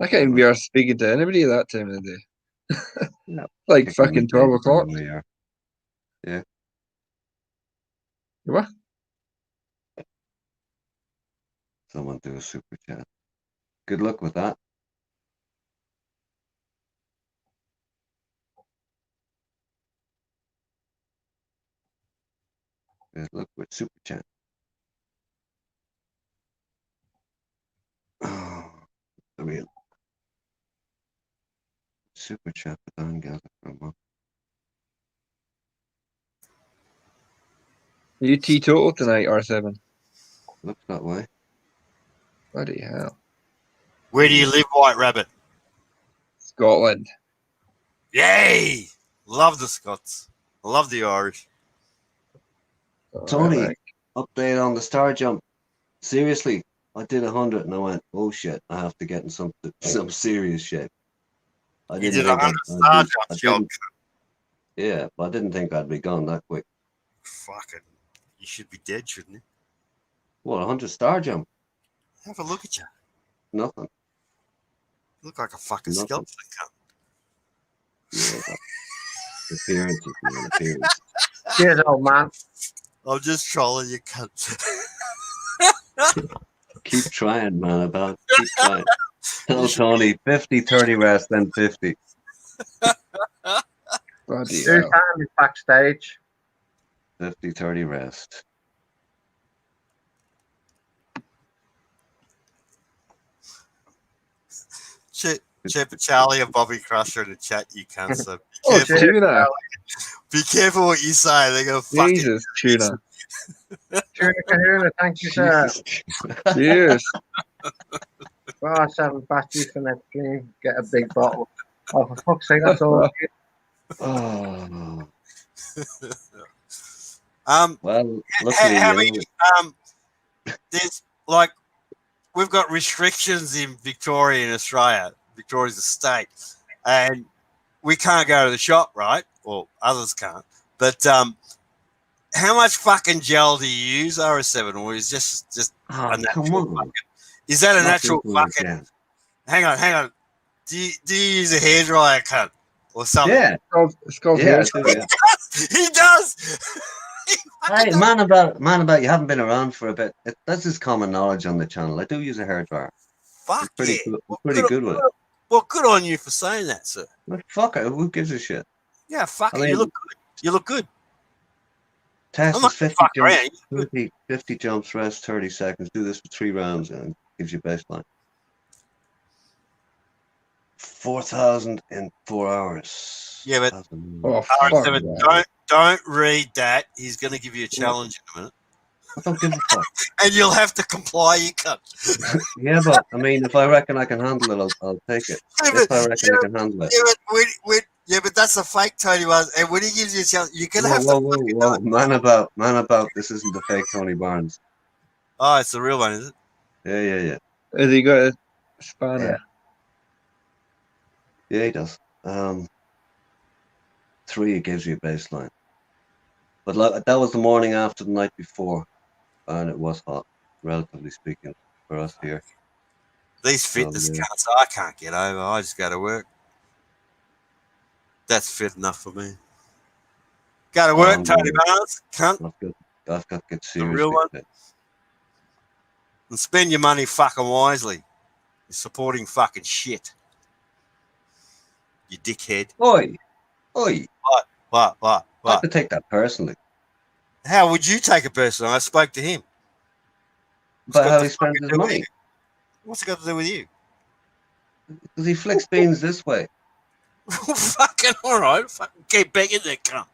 I can't even be arsed speaking to anybody at that time of the day. No. Like fucking 12 o'clock. Yeah. What? Someone do a super chat. Good luck with that. Good luck with super chat. Oh, I mean, super chat, but I'm gathered from one. Are you teetotal tonight, R7? Looks that way. Bloody hell. Where do you live, White Rabbit? Scotland. Yay! Love the Scots. Love the Irish. Tony, update on the star jump. Seriously, I did 100 and I went, oh shit, I have to get in some serious shape. I didn't think 100 star jumps, yeah, but I didn't think I'd be gone that quick. Fucking, you should be dead, shouldn't you? What, 100 star jump? Have a look at you. Nothing. You look like a fucking skeleton cunt. Yeah, appearances, man, appearances. Cheers, old man. I'm just trolling you, cunt. Keep trying, man. Keep trying. Tell Tony 50, 30 rest, then 50. Who's time is backstage? 50, 30 rest. Shit. Chipper Charlie and Bobby Crusher in the chat, you can't. So Tuna. be careful what you say. They're going to fucking... Jesus, Tuna. Tuna Kahuna, thank you, sir. Cheers. Bar 7 batteries for next game. Get a big bottle. Oh, for fuck's sake, that's all. Oh. Well, luckily, how many, there's like, we've got restrictions in Victoria and Australia. Victoria's a state, and we can't go to the shop, right? Or others can't. But how much fucking gel do you use, RS7, or is just a natural fucking? Is that a natural fucking? Yeah. Hang on. Do you use a hairdryer, cunt, or something? Yeah, it's called hairdryer. He does. Hey, man about you haven't been around for a bit. That's just common knowledge on the channel. I do use a hairdryer. Fuck pretty yeah. Pretty good with it. Well, good on you for saying that, sir. But fuck it. Who gives a shit? Yeah, fuck it. You look good. You look good. Test is 50 jumps, 50 jumps, rest 30 seconds. Do this for 3 rounds and it gives you baseline. 4,000 in 4 hours. Yeah, but don't read that. He's going to give you a challenge in a minute. I don't give a fuck. And you'll have to comply, you cunt. Yeah, but I mean, if I reckon I can handle it, I'll take it. If I reckon I can handle it. Yeah, but that's a fake Tony Barnes. And when he gives you a challenge, you're going to have to... Man about, this isn't the fake Tony Barnes. Oh, it's the real one, is it? Yeah. Has he got a spanner? Yeah, he does. 3, it gives you a baseline. But like, that was the morning after the night before. And it was hot, relatively speaking, for us here. These fitness cunts, I can't get over. I just go to work. That's fit enough for me. Go to work, Tony Barnes, cunt. I've got to get serious. The real one. And spend your money fucking wisely. You're supporting fucking shit. You dickhead. Oi. What? I have to take that personally. How would you take it personally? I spoke to him. But how he spends his money. What's it got to do with you? Because he flicks beans this way. Fucking all right. Fucking keep begging that cunt.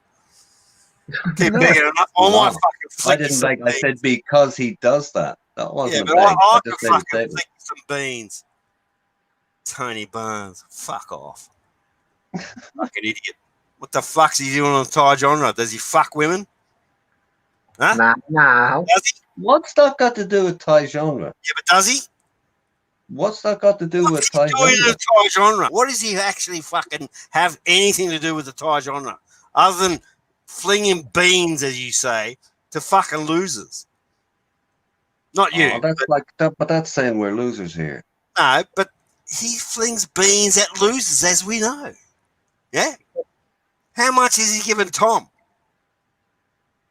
Keep begging enough. I might fucking flick I didn't like. I said because he does that. That wasn't. Yeah, but I could fucking flick some beans. Tony Barnes, fuck off. Fucking idiot. What the fuck's he doing on Thai genre? Does he fuck women? Huh? No. What's that got to do with Thai genre? Yeah, but does he? What's that got to do with Thai genre? What does he actually fucking have anything to do with the Thai genre? Other than flinging beans, as you say, to fucking losers. Not you. Oh, that's but that's saying we're losers here. No, but he flings beans at losers, as we know. Yeah? How much is he giving Tom?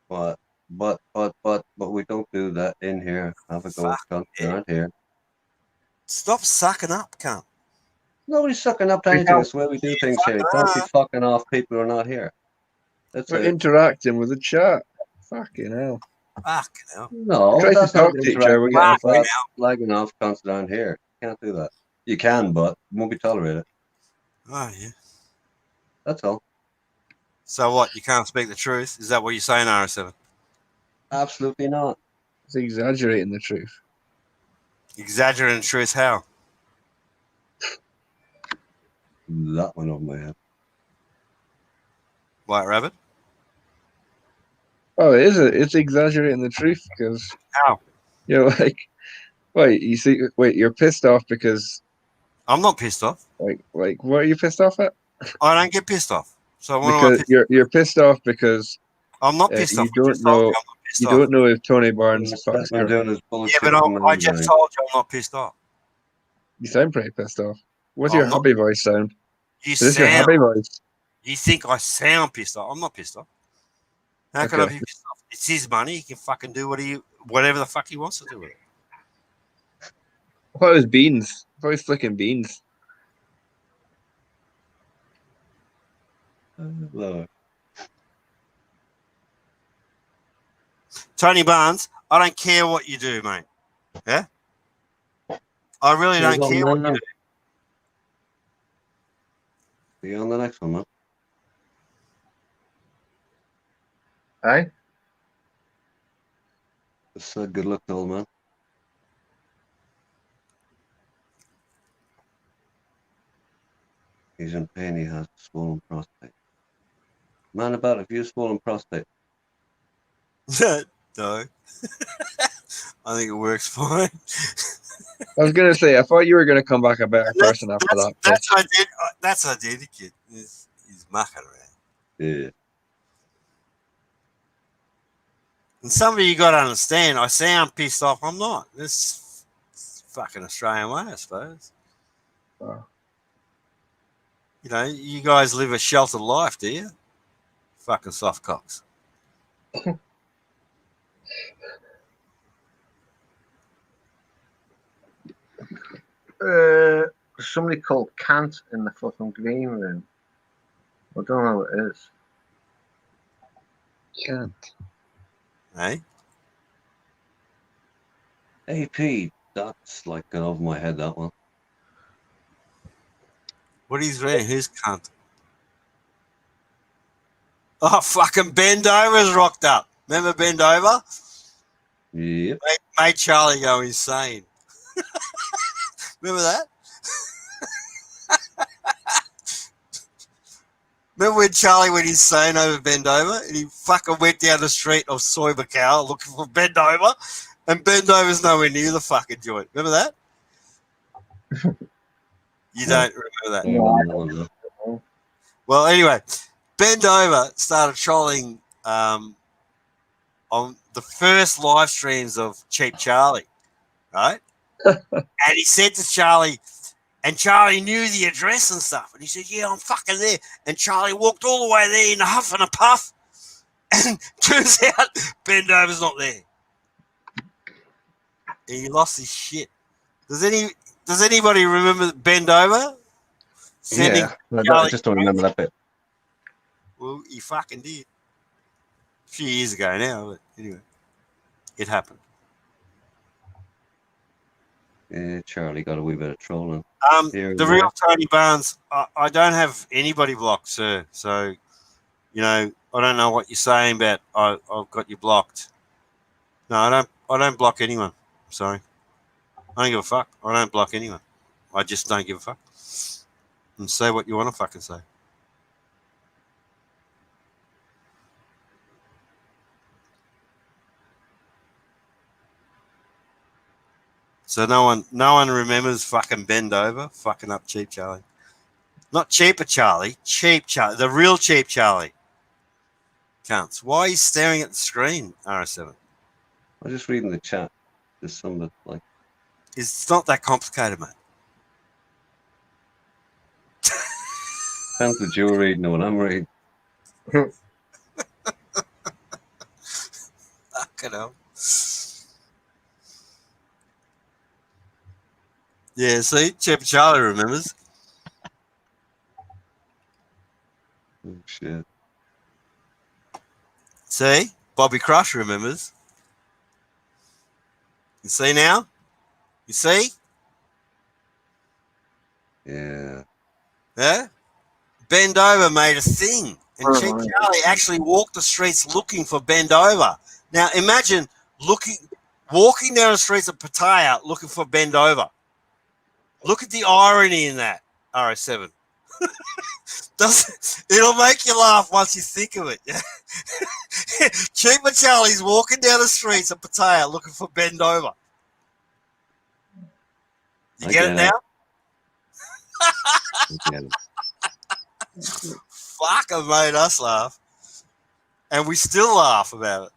But we don't do that in here. Have a go around here. Stop sucking up, cunt. Nobody's sucking up to anything. It's the way we do things here. Don't be fucking off people who are not here. We're interacting with the chat. Fucking hell. Fucking hell. No, try to talk to each other. We're getting flagging off cunts down here. Can't do that. You can, but it won't be tolerated. Oh, yeah. That's all. So what? You can't speak the truth? Is that what you're saying, RS7? Absolutely not. It's exaggerating the truth. Exaggerating the truth how? That went over my head. White Rabbit? Oh, it is. It's exaggerating the truth because how? You're like, wait, you're pissed off because I'm not pissed off. Like, what are you pissed off at? I don't get pissed off. So because you're pissed off because I'm not pissed off. You don't know if Tony Barnes is fucking doing his bullshit. Yeah, but I just told you I'm not pissed off. You sound pretty pissed off. What's your happy voice sound? Is this your happy voice? You think I sound pissed off? I'm not pissed off. How can I be pissed off? It's his money. He can fucking do whatever the fuck he wants to do with it. I thought it was beans. I thought he was flicking beans. Lord. Tony Barnes, I don't care what you do, mate. Yeah? I really don't care what you do. See you on the next one, man. Hey? Just good luck, old man. He's in pain. He has swollen prostate. Man, about if you swollen prostate. No. I think it works fine. I was gonna say, I thought you were gonna come back a better person after that. That's identical. He's mucking around. Yeah. And some of you got to understand, I sound pissed off. I'm not. This fucking Australian way, I suppose. Oh. You know, you guys live a sheltered life, do you? Fucking soft cocks. Somebody called Kant in the fucking green room. I don't know what it is. Can't. Hey? AP, that's like gone over my head, that one. What is reading? Who's cunt? Oh, fucking Bendover's rocked up. Remember Bendover? Yep. Made Charlie go insane. Remember that? Remember when Charlie went insane over Bendover and he fucking went down the street of Soy Macau looking for Bendover and Bendover's nowhere near the fucking joint. Remember that? You don't remember that? No. Well, anyway, Bendover started trolling on the first live streams of Cheap Charlie, right? And he said to Charlie, and Charlie knew the address and stuff. And he said, yeah, I'm fucking there. And Charlie walked all the way there in a huff and a puff. And turns out Bendover's not there. And he lost his shit. Does anybody remember Bendover? Yeah, I just don't remember that bit. Well, he fucking did. A few years ago now, but anyway, it happened. Yeah, Charlie got a wee bit of trolling. The real Tony Barnes, I don't have anybody blocked, sir. So, you know, I don't know what you're saying about I've got you blocked. No, I don't block anyone. Sorry. I don't give a fuck. I don't block anyone. I just don't give a fuck. And say what you want to fucking say. So no one remembers fucking Bendover fucking up Cheap Charlie. Not Cheaper Charlie, Cheap Charlie, the real Cheap Charlie. Counts. Why are you staring at the screen, RS7? I'm just reading the chat. There's some that like. It's not that complicated, mate. Depends what you're reading or what I'm reading. Fucking hell. Yeah, see, Cheaper Charlie remembers. Oh, shit. See, Bobby Crush remembers. You see now? You see? Yeah. Yeah? Bendover made a thing. And Cheap Charlie actually walked the streets looking for Bendover. Now imagine walking down the streets of Pattaya looking for Bendover. Look at the irony in that, RS7. It'll make you laugh once you think of it. Cheaper Charlie's walking down the streets of Pattaya looking for Bendover. You get it now? Fuck, it made us laugh. And we still laugh about it.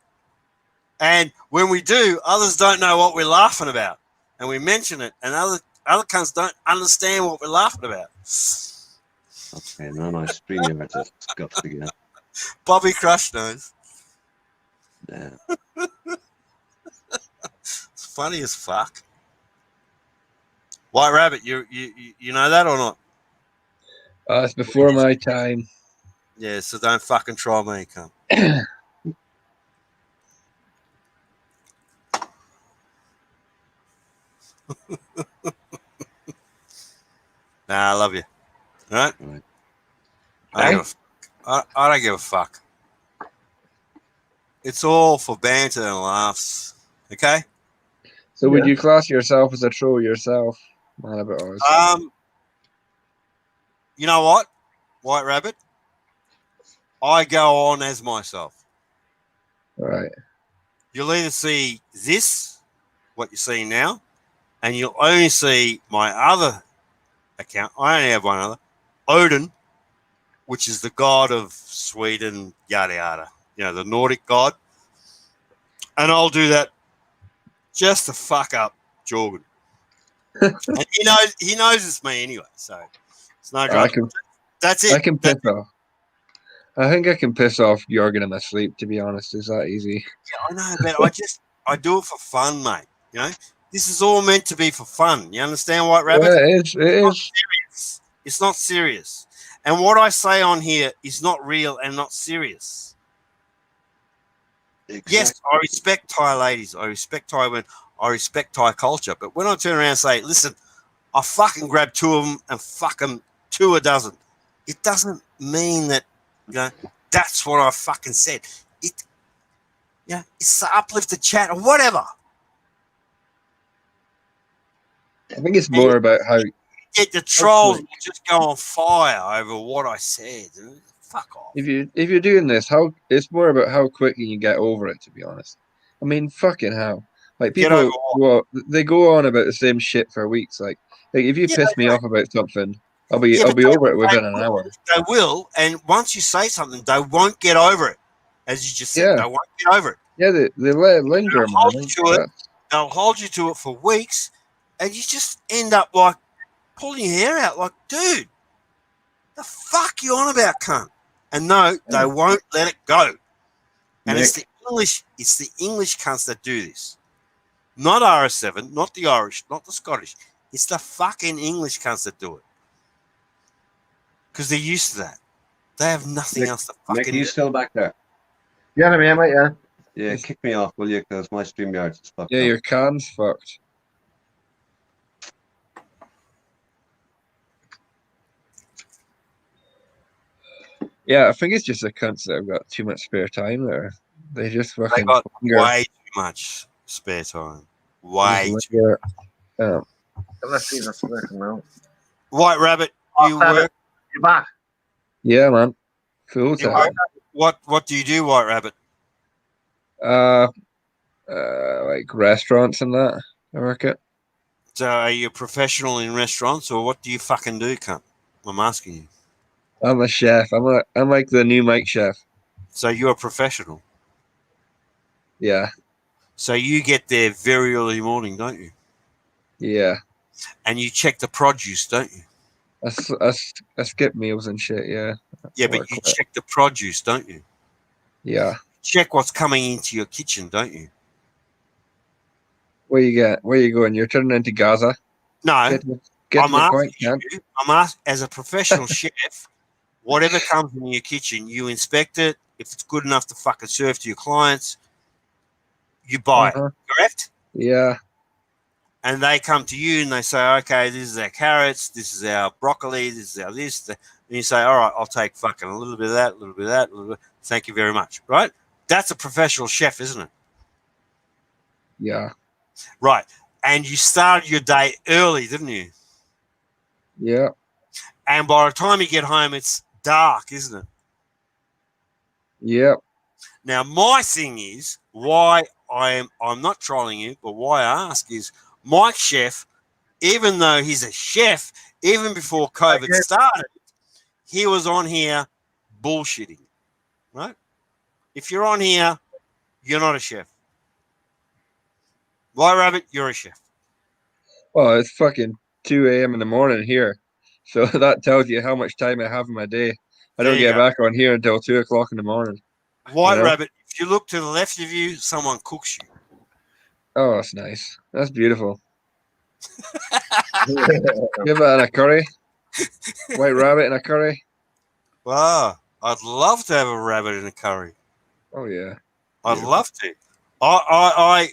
And when we do, others don't know what we're laughing about. And we mention it, and other cunts don't understand what we're laughing about. Okay, now my StreamYard just scuffed again. Bobby Crush knows. Yeah. It's funny as fuck. White Rabbit, you know that or not? It's before my time. Yeah, so don't fucking try me, cunt. Nah, I love you. All right? I don't give a fuck. It's all for banter and laughs. Okay. So would you class yourself as a troll yourself? Man, about ours. You know what, White Rabbit? I go on as myself. Right. You'll either see this, what you're seeing now, and you'll only see my other account. I only have one other, Odin, which is the god of Sweden, yada yada. You know, the Nordic god. And I'll do that just to fuck up Jorgen. And he knows it's me anyway, so it's no drama. That's it. I can piss off. I think I can piss off Jorgen in my sleep, to be honest. Is that easy? Yeah, I know, but I do it for fun, mate. You know, this is all meant to be for fun. You understand, White Rabbit? Yeah, it is. Serious. It's not serious. And what I say on here is not real and not serious. Exactly. Yes, I respect Thai ladies. I respect Thai women. I respect Thai culture. But when I turn around and say, listen, I fucking grab two of them and fuck them 2 a dozen, it doesn't mean that, you know, that's what I fucking said. It's the uplifted chat or whatever. I think it's more about how the trolls will just go on fire over what I said. Fuck off. If you're doing this, it's more about how quickly you get over it. To be honest, I mean, fucking hell. Like people, they go on about the same shit for weeks. Like if you piss me off about something, I'll be over it within an hour. They will, and once you say something, they won't get over it. As you just said, they won't get over it. Yeah, they let it linger, man. They'll hold you to it for weeks, and you just end up like pulling your hair out. Like, dude, the fuck you on about, cunt? And no, they won't let it go. And it's the English cunts that do this. Not RS7, not the Irish, not the Scottish. It's the fucking English cunts that do it. Because they're used to that. They have nothing else to fucking do. Nick, are you still back there? Yeah, I'm here, mate, yeah. Yeah, kick me off, will you? Because my StreamYard is fucked up. Your cam's fucked. Yeah, I think it's just the cunts that have got too much spare time there. They just fucking... They got way too much spare time. Way too much. Let's see that's working out. White Rabbit, you work... You're back? Yeah, man. Full time. What do you do, White Rabbit? Like restaurants and that. I work at. So are you a professional in restaurants, or what do you fucking do, cunt? I'm asking you. I'm a chef. I'm like the new Mike chef. So you're a professional? Yeah. So you get there very early morning, don't you? Yeah. And you check the produce, don't you? I skip meals and shit, yeah. Yeah, but you check the produce, don't you? Yeah. Check what's coming into your kitchen, don't you? Where you going? You're turning into Gaza? No. Get to the point, I'm asking, as a professional chef, whatever comes in your kitchen, you inspect it. If it's good enough to fucking serve to your clients, you buy it. Correct? Yeah. And they come to you and they say, okay, this is our carrots, this is our broccoli, this is our this. And you say, all right, I'll take fucking a little bit of that, a little bit of that, a little bit. Thank you very much. Right? That's a professional chef, isn't it? Yeah. Right. And you started your day early, didn't you? Yeah. And by the time you get home, it's dark, isn't it? Yep. Now, my thing is why I'm not trolling you, but why I ask is Mike Chef, even though he's a chef, even before COVID started, he was on here bullshitting, right? If you're on here, you're not a chef. White Rabbit, you're a chef. Well, it's fucking 2 a.m. in the morning here. So that tells you how much time I have in my day. I don't get back on here until 2 o'clock in the morning. White Rabbit, if you look to the left of you, someone cooks you. Oh, that's nice. That's beautiful. Give that in a curry. White rabbit in a curry. Wow. I'd love to have a rabbit in a curry. Oh, yeah. I'd love to. I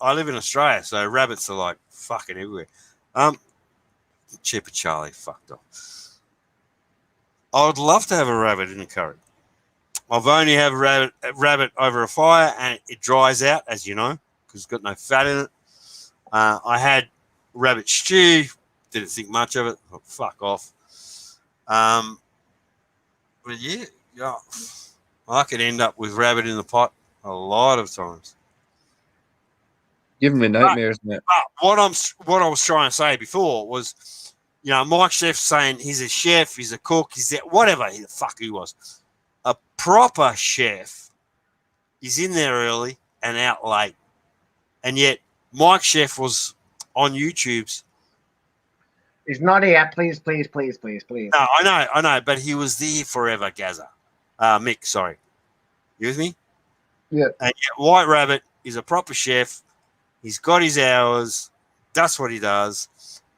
live in Australia, so rabbits are like fucking everywhere. Chipper Charlie fucked off. I would love to have a rabbit in a curry. I've only had rabbit over a fire, and it dries out, as you know, because it's got no fat in it. I had rabbit stew. Didn't think much of it. Oh, fuck off. But yeah, I could end up with rabbit in the pot a lot of times. Giving me nightmares, mate. What I was trying to say before was, Mike Chef's saying he's a chef, he's a cook, he's that whatever the fuck he was. A proper chef is in there early and out late, and yet Mike Chef was on YouTube's. He's not here. Please. No, I know, but he was there forever, Gaza. Mick, sorry. You with me? Yeah. And yet White Rabbit is a proper chef. He's got his hours. That's what he does.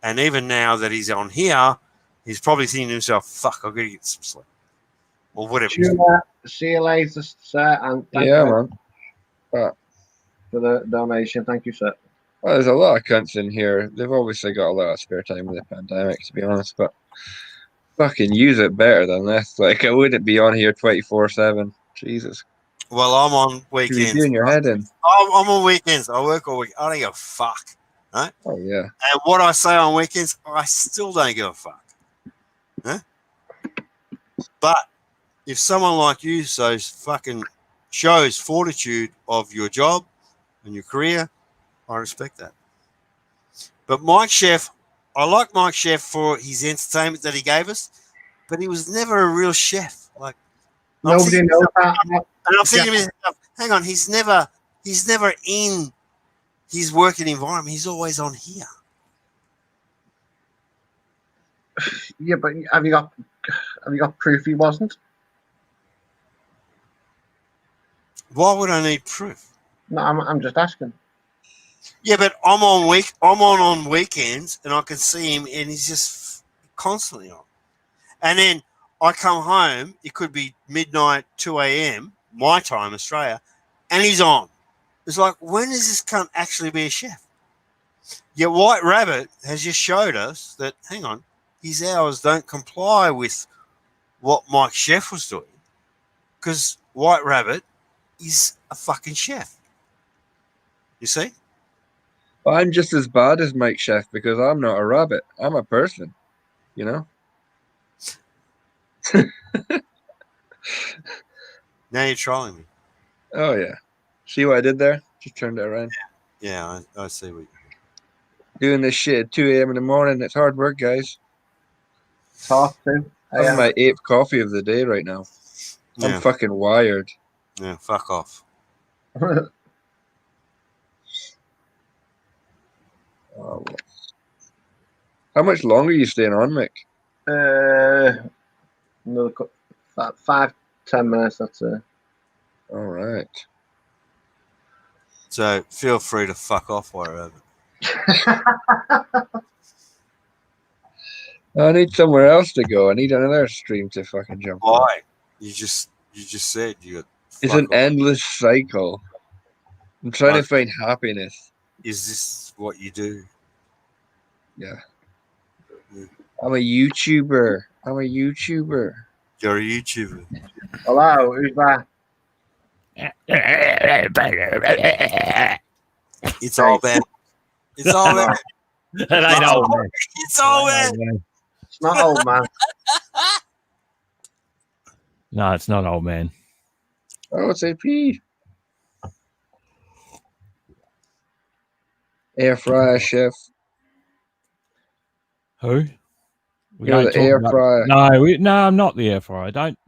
And even now that he's on here, he's probably thinking to himself, fuck, I've got to get some sleep. Or whatever. See you later, sir. And thank you for the donation. Thank you, sir. Well, there's a lot of cunts in here. They've obviously got a lot of spare time with the pandemic, to be honest, but fucking use it better than this. Like, I wouldn't be on here 24/7. Jesus. Well, I'm on weekends. You're doing your head in. I'm on weekends. I work all week. I don't give a fuck. Right? Oh, yeah. And what I say on weekends, I still don't give a fuck. Huh? But if someone like you shows fortitude of your job and your career, I respect that. But Mike Chef, I like Mike Chef for his entertainment that he gave us, but he was never a real chef. Like, nobody knows that. And I'm thinking to myself, hang on, he's never in his working environment. He's always on here. Yeah, but have you got proof he wasn't? Why would I need proof? No, I'm just asking. Yeah, but I'm on weekends, and I can see him, and he's just constantly on. And then I come home. It could be midnight, 2 a.m. my time, Australia, and he's on. It's like, when does this cunt actually be a chef? Yet White Rabbit has just showed us that, hang on, his hours don't comply with what Mike Chef was doing, because White Rabbit is a fucking chef. You see? Well, I'm just as bad as Mike Chef because I'm not a rabbit. I'm a person, you know? Now you're trolling me. Oh, yeah. See what I did there? Just turned it around. Yeah, I see what you doing this shit at 2 a.m. in the morning. It's hard work, guys. Talk to. I'm my 8th coffee of the day right now. I'm fucking wired. Yeah, fuck off. Oh. How much longer are you staying on, Mick? Another 5-10 minutes. That's it. All right. So feel free to fuck off, White Rabbit. I need somewhere else to go. I need another stream to fucking jump on. Why? You just said you got. It's an endless cycle. I'm trying to find happiness. Is this what you do? Yeah. I'm a YouTuber. You're a YouTuber. Hello, who's that? It's all bad. It's all bad. That ain't old man. It's all bad. It's not old man. No, it's not old man. Oh, it's AP. Air fryer chef. Who? You're the air fryer. No, I'm not the air fryer. Don't.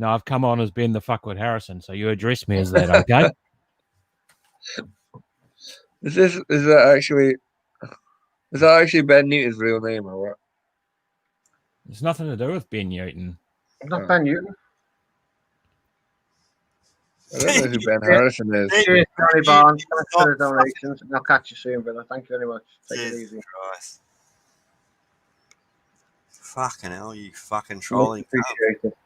I've come on as Ben the fuckwit Harrison, so you address me as that, okay? Is that actually Ben Newton's real name or what? There's nothing to do with Ben Newton. It's not Ben Newton. I don't know who Ben Harrison is. Cheers, Johnny Barnes. Thanks for the donations. And I'll catch you soon, brother. Thank you very much. Take it easy. Christ. Fucking hell, you fucking trolling. Appreciate it.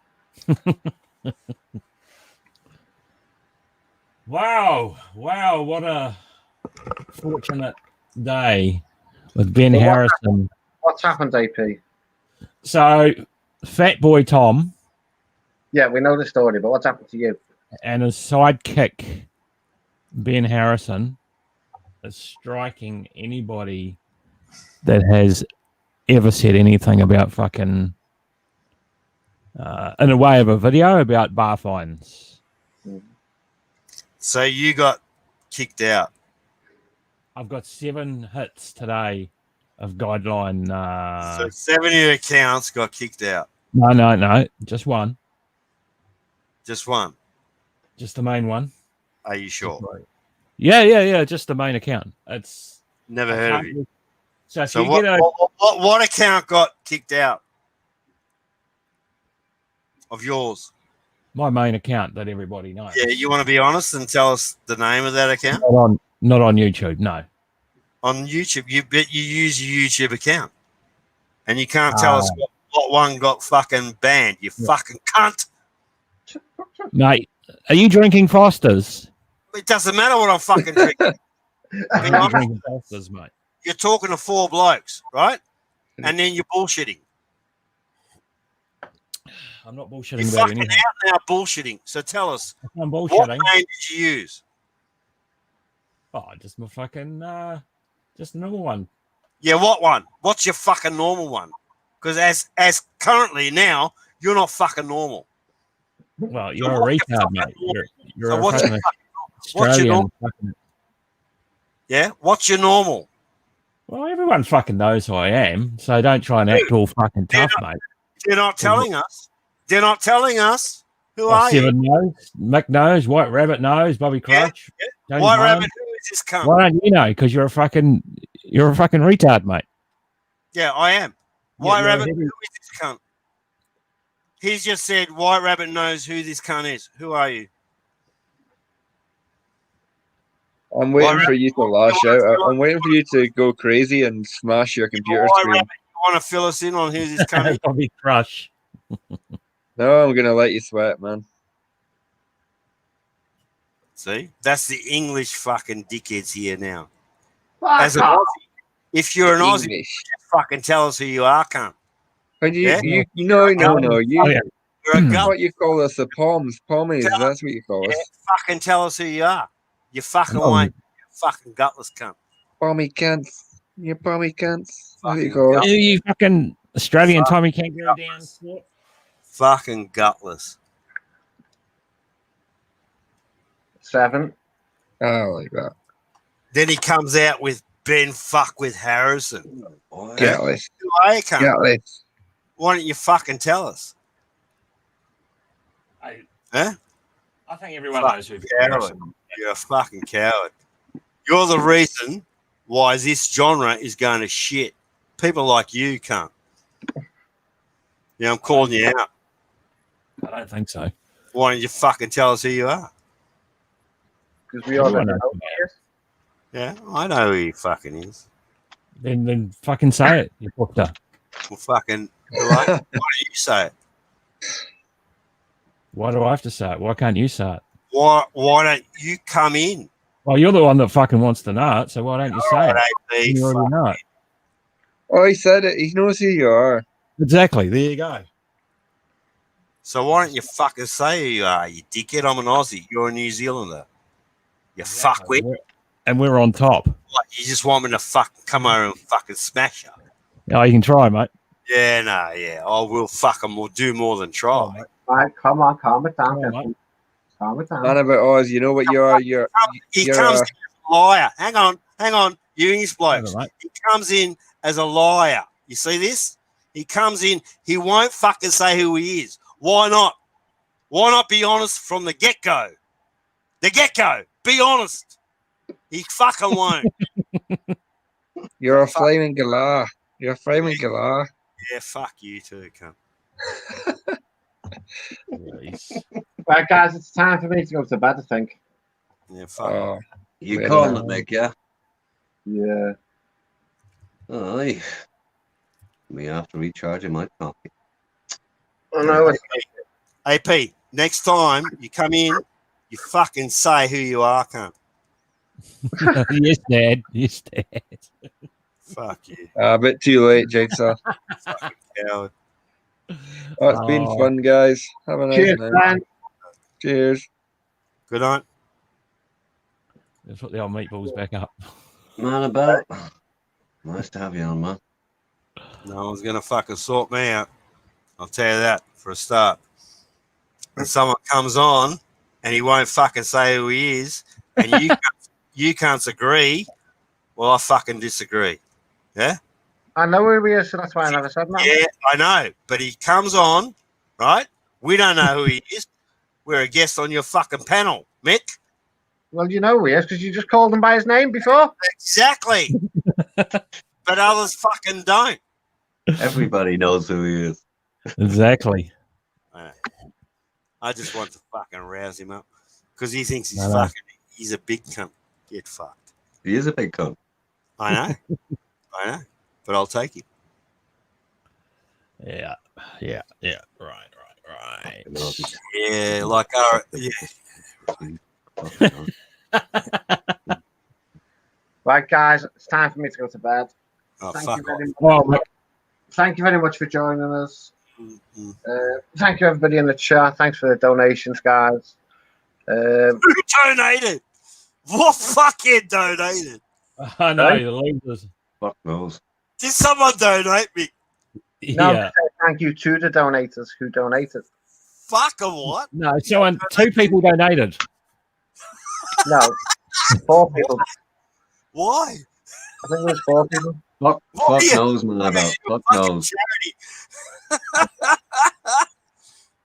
Wow, what a fortunate day with Ben Harrison. What's happened, AP? So Fat Boy Tom. Yeah, we know the story, but what's happened to you? And his sidekick, Ben Harrison, is striking anybody that has ever said anything about fucking in a way of a video about bar fines. So you got kicked out. I've got 7 hits today of guideline. So 70 accounts got kicked out. No, just one. Just one. Just the main one. Are you sure? Yeah. Just the main account. It's never heard of it. So what account got kicked out of yours? My main account that everybody knows. Yeah, you want to be honest and tell us the name of that account? Not on YouTube, no. On YouTube, you use your YouTube account, and you can't tell us what one got fucking banned. You fucking cunt. Mate, are you drinking Foster's? It doesn't matter what I'm fucking drinking. I'm drinking Foster's, mate. You're talking to 4 blokes, right? And then you're bullshitting. I'm not bullshitting You're about fucking anything. out now bullshitting. So tell us, I'm bullshitting. what name did you use? Oh, just my fucking, just a normal one. Yeah, what one? What's your fucking normal one? Because as currently now, you're not fucking normal. Well, you're a retard, mate. You're So a what's fucking what's your Australian. normal? Yeah, what's your normal? Well, everyone fucking knows who I am, so don't try and act all fucking tough, mate. They're not telling us. They're not telling us. Who are you? Seven knows, Mick knows, White Rabbit knows, Bobby Crouch. Yeah. White Rabbit, who is this cunt? Why don't you know? Because you're a fucking retard, mate. Yeah, I am. White Rabbit, heavy. who is this cunt? He's just said White Rabbit knows who this cunt is. Who are you? I'm waiting for you to lash out. I'm waiting for you to go crazy and smash your computer White screen. Rabbit, you want to fill us in on who this cunt is? Bobby Crush. No, I'm gonna let you sweat, man. See, that's the English fucking dickheads here now. Fuck As an off. Aussie, if you're an Aussie, English. just fucking tell us who you are, cunt. And Yeah? you Oh, yeah. You're a gut. what you call us, the pommies. That's what you call Yeah, us. fucking tell us who you are. You fucking white, you fucking gutless cunt. Pommy cunts. You pommy cunts. What do you Fucking call Are it? you fucking Australian Tommy can't go down. Fucking gutless. 7. Oh, like that. Then he comes out with Ben fuck with Harrison. Gutless. Who are you, cunt? Gutless. Why don't you fucking tell us? Huh? I think everyone knows who Coward. You're a fucking coward. You're the reason why this genre is going to shit. People like you can't. Yeah, I'm calling you out. I don't think so. Why don't you fucking tell us who you are? Because we all Everyone know knows who who he is. Yeah, I know who he fucking is. Then fucking say it, you fucker. Well, fucking, why don't you say it? Why do I have to say it? Why can't you say it? Why don't you come in? Well, you're the one that fucking wants to know it, so why don't you say it? AP, You already know it. Oh, he said it. He knows who you are. Exactly. There you go. So why don't you fucking say who you are, you dickhead? I'm an Aussie. You're a New Zealander. You fuckwit. And we're on top. What, you just want me to fucking come over and fucking smash you? Oh, you can try, mate. Yeah, no, yeah. I will fucking will do more than try. Right, come on, calm it down. Come on, Captain. Calm it down. None about Oz. You know what you are? You're He you're comes a- in as a liar. Hang on, you English blokes. Mate. He comes in as a liar. You see this? He comes in, he won't fucking say who he is. Why not? Why not be honest from the get-go? The get-go. Be honest. He fucking won't. You're a flaming galah. You're a flaming galah. Yeah, fuck you too, cunt. Right, guys, it's time for me to go to bed, I think. Yeah, fuck. Oh, You wait a calling minute. it, Nick, yeah? Yeah. Aye. Me after recharging my coffee. I know it's AP, next time you come in, you fucking say who you are, cunt. Yes, Dad. Yes, Dad. Fuck you, a bit too late, Jigsaw. coward. Oh, it's been fun, guys. Have a nice night. Man. Cheers. Good night. Let's put the old meatballs back up. Man about. Nice to have you on, man. No one's going to fucking sort me out. I'll tell you that for a start. And someone comes on and he won't fucking say who he is, and you can't agree, well, I fucking disagree. Yeah? I know who he is, so that's why I never said that. Yeah, I know. But he comes on, right? We don't know who he is. We're a guest on your fucking panel, Mick. Well, you know who he is because you just called him by his name before. Exactly. But others fucking don't. Everybody knows who he is. Exactly. I just want to fucking rouse him up because he thinks he's a big cunt. Get fucked. He is a big cunt. I know. But I'll take him. Yeah. Right. Yeah, like Right, guys, it's time for me to go to bed. Oh, Thank fuck you very off. much. Thank you very much for joining us. Mm-hmm. Thank you, everybody in the chat. Thanks for the donations, guys. Who donated? What fucking donated? I know, the losers. Fuck knows. Did someone donate me? No, Yeah. thank you to the donators who donated. Fuck or what? No, two people donated. No, 4 people. Why? I think it was 4 people. Fuck knows, man, about. Fuck knows.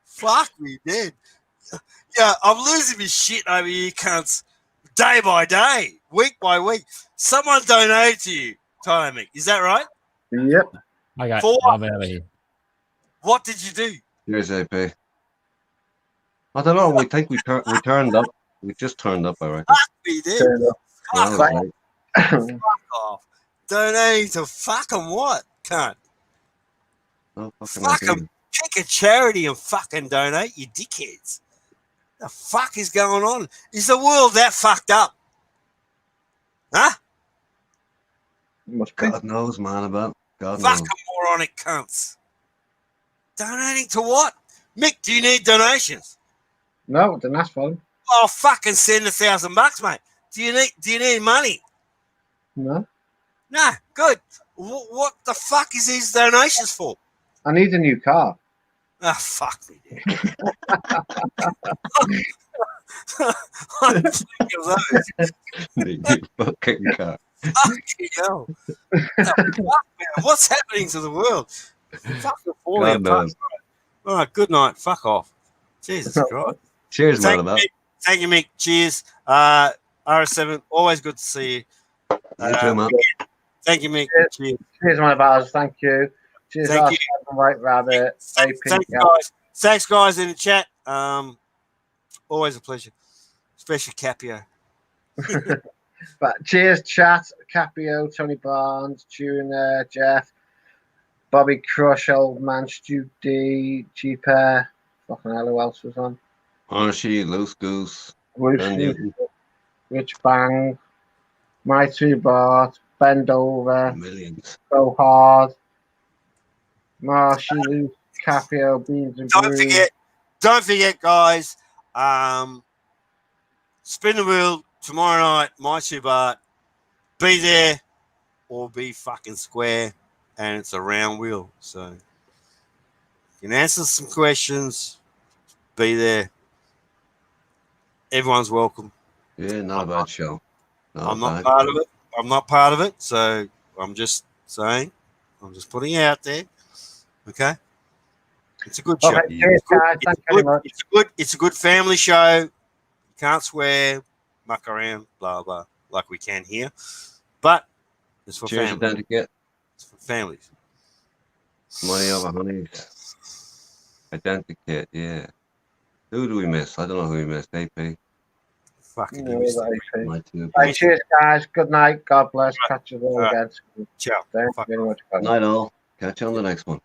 Fuck me, dead. Yeah, I'm losing my shit over you cunts day by day, week by week. Someone donated to you, Tyler Mick. Is that right? Yep. Okay, For I'm out of here. what did you do? Here's AP. I don't know. We think we turned up. We just turned up, I reckon. Fuck me, dead. Fuck Well, off. Fuck off. Donating to fucking what, cunt? no fucking Fucking idea. pick a charity and fucking donate, you dickheads. The fuck is going on? Is the world that fucked up? Huh? Must be. God knows, man, about. God Fucking knows. moronic cunts. Donating to what? Mick, do you need donations? No, didn't ask for them. Oh, fucking send $1,000, mate. Do you need money? No. No, good. What the fuck is these donations for? I need a new car. Ah, fuck me, dude. I'm sick of those. The fucking car. Fucking hell. Fuck, man. What's happening to the world? Fucking falling God apart. knows. All right, good night. Fuck off. Jesus Christ. Cheers, man, about. Thank you, Mick. Cheers. RS7, always good to see you. You too, man. Thank you, Mick. Cheers. Cheers, my bars. Thank you. Cheers, Thank you. White Rabbit. Thanks, guys. Thanks, guys, in the chat. Always a pleasure, especially Capio. But cheers, chat. Capio, Tony Barnes, Tuna, Jeff, Bobby Crush, Old Man, Stu D, Cheaper. Fucking hell, who else was on? Archie, Loose Goose, Rich Bang, My Two Bart, Bend Over, millions. Go Hard, Marshy, Capio, Beans and Don't forget, guys. Spin the wheel tomorrow night. My Two Bart. Be there or be fucking square, and it's a round wheel, so you can answer some questions. Be there. Everyone's welcome. Yeah, not a bad show. I'm not part of it. I'm not part of it, so I'm just saying. I'm just putting it out there. Okay. It's a good show. Okay, cheers, guys. Thank you very much. It's a good family show. You can't swear, muck around, blah blah, like we can here. But it's for Cheers, families. Identikit. It's for families. Money over honey. Identikit, yeah. Who do we miss? I don't know who we missed. AP. Fucking No, give me AP. My two. Right, cheers, guys. Good night. God bless. Catch you all again. Ciao. Thank you very much, guys. Night all. Catch you on the next one.